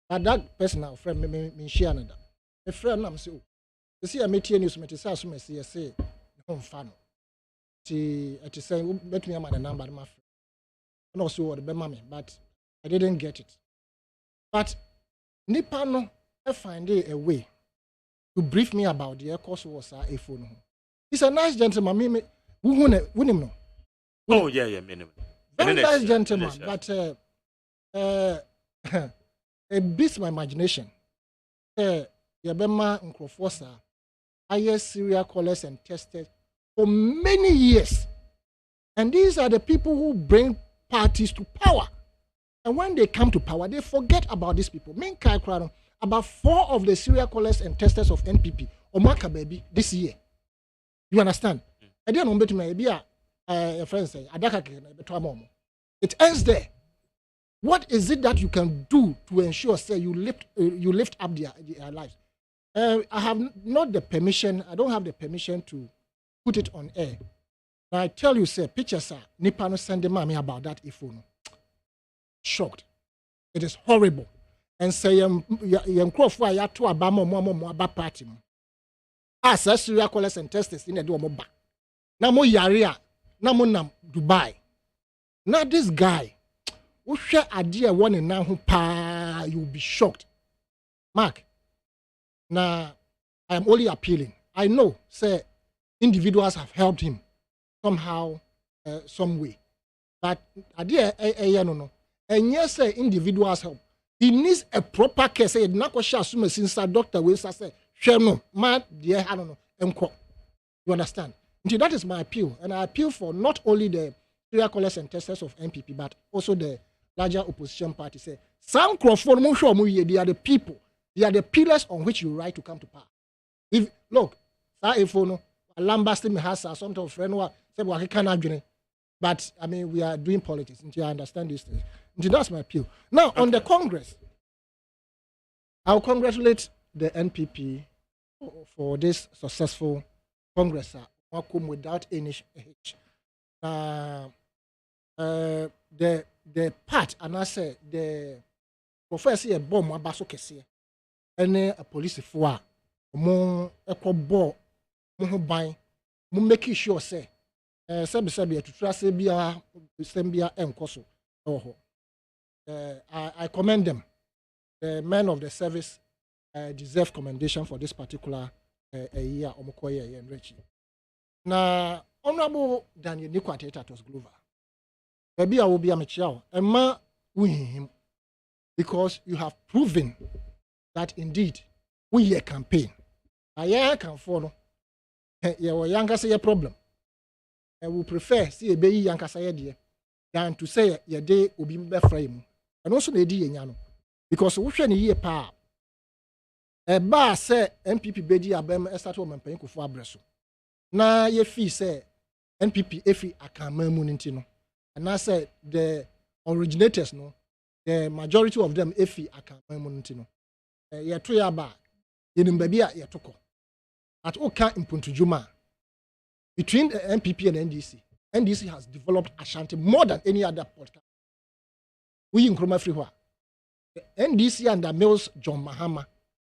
but that personal friend me share another. A friend, I'm so. You see, I met you news, met you say, home fan. She at saying, "Bet me a man a number, my friend." And also what the mommy, but I didn't get it. But Nipa no find a way to brief me about the course was a phone. He's a nice gentleman. Me, who him no? Oh yeah, minimum. Very nice gentleman, but it beats my imagination. Yabema Nkrofosa, I serial callers and testers for many years. And these are the people who bring parties to power. And when they come to power, they forget about these people. About 4 of the serial callers and testers of NPP, Omaka baby, this year. You understand? I didn't know to me, a friend say, it ends there. What is it that you can do to ensure, say, you lift up their lives? I have not the permission, I don't have the permission to put it on air. But I tell you, say, pictures are, Nipano send me about that if you know. Shocked. It is horrible. And say, yam crop for ya to abama party. As serial callers and testers in the do moba. Namo Yaria, Namo Nam Dubai. Now this guy, who share idea one and now pa, you'll be shocked. Mark. Now, I am only appealing. I know, say, individuals have helped him somehow, some way. But idea, no. And yes, say individuals help. He needs a proper care. Say, not assume since a doctor will say, share no, man, dear, I don't know, you understand? And that is my appeal. And I appeal for not only the serial callers and testers of NPP, but also the larger opposition party. Say, some Crawford, they are the people. They are the pillars on which you right to come to power. If look, if you know, Lambastin has some of friend who say, well, I cannot do it. But I mean, we are doing politics until I understand these things. Until that's my appeal. Now, on the Congress, I'll congratulate the NPP for this successful Congress without any hitch. The part, and I say, the professor bomb abaso kese. Any a police for mo echo ball mo ban mo make sure say sabi to trust bia sembia enkoso oh I commend them. The men of the service deserve commendation for this particular year omokoye and Richie. Na honorable Daniel Nikwateta was Glover. Maybe I will be a mature and ma win him because you have proven that indeed we hear campaign. I can follow. Your younger say a problem. I will prefer see a baby younger say dear than to say your day will be frame. And also the day because we shall hear power. A bar say NPP bedi abem estato mempen ko for abreso. Na ye fee say NPP efi akama munintino. And I said the originators no, the majority of them efi akama munintino. Ye to ya ba yenim baby a ye toko at oka impuntu juma between the NPP and NDC has developed Ashanti more than any other podcast. We in Kroma Freewa, the NDC under Mills John Mahama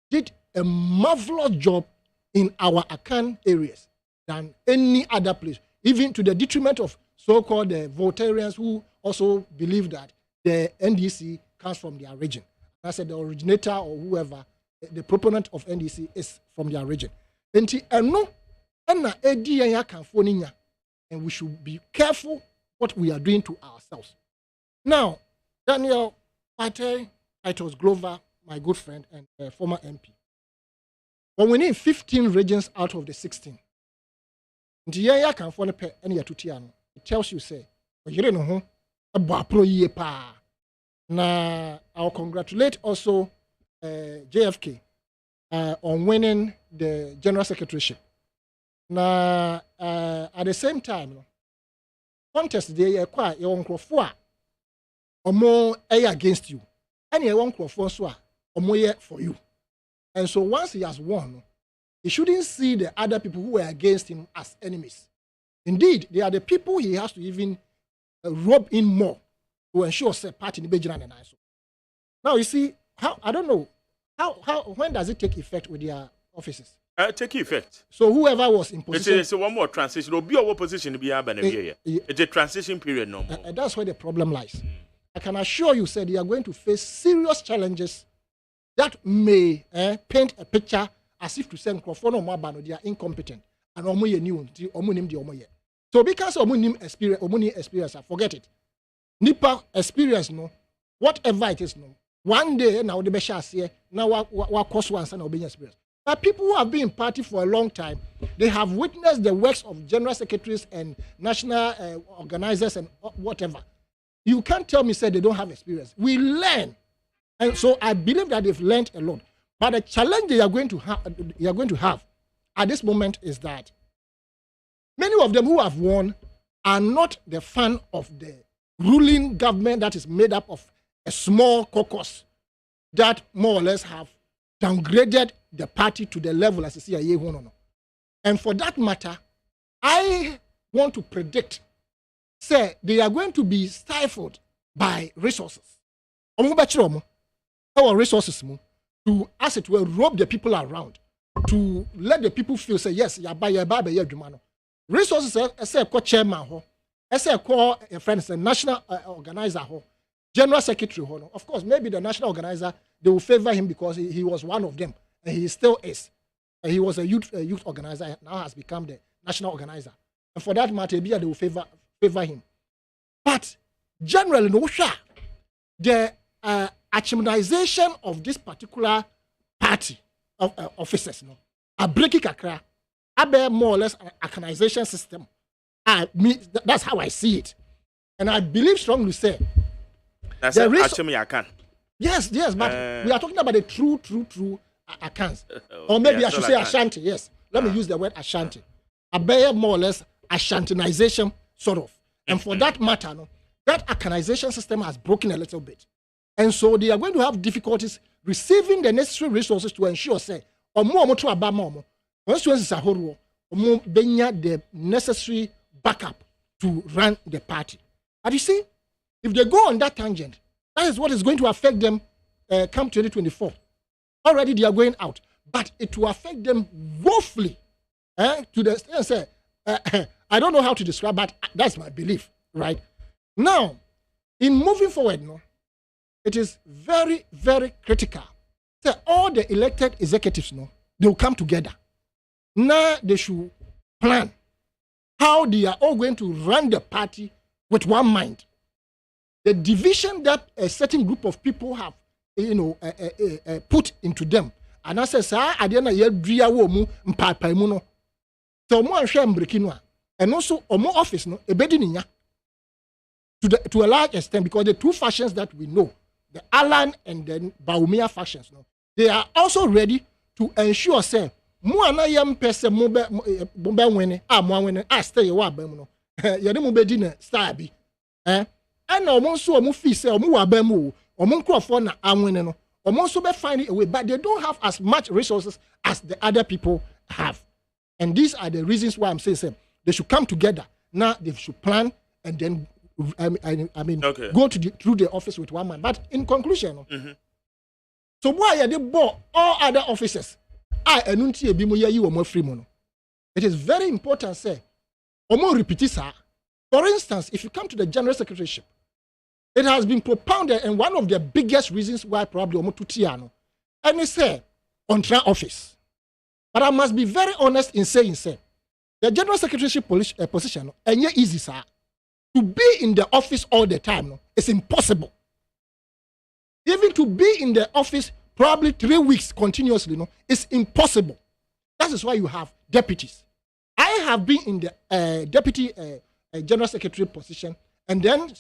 did a marvelous job in our Akan areas than any other place, even to the detriment of so-called Voltarians who also believe that the NDC comes from their region. I said the originator or whoever, the proponent of NDC is from their region. And we should be careful what we are doing to ourselves. Now, Daniel Pate, Titus Glover, my good friend and former MP. When we need 15 regions out of the 16, it tells you, say, now, I'll congratulate also JFK on winning the general secretaryship. Now, at the same time, contest they acquire your uncle for or more against you, and your uncle for or more for you. And so once he has won, he shouldn't see the other people who were against him as enemies. Indeed, they are the people he has to even rob in more to ensure say party in Beijing and ISO. Now you see how I don't know how when does it take effect with their offices? Take effect. So whoever was in position, it's one more transition. It'll be our position to be it's a transition period no more. That's where the problem lies. I can assure you, said they are going to face serious challenges that may paint a picture as if to say they are incompetent and new. So because experience, forget it. nipa experience no whatever it is no one day now the best here now what course one and obeying experience. But people who have been in party for a long time, they have witnessed the works of general secretaries and national organizers and whatever. You can't tell me say they don't have experience. We learn, and so I believe that they've learned a lot. But the challenge they are going to have at this moment is that many of them who have won are not the fan of the ruling government that is made up of a small caucus that more or less have downgraded the party to the level as a CIA. And for that matter, I want to predict, say, they are going to be stifled by resources. Our resources to, as it were, rob the people around, to let the people feel, say, yes, resources, I say, chairman, I say, a friend, a national organizer, general secretary. Of course, maybe the national organizer, they will favor him because he was one of them, and he still is. And he was a youth organizer, and now has become the national organizer. And for that matter, they will favor him. But generally, no sure, the achievization of this particular party of officers, a breaking kakra, a more or less an accanization system. That's how I see it, and I believe strongly say. That's actually I can. Yes, but we are talking about the true accounts. Or maybe I should say Ashanti, yes. Let me use the word Ashanti. A bear more or less Ashantinization, sort of. And for that matter, that accanization system has broken a little bit. And so they are going to have difficulties receiving the necessary resources to ensure, say, the necessary backup to run the party. But you see, if they go on that tangent, that is what is going to affect them come 2024. Already they are going out, but it will affect them woefully. To the say, I don't know how to describe, but that's my belief, right? Now, in moving forward, it is very, very critical that all the elected executives, they will come together. Now they should plan how they are all going to run the party with one mind. The division that a certain group of people have, put into them, and I say, "Sir, I didn't hear Driawomu Mpapaimuno." So more shame breaking one, and also more office to a large extent because the two factions that we know, the Alan and the Baumia factions, they are also ready to ensure, say, more na yam person mobile winning, winning, stay a wabem, Yadimubedina, Starby, and almost so fee say, Muabemu, or Muncrofona, winning, almost so be finding a way, but they don't have as much resources as the other people have. And these are the reasons why I'm saying, they should come together. Now they should plan and then, go through the office with one man. But in conclusion, so why are they bought all other officers? It is very important, say, for instance, if you come to the general secretaryship, it has been propounded, and one of the biggest reasons why probably Omotutiano, and they say, on trial office. But I must be very honest in saying, say, the general secretaryship position, and yet easy, sir, to be in the office all the time, it's impossible. Even to be in the office probably 3 weeks continuously, it's impossible. That is why you have deputies. I have been in the deputy general secretary position, and then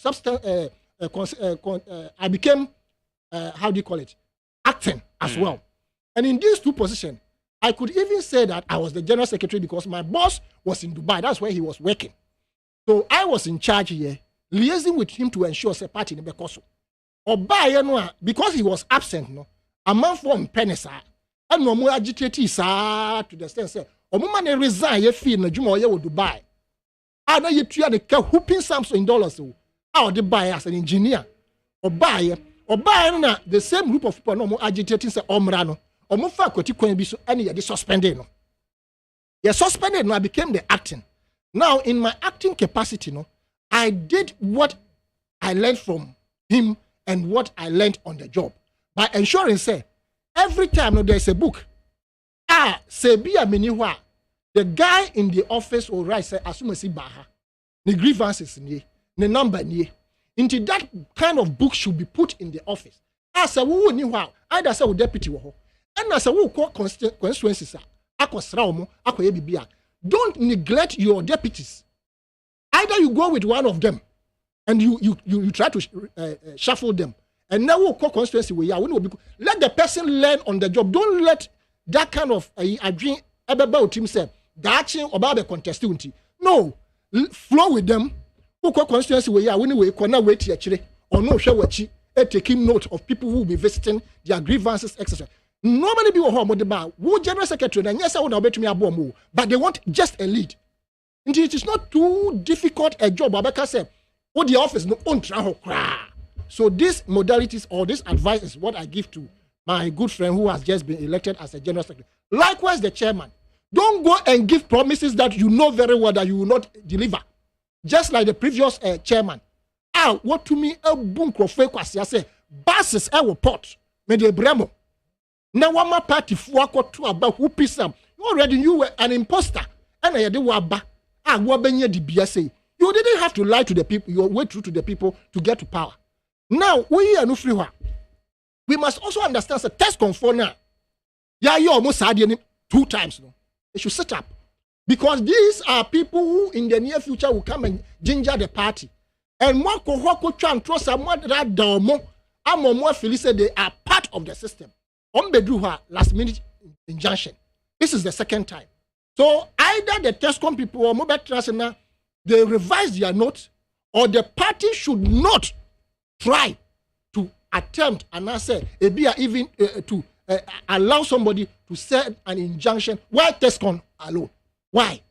I became, acting as well. And in these two positions, I could even say that I was the general secretary because my boss was in Dubai. That's where he was working. So I was in charge here, liaising with him to ensure a party in the Bekoso. Because he was absent, a man from Penisa, and no more agitated to the sense, man resign your fee in the Jumoya Dubai. I know you try to whooping something in dollars. How the buyer as an engineer, or buyer, the same group of people no more agitating say Omrano, or more faculty can be so any of the suspended. You're suspended, I became the acting. Now, in my acting capacity, I did what I learned from him and what I learned on the job. By ensuring, say, every time there's a book, say, be a miniwa, the guy in the office will write, say, assume si baha, the grievances, the number, Into that kind of book should be put in the office. As a who knew how, either say deputy wo, and as a who call constituencies, don't neglect your deputies. Either you go with one of them, and you try to shuffle them, and now we'll call constituency where let the person learn on the job. Don't let that kind of dream about himself. That's about the contestant. No, flow with them. Who call constituency where we cannot wait actually or no show what taking note of people who will be visiting their grievances, etc. Nobody be home with the bar. Who general secretary and yes, I would bet me a bomb, but they want just a lead. Indeed, it is not too difficult a job. Abeka said, "What the office no on traho cry." So these modalities or this advice is what I give to my good friend who has just been elected as a general secretary. Likewise, the chairman. Don't go and give promises that you know very well that you will not deliver. Just like the previous chairman. What to me a boom crofé kwasi say buses will port me de bremo. Now one more party for to about who pisam. You already you were an imposter and I did waba. Wabenye di BSA. You didn't have to lie to the people, your way through to the people to get to power. Now we are no free. We must also understand the test conform now. Yeah, you almost had 2 times. No? They should set up. Because these are people who in the near future will come and ginger the party. And one could try and trust someone that domo. I'm more Philly said they are part of the system. Ombedruha last minute injunction. This is the second time. So either the TESCOM people or mobile transfer, they revise their note, or the party should not try to attempt and I say even to allow somebody to set an injunction while TESCOM alone. Why?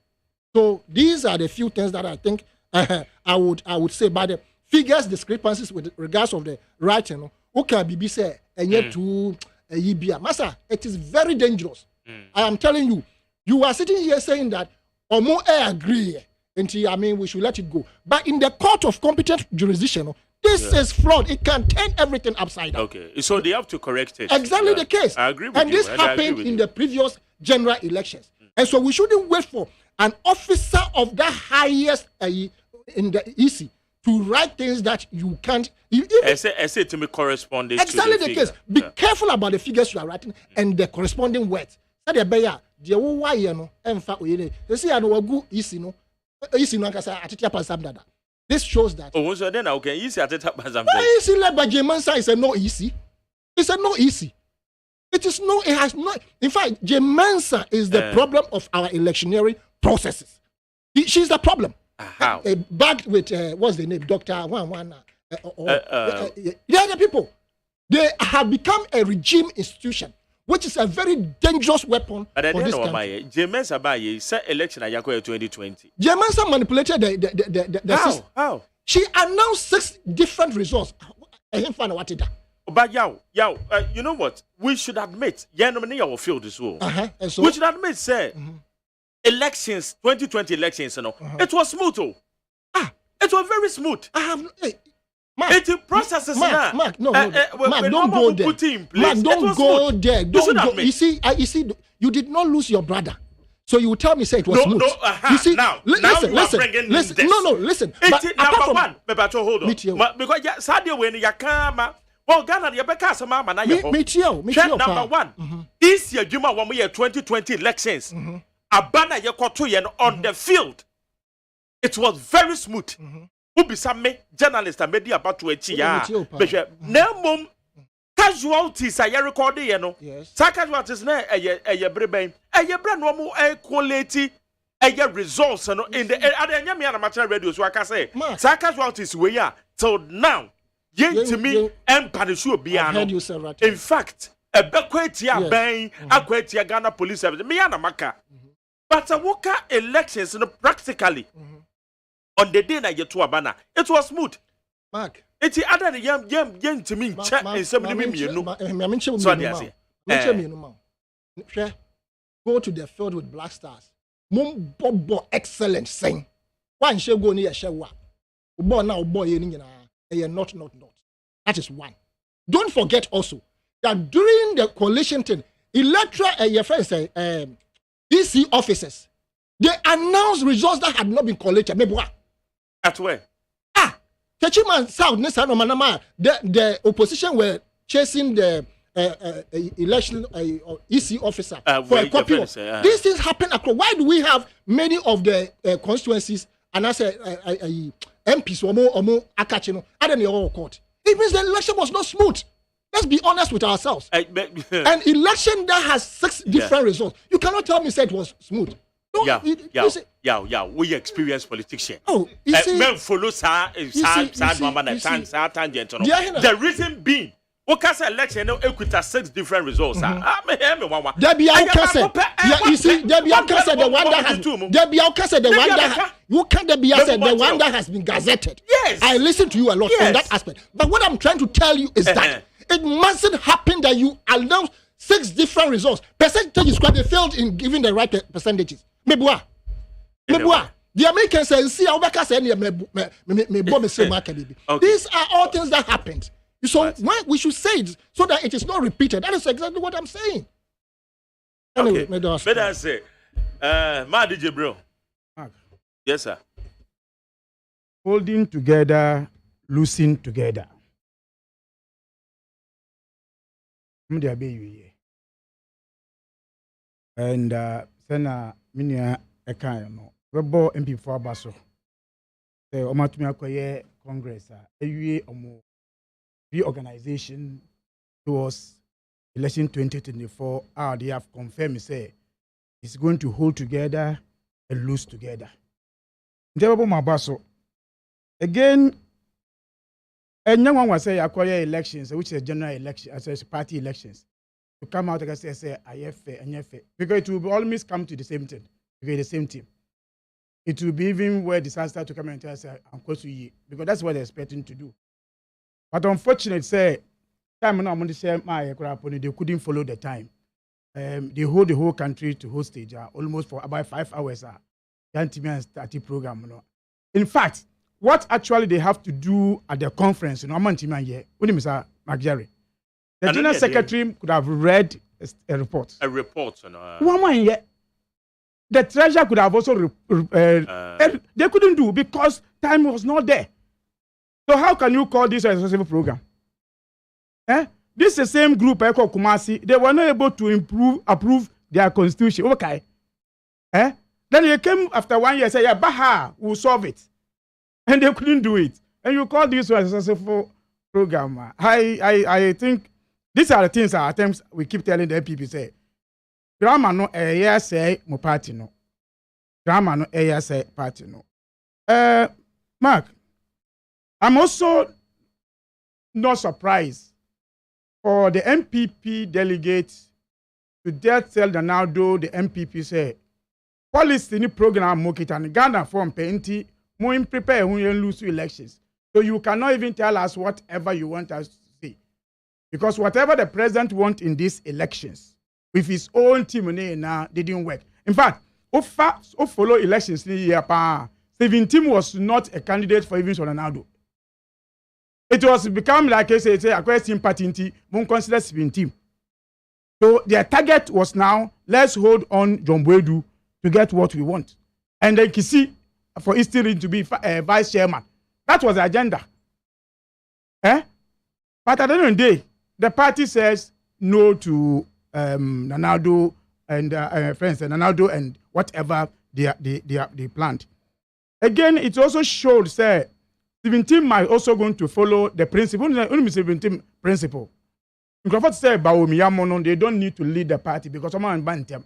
So these are the few things that I think I would say. By the figures discrepancies with regards of the writing, okay, BB say and yet to Masa, it is very dangerous. I am telling you, you are sitting here saying that Omo agree, and I mean we should let it go. But in the court of competent jurisdiction, this is fraud. It can turn everything upside down. Okay, so they have to correct it. Exactly the case. I agree with and you. This happened in the previous general elections. And so we shouldn't wait for an officer of the highest in the EC to write things that you can't. I say to me corresponding. Exactly to the case. Be careful about the figures you are writing and the corresponding words. This shows that. Oh, so then okay, easy at the top. Easy led by AGYEMAN is a no easy. It's a no easy. It is no. It has not. In fact, AGYEMAN is the problem of our electioneering processes. She's the problem. How? Backed with what's the name, Doctor the other people. They have become a regime institution, which is a very dangerous weapon for this country. AGYEMAN said election at 2020. AGYEMAN manipulated the system. How? She announced 6 different results. But you know what? We should admit, our field is well. So? We should admit, say, elections, 2020 elections, it was smooth. It was very smooth. Mark, processes now. Mark, don't go there. Mark, don't go there. Don't go. You see, you did not lose your brother. So you tell me, say it was smooth. You see, listen. No, listen. But number one, hold on. Because Sadio when you come, well, Ghana, you better some man. Number one, this year, Juma, 1 year 2020 elections, a banner you got to on the field. It was very smooth. Who be some journalists and media about to achieve no casualties are recording, yes. Casualties na a breben, a brand normal quality, a results in the other amateur radio. So I can say, casualties we are till now. Yen to me, and Panishu Biano. In fact, a Bequetia Bang, Aquetia Ghana Police Service, Miana Maka. But a Waka elections practically. On the day I get to a banner, it was smooth. Mark, it's the other young to me. Go to the field with Black Stars. Mum Bobo excellent sing. One shall go near Shawa. Boy now, boy, not. That is one. Don't forget also that during the coalition thing, electoral EC officers, they announced results that had not been collated. At where? Chechiman South, Nissan Manama, the opposition were chasing the election EC officer for a copy of. These things happen across. Why do we have many of the constituencies and as MPs or more Akachino? I don't know court. It means the election was not smooth. Let's be honest with ourselves. An election that has 6 different results. You cannot tell me say it was smooth. We experience politics here. Oh, you see, men follow the reason being, what election equita 6 different results. Debbie you see, Debbie said the one that has Debbie said the one that you can't Debbie said the one that has been gazetted. Yes, I listen to you a lot on that aspect. But what I'm trying to tell you is that it mustn't happen that you announce 6 different results. Percentages because they failed in giving the right percentages. Mebua. The Americans say, see, these are all things that happened. So we should say it so that it is not repeated. That is exactly what I'm saying. Anyway, better say, Ma DJ bro. Yes, sir. Holding together, losing together. And Sena Minia Ekano, Rebo MP for Basso. The Omatumia Congress, reorganization towards election 2024. They have confirmed, say, it's going to hold together and lose together. Njebo Mabaso. Again, and no one was say acquire elections, which is general election, as party elections, to come out and say, I have fair and you have fair. Because it will always come to the same thing, because the same team. It will be even where disaster to come and tell us, I'm close to you, because that's what they're expecting to do. But unfortunately, say, time now, they couldn't follow the time. They hold the whole country to hostage almost for about 5 hours. The program. In fact, what actually they have to do at the conference, the General Secretary could have read a report. A report. The Treasurer could have also, they couldn't do because time was not there. So how can you call this a successful program? This is the same group, Kumasi, they were not able to approve their constitution. Okay. Then they came after 1 year and said, yeah, Baha will solve it. And they couldn't do it. And you call this a successful program. I think these are the things at times we keep telling the people say, drama no say mo party no. Drama no say party no. Mark, I'm also not surprised for the MPP delegates to tell Donaldo, the MPP say, policy ni program market and Ghana form penti more prepare when you lose elections. So you cannot even tell us whatever you want us to say. Because whatever the president wants in these elections, with his own team now, they didn't work. In fact, follow elections 17 was not a candidate for even Ronaldo. It was become like I say a question party won't consider 17. So their target was now let's hold on John Boedu to get what we want. And then Kisi for history to be vice chairman. That was the agenda. But at the end of the day, the party says no to Ronaldo and friends, Ronaldo and whatever they planned. Again, it also showed, say, 17 might also going to follow the principle. Only 17 principle. Crawford said, they don't need to lead the party because someone banned them.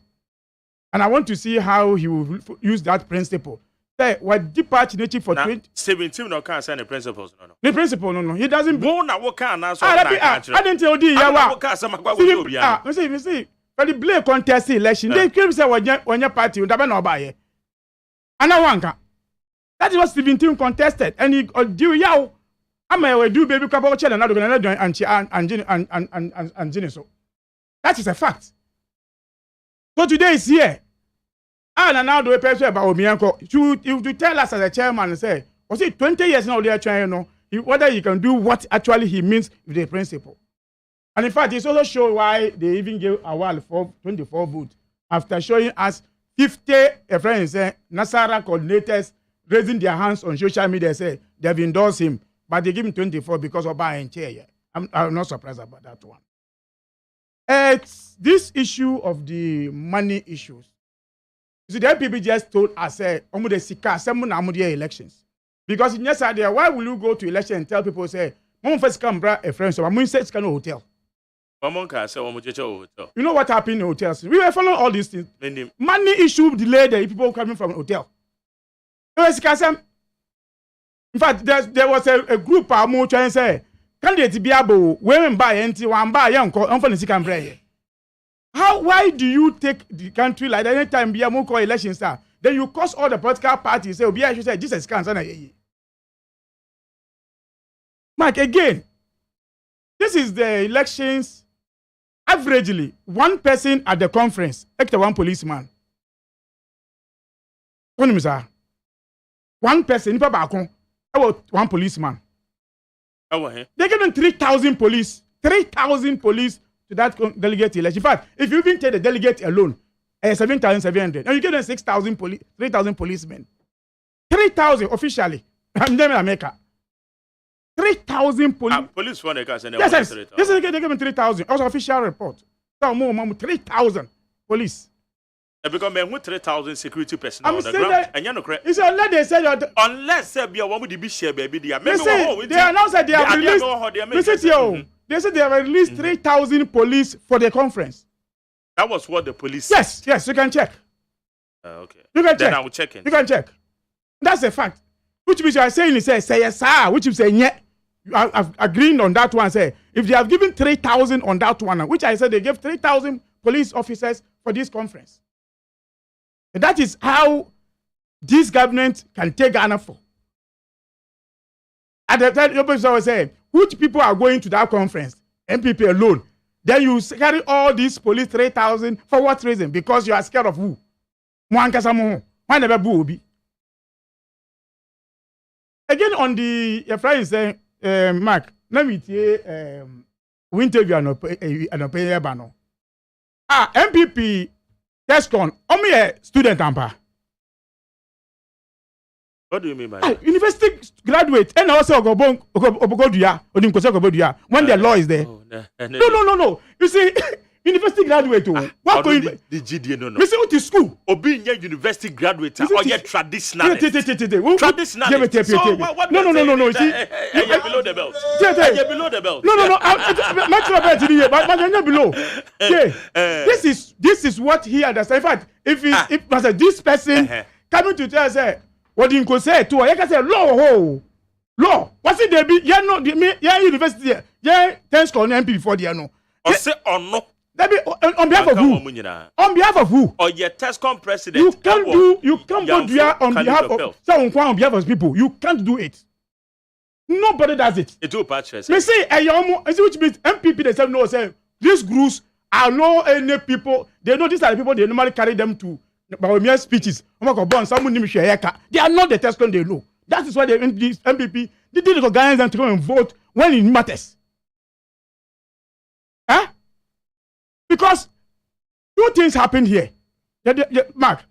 And I want to see how he will use that principle. Say, what the party native for 17 no can't sign the principles. No. The principle, no. He doesn't. What can I didn't tell you. See, for the Blake contest election, they came say when your party, you never know about it. And I want that was 17 contested, and he do yaw. I may do baby couple of children, and so. That is a fact. So today is here. And now the person about Omianko, you tell us as a chairman and say, was it 20 years now they are trying to know whether he can do what actually he means with the principle. And in fact, it's also show why they even gave Awal for 24 votes after showing us 50 friends, Nasara coordinators raising their hands on social media, say they've endorsed him. but they give him 24 because of buying chair. I'm not surprised about that one. It's this issue of the money issues. You see, the NPP just told us, elections. Because in yes idea, why will you go to election and tell people, say, Mom first come bring a friend, so I'm going to say it's kind of hotel. You know what happened in hotels? We were following all these things. Money issue delayed the people coming from hotel. In fact, there was a group of more trying to say, candidate be able women buy anti one buy young why do you take the country like that anytime be a more elections then you cause all the political parties say I should say Jesus cancer. Mike, again, this is the elections. Averagely, one person at the conference, except one policeman. One person, one policeman. They give them 3,000 police. 3,000 police to that delegate election. In fact, if you even take the delegate alone, 7,700, and you give them 6,000 police, 3,000 policemen. 3,000 officially. I'm in America. 3,000 police. Police for the case. Yes, they give them 3,000. Also official report. So more 3,000 police. Because men with 3,000 security personnel on the ground, and you know correct. It's unless they say that unless they be one with the share baby, they announced that they have released. They said they have released 3,000 police for the conference. That was what the police. Yes, you can check. Okay. You can check. Then I will check it. You can check. That's a fact. Which means you are saying say yes, sir. Which is saying yeah. I've agreed on that one. Say if they have given 3,000 on that one, which I said they gave 3,000 police officers for this conference. And that is how this government can take Ghana for. At the time, you always say which people are going to that conference? MPP alone. Then you carry all these police 3,000 for what reason? Because you are scared of who? Why never be? Again on the your friend saying. Mark, let me tell you, we interview an opinion bano. MPP test on only a student ampa. What do you mean by that? University graduate and also when the law is there. No. You see, university graduate. What going the GDA no. You see what is school? Obi university graduate or get traditional. Traditional. No. You see, you're below the belt. You're below the belt. No. But below. This is what he understands. In fact, if this person coming to tell us, what you can say to, I can say law. What's it? They be university. Thanks to MP for the no. Or say or no. On behalf of who? On behalf of who? Or your TESCOM president. You can't go there on behalf of people. You can't do it. Nobody does it. It will patch. Me say, which means MPP themselves know say these groups are no any people. They know these are the people they normally carry them to mere speeches. They are not the TESCOM they know. That is why the MPP they didn't organize them to come and vote when it matters. Huh? Because two things happened here. Mark,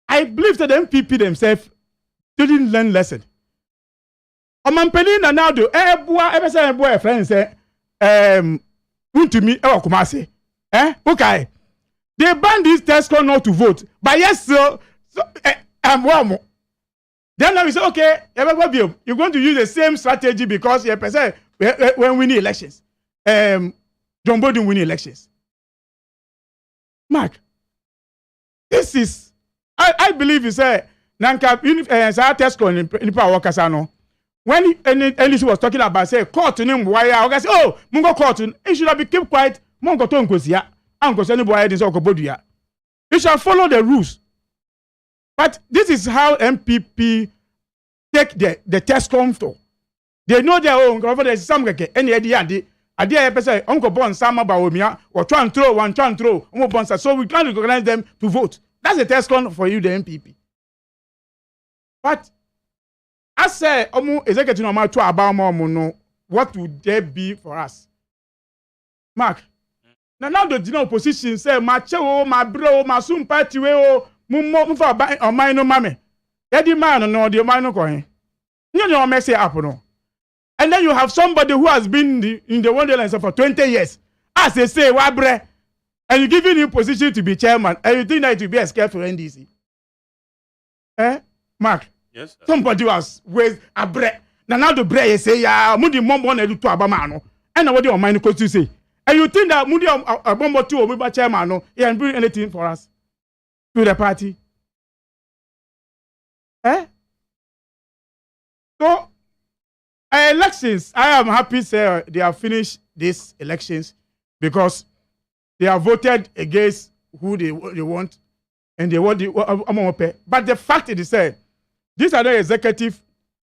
I believe that the MPP themselves didn't learn lesson. Now do boy friends say to me Kumasi. Okay. They banned this TESCOM not to vote. But yes, so then now we say, okay, you're going to use the same strategy because you're when winning elections. John Biden winning elections. Mark, this is, I believe you say, Nanka, TESCOM in power Casano. When Ellis was talking about, say, court in him, why I say, oh, Mungo court, it should have been kept quiet. Mongo Tonkosia, Uncle Sandy Boy, this Okobodia. You shall follow the rules. But this is how MPP take the TESCOM for. They know their own government, some any idea. I dare say Uncle Bon Sama Baomia or try and throw. So we can't recognize them to vote. That's a TESCOM for you, the MPP. But I say, executive normal to about more, what would there be for us? Mark, now the opposition say, my cho, my bro, my soon party, mummo or mine no mammy. Eddie man no, the man no coin. You know, messy up no. And then you have somebody who has been in the Wonderland for 20 years. As they say, Wabre, and you're giving him position to be chairman, and you think that it will be a scare for NDC. Mark? Yes. Somebody was with a bread. Now the bread say, yeah, Moody Mombo to Abamano. And what do you mind to say? And you think that Moody Abambo to Obiba chairman, no, he can bring anything for us to the party? So, elections, I am happy, sir, they have finished these elections because they have voted against who they want and they want the. But the fact is, sir, these are the executive,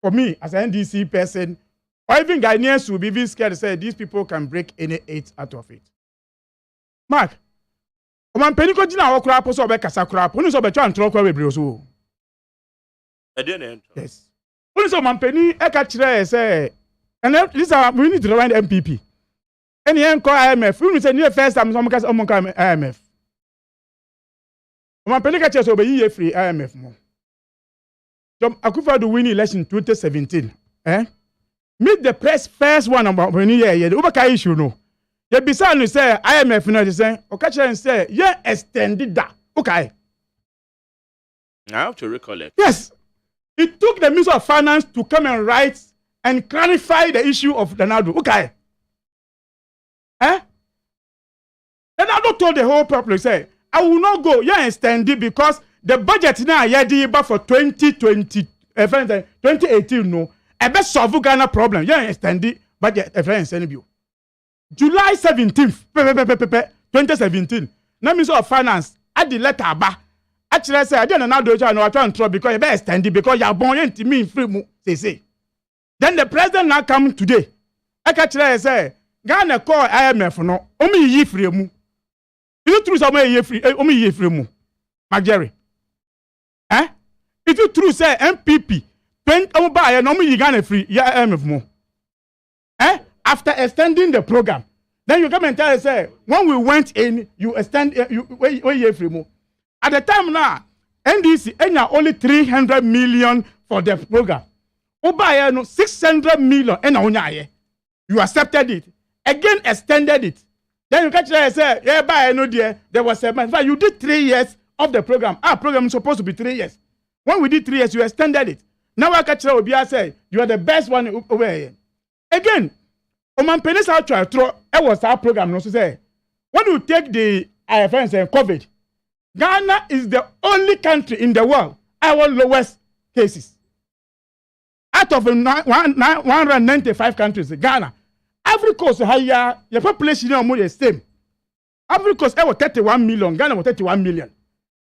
for me, as an NDC person, or even Ghanaians will be even scared to say these people can break any 8 out of it. Mark, Oman Peniko Jina Okra, Poso Bekasa Crap, Unis of Betran Troko Rebroso. I didn't. Yes. Unis of Mampeni, Ekachre, say, and these are we need to remind MPP. Any encore IMF, we say near first time some case among IMF. Oman Peniko Chess obey free IMF more. Jom Akufa do win election 2017. Meet the press first one about when you hear the Ubaka issue no. You be saying say IMF no dey say Okacha and say yeah extended that. Okay. I have to recollect. Yes. It took the Minister of Finance to come and write and clarify the issue of Ronaldo. Okay. Ronaldo told the whole public say I will not go yeah extend it because the budget now yeah for 2020 2018 no. A best solve Ghana problem. Yeah, extend it budget July 17th 2017. Now Minister of Finance at the letter ba. Actually say I don't know do I try and trouble because you better extend it because you are born into me free mu say. Then the president now come today. I actually say Ghana call IMF no. Omi yi free mu. Is it true somebody yi free? Omi yi free mu. Jerry. If you true say MPP 20 buy no you Ghana free IMF more. After extending the program, then you come and tell us say when we went in you extend you free more. At the time now NDC only 300 million for the program. Buy no 600 million you accepted it. Again extended it. Then you catch say yeah buy no there was a man. You did 3 years of the program. Our program is supposed to be 3 years. When we did 3 years, you extended it. Now I catch Obia say you are the best one over here. Again, Oman Penis out try throw it was our program. No say when you take the IFNs and COVID, Ghana is the only country in the world our lowest cases. Out of 195 countries, Ghana, Africa Coast higher, your population is more the same. Africa Coast was 31 million, Ghana was 31 million.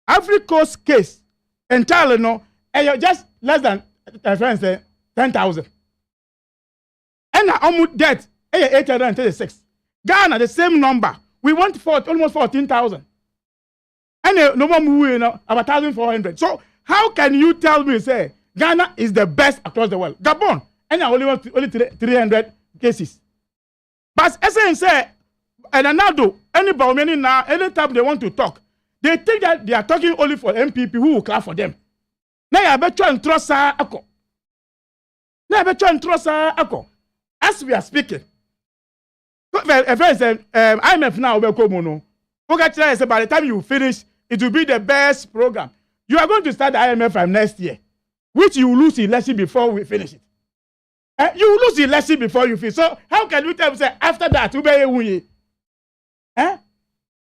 Africa Coast case entirely no, just less than 10,000. And almost debt 836. Ghana the same number. We want almost 14,000. And no more movie about 1,400. So how can you tell me say Ghana is the best across the world? Gabon and only 300 cases. But as say and Ronaldo, anybody now anytime they want to talk, they think that they are talking only for MPP who will clap for them. Now you better and trust Ako. Now better and trust Ako. As we are speaking, IMF now will come on. Say by the time you finish, it will be the best program. You are going to start the IMF from next year, which you will lose election before we finish it. You will lose election before you finish. So how can you tell me say after that you be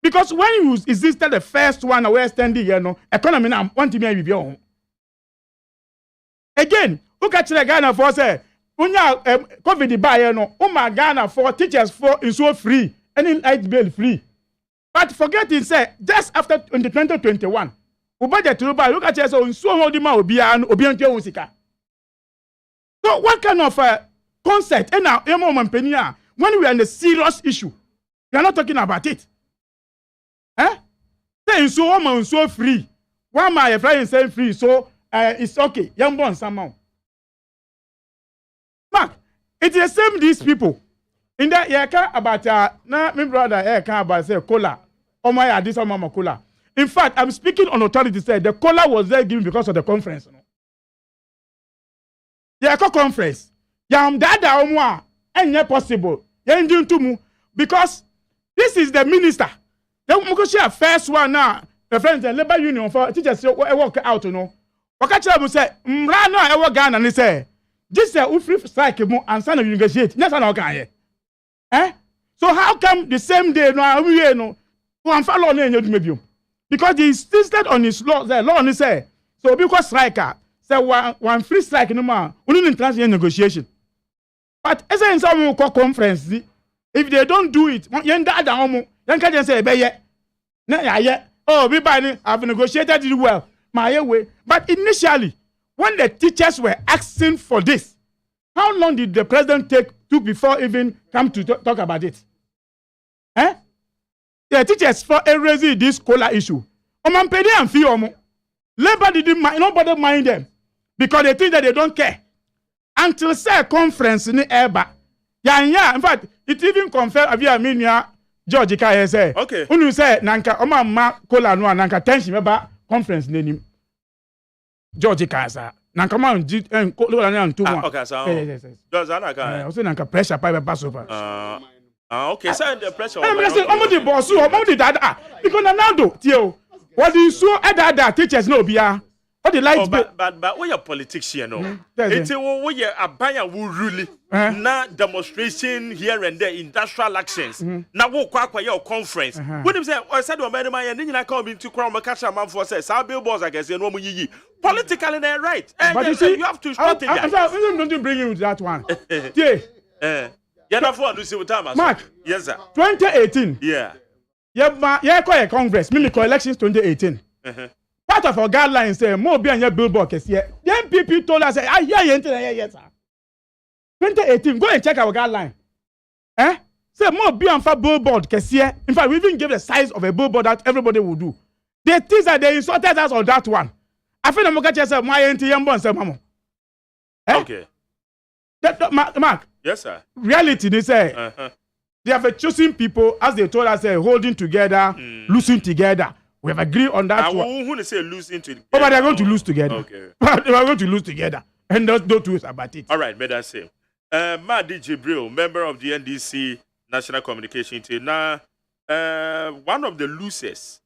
because when you existed the first one where standing here no economy now want to be your again who catch the Ghana for say unya COVID buy no Ghana for teachers for is so free any light bill free but forgetting say just after 2021 we budget to buy look at you so so hold ma obi ntwe sika. So what kind of concept and now when we are in a serious issue we are not talking about it. Saying so free. Why my friend saying free? So it's okay. Young born somehow. Mark, it's the same these people. In that you can about now my brother can about say cola. Oh my this mama cola. In fact, I'm speaking on authority say the cola was there given because of the conference. The conference. Yam dada omwa enye possible. Yenjin tumu because this is the minister. Then we go share first one now. The friends the labor union for teachers work out no. Wakacha mu say mra no e wo Ghana ni say this free strike mu and sign of negotiate. Never na okan here. So how come the same day no we no one follow no enye dumebio? Because he insisted on his law. The law ni say so because striker say one free strike no man only in international negotiation. But as in some conference if they don't do it, yen da omo yen ka say be ye. Na ya oh we buy have negotiated it well. My way. But initially when the teachers were asking for this, how long did the president took before even come to talk about it? The teachers for raising this scholar issue. Oman pay and fee omo. Labor didn't mind, nobody mind them because they think that they don't care. Until say conference in Eba. Yeah, in fact, it even confirmed Avia Minia George Kaya say. Okay. Unu say nanka oma ma kola no nanka tension meba conference nenim. George Kaya nanka ma kola na ntu. Okay, so. Yes. Does that okay? I say nanka pressure pa pass over. Okay, so the pressure. I say omo the boss, omo the dada. Because now do tio. What do you so dada teachers no bia. What the lights but we are politics here no. It's we are abaya who really na demonstration here and there industrial actions. Na wo kwa your conference. When them say I said o man man nyina come into crown me catch man for say sa billboards I guess no mo yiyi. Politically they right. But you see you have to strategize. I'm going to bring you with that one. Yeah. Yeah, na for see with time. Mark. Yes sir. 2018. Yeah. Yeah, call congress, mimic elections 2018. Part of our guidelines say more be on your billboard case here. The MPP told us say yes sir. 2018, go and check our guideline. Say more be on for billboard case here. In fact, we even gave the size of a billboard that everybody will do. The things that they insulted us on that one. I feel I'm going say my NT yambon say mamo. Okay. Mark. Yes sir. Reality they say. They have choosing people as they told us holding together, losing together. We have agreed on that one. Who say losing together? Oh, but they're going to lose together. Okay. They are going to lose together. And don't do about it. All right, better say. Madi Jibril, member of the NDC National Communication Team. Now, one of the losers,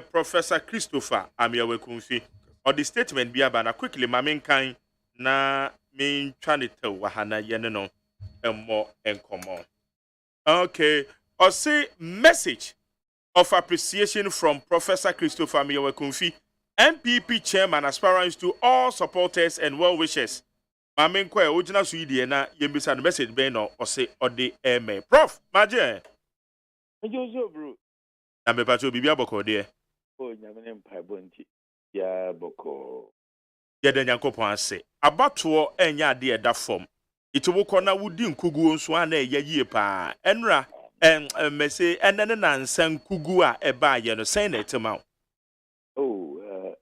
Professor Christopher Amiawekunfi, or the statement be about quickly, my main kind, na main trying to tell Wahana Yeneno, and more and common. Okay, or say message of appreciation from Professor Christopher Amiawekunfi, MPP chairman, aspirants to all supporters and well wishers. Mamen kwa original Sweden na yembisa the message be no or say or the MA. Prof, Maje. Jojo bro. Na me pacho bibia boko de. Oh, nyamene mpa bonti. Ya boko. Ye de nyankopon ase. Abato enya de da form. Ito ko na wudi nkugu nso ana ye yie pa. Enra mese enene na nsan kugu a eba ye no sen na etima. Oh,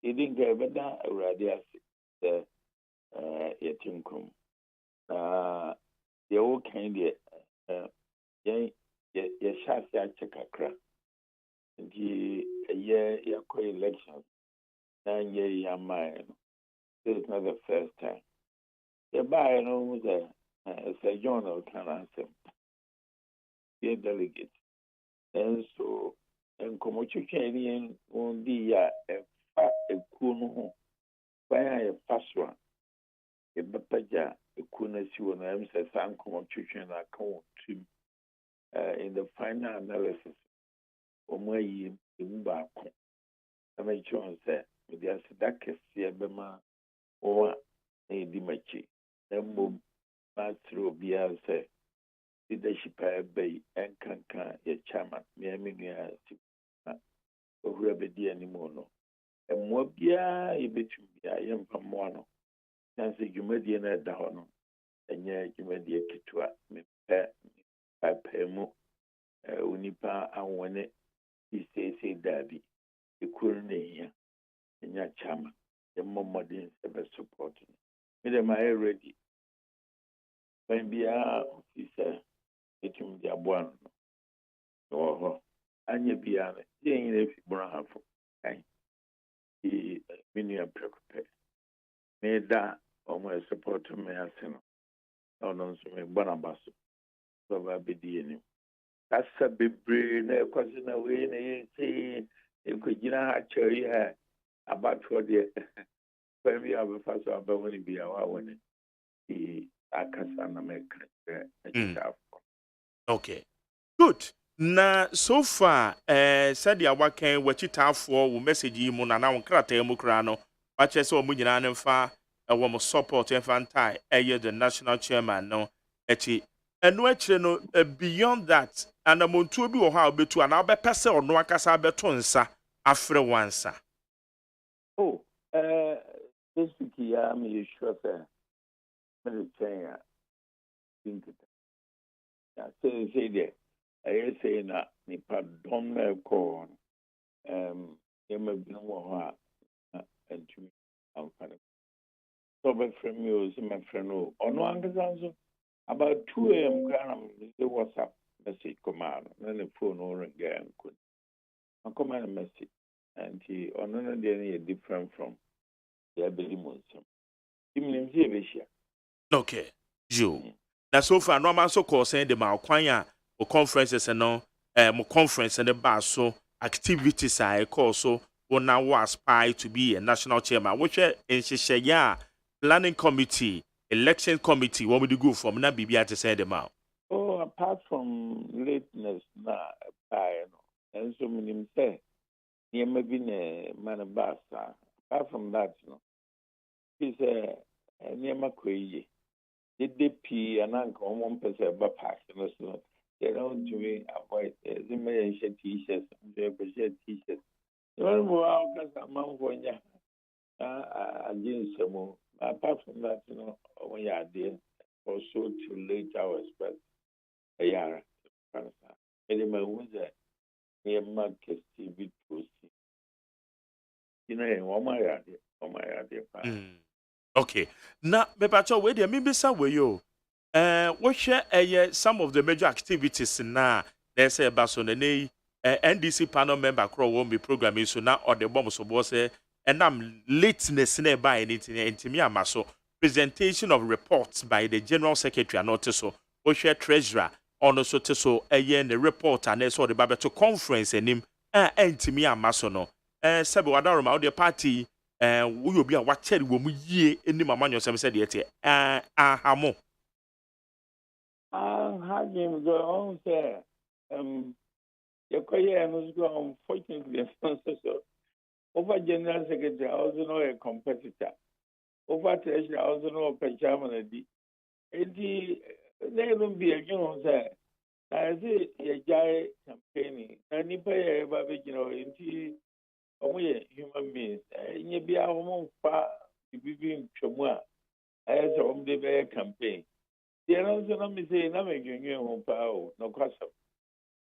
idinga beda awrade ase. Yatinkum. Ye wo kan de ye shafi a chekakra. Ndi ye yakọ election. Na ye yamai. This is not the first time. The buy no a journal can answer. Ye delegate. And so and Comochucanian won't be a kuno. By a fast one. A bapaja, a kunasi when I am said, San Comochucan account in the final analysis. Or my ye in back. I may choose that with the Asadaka Siabema or a Dimachi. Then boom, through Biase. Leadership bay and cancan your chairman, Miami, or whoever be anymore. And what be a bit I am from one. Nancy, you may be an adahon, and yet you may be a kitua, me pay mo, unipa, and when it he say, Daddy, you couldn't hear, and your chairman, the mama didn't ever support me. Am I ready? When be a officer. Etum dia buan no anya bia na yen na fi bra hafo ai e mini aprekope me da o mo support me aseno No, no, so me Bonabaso. So I be the that's a big brain, a question away, and you could, show you about what the when we have a fast about when be our winning. The Akasana American. Okay. Good. Na so far said ya wakan wachitafo wo message yi mu na na wonkrata mu kra no wa che se omu nyina ne fa wo mo support enfantai the national chairman no echi eno akire no beyond that and amontuo bi wo ha obetu ana obepese ono akasa beto nsa afre wansa. Oh, this week ya me sure say me say think ya say there I say na nipa dom na ko yema bi no ho a antumi amfane so be from you so my friend no ono angazanzo about 2 a.m. kana the WhatsApp message command na the phone no ring again could I command a message and he ono no dey different from the ability monso imnim je be share. Okay. You. Na so far no man so call saying the ma kwan a o conferences no mo conference and the bar so activities I call so we now aspire to be a national chairman which in ya planning committee election committee what would you go from na bibia to say them out. Oh, apart from lateness na no and so many say there may be a man basa apart from that no he say niema kweyi the DP and uncle 1% but pack so they don't do me avoid the main t-shirts t-shirts. The one who are among one against some apart from that, when you are there also to late hours, but a year. Anyway, was a near market TV post. Oh my idea. Okay. Now, Bepacho, wait there, maybe some way you. What share some of the major activities now? They say about so the NDC panel member crow won't be programming so now or the bomb so boss and I'm lateness nearby anything into me so presentation of reports by the general secretary and also so what share treasurer on also to so the report and so the Babato conference and him and me so no Sebo Wadaroma the party we will be a watcher woman ye in the mamma said yet hamo. How James go on, sir? Your career was go unfortunately. Over General Secretary, I also know a competitor. Over Treasurer, I also know a chairman. They don't be a general, sir. I say a giant campaigning. And if I ever, human beings, and you be our home far to be being Chomua as a home day campaign. The answer let me say, I'm making you home power, no cost.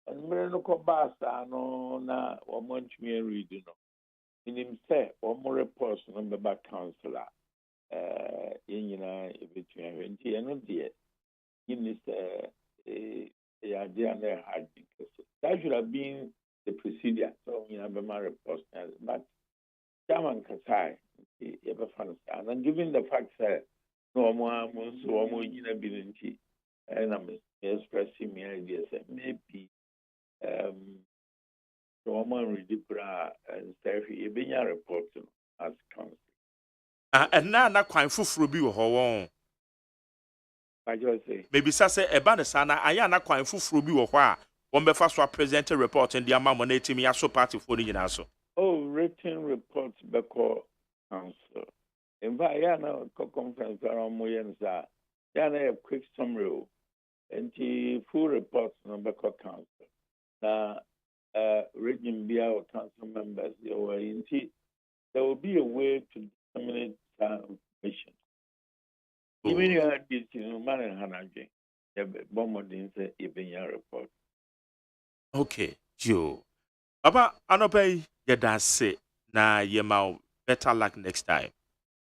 And Merino Basta, no, na, or Montmier reading. In himself, one more reports on the back counselor. In between 20 and dear. In this, idea had that should have been the procedure. So, my reports, but Chairman Kasai, ever found and given the fact that no more, so more inability, and I'm expressing my ideas that maybe Roman Ridipra and Steffi, being a report as counsel. And now, not quite full be or I just say, maybe Sasa Ebana Sana, I am not quite full be or why. One be first present a report and the amount of me as so party for the also. Oh, written reports because council. In fact, Yana conference around Moyenza, Yana a quick summary and the full reports number council. Now, region be our council members, there will be a way to disseminate information. Even you had this, man and Hanaji, the bombarding say even your report. Okay, Joe. Papa, Anope, you dance say, na yema better luck next time.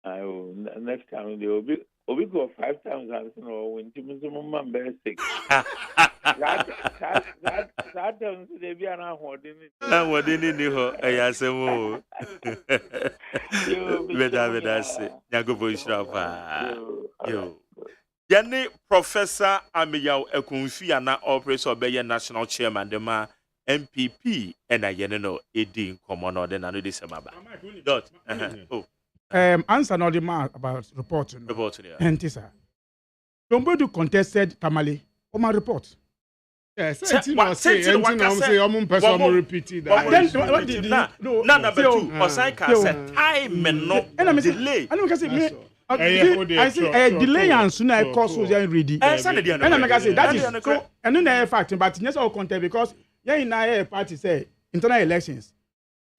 I will next time they will be. We go 5 times and when Timothy man bear sick. That times they be an award in it. What in it? I say, oh, better say, Yago Boy Shrapa. Yo. Yane Professor Amiyaw Ekunfi ana operator obeye national chairman de ma MPP and ayene no edi nkomo no de na no de semaba. Dot. Oh. Answer no the man about reporting. Reporting, yeah. And this Somebody contested Tamale on my report. Yes, say repeated that. No, number 2. Osai can say time no delay. I know can say I say delay and soon I cause so ready. And I say that is so and no fact but yes all contest because in our party say internal elections.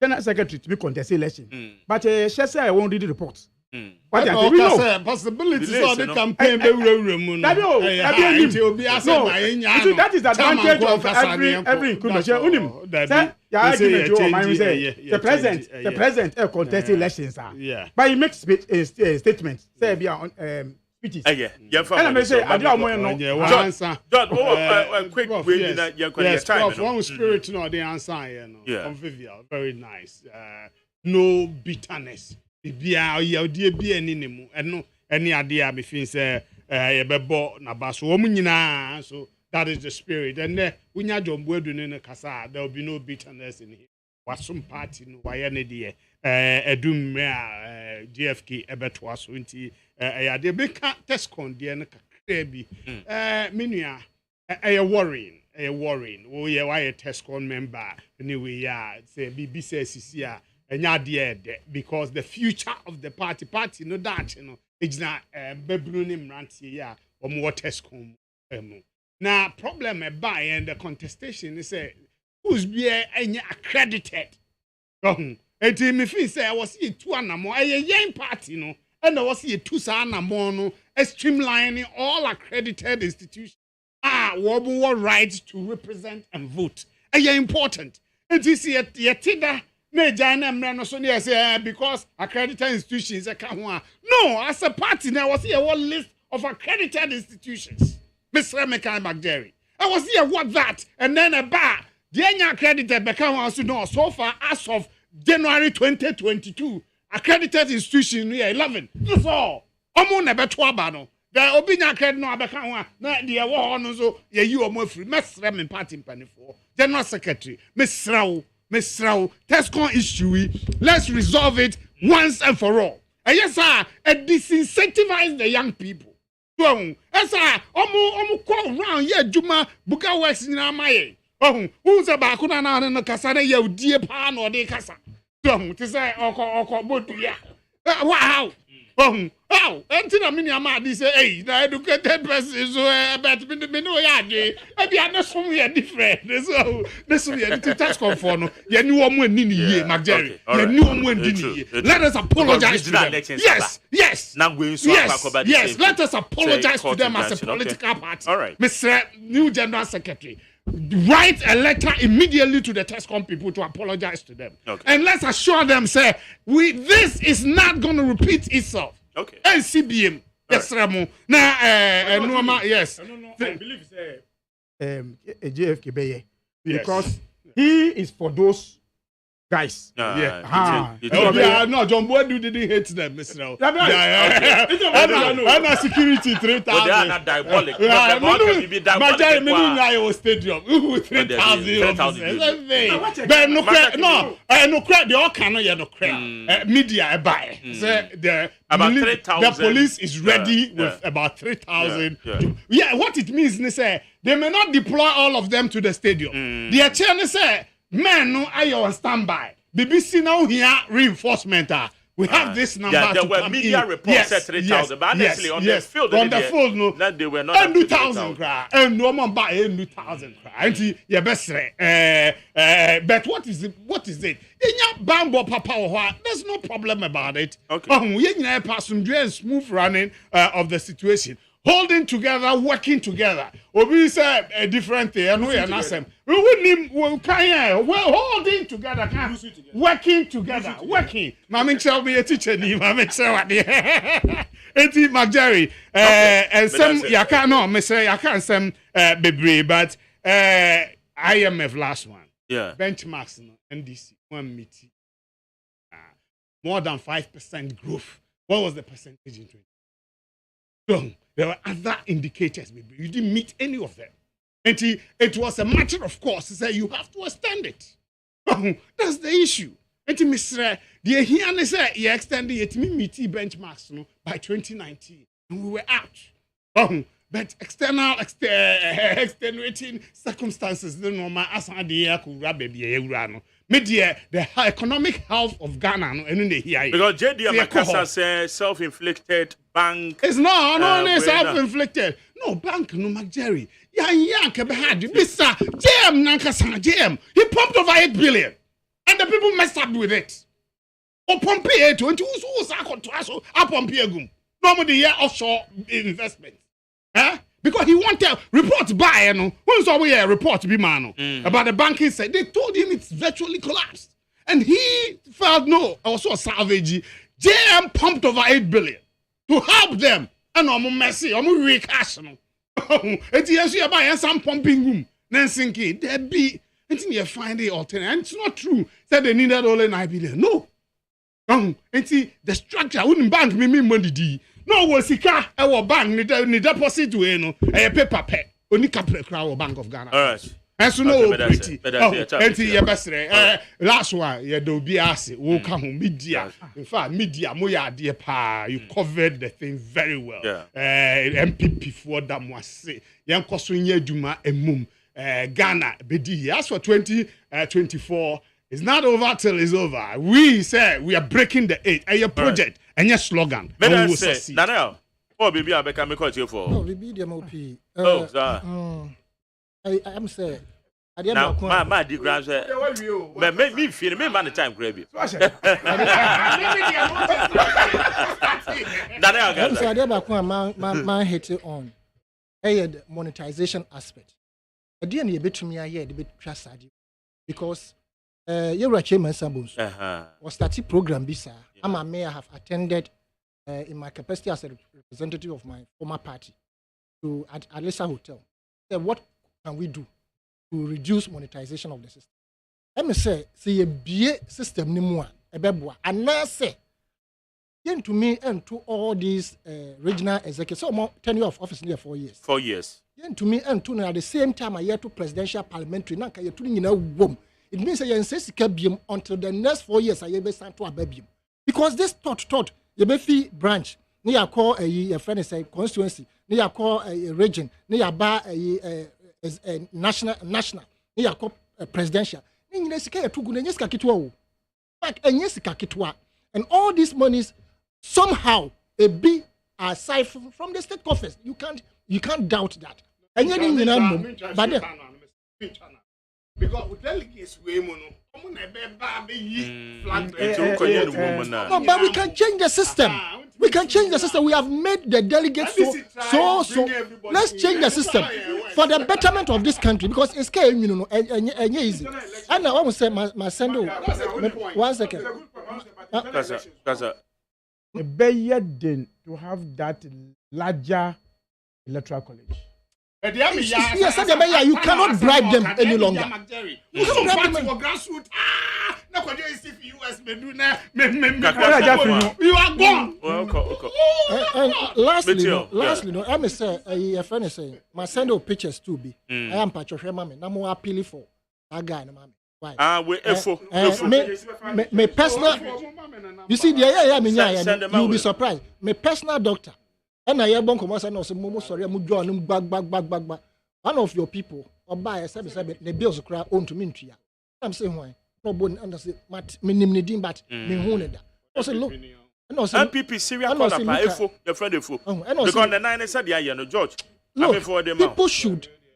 General secretary to be contest election. But she say I won't read the report. What we know possibilities of the campaign be that is the advantage of every inclusion. The president contest elections but he makes statements say be on speeches. And I say I don't know quick one spirit no the answer convivial very nice no bitterness. Bibia oyawde bia ni nemu eno ene ade a me fin say yebebo na baso wo nyina so that is the spirit and unya jombo edu ne kasa there will be no bitterness in here wasum party no waye ne de edum me GFK ebeto aso nti yade be ka tescon de ne kakra bi menua worrying wo ye why tescon member anyway yeah say bibi say sisi a because the future of the party no that you know it's not bebrunim rantie ya or more tescom now problem by and the contestation is say who's be any accredited and me feel say I was here 2 anamo a young party no and I was here 2 anamo no streamlining all accredited institutions what rights to represent and vote important and this year because accredited institutions no, as a party now was here one list of accredited institutions. Mr. Mekan Jerry. I was here what that and then a bar. The accredited Beckham no so far as of January 2022 accredited institution here 11. That's all. Omo never twabano. The obinya accredited no Beckham na the award so you are more free. Mr. Men party penny for General Secretary Mr. Tescon issue, let's resolve it once and for all. And yes, sir, and disincentivize the young people. So, yes, sir, call round here, Juma, Buka West in Amaye. Who's a Bakuna and Casana, you dear pan or de Casa. So, to say, wow. Until a minimum, they say, hey, the educated person is about me no yard. Maybe I'm not somewhere different. So, this will be a task conform. You knew one win in the year, McJerry. You knew one win in the year. Let us apologize to them. Yes. Yes. Let us apologize to them as a political party. All right. Mr. New General Secretary. Write a letter immediately to the Tescom people to apologize to them. Okay. And let's assure them, say, this is not going to repeat itself. Okay. NCBM. Yes, Ramo. Now, yes. I believe it's a JFK Beye. Because he is for those guys. No, John Boy didn't hate them, Mr. And security 3,000. They are not diabolic. Majority was stadium. 3,000. But no, they all cannot no credit. Media buy. The police is ready with about 3,000. Yeah, what it means is say they may not deploy all of them to the stadium. The attorney say, men no are on standby. BBC now here reinforcement. We have this number there to were come media in. reports said 3,000, but honestly on the field, no, that they were not 2,000 cry, and no man buy 2,000 cry. Yeah, best but what is it? In your bambo papa, there's no problem about it. Okay. You pass some smooth running of the situation. Holding together, working together. Obi say a different thing, and we are not same. We holding together, working together, working. Mami tell me a teacher, Mami tell what the Eti McJerry, and some yaka no, me say yaka some bebre, but IMF last one. Yeah. Benchmarks no NDC 1 meeting. More than 5% growth. What was the percentage in 20? So there were other indicators. Maybe you didn't meet any of them. And it was a matter of course to say you have to extend it. That's the issue. And Mr. The here say you extended it meet benchmarks by 2019. And we were out. But extenuating circumstances, the normal as the media, the economic health of Ghana, and here. Because JD Makasa says self-inflicted bank. It's not only self-inflicted. No, bank, no, McJerry. Mr. JM Nankasa, JM. He pumped over 8 billion. And the people messed up with it. Or pump it to pump it. Normally, yeah, offshore investment. Because he wanted report by who's always a report be man about the banking side. They told him it's virtually collapsed. And he felt no, also a salvage. JM pumped over 8 billion to help them. And I'm messy, I'm weak cash. It's yes, you buy some pumping room. Then sinking. There be until you find the alternative. And it's not true. Said they needed only 9 billion. No. And see the structure wouldn't bank me money. No, was sika our bank ni deposit to a paper pay. Only capital crowd Bank of Ghana. All right. And so no pretty. Last one, yeah, do be asked. Will come media. In fact, media moya dear pa. You covered the thing very well. MPP for that was say. Young Kosunya Juma and Ghana bedi. As for 2024. It's not over till it's over. We say we are breaking the 8. A project and your slogan. But I say, Daniel, baby, I become a coach for. No, we be the MOP. I am saying. Now, my dear grandson, but make me feel me man the time, Gravy. Daniel, man hit it on. The monetization aspect. At the end, you bet to me, I hear the bit trust because. You're a chairman, Sabos. Or started program, Bisa. I'm a mayor, have attended in my capacity as a representative of my former party to at Alisa Hotel. So what can we do to reduce monetization of the system? Let me say, see a BA system, Nimua, a bebwa, and now say, to me and to all these regional executives, so more tenure of office near 4 years. 4 years. To me and to at the same time, I year to presidential parliamentary, now you're doing in a womb. It means that you insist until the next 4 years. I will start to baby because this thought you be fee branch. Near call a friend is a constituency. Near call a region. Near bar a national. Near call presidential. And all these monies somehow a be aside from the state coffers. You can't doubt that. And you know, but because with delegates, we no, but we can change the system. We can change the system. We have made the delegates so. Let's change the system for the betterment of this country because it's easy. And I want to say, my sendo. 1 second. A better than to have that larger electoral college. Yes, you cannot bribe them any longer. You cannot bribe them. You are gone. Lastly, I may say, a friend is saying, my send pictures too be. I am Patricia Mammy. No more appealing for that guy. Why? My personal. You see, you'll be surprised. My personal doctor. And I have sorry, one of your people or buy a the bills cry own to me. I'm saying why no bone under but me honed. Also look. MPP Syria called your friend because the 9 said no George.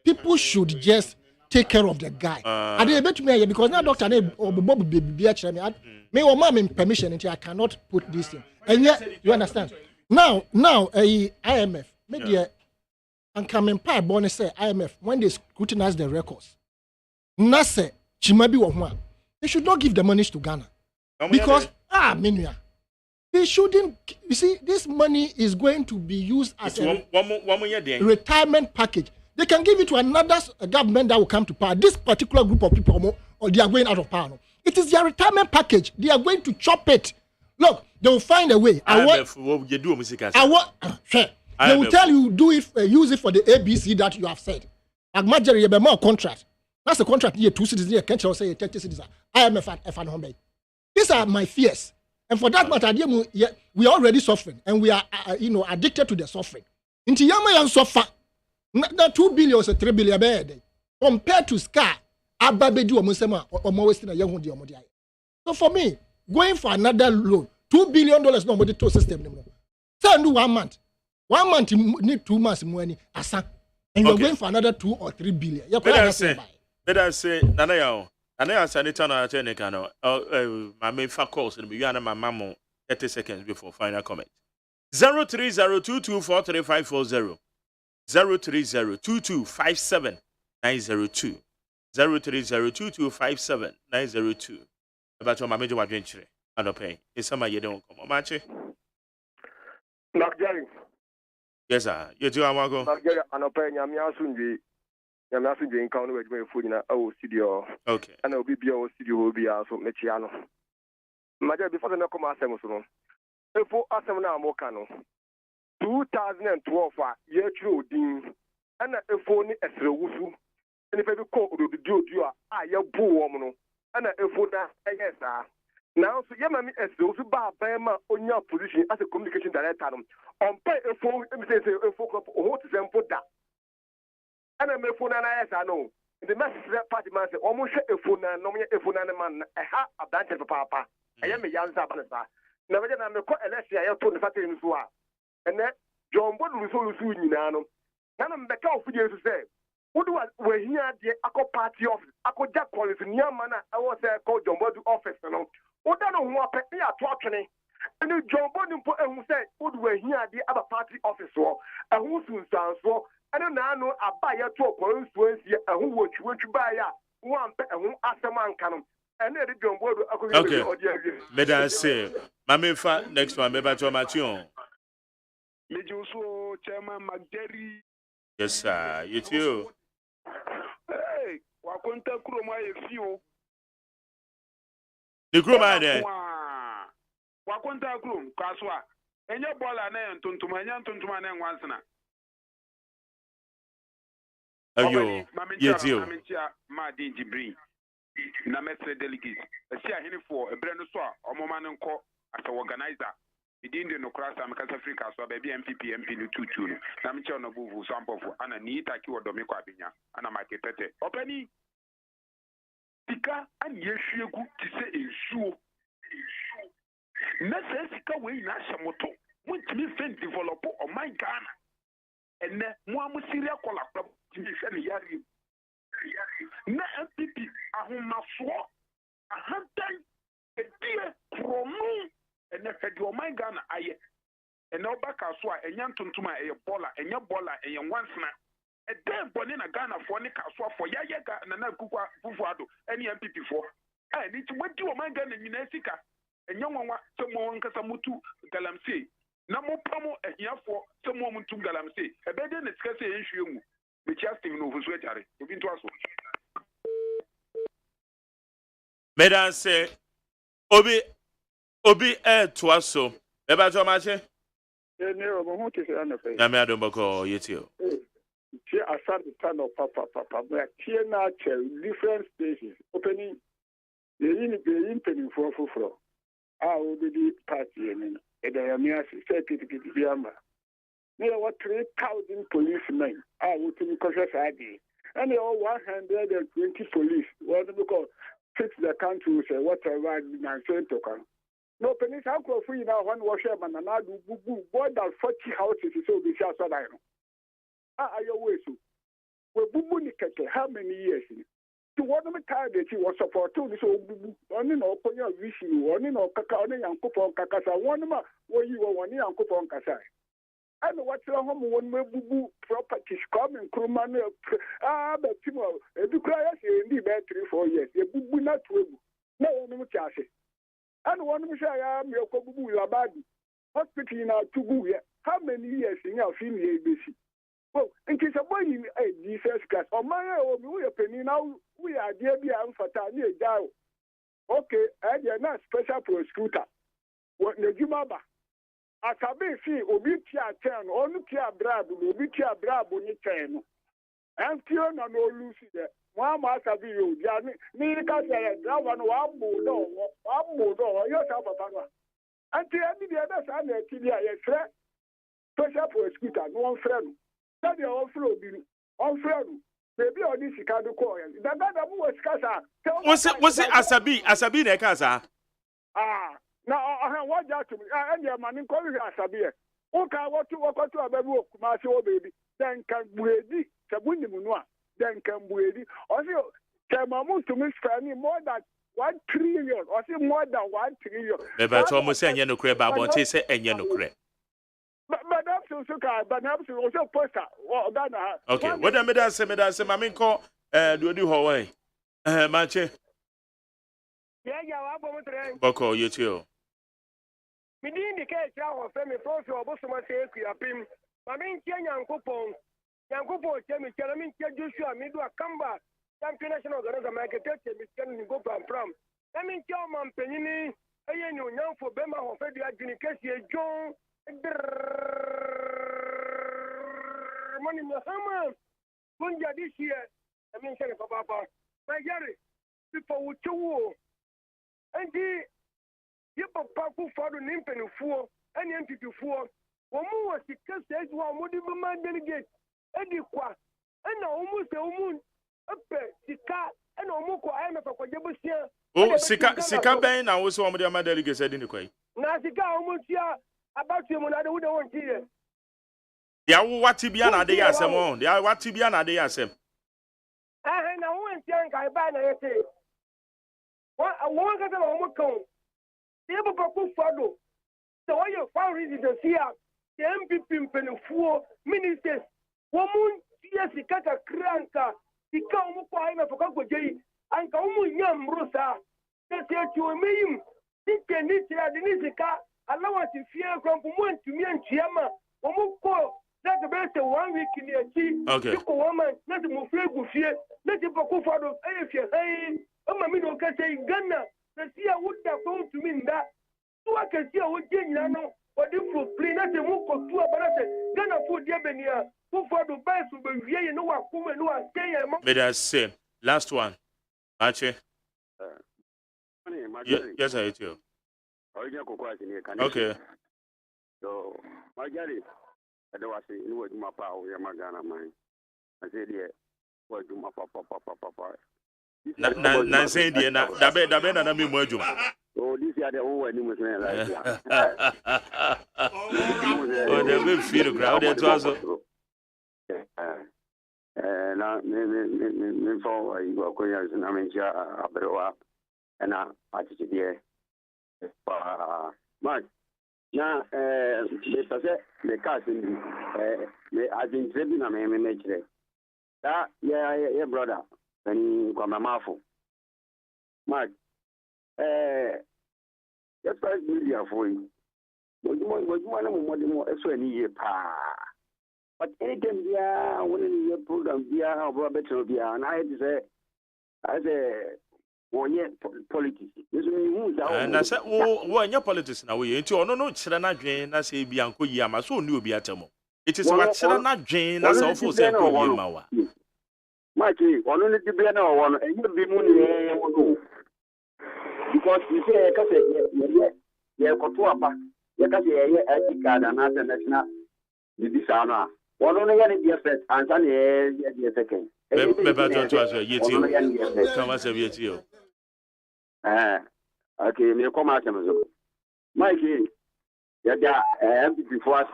People should just take care of the guy. I didn't bet me because now doctor or Bob be me or mom in permission until I cannot put this in. And yet you understand. Now, IMF, media, and coming by bonus say IMF when they scrutinize the records. Nase Chimabi Wahua, they should not give the money to Ghana because they shouldn't. You see, this money is going to be used as a retirement package. They can give it to another government that will come to power. This particular group of people, or they are going out of power. It is their retirement package. They are going to chop it. Look, they will find a way. They will tell you use it for the ABC that you have said. Agmajeri you be more contract. That's the contract here 2 cities here can't say 30 cities. IMF and Home. These are my fears. And for that matter, we are already suffering and we are addicted to the suffering. Inti yama yan suffer. Na 2 billion or 3 billion bed compared to Scar Ababedu or Musema or Mowestina Yahudi or Modia. So for me, going for another loan, $2 billion nobody to system. So do 1 month. 1 month you need 2 months money asa. And you're going for another 2 or 3 billion. Let us say Nanayao. Nanaya Sanita na Tenekano. My main fa calls and you and my mamo 30 seconds before final comment. 03022435540. 03022579002. 03022579002. About your major adventure. I don't pay. It's some you don't come. Machi. Yes, sir. You do. I want to go. I don't pay. I'm not in count with my food in a studio. Okay. And I'll be your studio will be also Mechiano. Major before the Nocoma Samuson. Before Asamana Mocano. 2012 year true Dean. And a phone as a wusu. And if I call the do you are a boo woman. And a phone yes, sir. Now, so Yamami as those who bar Bama on your position as a communication director. On pay a phone, a phone what is them put that. And I'm a phone and I know. The message party man said, almost a phone and no a phone and a man, a hat of that for papa. I am a young Zabanasa. Never did I make a lesson. I told the factory in Sua. And that John Wood was so soon, you know. None of the cow for you to say. What do I we're here the Ako party office? Ako Jack Collins in Yamana. I was there called John Wood office. You know. What I don't want to pay a torture. And the John Wood who said, what we're here the other party office or and who soon sounds for. I don't know a buyer to a police and who would you buy one and who ask a man can. And then the John Wood. Okay. Let us say, Mammy Fat, next one, maybe to Mathieu. Chairman McGarry. Yes, sir. You too. Hey, Wakonta Kroma, a few. The Kroma there. Wakonta Krum, Kaswa. And your ball and Tuntuman and Wansana. Ayo, yes, you. Madi Jibri. Namestre delegates. A share for a brand new soil or Moman as an organizer. Within the Nocrasa and Africa, so baby MPP MP 22. Namicha no Buvu, sample for Anna Nita Kiwa Domico Abinia, Anna Makete. Openi Tika and Yeshu to say in shoe. Necessica way Nashamoto. Which me send developer on my Ghana. And then Muamu Syria call up to me send Yari. Na MPP, Ahuma Swa, a hunter, a dear promo. And if you my Ghana, and no back as well, and young Tuntuma, a baller, and your baller, and your one snack. A damn bonina Ghana for Nika Swap for Yaga and another Kukwa Fufado, any MPP for. I need to wait to my Ghana in Nesika, and young one, someone Casamutu Galamse. No more promo, and here for someone to Galamse. A better than discuss the issue, which has to know who's waiting. You've been to us. Madam say, Obi to us so. Eba to mache? No, but what is the other thing? I don't boko yetio. Here I start the turn of Papa. But here now, different spaces opening. The in for. I will be party and the Amias said it Biamba. There were 3,000 policemen. I would be cautious ID. And there were 120 police. What do we call? Fix the country, say whatever I'm saying to come. No, pennies, how could we now one washerman and I do more than 40 houses so we shall survive. Ah, your way so. Well, Bubu how many years? To what of the time that he was supporting this old Bubu, only no Poya Vishi, only no Kaka, only Uncle Kakasa, one more where you were one Uncle Kasai. I know what's wrong when Bubu properties come and Kruman. But tomorrow, if you cry, in the bed 3-4 years, you Bubu not to no one will charge it. And one of I am your Kobu Labadi. Hospital in our Tubu. How many years in your film ABC? Well, in case of boy in a Jesus class, or my we are penny now, we are dear beyond Fatani Dow. Okay, and you're not special prosecutor. What the Jumaba? asabe fi obi tia ten onu tia brad obi tia brad ni ten and tio na no lose there one ma asabe yo ja ni ka se driver no wa mo do yo sa papa no anti any the other side na ti dia ye fre special prosecutor no on fre no na dia on fre obi baby oni sika do ko ye da mu was kasa what's asabi na kasa na what just and your man in call asabi e o ka wotu ababi okuma se o baby then can buedi sabuni munua then can buedi also temamu to me spend more than 1 trillion or say more than 1 trillion but almost enye no kre ba bon say enye no kre but that's also but that's also poster Ghana okay what am I say mama ko do ho wai manche ya wa bo mutre boko yetio mi di indicate ya ho fe mi profi obosoma se ekuapim mama ntia nyankopon chemi chela mi ntia Joshua mi do akamba champion national organizer market mi ken ni go pram mi ntia ma mpanyini eye ni onyanfo be ma ho fe do adwini kesi ejon money mi sama kunja this year mi ntia papa Nigeria people will chew and you papa ku fado nimpenufuo ani entitufuo womu wasika stage wa modi mama delegate edi kwa na womu se womu epe sika na womu ko ayeme kwa jebusia oh sika ben na wo so womu de ma delegate edi ni kwai na sika womu tia about you na de wo de won tie ya wo wati bia na de ya asem on ya wati bia na de ya asem na wo ntia nkai ba na yete wo ka tell womu kan ebe papa fado so why you found residence here the MPP mpenufuo ministers womun tie sika ka kranka sika omu kwa haina foka gojei anka omu nyamrusa tete ati omeyim sike ni tia de ni sika allowance fie kwampu mu antumi antiama omu ko that be 1 week ni achi ko woman let mu fie gu fie let papa fado fie hey o mami no ka say Ghana see a wood that come to me that so I can see a wood no or the fruit play not a move for 2 about Ghana food Yabenia who for the best will be here no one come no one stay but that's same last one Ache yes I hear you okay so Marjorie I don't see you would my power Yamagana mine I said yeah what do my papa na say dia na dabe na me mu adwuma oh this year the one ni must like oh the be feel crowd there to also na me for you go koya na me ja abrewa na ati dia but na me pase me ka sin me ajin trebi na me kire da yeah brother and kwa mamafo Mark just like media for you was one more so any year pa but anytime dia when your program dia how better dia and I say one year politics this mean who and I said oh your politics na we nti ono no kire na dwen na say bia nko yi ama so oni obi atamo it is what kire na dwen na so for say nko yi ma wa Mikey, one only to be an one, and you'll be money because you say, yeah, Cotuapa, yeah, Etika, and other national, the dishonor. One only any effect, and the second. Come as a you. Okay, me come out. Mikey, yeah, empty for us.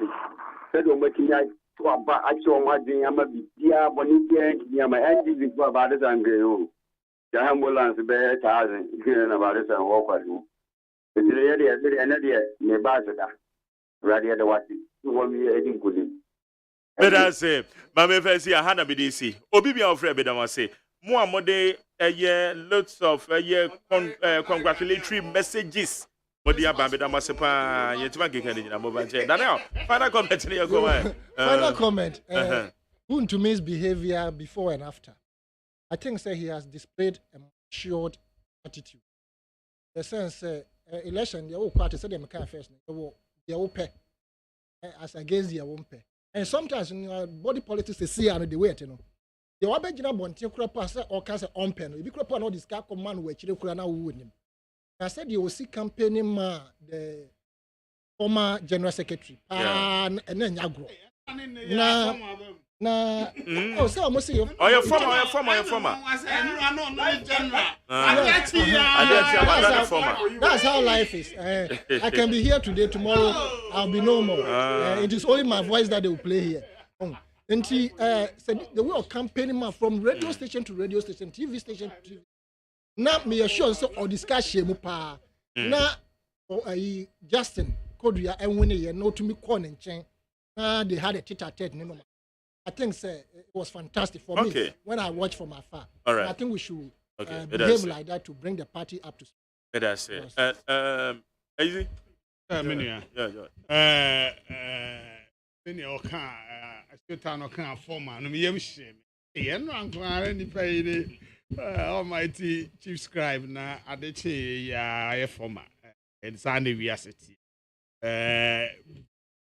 Said, making to about actual margin, I'm a dear Bonitia, Yama, and this is about it and go. The ambulance bear 1,000, hearing about it and walk with you. It's really another Nebazada, rather than what you want me adding good. But I say, Mamma Fancy, a Hannah BDC, Obibia of Rebbe, say, more mode a year, lots of a year congratulatory messages. Modia Bambida Masepa, final comment. Final comment. Buntumi's behavior before and after. I think he has displayed a matured attitude. The sense election, the whole party said they can first. They will pay. as against the wompe. And sometimes in body politics they see and the way you know. The Wabajina Bonti Krapa or Casa Ompen, if you crop on this car command which you could now win him. I said you will see campaigning the former general secretary and then Yagro. Oh, so I must see you. Oh, you're former. That's how life is. I can be here today, tomorrow I'll be no more. It is only my voice that they will play here. And he said the way of campaigning from radio station to radio station, TV station to TV. Now me assure so or discuss shemu pa. Now Justin Kodria and Winnie no to me corn and chain. They had a tete-a-tete. I think it was fantastic for me when I watched from afar. All right. I think we should behave like that to bring the party up to speed. That's it. Easy? Almighty Chief Scribe na adeche ya former and Sunday Viacity.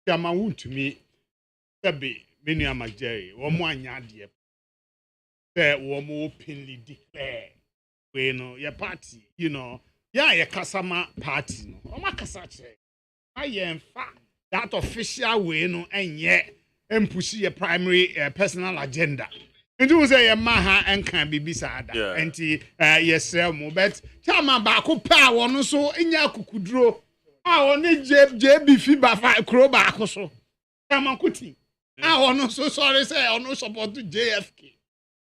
Yama to me, Sabi, Minia Majeri, one more yadia. There, one more openly declare. We know your party, your customer party, no, or my casache. I am fact that official way, no, and yet, and push your primary personal agenda. And you say a maha and can be beside that. And yes, but Chama Baku power no so in Yakudro. I want JB Fiba Croba so. Chama Kuti. I want so sorry say I no support to JFK.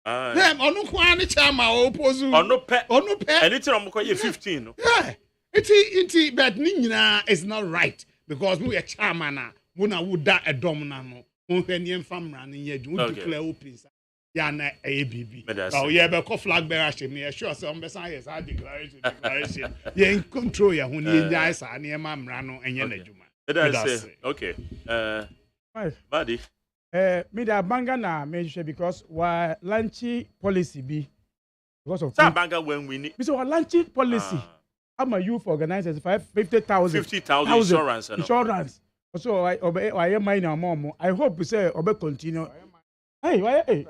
Them on no quani Chama oppose on no pet and it's on 15. Yeah, it's but Nina is not right because we are Chamana. Muna would that a dominant. Unhenian fam running yet would declare open. Yana ABB. Oh, yeah, but flag bearer, me sure some besides I declaration. You in control ya when you guys are near Mamrano and Yanajuma. Okay. Buddy. Me da banga na measure because why lunchy policy be because of banga when we need. So lunchy policy. I'm a youth organizer 50,000 insurance. So I am mine now, mom. I hope you say obe continue. Hey,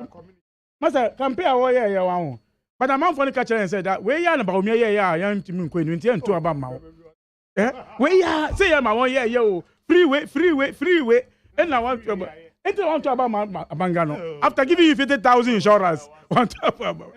Master, compare what you want. But I'm funny catcher and said that we are about me, young Tim Queen, and two about my. We are say I'm 1 year, yo, freeway, and I want to. And I want to about my Bangano. After giving you 50,000 insurance, want to about.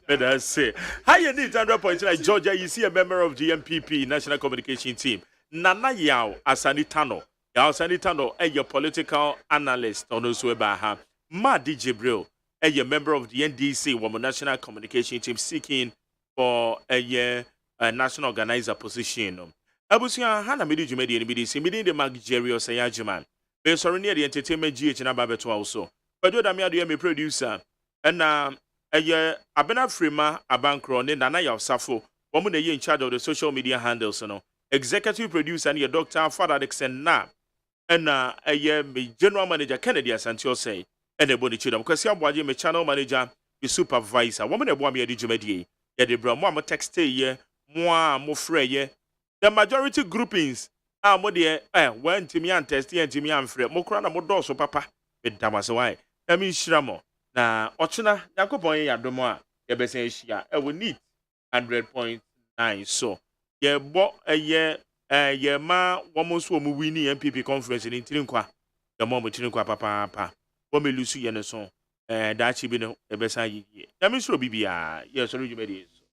But I say, how you need 100 points like Georgia, you see a member of the MPP National Communication Team, Nana Yao Asanitano. Sanitano, your political analyst on Oswebaha, Madi Jibril, a member of the NDC, Women National Communication Team, seeking for a national organizer position. Abusia Hana Midi Jumedi and BDC, meeting the Maggerio AGYEMAN. They are near the entertainment GH and Ababeto also. But you are a producer, and a Abena Frima, Abankron, and Nana Safo, woman in charge of the social media handles, executive producer and your doctor, Father Dixon Nab. And me general manager Kennedy Asantio say, and a body children, because you are my channel manager, the supervisor, woman that want me a digimedi, ya de bra, more text ye, more frey. The majority groupings are more dear, when Timmy and Testy and Timmy and Fred, more crown more doors, papa, with Damasawai. I mean, Shramo. Now, Ochina, Yakoboy, Yadomoa, Yabesia, I will need 100.9. So, yeah, bought a year. Ma almost one winning MPP conference in Trinqua. The moment Trinqua papa. When we lose you, and so, that she be no, a best idea. That means, Bibia, yes, sorry, you made it.